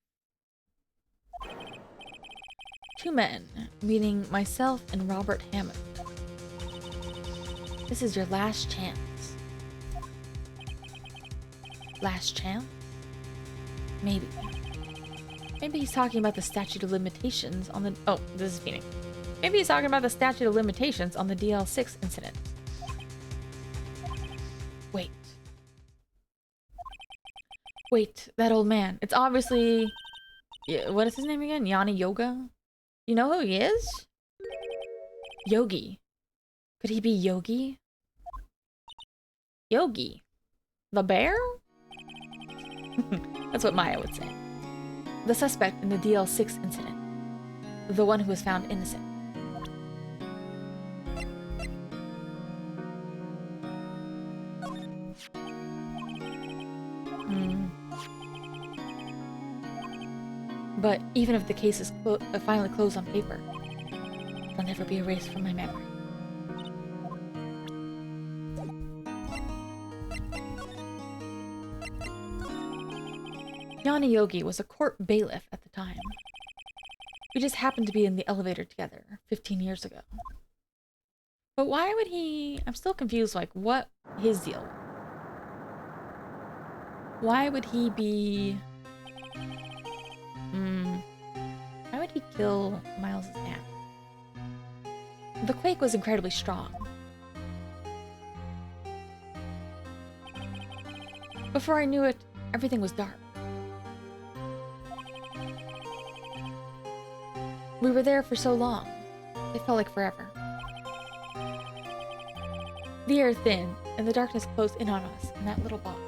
Speaker 1: Two men, meaning myself and Robert Hammond. This is your last chance. Last chance? Maybe. Maybe he's talking about the statute of limitations on the... Oh, this is Phoenix. Maybe he's talking about the statute of limitations on the DL6 incident. Wait, that old man. It's obviously... Yeah, what is his name again? Yanni Yoga? You know who he is? Yogi. Could he be Yogi? Yogi. The bear? That's what Maya would say. The suspect in the DL6 incident. The one who was found innocent. But even if the case is finally closed on paper, it'll never be erased from my memory. Yanni Yogi was a court bailiff at the time. We just happened to be in the elevator together 15 years ago. But why would he... I'm still confused, like, what his deal? Why would he be... Why would he kill Miles' dad? The quake was incredibly strong. Before I knew it, everything was dark. We were there for so long. It felt like forever. The air thinned, and the darkness closed in on us in that little box.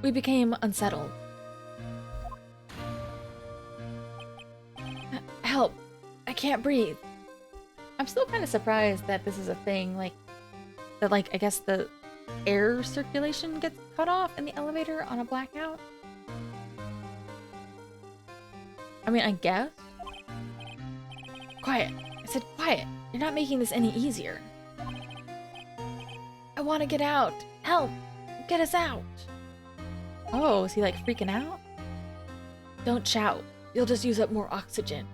Speaker 1: We became unsettled. Help! I can't breathe. I'm still kind of surprised that this is a thing, like, that, like, I guess the air circulation gets cut off in the elevator on a blackout. I mean, I guess. Quiet. I said quiet. You're not making this any easier. I want to get out. Help! Get us out! Oh, is he like freaking out? Don't shout. You'll just use up more oxygen.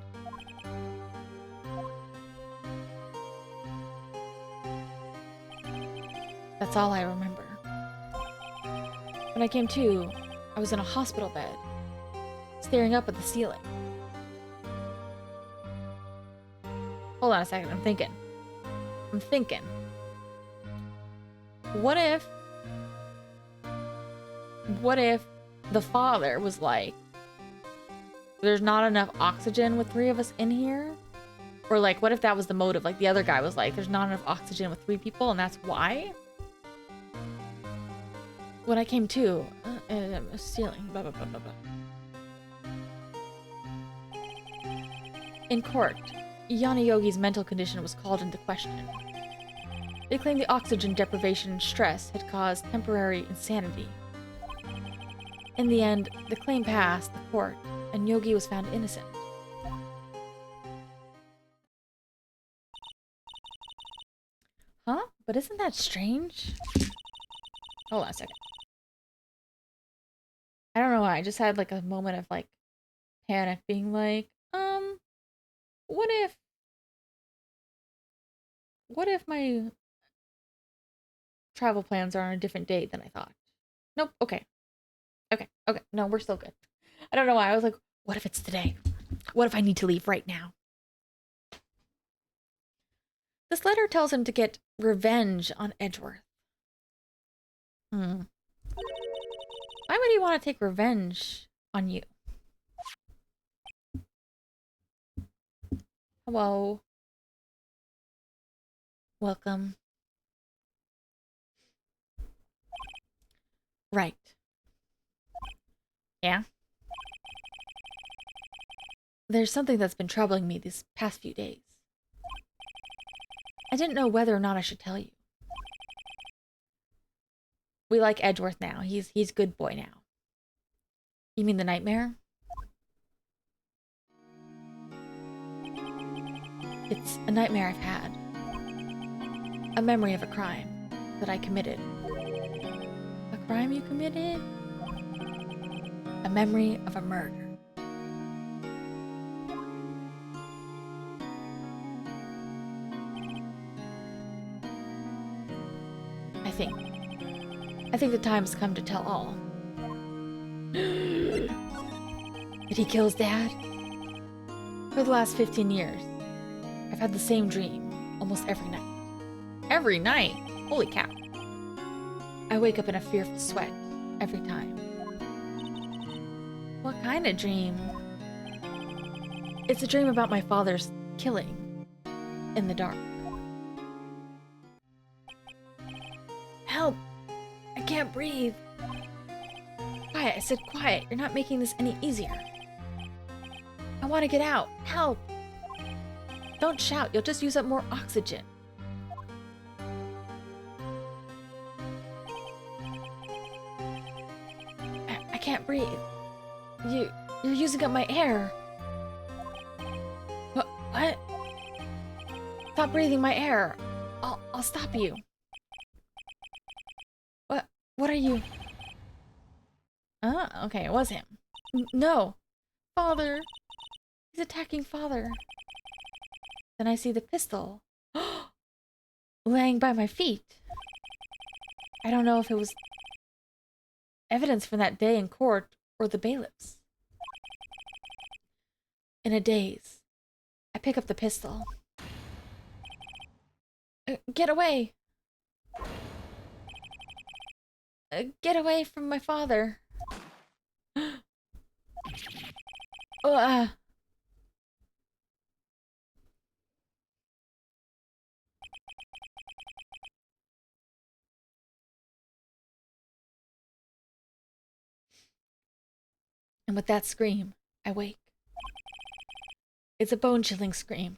Speaker 1: That's all I remember. When I came to, I was in a hospital bed, staring up at the ceiling. Hold on a second, I'm thinking. What if the father was like, there's not enough oxygen with 3 of us in here? Or like, what if that was the motive? Like the other guy was like, there's not enough oxygen with 3 people and that's why? When I came to, ceiling, blah, blah, blah, blah, blah. In court, Yana Yogi's mental condition was called into question. They claimed the oxygen deprivation and stress had caused temporary insanity. In the end, the claim passed the court, and Yogi was found innocent. Huh? But isn't that strange? Hold on a second. I don't know why, I just had like a moment of like panic being like, what if my travel plans are on a different date than I thought? Nope, okay. Okay, no, we're still good. I don't know why, I was like, what if it's today? What if I need to leave right now? This letter tells him to get revenge on Edgeworth. Why would he want to take revenge on you? Hello. Welcome. Right. Yeah? There's something that's been troubling me these past few days. I didn't know whether or not I should tell you. We like Edgeworth now. He's good boy now. You mean the nightmare? It's a nightmare I've had. A memory of a crime that I committed. A crime you committed? A memory of a murder. I think the time's come to tell all. Did he kill his dad? For the last 15 years, I've had the same dream almost every night. Every night? Holy cow. I wake up in a fearful sweat every time. What kind of dream? It's a dream about my father's killing in the dark. Help! I can't breathe. Quiet, I said quiet. You're not making this any easier. I want to get out. Help! Don't shout, you'll just use up more oxygen. I can't breathe. You're using up my air. What? Stop breathing my air. I'll stop you. What are you? Oh, okay, it was him. No. Father! He's attacking Father. Then I see the pistol laying by my feet. I don't know if it was evidence from that day in court or the bailiffs. In a daze, I pick up the pistol. Get away! Get away from my father. Oh, And with that scream, I wake. It's a bone-chilling scream.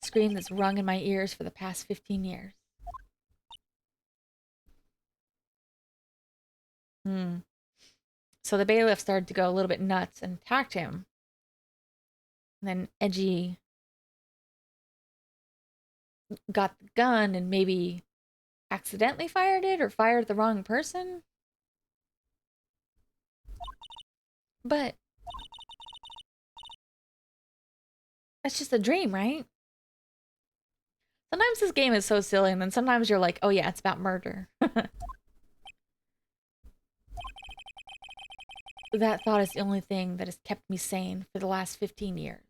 Speaker 1: A scream that's rung in my ears for the past 15 years. So the bailiff started to go a little bit nuts and attacked him. And then Edgy got the gun and maybe accidentally fired it or fired the wrong person. But that's just a dream, right? Sometimes this game is so silly, and then sometimes you're like, oh yeah, it's about murder. That thought is the only thing that has kept me sane for the last 15 years.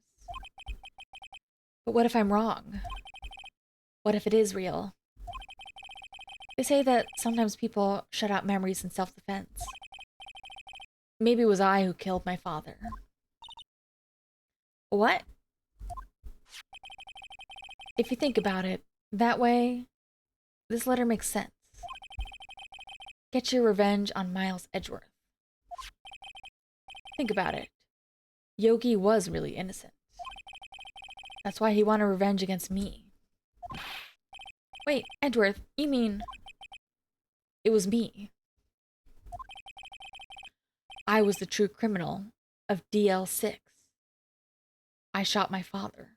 Speaker 1: But what if I'm wrong? What if it is real? They say that sometimes people shut out memories in self-defense. Maybe it was I who killed my father. What? If you think about it, that way, this letter makes sense. Get your revenge on Miles Edgeworth. Think about it. Yogi was really innocent. That's why he wanted revenge against me. Wait, Edgeworth, you mean... It was me. I was the true criminal of DL6. I shot my father.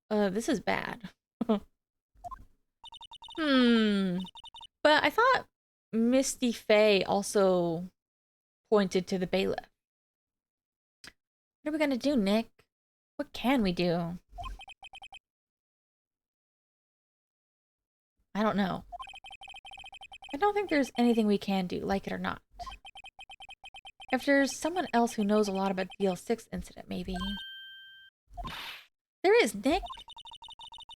Speaker 1: This is bad. But I thought Misty Faye also pointed to the bailiff. What are we gonna do, Nick? What can we do? I don't know. I don't think there's anything we can do, like it or not. If there's someone else who knows a lot about the DL6 incident, maybe. There is, Nick.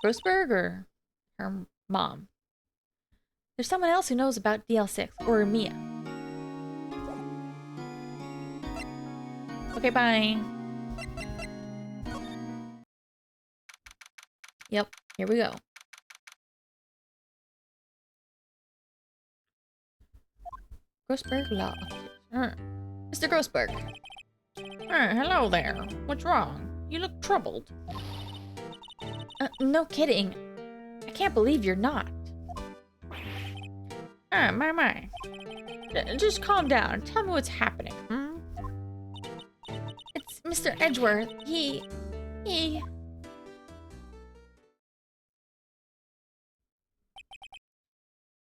Speaker 1: Grossberg or her mom. There's someone else who knows about DL6, or Mia. Okay, bye. Yep, here we go. Grossberg Law Officer. Mr. Grossberg. Hello there. What's wrong? You look troubled. No kidding. I can't believe you're not. My. Just calm down and tell me what's happening, hmm? It's Mr. Edgeworth. He...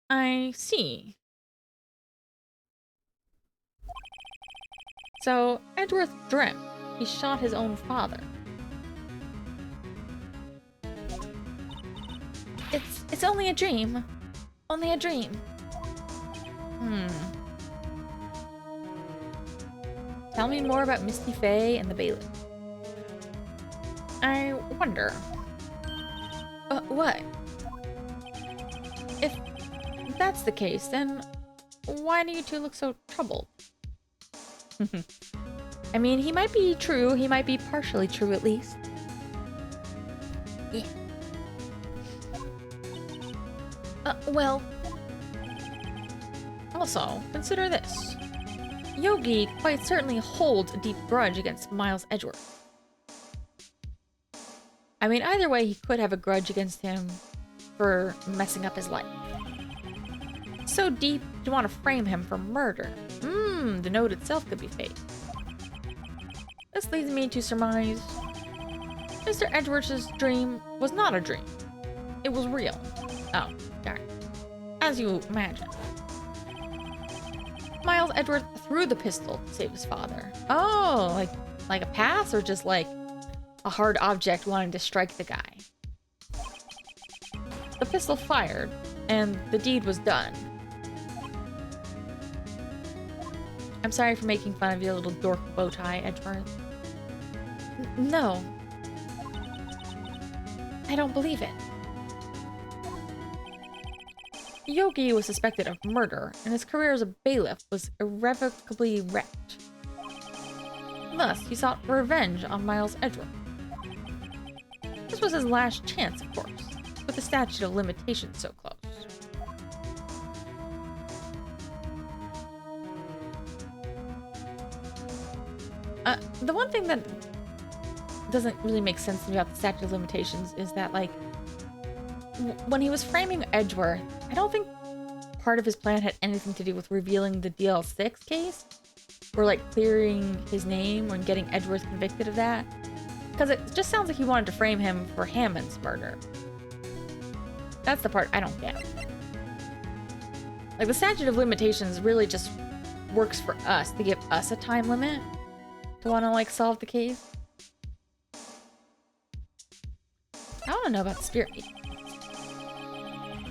Speaker 1: I see. So, Edgeworth dreamt he shot his own father. It's only a dream. Only a dream. Tell me more about Misty Faye and the bailiff. I wonder. What? If that's the case, then why do you two look so troubled? I mean, he might be true. He might be partially true, at least. Yeah. Well... Also, consider this. Yogi quite certainly holds a deep grudge against Miles Edgeworth. I mean, either way, he could have a grudge against him for messing up his life. So deep, you want to frame him for murder. The note itself could be fake. This leads me to surmise Mr. Edgeworth's dream was not a dream. It was real. Oh, darn. As you imagine. Miles Edgeworth threw the pistol to save his father. Oh, like a pass or just like a hard object wanting to strike the guy? The pistol fired, and the deed was done. I'm sorry for making fun of your little dork bow tie, Edgeworth. No. I don't believe it. Yogi was suspected of murder, and his career as a bailiff was irrevocably wrecked. Thus, he sought revenge on Miles Edgeworth. This was his last chance, of course, with the statute of limitations so close. The one thing that doesn't really make sense to me about the statute of limitations is that, like, when he was framing Edgeworth, I don't think part of his plan had anything to do with revealing the DL6 case, or like clearing his name or getting Edgeworth convicted of that. Because it just sounds like he wanted to frame him for Hammond's murder. That's the part I don't get. Like, the statute of limitations really just works for us to give us a time limit to want to, like, solve the case. I want to know about the spirit meeting.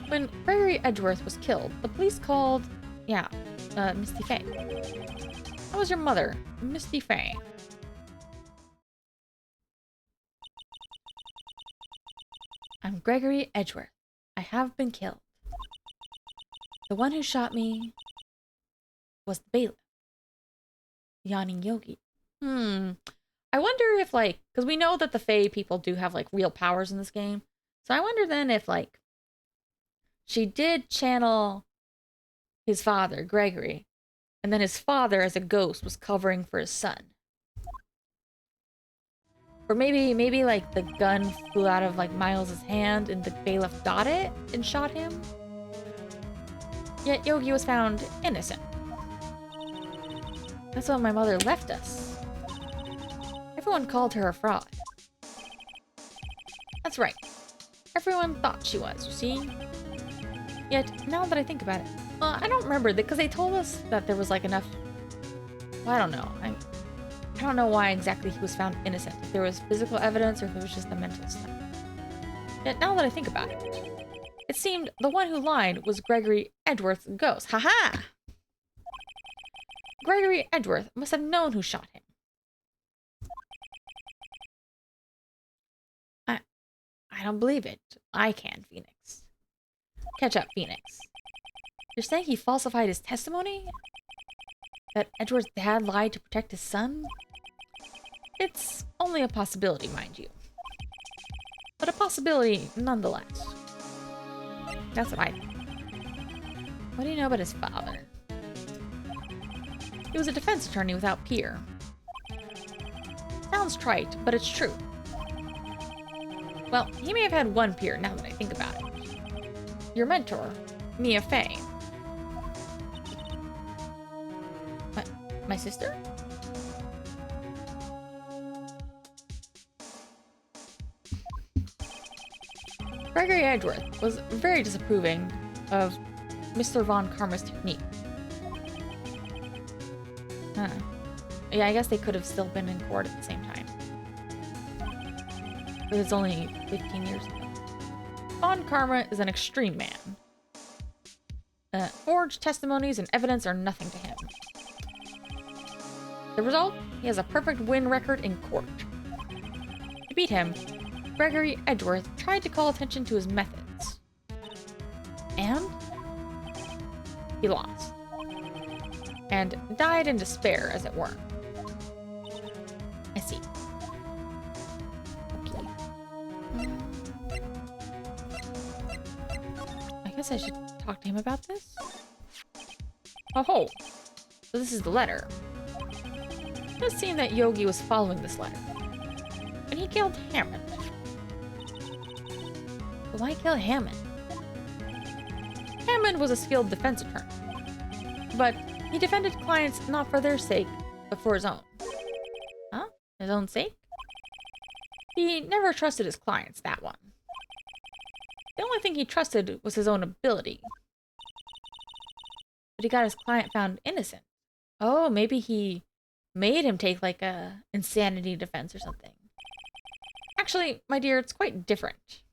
Speaker 1: When Gregory Edgeworth was killed, the police called, Misty Faye. How was your mother, Misty Faye? I'm Gregory Edgeworth. I have been killed. The one who shot me was the bailiff, yawning Yogi. I wonder if, like, because we know that the Fae people do have, like, real powers in this game. So I wonder then if, like, she did channel his father, Gregory, and then his father, as a ghost, was covering for his son. Or maybe, like, the gun flew out of, like, Miles' hand and the bailiff got it and shot him. Yet Yogi was found innocent. That's when my mother left us. Everyone called her a fraud. That's right. Everyone thought she was, you see? Yet, now that I think about it, I don't remember, because they told us that there was, like, enough... Well, I don't know. I don't know why exactly he was found innocent. If there was physical evidence or if it was just the mental stuff. Yet, now that I think about it, it seemed the one who lied was Gregory Edgeworth's ghost. Ha-ha! Gregory Edgeworth must have known who shot him. I don't believe it. I can, Phoenix. Catch up, Phoenix. You're saying he falsified his testimony? That Edgeworth's dad lied to protect his son? It's only a possibility, mind you. But a possibility nonetheless. That's what I think. What do you know about his father? He was a defense attorney without peer. Sounds trite, but it's true. Well, he may have had one peer, now that I think about it. Your mentor, Mia Fey. My sister? Gregory Edgeworth was very disapproving of Mr. Von Karma's technique. Yeah, I guess they could have still been in court at the same time. But it's only 15 years ago. Von Karma is an extreme man. Forged testimonies and evidence are nothing to him. The result? He has a perfect win record in court. To beat him, Gregory Edgeworth tried to call attention to his methods. And he lost. And died in despair, as it were. I see. Okay. I guess I should talk to him about this. Oh, so this is the letter. It does seem that Yogi was following this letter. And he killed Hammond. But why kill Hammond? Hammond was a skilled defense attorney. But he defended clients not for their sake, but for his own. Huh? His own sake? He never trusted his clients, that one. The only thing he trusted was his own ability. but he got his client found innocent. Oh, maybe he made him take like a insanity defense or something. Actually, my dear, it's quite different.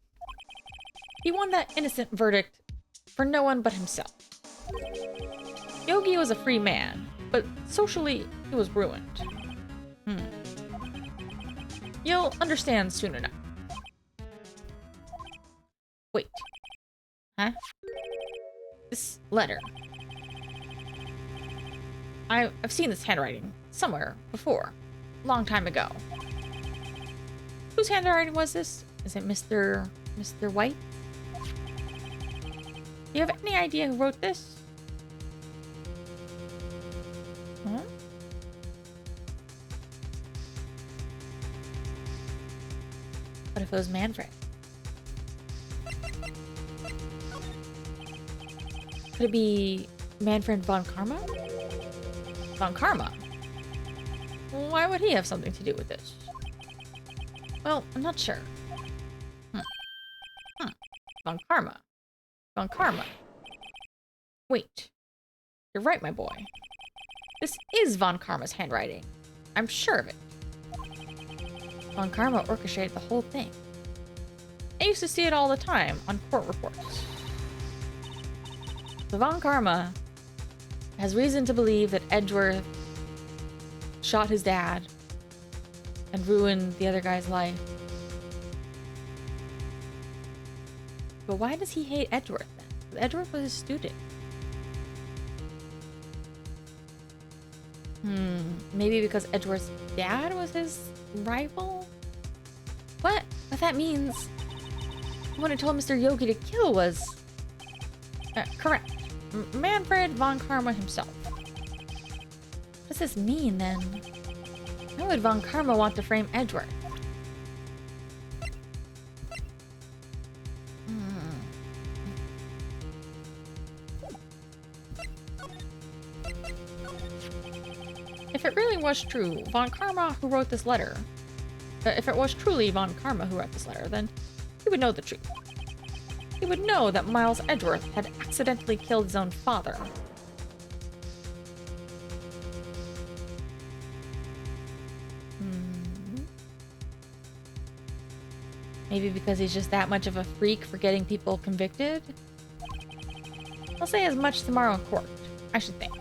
Speaker 1: He won that innocent verdict for no one but himself. Yogi was a free man, but socially he was ruined. You'll understand soon enough. Wait. Huh? This letter. I've seen this handwriting somewhere before. Long time ago. Whose handwriting was this? Is it Mr. White? Do you have any idea who wrote this? Huh? What if it was Manfred? Could it be Manfred von Karma? Von Karma? Why would he have something to do with this? Well, I'm not sure. Von Karma. Von Karma. Wait. You're right, my boy. This is Von Karma's handwriting. I'm sure of it. Von Karma orchestrated the whole thing. I used to see it all the time on court reports. So Von Karma has reason to believe that Edgeworth shot his dad and ruined the other guy's life. But why does he hate Edgeworth then? Edgeworth was his student. Maybe because Edgeworth's dad was his rival? What? But that means the one who told Mr. Yogi to kill was... correct. Manfred von Karma himself. What does this mean, then? Why would von Karma want to frame Edgeworth? If it really was true, von Karma who wrote this letter... if it was truly von Karma who wrote this letter, then he would know the truth. He would know that Miles Edgeworth had accidentally killed his own father. Maybe because he's just that much of a freak for getting people convicted? I'll say as much tomorrow in court, I should think.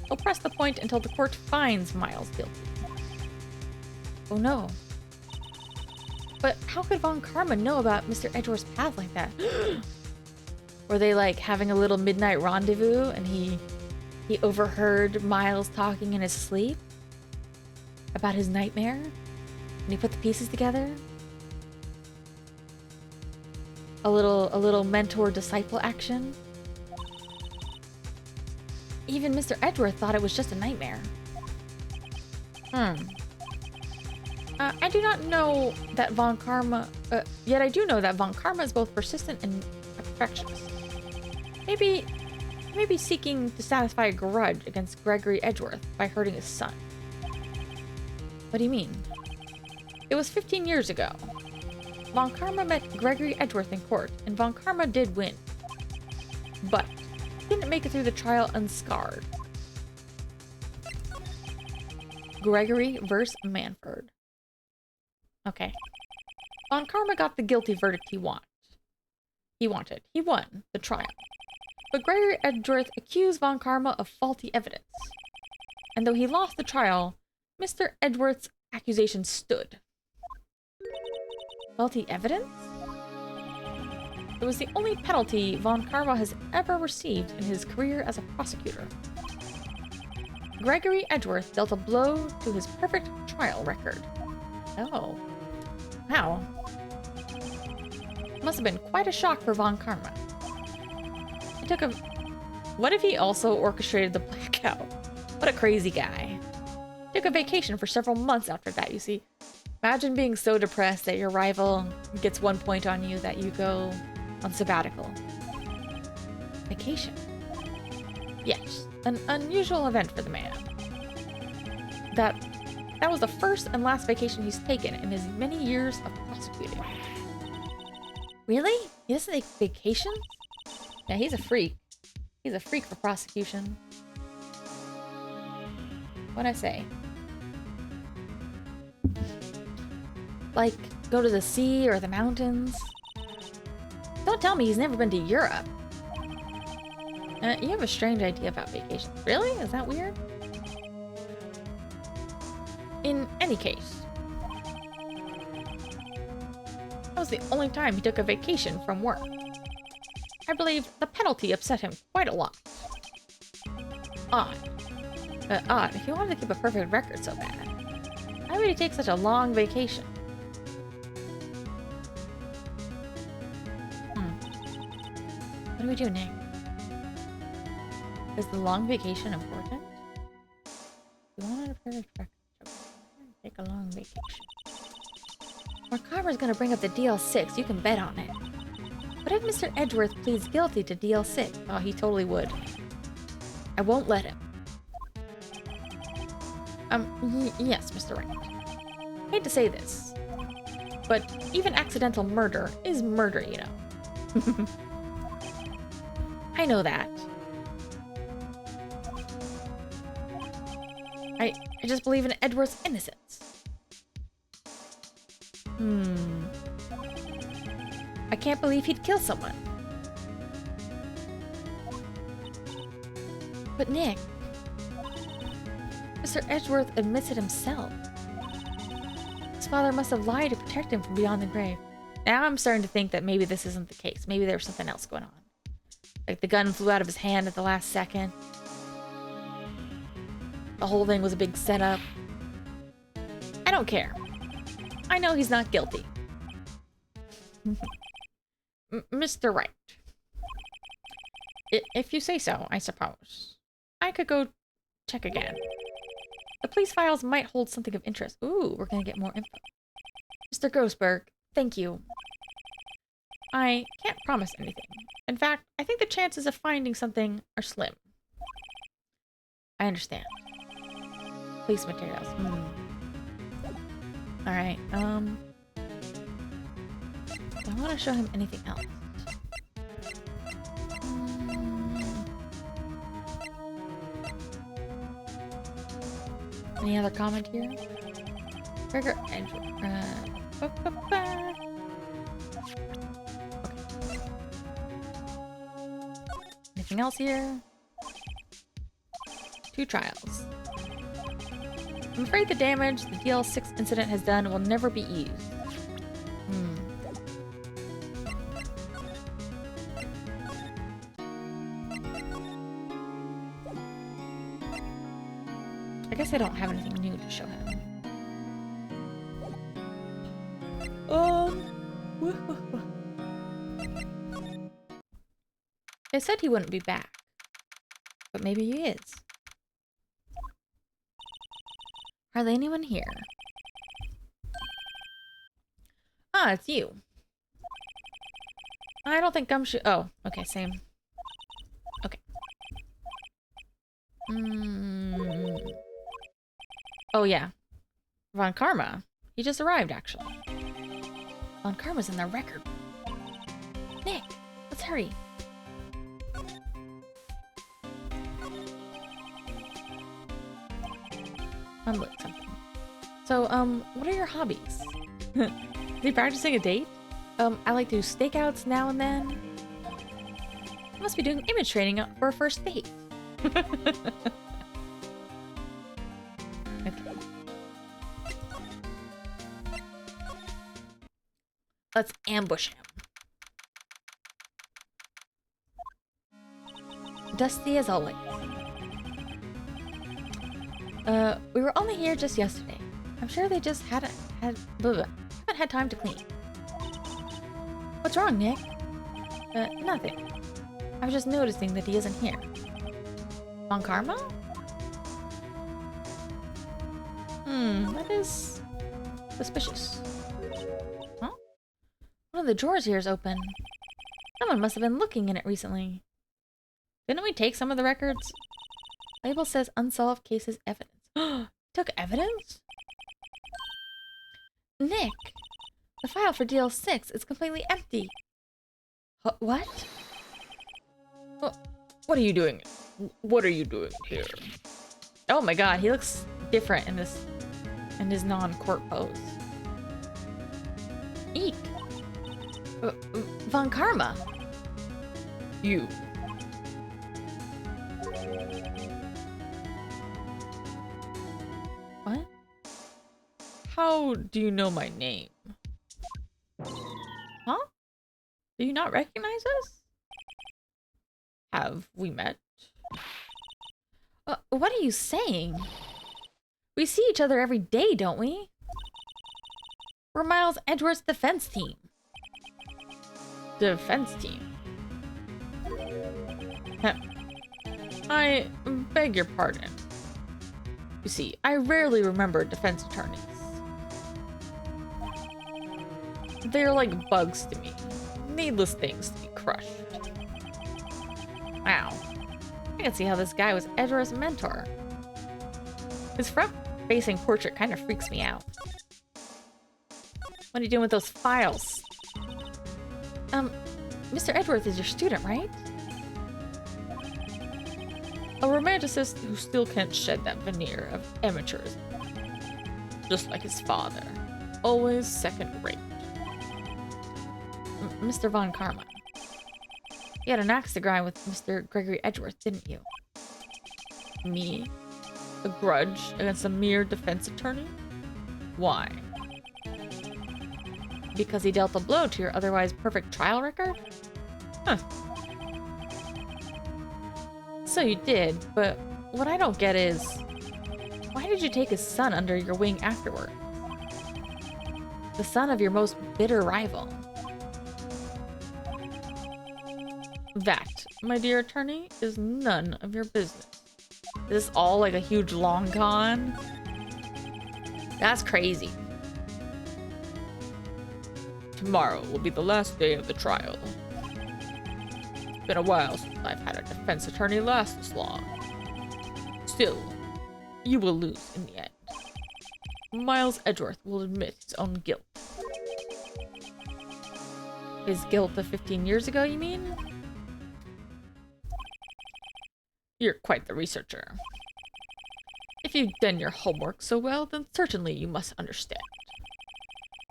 Speaker 1: He'll press the point until the court finds Miles guilty. Oh no. But how could von Karma know about Mr. Edgeworth's path like that? Were they like having a little midnight rendezvous and he overheard Miles talking in his sleep? About his nightmare? And he put the pieces together? A little mentor-disciple action? Even Mr. Edgeworth thought it was just a nightmare. I do not know that von Karma... yet I do know that von Karma is both persistent and a perfectionist. Maybe seeking to satisfy a grudge against Gregory Edgeworth by hurting his son. What do you mean? It was 15 years ago. Von Karma met Gregory Edgeworth in court, and von Karma did win. But he didn't make it through the trial unscarred. Gregory versus Manfred. Okay. Von Karma got the guilty verdict he wanted. He won the trial. But Gregory Edgeworth accused von Karma of faulty evidence. And though he lost the trial, Mr. Edgeworth's accusation stood. Faulty evidence? It was the only penalty von Karma has ever received in his career as a prosecutor. Gregory Edgeworth dealt a blow to his perfect trial record. Oh. Wow. Must have been quite a shock for von Karma. He took a... What if he also orchestrated the blackout? What a crazy guy. Took a vacation for several months after that, you see. Imagine being so depressed that your rival gets 1 point on you that you go on sabbatical. Vacation. Yes, an unusual event for the man. That was the first and last vacation he's taken in his many years of prosecuting. Really? He doesn't take vacations? Yeah, he's a freak. He's a freak for prosecution. What'd I say? Like, go to the sea or the mountains? Don't tell me he's never been to Europe. You have a strange idea about vacations. Really? Is that weird? In any case, that was the only time he took a vacation from work. I believe the penalty upset him quite a lot. Odd. Odd, if he wanted to keep a perfect record so bad, why would he take such a long vacation? What do we do, Nick? Is the long vacation important? You wanted a perfect record. Take a long vacation. Or Carver's gonna bring up the DL6, you can bet on it. What if Mr. Edgeworth pleads guilty to DL6? Oh, he totally would. I won't let him. Yes, Mr. Wright. Hate to say this, but even accidental murder is murder, you know. I know that. I just believe in Edward's innocence. I can't believe he'd kill someone. But Nick, Mr. Edgeworth admits it himself. His father must have lied to protect him from beyond the grave. Now I'm starting to think that maybe this isn't the case. Maybe there's something else going on. Like the gun flew out of his hand at the last second. The whole thing was a big setup. I don't care. I know he's not guilty. Mr. Wright. If you say so, I suppose. I could go check again. The police files might hold something of interest. Ooh, we're gonna get more info. Mr. Grossberg, thank you. I can't promise anything. In fact, I think the chances of finding something are slim. I understand. Police materials. Alright, do I want to show him anything else? Any other comment here? Trigger Andrew. Okay. Anything else here? 2 trials. I'm afraid the damage the DL6 incident has done will never be eased. I guess I don't have anything new to show him. I said he wouldn't be back, but maybe he is. Hardly anyone here. Ah, it's you. I don't think Gumshoe... Oh, okay, same. Okay. Oh, yeah. Von Karma. He just arrived, actually. Von Karma's in the record. Nick, let's hurry. Something. So, what are your hobbies? Is he practicing a date? I like to do stakeouts now and then. I must be doing image training for a first date. Okay. Let's ambush him. Dusty as always. We were only here just yesterday. I'm sure they just haven't had time to clean. What's wrong, Nick? Nothing. I was just noticing that he isn't here. Von Karma? That is suspicious. Huh? One of the drawers here is open. Someone must have been looking in it recently. Didn't we take some of the records? Label says unsolved cases evidence. Took evidence? Nick, the file for DL6 is completely empty. What? What are you doing? What are you doing here? Oh my god, he looks different in his non-court pose. Eek. Von Karma. You. What? How do you know my name? Huh? Do you not recognize us? Have we met? What are you saying? We see each other every day, don't we? We're Miles Edgeworth's defense team. Defense team? I beg your pardon. You see, I rarely remember defense attorneys. They're like bugs to me. Needless things to be crushed. Wow. I can see how this guy was Edgeworth's mentor. His front-facing portrait kind of freaks me out. What are you doing with those files? Mr. Edgeworth is your student, right? A romanticist who still can't shed that veneer of amateurism. Just like his father. Always second-rate. Mr. Von Karma. You had an axe to grind with Mr. Gregory Edgeworth, didn't you? Me? A grudge against a mere defense attorney? Why? Because he dealt a blow to your otherwise perfect trial record? Huh. So you did, but what I don't get is, why did you take his son under your wing afterward? The son of your most bitter rival. That, my dear attorney, is none of your business. Is this all like a huge long con? That's crazy. Tomorrow will be the last day of the trial. It's been a while since I've had a defense attorney last this long. Still, you will lose in the end. Miles Edgeworth will admit his own guilt. His guilt of 15 years ago, you mean? You're quite the researcher. If you've done your homework so well, then certainly you must understand.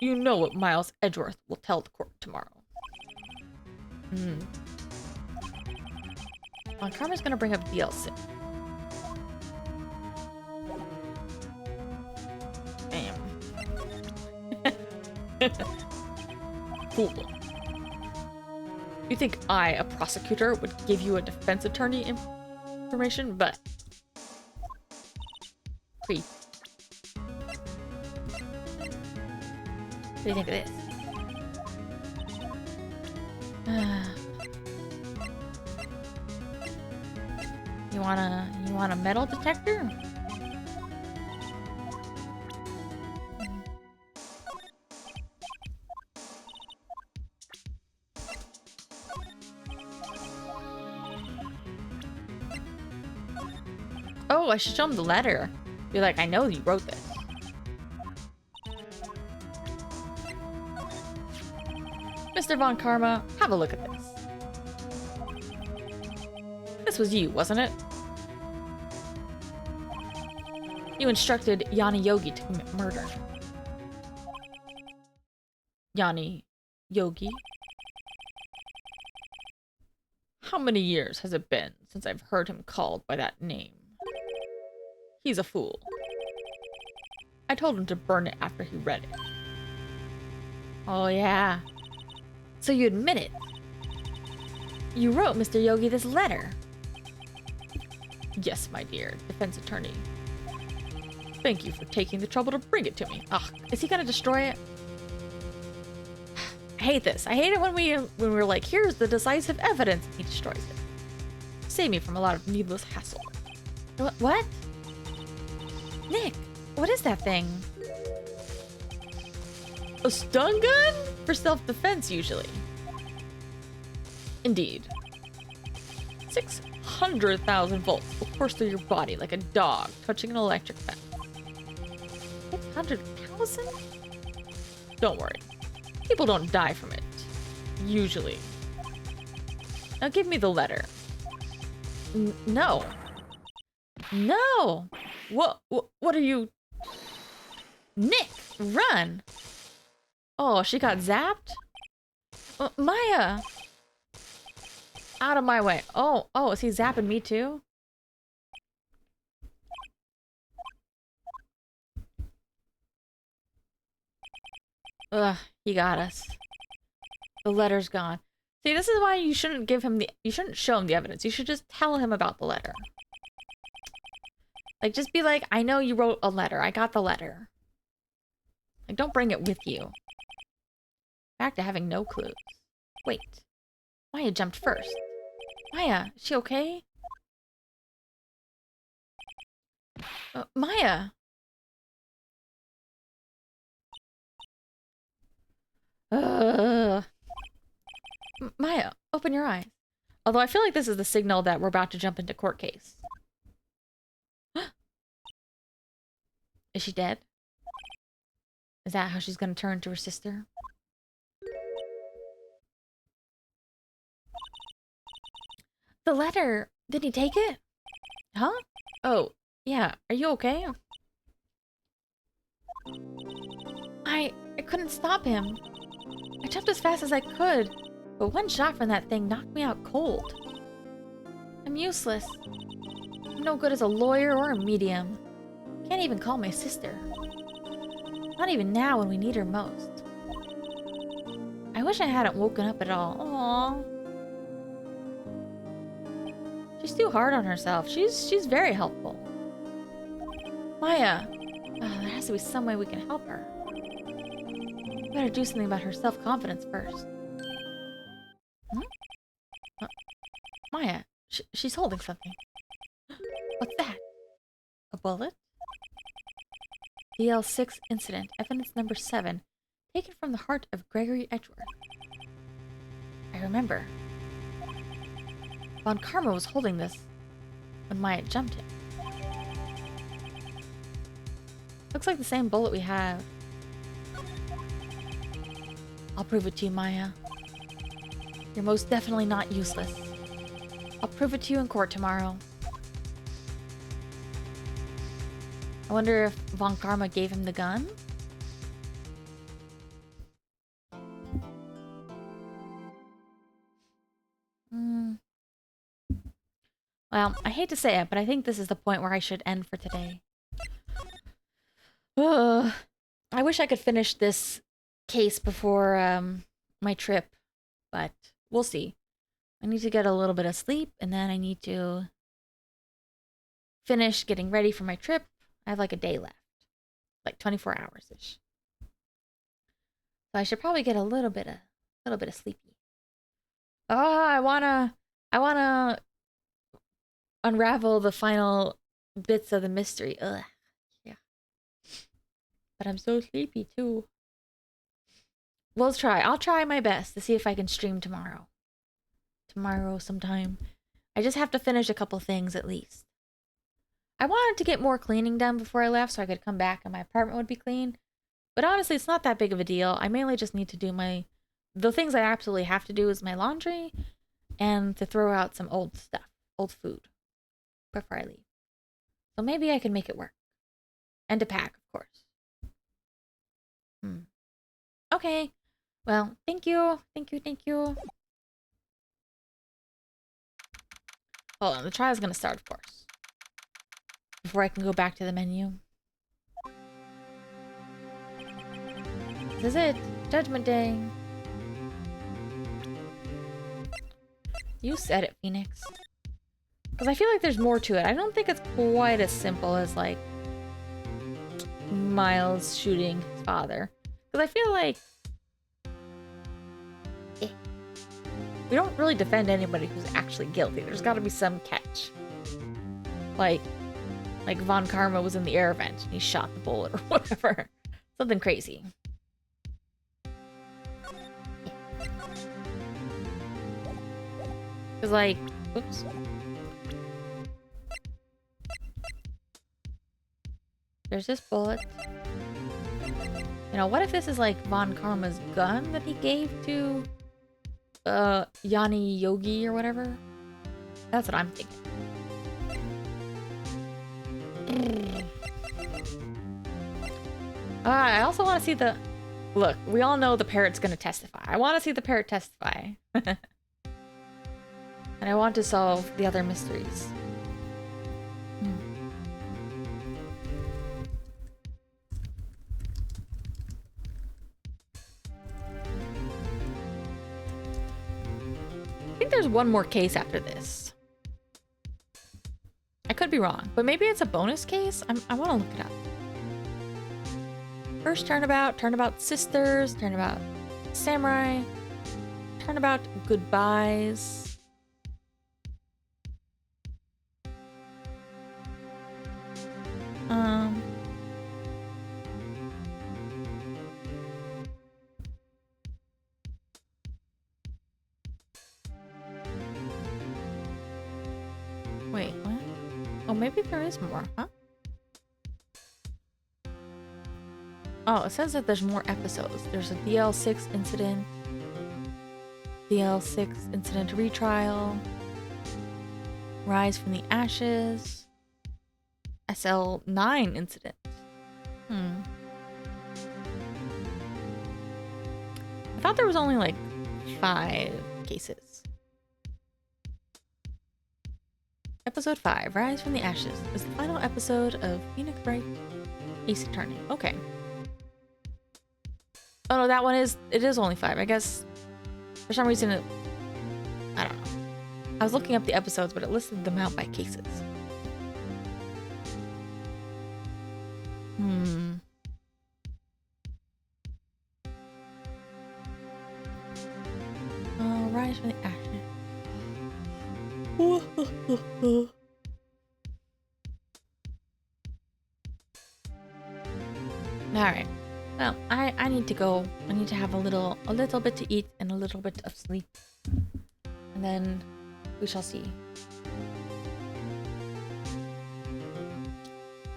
Speaker 1: You know what Miles Edgeworth will tell the court tomorrow. Von Karma's gonna bring up DLC. Damn. Cool. You think I, a prosecutor, would give you a defense attorney information, but... Creep. What do you think of this? You want a metal detector? Oh, I should show him the letter. Be like, I know you wrote this. Mr. Von Karma, have a look at this. This was you, wasn't it? You instructed Yanni Yogi to commit murder. Yanni Yogi? How many years has it been since I've heard him called by that name? He's a fool. I told him to burn it after he read it. Oh yeah. So you admit it. You wrote Mr. Yogi this letter. Yes, my dear defense attorney. Thank you for taking the trouble to bring it to me. Ugh, is he gonna destroy it? I hate this. I hate it when we're like, here's the decisive evidence, and he destroys it. Save me from a lot of needless hassle. What? Nick, what is that thing? A stun gun? For self-defense, usually. Indeed. 600,000 volts will course through your body like a dog touching an electric fence. 600,000? Don't worry. People don't die from it. Usually. Now give me the letter. No. No! What are you... Nick, run! Oh, she got zapped? Maya! Out of my way. Oh, is he zapping me too? Ugh, he got us. The letter's gone. See, this is why you shouldn't give him you shouldn't show him the evidence. You should just tell him about the letter. Like, just be like, I know you wrote a letter. I got the letter. Like, don't bring it with you. Back to having no clues. Wait. Maya jumped first. Maya, is she okay? Maya! Maya, open your eyes. Although I feel like this is the signal that we're about to jump into court case. Is she dead? Is that how she's gonna turn to her sister? The letter! Did he take it? Huh? Oh, yeah. Are you okay? I couldn't stop him. I jumped as fast as I could, but one shot from that thing knocked me out cold. I'm useless. I'm no good as a lawyer or a medium. Can't even call my sister. Not even now when we need her most. I wish I hadn't woken up at all. Aww. She's too hard on herself. She's very helpful. Maya! There has to be some way we can help her. We better do something about her self-confidence first. Huh? Maya, she's holding something. What's that? A bullet? DL6 incident, evidence number 7, taken from the heart of Gregory Edgeworth. I remember. Von Karma was holding this when Maya jumped him. Looks like the same bullet we have. I'll prove it to you, Maya. You're most definitely not useless. I'll prove it to you in court tomorrow. I wonder if Von Karma gave him the gun? Well, I hate to say it, but I think this is the point where I should end for today. I wish I could finish this case before my trip, but we'll see. I need to get a little bit of sleep, and then I need to finish getting ready for my trip. I have like a day left, like 24 hours-ish. So I should probably get a little bit of sleepy. Oh, I wanna unravel the final bits of the mystery. Ugh, yeah. But I'm so sleepy too. We'll try. I'll try my best to see if I can stream tomorrow. Tomorrow sometime. I just have to finish a couple things at least. I wanted to get more cleaning done before I left so I could come back and my apartment would be clean. But honestly, it's not that big of a deal. I mainly just need to do the things I absolutely have to do is my laundry and to throw out some old stuff, old food before I leave. So maybe I can make it work. And to pack, of course. Okay. Well, thank you. Thank you. Hold on, the trial's gonna start, of course. Before I can go back to the menu. This is it. Judgment Day. You said it, Phoenix. Because I feel like there's more to it. I don't think it's quite as simple as, like, Miles shooting his father. Because I feel like... we don't really defend anybody who's actually guilty. There's got to be some catch. Like Von Karma was in the air vent and he shot the bullet or whatever. Something crazy. Because, like, oops. There's this bullet. You know, what if this is like Von Karma's gun that he gave to Yanni Yogi or whatever? That's what I'm thinking. I also want to see the... Look, we all know the parrot's gonna testify. I want to see the parrot testify. And I want to solve the other mysteries. I think there's one more case after this. I could be wrong, but maybe it's a bonus case? I want to look it up. First Turnabout, Turnabout Sisters, Turnabout Samurai, Turnabout Goodbyes. Wait, what? Oh, maybe there is more, huh? Oh, it says that there's more episodes. There's a DL6 incident, DL6 incident retrial, Rise from the Ashes, SL9 incident. I thought there was only like 5 cases. Episode 5, Rise from the Ashes, is the final episode of Phoenix Wright Ace Attorney. Okay. Oh no, that one is, it is only 5. I guess for some reason it, I don't know. I was looking up the episodes, but it listed them out by cases. Rise from the Ashes. Alright. Well, I need to go. I need to have a little bit to eat and a little bit of sleep. And then we shall see.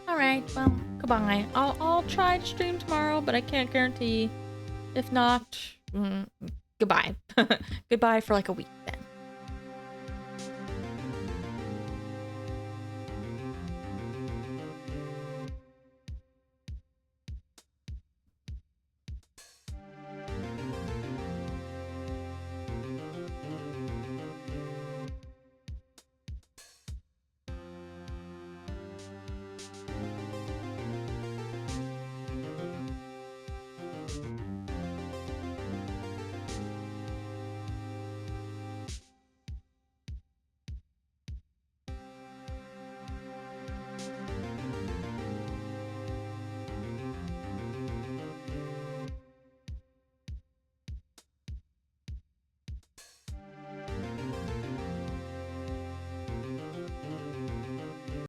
Speaker 1: Alright, well, goodbye. I'll try to stream tomorrow, but I can't guarantee. If not, goodbye. Goodbye for like a week then.